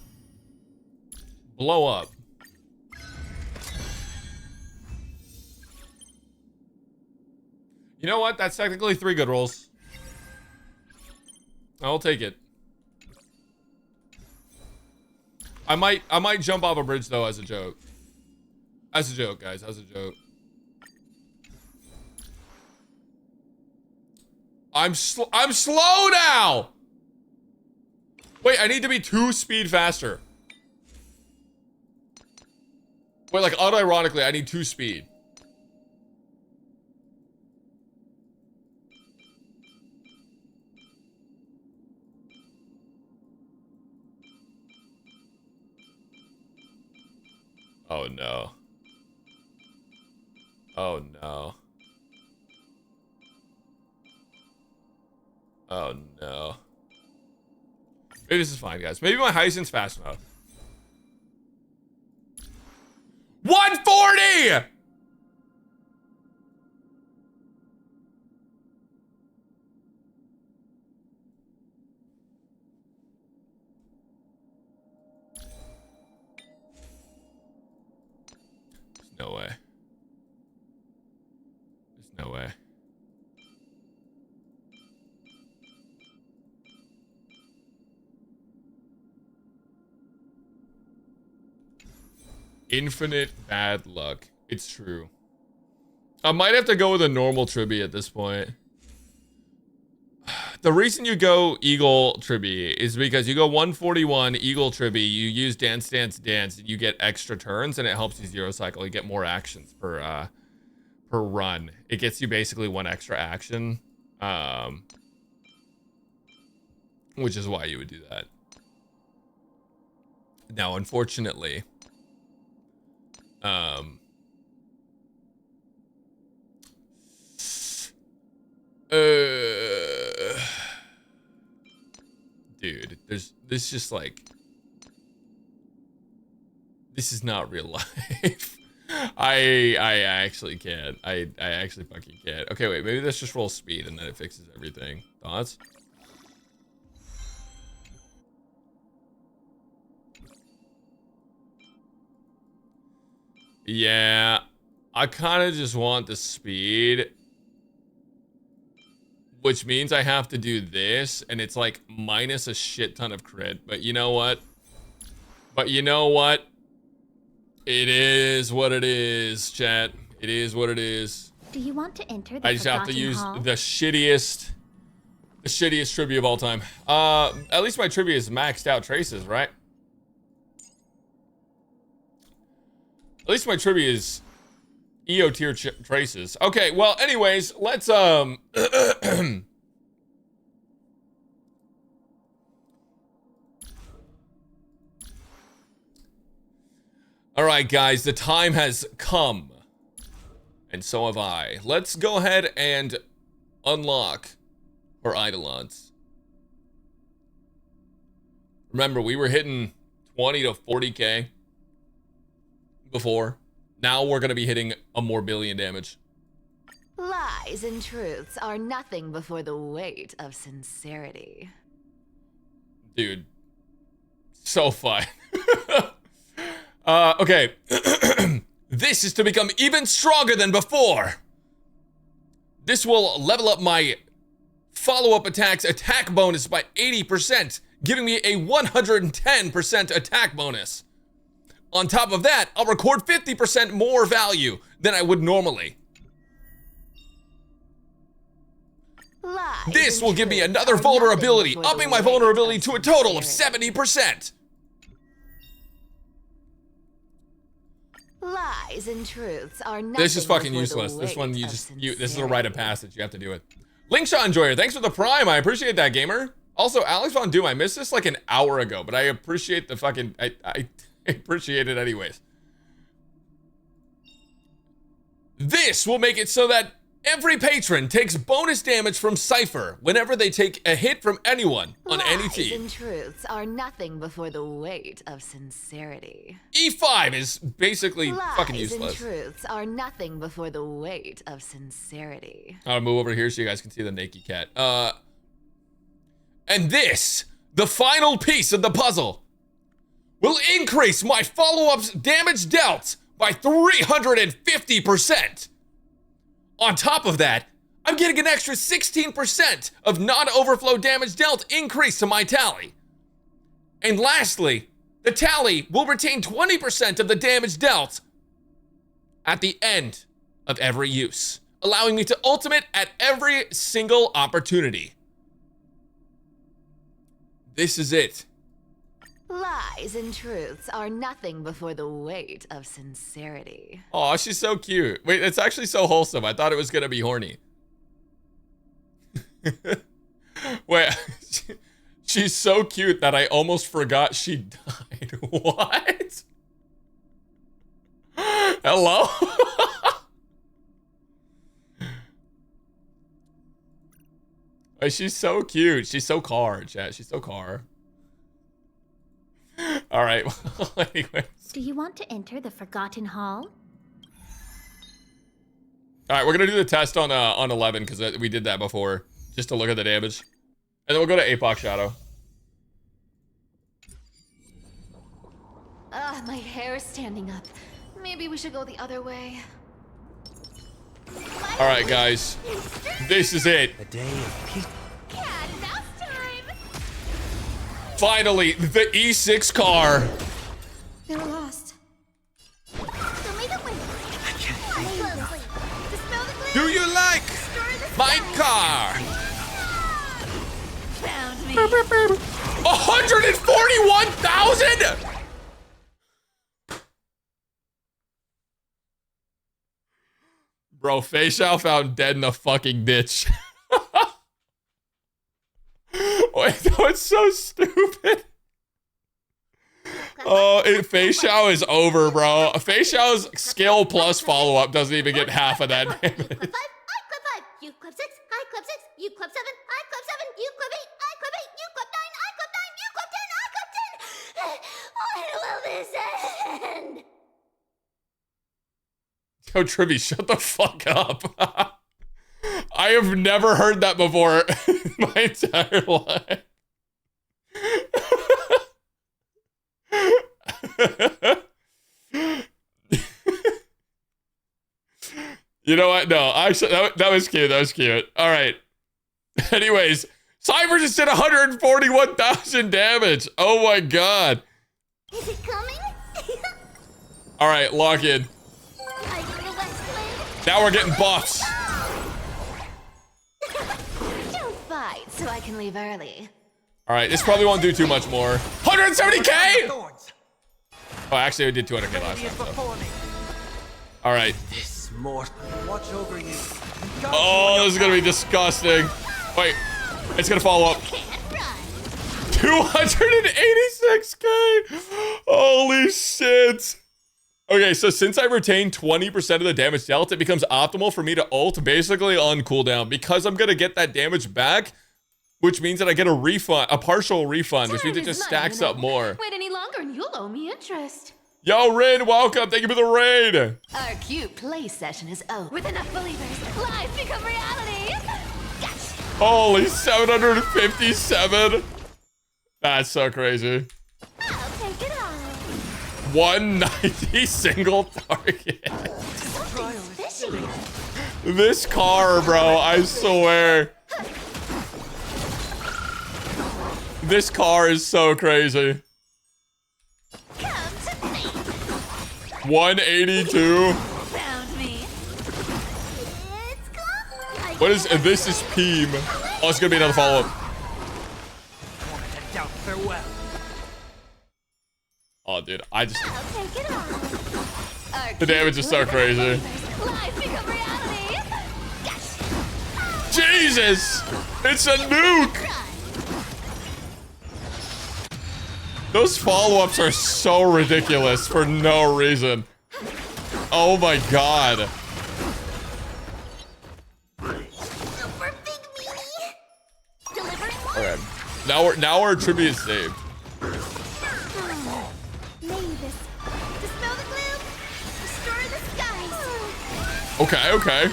S1: blow up. You know what? That's technically 3 good rolls. I'll take it. I might jump off a bridge though as a joke. As a joke, guys, as a joke. I'm slow now. Wait, I need to be 2 speed faster. Wait, like unironically, I need 2 speed. Oh no. Oh no. Oh no. Maybe this is fine, guys. Maybe my Hyacinth's fast enough. 140! There's no way. There's no way. Infinite bad luck. It's true. I might have to go with a normal Tribby at this point. The reason you go Eagle Tribby is because you go 141 Eagle Tribby, you use Dance Dance Dance, and you get extra turns, and it helps you zero cycle. You get more actions per run. It gets you basically 1 extra action, which is why you would do that. Now, unfortunately, dude, this just like, this is not real life. I actually can't. I actually fucking can't. Okay, wait, maybe let's just roll speed and then it fixes everything. Thoughts? Yeah, I kind of just want the speed, which means I have to do this, and it's like minus a shit ton of crit. But you know what? But you know what? It is what it is, chat. It is what it is.
S12: Do you want to enter the
S1: I just have to use
S12: hall?
S1: the shittiest tribute of all time. At least my tribute is maxed out traces, right? At least my trivia is EO tier traces. Okay, well, anyways, let's right, guys, the time has come. And so have I. Let's go ahead and unlock our Eidolons. Remember, we were hitting 20 to 40k before. Now we're going to be hitting a more billion damage.
S5: Lies and truths are nothing before the weight of sincerity.
S1: Dude. So fun. Okay. This is to become even stronger than before. This will level up my follow-up attack's attack bonus by 80%, giving me a 110% attack bonus. On top of that, I'll record 50% more value than I would normally.
S5: Lies
S1: This
S5: and
S1: will give me
S5: truths
S1: another
S5: are
S1: vulnerability,
S5: nothing before
S1: upping
S5: the
S1: my
S5: weight
S1: vulnerability
S5: of
S1: to a total of
S5: sincerity.
S1: 70%.
S5: Lies and truths are nothing
S1: This is fucking
S5: before the
S1: useless. This one,
S5: weight
S1: you
S5: of
S1: just, this is a
S5: sincerity.
S1: rite of passage. You have to do it. Linkshot Enjoyer, thanks for the prime. I appreciate that, gamer. Also, Alex Von Doom, I missed this like an hour ago, but I appreciate the fucking, I appreciate it anyways. This will make it so that every patron takes bonus damage from Cipher whenever they take a hit from anyone on any
S5: Lies
S1: team.
S5: and truths are nothing before the weight of sincerity.
S1: E5 is basically fucking
S5: Lies and
S1: useless.
S5: truths are nothing before the weight of sincerity.
S1: I'll move over here so you guys can see the naked cat. And this, the final piece of the puzzle, will increase my follow-up's damage dealt by 350%. On top of that, I'm getting an extra 16% of non-overflow damage dealt increase to my tally. And lastly, the tally will retain 20% of the damage dealt at the end of every use, allowing me to ultimate at every single opportunity. This is it.
S5: Lies and truths are nothing before the weight of sincerity.
S1: Aw, she's so cute. Wait, it's actually so wholesome. I thought it was gonna be horny. Wait, she's so cute that I almost forgot she died. What? Hello? Wait, she's so cute. She's so car, chat. She's so car. All right. Anyways.
S12: Do you want to enter the Forgotten Hall?
S1: All right, we're gonna do the test on 11 because we did that before, just to look at the damage, and then we'll go to Apoc Shadow.
S5: My hair's standing up. Maybe we should go the other way.
S1: All right, guys, this is it.
S22: A day of peace.
S5: Cat and mouse time!
S1: Finally, the E6 car.
S15: They were lost.
S1: Do you like my car?
S5: Found me.
S1: 141,000? Bro, Fei Xiao found dead in the fucking ditch. Wait, that was so stupid. Oh, Fei Xiao is over, bro. Fei Xiao's skill plus follow-up doesn't even get half of that damage.
S16: You clip 5, you clip 6, I clip 6, you clip 7, I clip 7, you clip 8, I clip 8, you clip 9, I clip 9, you clip 10, I clip 10. When will this end?
S1: Yo, Trivy, shut the fuck up. I have never heard that before in my entire life. You know what? No, actually, that was cute. That was cute. All right. Anyways, Cipher just did 141,000 damage. Oh my god.
S16: Is it coming?
S1: All right, lock in. Now we're getting buffs.
S5: Don't fight so I can leave early.
S1: All right, this probably won't do too much more. 170k? Oh, actually, we did 200k last time. So. All right.
S22: This mortal watch over you.
S1: Oh, this is gonna be disgusting. Wait, it's gonna follow up. 286k. Holy shit. Okay, so since I retain 20% of the damage dealt, it becomes optimal for me to ult basically on cooldown because I'm gonna get that damage back, which means that I get a refund, a partial refund, which means it just stacks up more.
S6: Wait any longer and you'll owe me interest.
S1: Yo, Rin, welcome. Thank you for the raid.
S5: Our cute play session is over.
S6: With enough believers, lies become reality.
S1: Holy 757. That's so crazy.
S6: I'll take it all.
S1: 190 single target. This car, bro, I swear. This car is so crazy. 182.
S6: Found me.
S1: What is this? Is Peem? Oh, it's gonna be another follow-up. Oh, dude, I just. The damage is so crazy. Jesus! It's a nuke! Those follow-ups are so ridiculous for no reason. Oh my god. Okay. Now our tribute is saved. Okay, okay.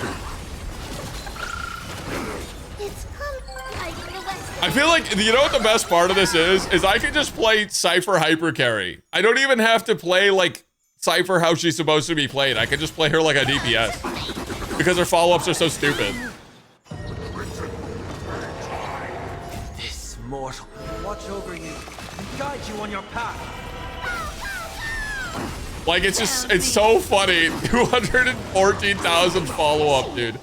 S1: I feel like, you know what the best part of this is I can just play Cipher hyper carry. I don't even have to play like Cipher how she's supposed to be played. I can just play her like a DPS because her follow-ups are so stupid.
S22: This mortal will watch over you and guide you on your path.
S1: Like, it's just, it's so funny. 214,000 follow-up, dude.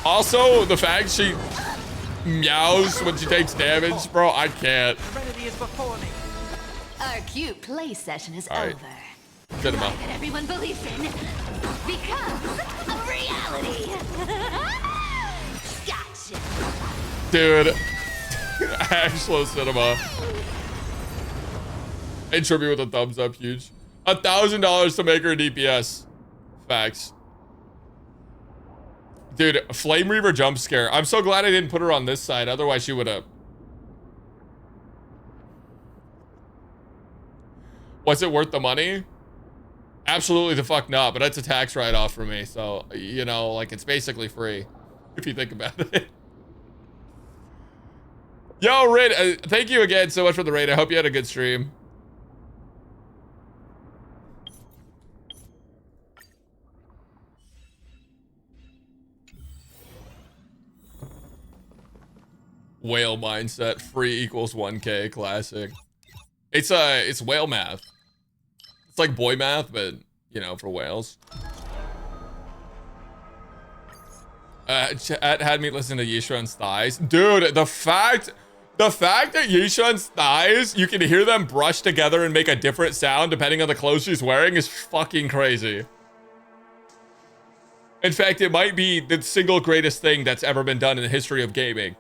S1: Also, the fact she meows when she takes damage, bro, I can't.
S5: Our cute play session is
S1: All right.
S5: over.
S1: Good enough.
S5: That everyone believes in becomes a reality. Gotcha.
S1: Dude. Actual cinema. And tribute with a thumbs up, huge. $1,000 to make her a DPS. Facts. Dude, Flame Reaver jump scare. I'm so glad I didn't put her on this side. Otherwise, she would have. Was it worth the money? Absolutely the fuck not. But that's a tax write-off for me. So, you know, like, it's basically free. If you think about it. Yo, Rid, thank you again so much for the raid. I hope you had a good stream. Whale mindset, free equals 1K, classic. It's whale math. It's like boy math, but you know, for whales. Chat had me listen to Yishuan's thighs. Dude, the fact that Yishuan's thighs, you can hear them brush together and make a different sound depending on the clothes she's wearing is fucking crazy. In fact, it might be the single greatest thing that's ever been done in the history of gaming.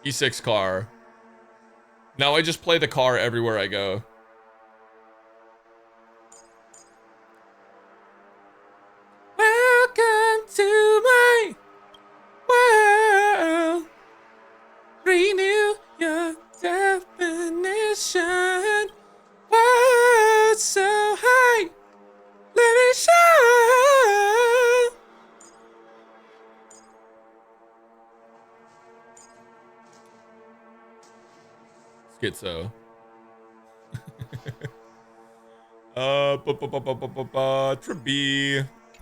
S1: E6 car. Now I just play the car everywhere I go. Welcome to my world. Renew your definition. Words so high. Let me show. Schizo.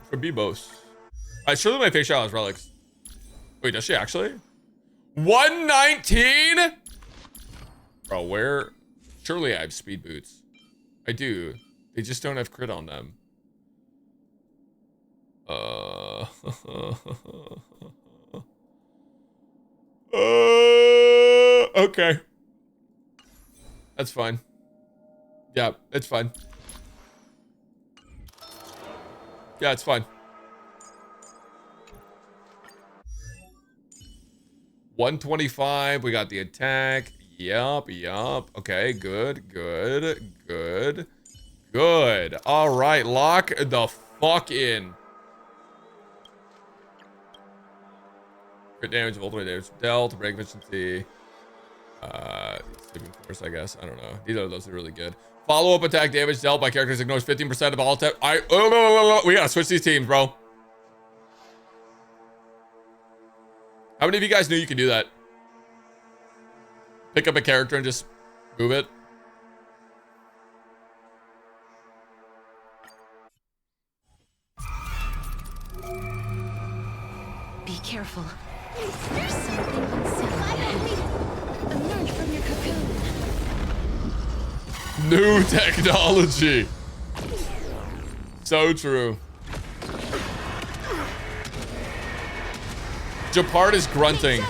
S1: Trebibos. I surely my face shot has relics. Wait, does she actually? 119? Bro, where? Surely I have speed boots. I do. They just don't have crit on them. Okay. That's fine. Yeah, it's fine. Yeah, it's fine. 125. We got the attack. Yup. Okay, good. All right, lock the fuck in. Crit damage, ultimate damage dealt, break efficiency. Sleeping force, I guess. I don't know. Either of those are really good. Follow-up attack damage dealt by characters ignores 15% of all attack. We gotta switch these teams, bro. How many of you guys knew you could do that? Pick up a character and just move it.
S23: Be careful. There's something unsettling. Emerge from your cocoon.
S1: New technology. So true. Japard is grunting.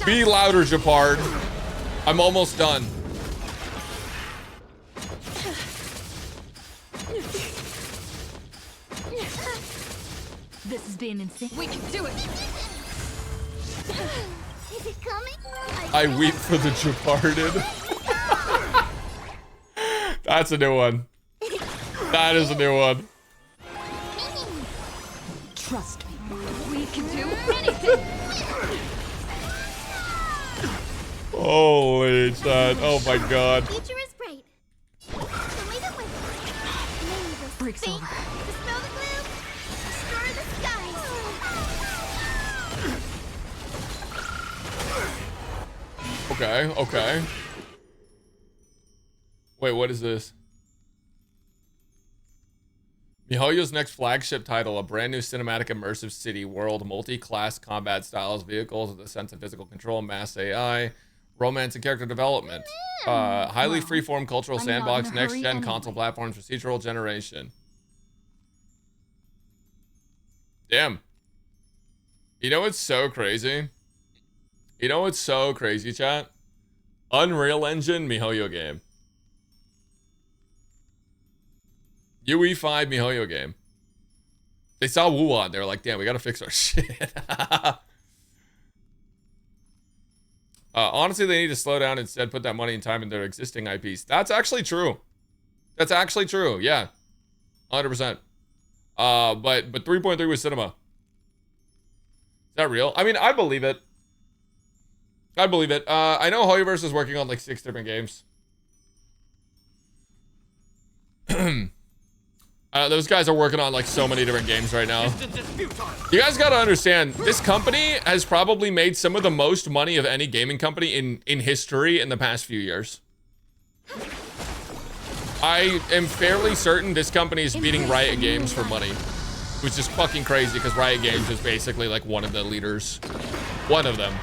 S1: Be louder, Japard. I'm almost done.
S2: This is being insane.
S6: We can do it.
S16: Is it coming?
S1: I weep for the Japarded. That's a new one. That is a new one.
S2: Trust me.
S6: We can do anything.
S1: Holy shit. Oh my god.
S16: Future is bright. Show me the way.
S2: Breaks over.
S16: Dispel the gloom. Destroy the skies.
S1: Okay. Wait, what is this? miHoYo's next flagship title, a brand new cinematic immersive city world, multi-class combat styles, vehicles with a sense of physical control, mass AI, romance and character development. Highly freeform cultural sandbox, next-gen console platforms, procedural generation. Damn. You know what's so crazy? Chat? Unreal Engine miHoYo game. UE5 miHoYo game. They saw Wuhan. They were like, damn, we gotta fix our shit. Honestly, they need to slow down and instead put that money and time in their existing IPs. That's actually true. Yeah. 100%. But 3.3 was cinema. Is that real? I mean, I believe it. I know Hoyoverse is working on like 6 different games. Those guys are working on like so many different games right now. You guys gotta understand, this company has probably made some of the most money of any gaming company in history in the past few years. I am fairly certain this company is beating Riot Games for money, which is fucking crazy because Riot Games is basically like one of the leaders. One of them.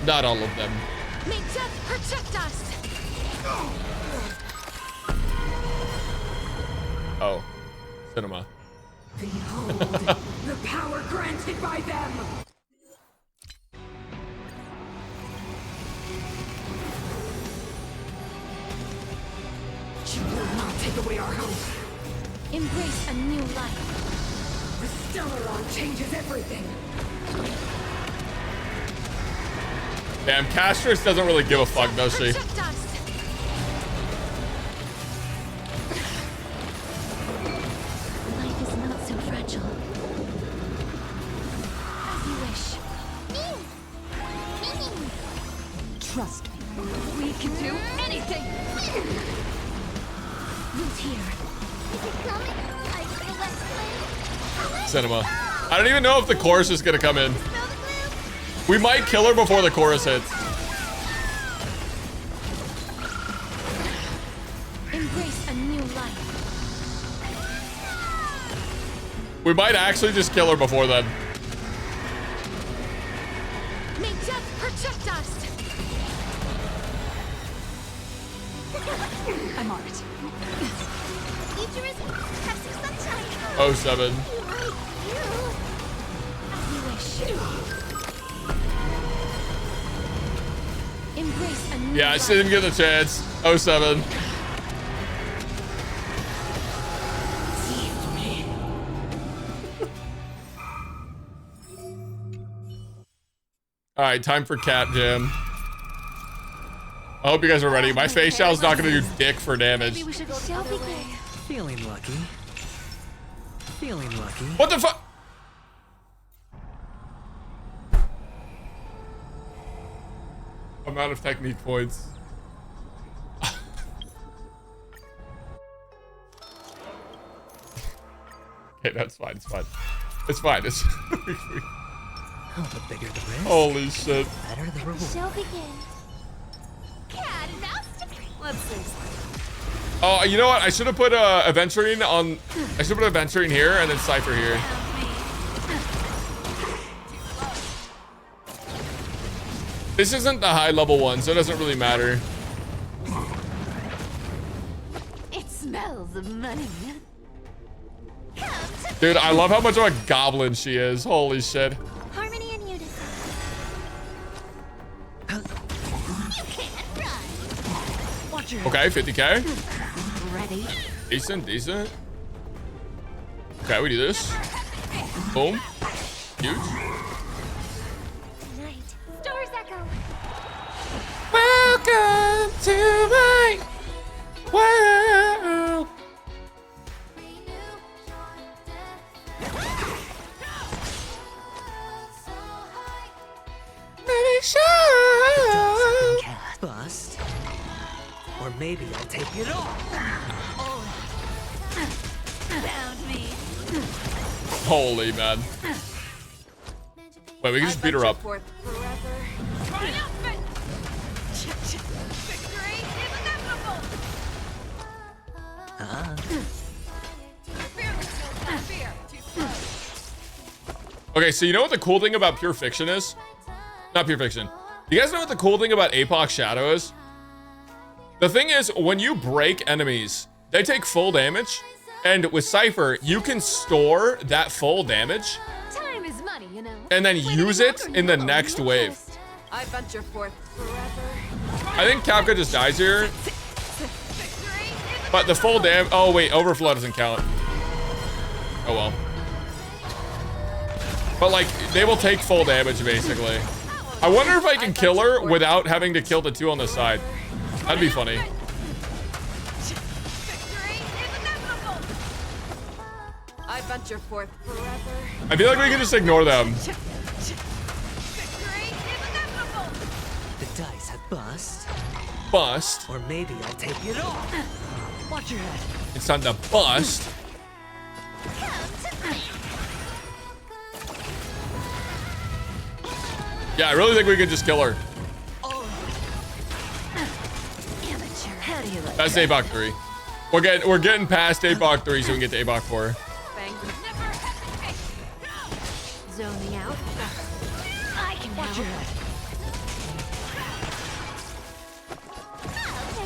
S1: Not all of them.
S6: May death protect us.
S1: Oh, cinema.
S13: Behold, the power granted by them! You will not take away our hope.
S23: Embrace a new life.
S13: The Stellaron changes everything.
S1: Damn, Castrus doesn't really give a fuck, does she?
S2: Trust me.
S6: We can do anything.
S23: Root here.
S1: Cinema. I don't even know if the chorus is gonna come in. We might kill her before the chorus hits.
S23: Embrace a new life.
S1: We might actually just kill her before then.
S6: May death protect us.
S2: I'm on it.
S16: Future is have some sunshine.
S1: 07.
S23: As you wish. Embrace a new
S1: Yeah, I
S23: life.
S1: didn't get the chance. 07. All right, time for cat jam. I hope you guys are ready. My face shell's not gonna do dick for damage.
S23: Maybe we should go the other way.
S22: Feeling lucky. Feeling lucky.
S1: What the fuck? I'm out of technique points. Okay, that's fine. It's fine. It's fine. It's.
S22: Oh, the bigger the risk.
S1: Holy shit.
S22: Better the reward.
S20: Shall begin.
S5: Cat and mouse.
S23: Let's see.
S1: Oh, you know what? I should have put Aventurine on. I should put Aventurine here and then Cipher here. This isn't the high level one, so it doesn't really matter.
S5: It smells of money.
S1: Dude, I love how much of a goblin she is. Holy shit.
S20: Harmony and unison.
S1: Okay, 50k.
S5: Ready?
S1: Decent, decent. Okay, we do this. Boom. Huge.
S20: Night. Stars echo.
S1: Welcome to my world. Maybe sure.
S22: Bust. Or maybe I'll take it all.
S5: Found me.
S1: Holy man. Wait, we can just beat her up. Okay, so you know what the cool thing about Pure Fiction is? Not Pure Fiction. You guys know what the cool thing about Apoc Shadow is? The thing is, when you break enemies, they take full damage. And with Cipher, you can store that full damage
S6: Time is money, you know.
S1: and then use it in the next wave.
S23: I venture forth forever.
S1: I think Kapka just dies here. But the full damage. Oh, wait. Overflow doesn't count. Oh, well. But, like, they will take full damage, basically. I wonder if I can kill her without having to kill the two on the side. That'd be funny.
S23: I venture forth forever.
S1: I feel like we can just ignore them.
S22: The dice have bust.
S1: Bust.
S22: Or maybe I'll take it all. Watch your head.
S1: It's time to bust. Yeah, I really think we could just kill her. That's Apoc 3. We're getting past Apoc 3 so we can get to Apoc 4.
S20: Zoning out.
S5: I can
S22: Watch your
S5: help.
S22: head.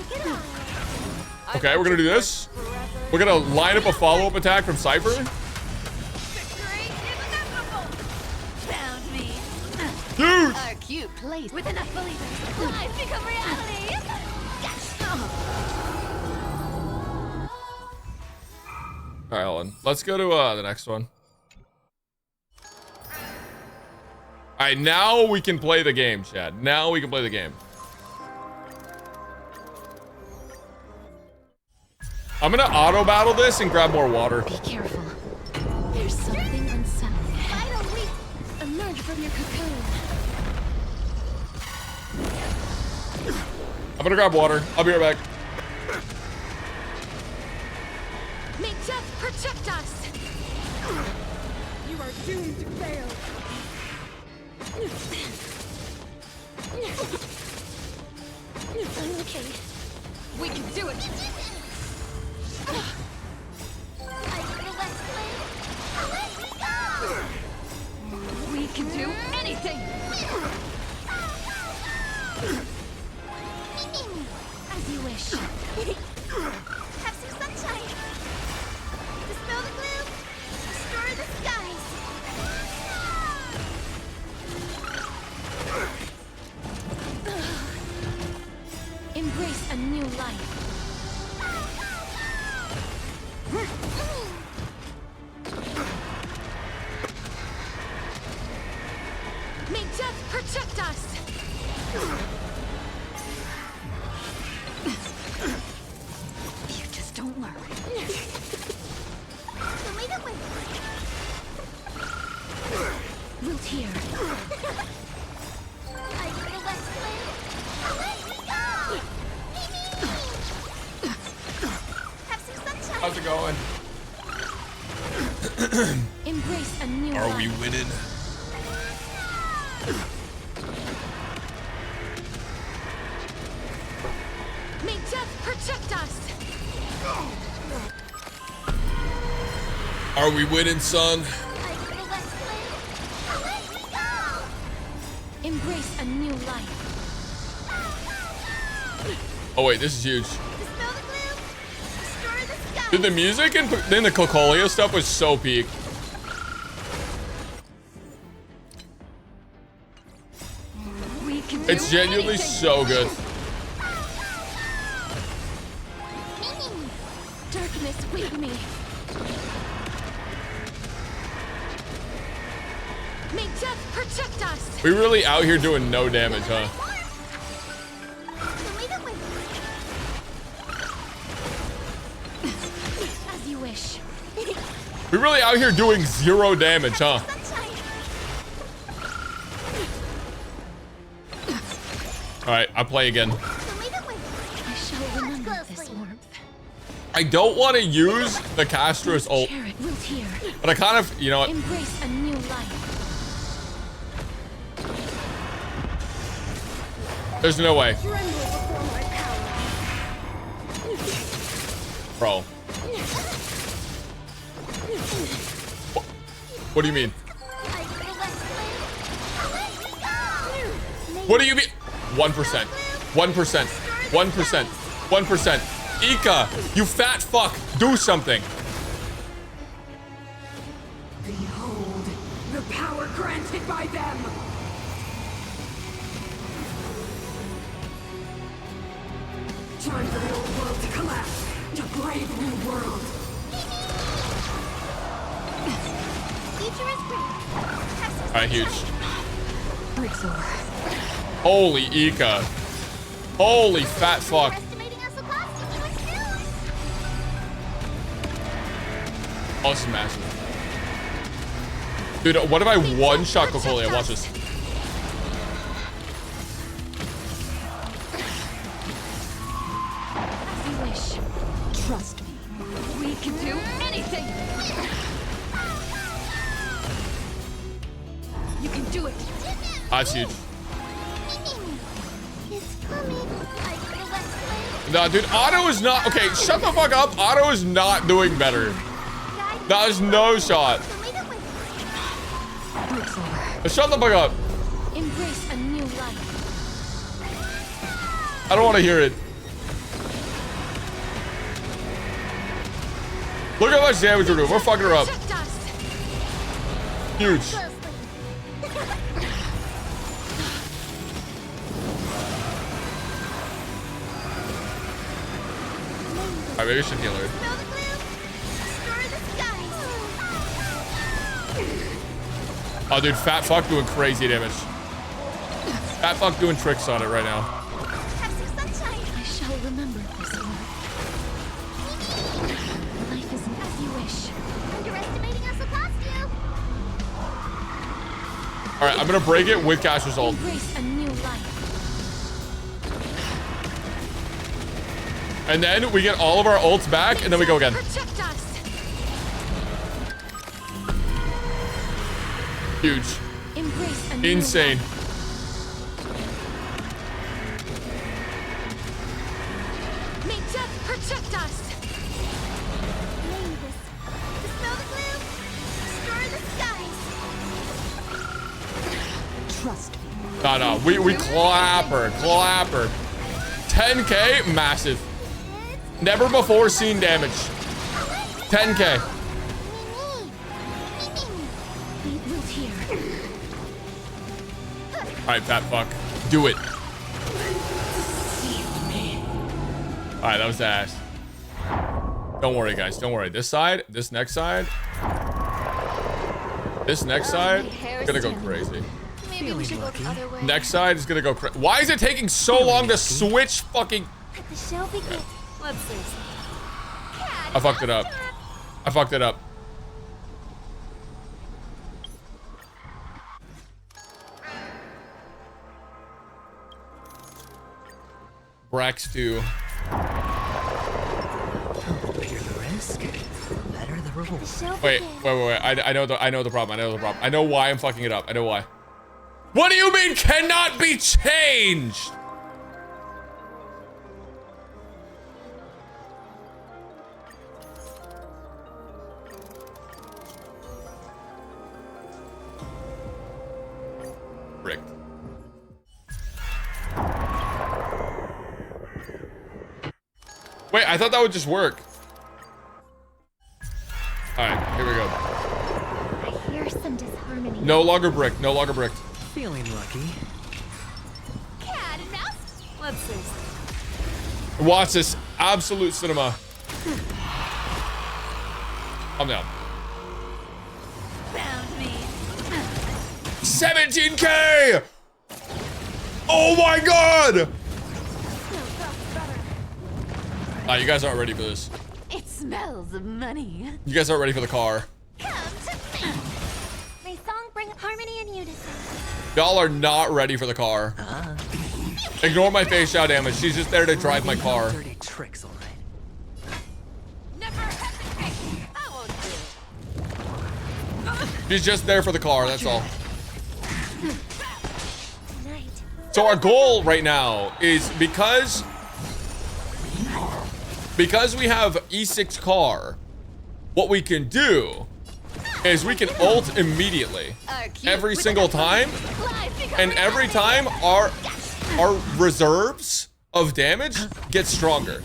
S20: Take it on.
S1: Okay, we're gonna do this. We're gonna line up a follow-up attack from Cipher.
S5: Found me.
S1: Dude!
S5: A cute place with enough believers. Life become reality. Yes.
S1: All right, hold on. Let's go to the next one. All right, now we can play the game, Chad. Now we can play the game. I'm gonna auto battle this and grab more water.
S23: Be careful. There's something unsettling.
S20: Finally, emerge from your cocoon.
S1: I'm gonna grab water. I'll be right back.
S20: May death protect us.
S13: You are doomed to fail.
S20: I'm okay.
S6: We can do it. We can do anything.
S20: As you wish. Have some sunshine. Dispel the gloom. Restore the skies. Embrace a new life.
S23: May death protect us!
S2: You just don't learn.
S23: Root here.
S1: How's it going?
S23: Embrace a new
S1: Are
S23: life.
S1: we winning?
S23: May death protect us!
S1: Are we winning, son?
S23: Embrace a new life.
S1: Oh wait, this is huge. Dude, the music and then the Cocolio stuff was so peak. It's genuinely so good.
S23: Darkness, wake me. May death protect us!
S1: We really out here doing no damage, huh?
S23: As you wish.
S1: We really out here doing 0 damage, huh? Alright, I'll play again.
S23: I shall remember this warmth.
S1: I don't want to use the Castro's ult,
S23: Root here.
S1: but I kind of, you know what?
S23: Embrace a new life.
S1: There's no way. Bro. What do you mean? What do you mean? 1%. 1%. 1%. 1%. Ika, you fat fuck. Do something.
S13: Behold, the power granted by them! Time for the old world to collapse, to brave new world!
S1: Alright, huge.
S2: Breaks over.
S1: Holy Ika. Holy fat fuck. Oh, this is massive. Dude, what if I one-shot Cocolio? Watch this.
S23: As you wish.
S2: Trust me. We can do anything. You can do it.
S1: That's huge. Nah, dude, Otto is not... Okay, shut the fuck up. Otto is not doing better. That is no shot. Shut the fuck up.
S23: Embrace a new life.
S1: I don't want to hear it. Look how much damage we're doing. We're fucking her up. Huge. Alright, maybe we should heal her. Oh, dude, fat fuck doing crazy damage. Fat fuck doing tricks on it right now.
S23: I shall remember this one. Life is as you wish.
S20: Underestimating us will cost you.
S1: Alright, I'm gonna break it with Caster's ult.
S23: Embrace a new life.
S1: And then we get all of our ults back, and then we go again.
S23: Protect us.
S1: Huge.
S23: Embrace a new
S1: Insane.
S23: life. May death protect us.
S2: Trust me.
S1: No, we clap her. 10k, massive. Never before seen damage. 10k.
S23: Root here.
S1: Alright, fat fuck. Do it. Alright, that was ass. Don't worry, guys. Don't worry. This side, this next side, this next side, gonna go crazy.
S6: Maybe we should go the other way.
S1: Next side is gonna go. Why is it taking so long to switch? Fucking.
S20: Let the show begin.
S6: Let's see.
S1: I fucked it up. I fucked it up. Brax 2.
S22: Bigger the risk, better the reward.
S1: Wait. I know the problem. I know why I'm fucking it up. I know why. What do you mean cannot be changed? Rigged. Wait, I thought that would just work. Alright, here we go.
S20: I hear some disharmony.
S1: No longer brick, no longer bricked.
S22: Feeling lucky.
S6: Cat and mouse. Let's see.
S1: Watch this absolute cinema. I'm down.
S6: Found me.
S1: 17K! Oh my god! You guys aren't ready for this.
S6: It smells of money.
S1: You guys aren't ready for the car.
S6: Come to me.
S20: My song brings harmony and unison.
S1: Y'all are not ready for the car. Ignore my face shot damage. She's just there to drive my car.
S22: Dirty tricks, all right.
S6: Never hesitate. I won't do.
S1: She's just there for the car, that's all. So our goal right now is because we have E6 car, what we can do is we can ult immediately every single time, and every time our reserves of damage get stronger.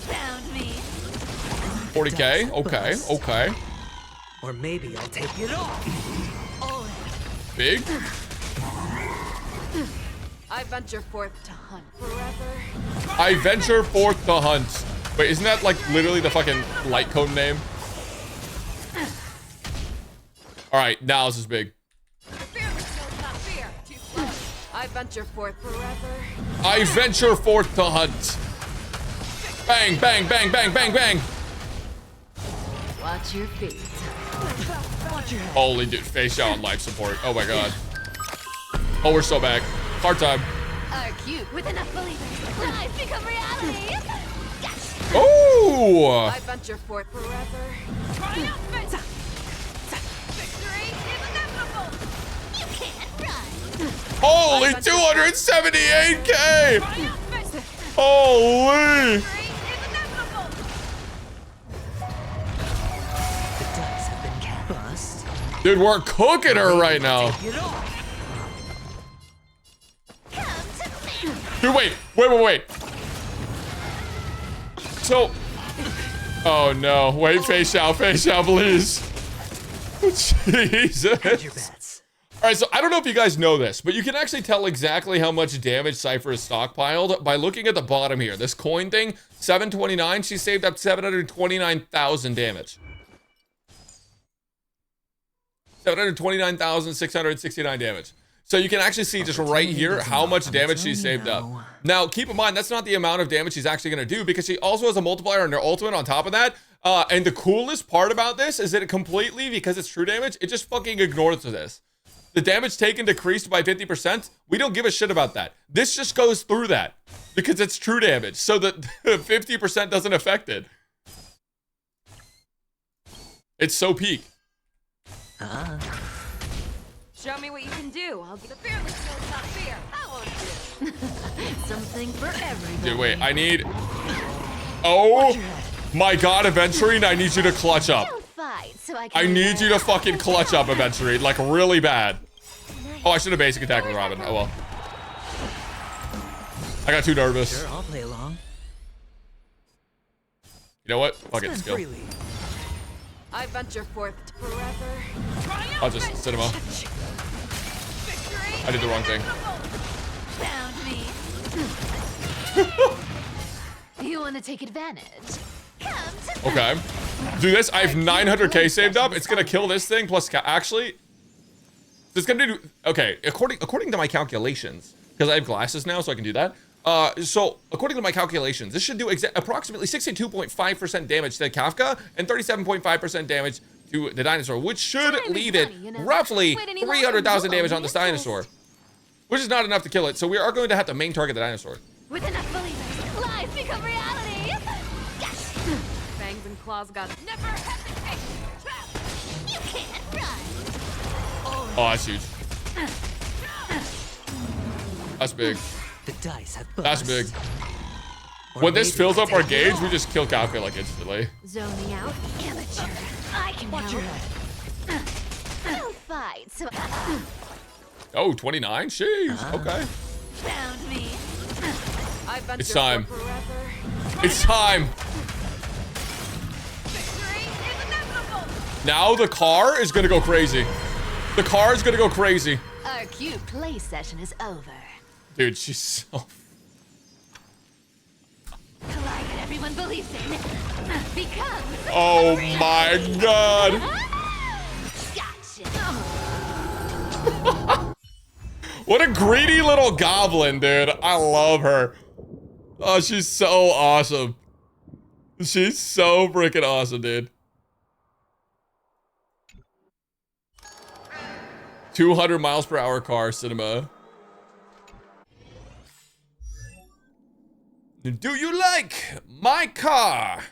S1: 40K, okay.
S22: Or maybe I'll take it off.
S1: Big.
S6: I venture forth to hunt forever.
S1: I venture forth to hunt. Wait, isn't that like literally the fucking light cone name? All right, now this is big.
S6: I venture forth forever.
S1: I venture forth to hunt. Bang, bang, bang, bang, bang, bang.
S6: Watch your feet. Watch your head.
S1: Holy dude, face out on life support. Oh my god. Oh, we're so back. Hard time.
S6: Are cute with enough believers. Life become reality.
S1: Oh!
S6: I venture forth forever. Triumphant. Victory is inevitable. You can't run.
S1: Holy 278K! Holy!
S22: The dice have been cast.
S1: Dude, we're cooking her right now. Dude, wait. So, oh no, wait, face out, please. Jesus. All right, so I don't know if you guys know this, but you can actually tell exactly how much damage Cipher is stockpiled by looking at the bottom here. This coin thing, 729, she saved up 729,000 damage. 729,669 damage. So you can actually see just right here how much damage she saved up. Now, keep in mind, that's not the amount of damage she's actually going to do, because she also has a multiplier on her ultimate on top of that. And the coolest part about this is that it completely, because it's true damage, it just fucking ignores this. The damage taken decreased by 50%. We don't give a shit about that. This just goes through that because it's true damage. So that 50% doesn't affect it. It's so peak.
S6: Show me what you can do. I'll be the fearless knows not fear. I won't do. Something for everybody.
S1: Dude, wait, I need... Oh my god, Aventurine, I need you to clutch up. I need you to fucking clutch up, Aventurine, like really bad. Oh, I should have basic attack with Robin. Oh well. I got too nervous.
S22: Sure, I'll play along.
S1: You know what? Fuck it, skill.
S6: I venture forth forever.
S1: I'll just cinema. I did the wrong thing.
S6: Found me. You want to take advantage?
S1: Okay. Do this. I have 900K saved up. It's gonna kill this thing plus actually So it's gonna do, okay, according to my calculations, because I have glasses now, so I can do that. So according to my calculations, this should do approximately 62.5% damage to Kafka and 37.5% damage to the dinosaur, which should leave it roughly 300,000 damage on this dinosaur, which is not enough to kill it. So we are going to have to main target the dinosaur.
S6: With enough believers, lies become reality. Yes. Fangs and claws got never hesitate.
S5: You can't run.
S1: Oh, that's huge. That's big.
S22: The dice have bust.
S1: That's big. When this fills up our gauge, we just kill Kafka like instantly.
S6: Zoning out, amateur. I can watch your head.
S5: I'll fight. So.
S1: Oh, 29? Jeez. Okay.
S5: Found me.
S6: I've been
S1: It's time. It's time. Now the car is gonna go crazy. The car is gonna go crazy.
S5: Our cute play session is over.
S1: Dude, she's so...
S5: Collide that everyone believes in. Becomes.
S1: Oh my god.
S5: Gotcha.
S1: What a greedy little goblin, dude. I love her. Oh, she's so awesome. She's so freaking awesome, dude. 200 miles per hour car, cinema. Do you like my car?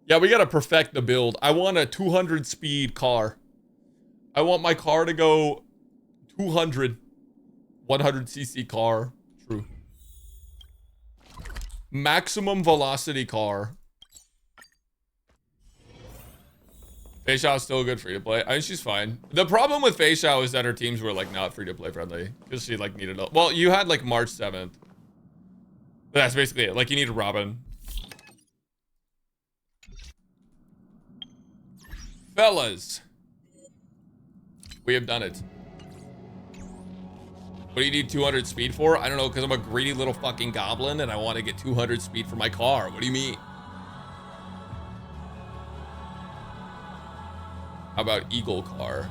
S1: Yeah, we gotta perfect the build. I want a 200 speed car. I want my car to go 200. 100cc car. True. Maximum velocity car. Fei Xiao is still good free to play. I mean, she's fine. The problem with Fei Xiao is that her teams were like not free to play friendly because she like needed a, well, you had like March 7th. But that's basically it. Like you need a Robin. Fellas, we have done it. What do you need 200 speed for? I don't know, because I'm a greedy little fucking goblin and I want to get 200 speed for my car. What do you mean? How about Eagle Car?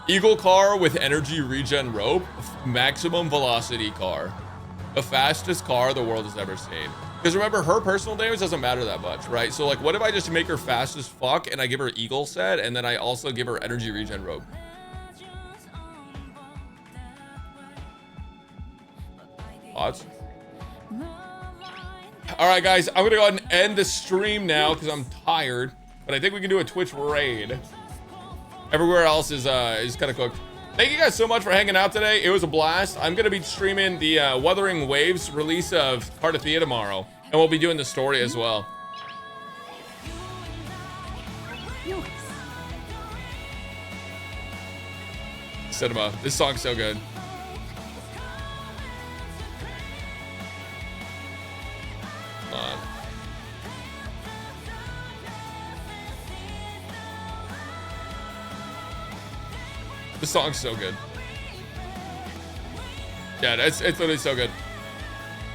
S1: Eagle Car with energy regen rope, maximum velocity car. The fastest car the world has ever seen. Because remember, her personal damage doesn't matter that much, right? So like, what if I just make her fast as fuck and I give her Eagle set and then I also give her energy regen rope? Thoughts? All right, guys, I'm gonna go ahead and end the stream now because I'm tired, but I think we can do a Twitch raid. Everywhere else is kind of cooked. Thank you guys so much for hanging out today. It was a blast. I'm gonna be streaming the Wuthering Waves release of Cardathea tomorrow, and we'll be doing the story as well. Cinema. This song's so good. This song's so good. Yeah, it's literally so good.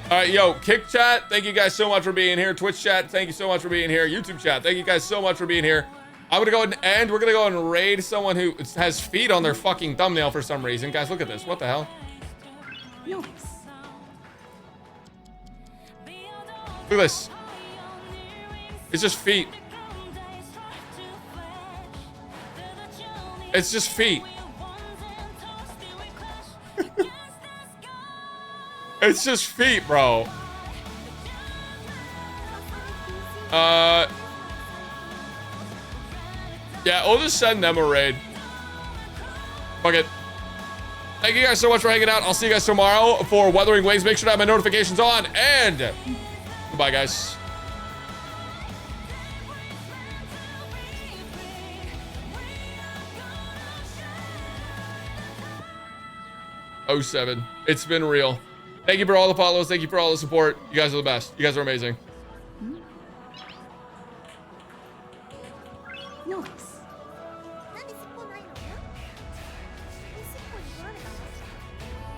S1: All right, yo, Kick Chat, thank you guys so much for being here. Twitch Chat, thank you so much for being here. YouTube Chat, thank you guys so much for being here. I'm gonna go ahead and end. We're gonna go and raid someone who has feet on their fucking thumbnail for some reason. Guys, look at this. What the hell?
S15: Nice.
S1: Look at this. It's just feet. It's just feet. It's just feet, bro. Yeah, we'll just send them a raid. Fuck it. Thank you guys so much for hanging out. I'll see you guys tomorrow for Wuthering Waves. Make sure to have my notifications on, and goodbye, guys. Oh, 07. It's been real. Thank you for all the follows. Thank you for all the support. You guys are the best. You guys are amazing.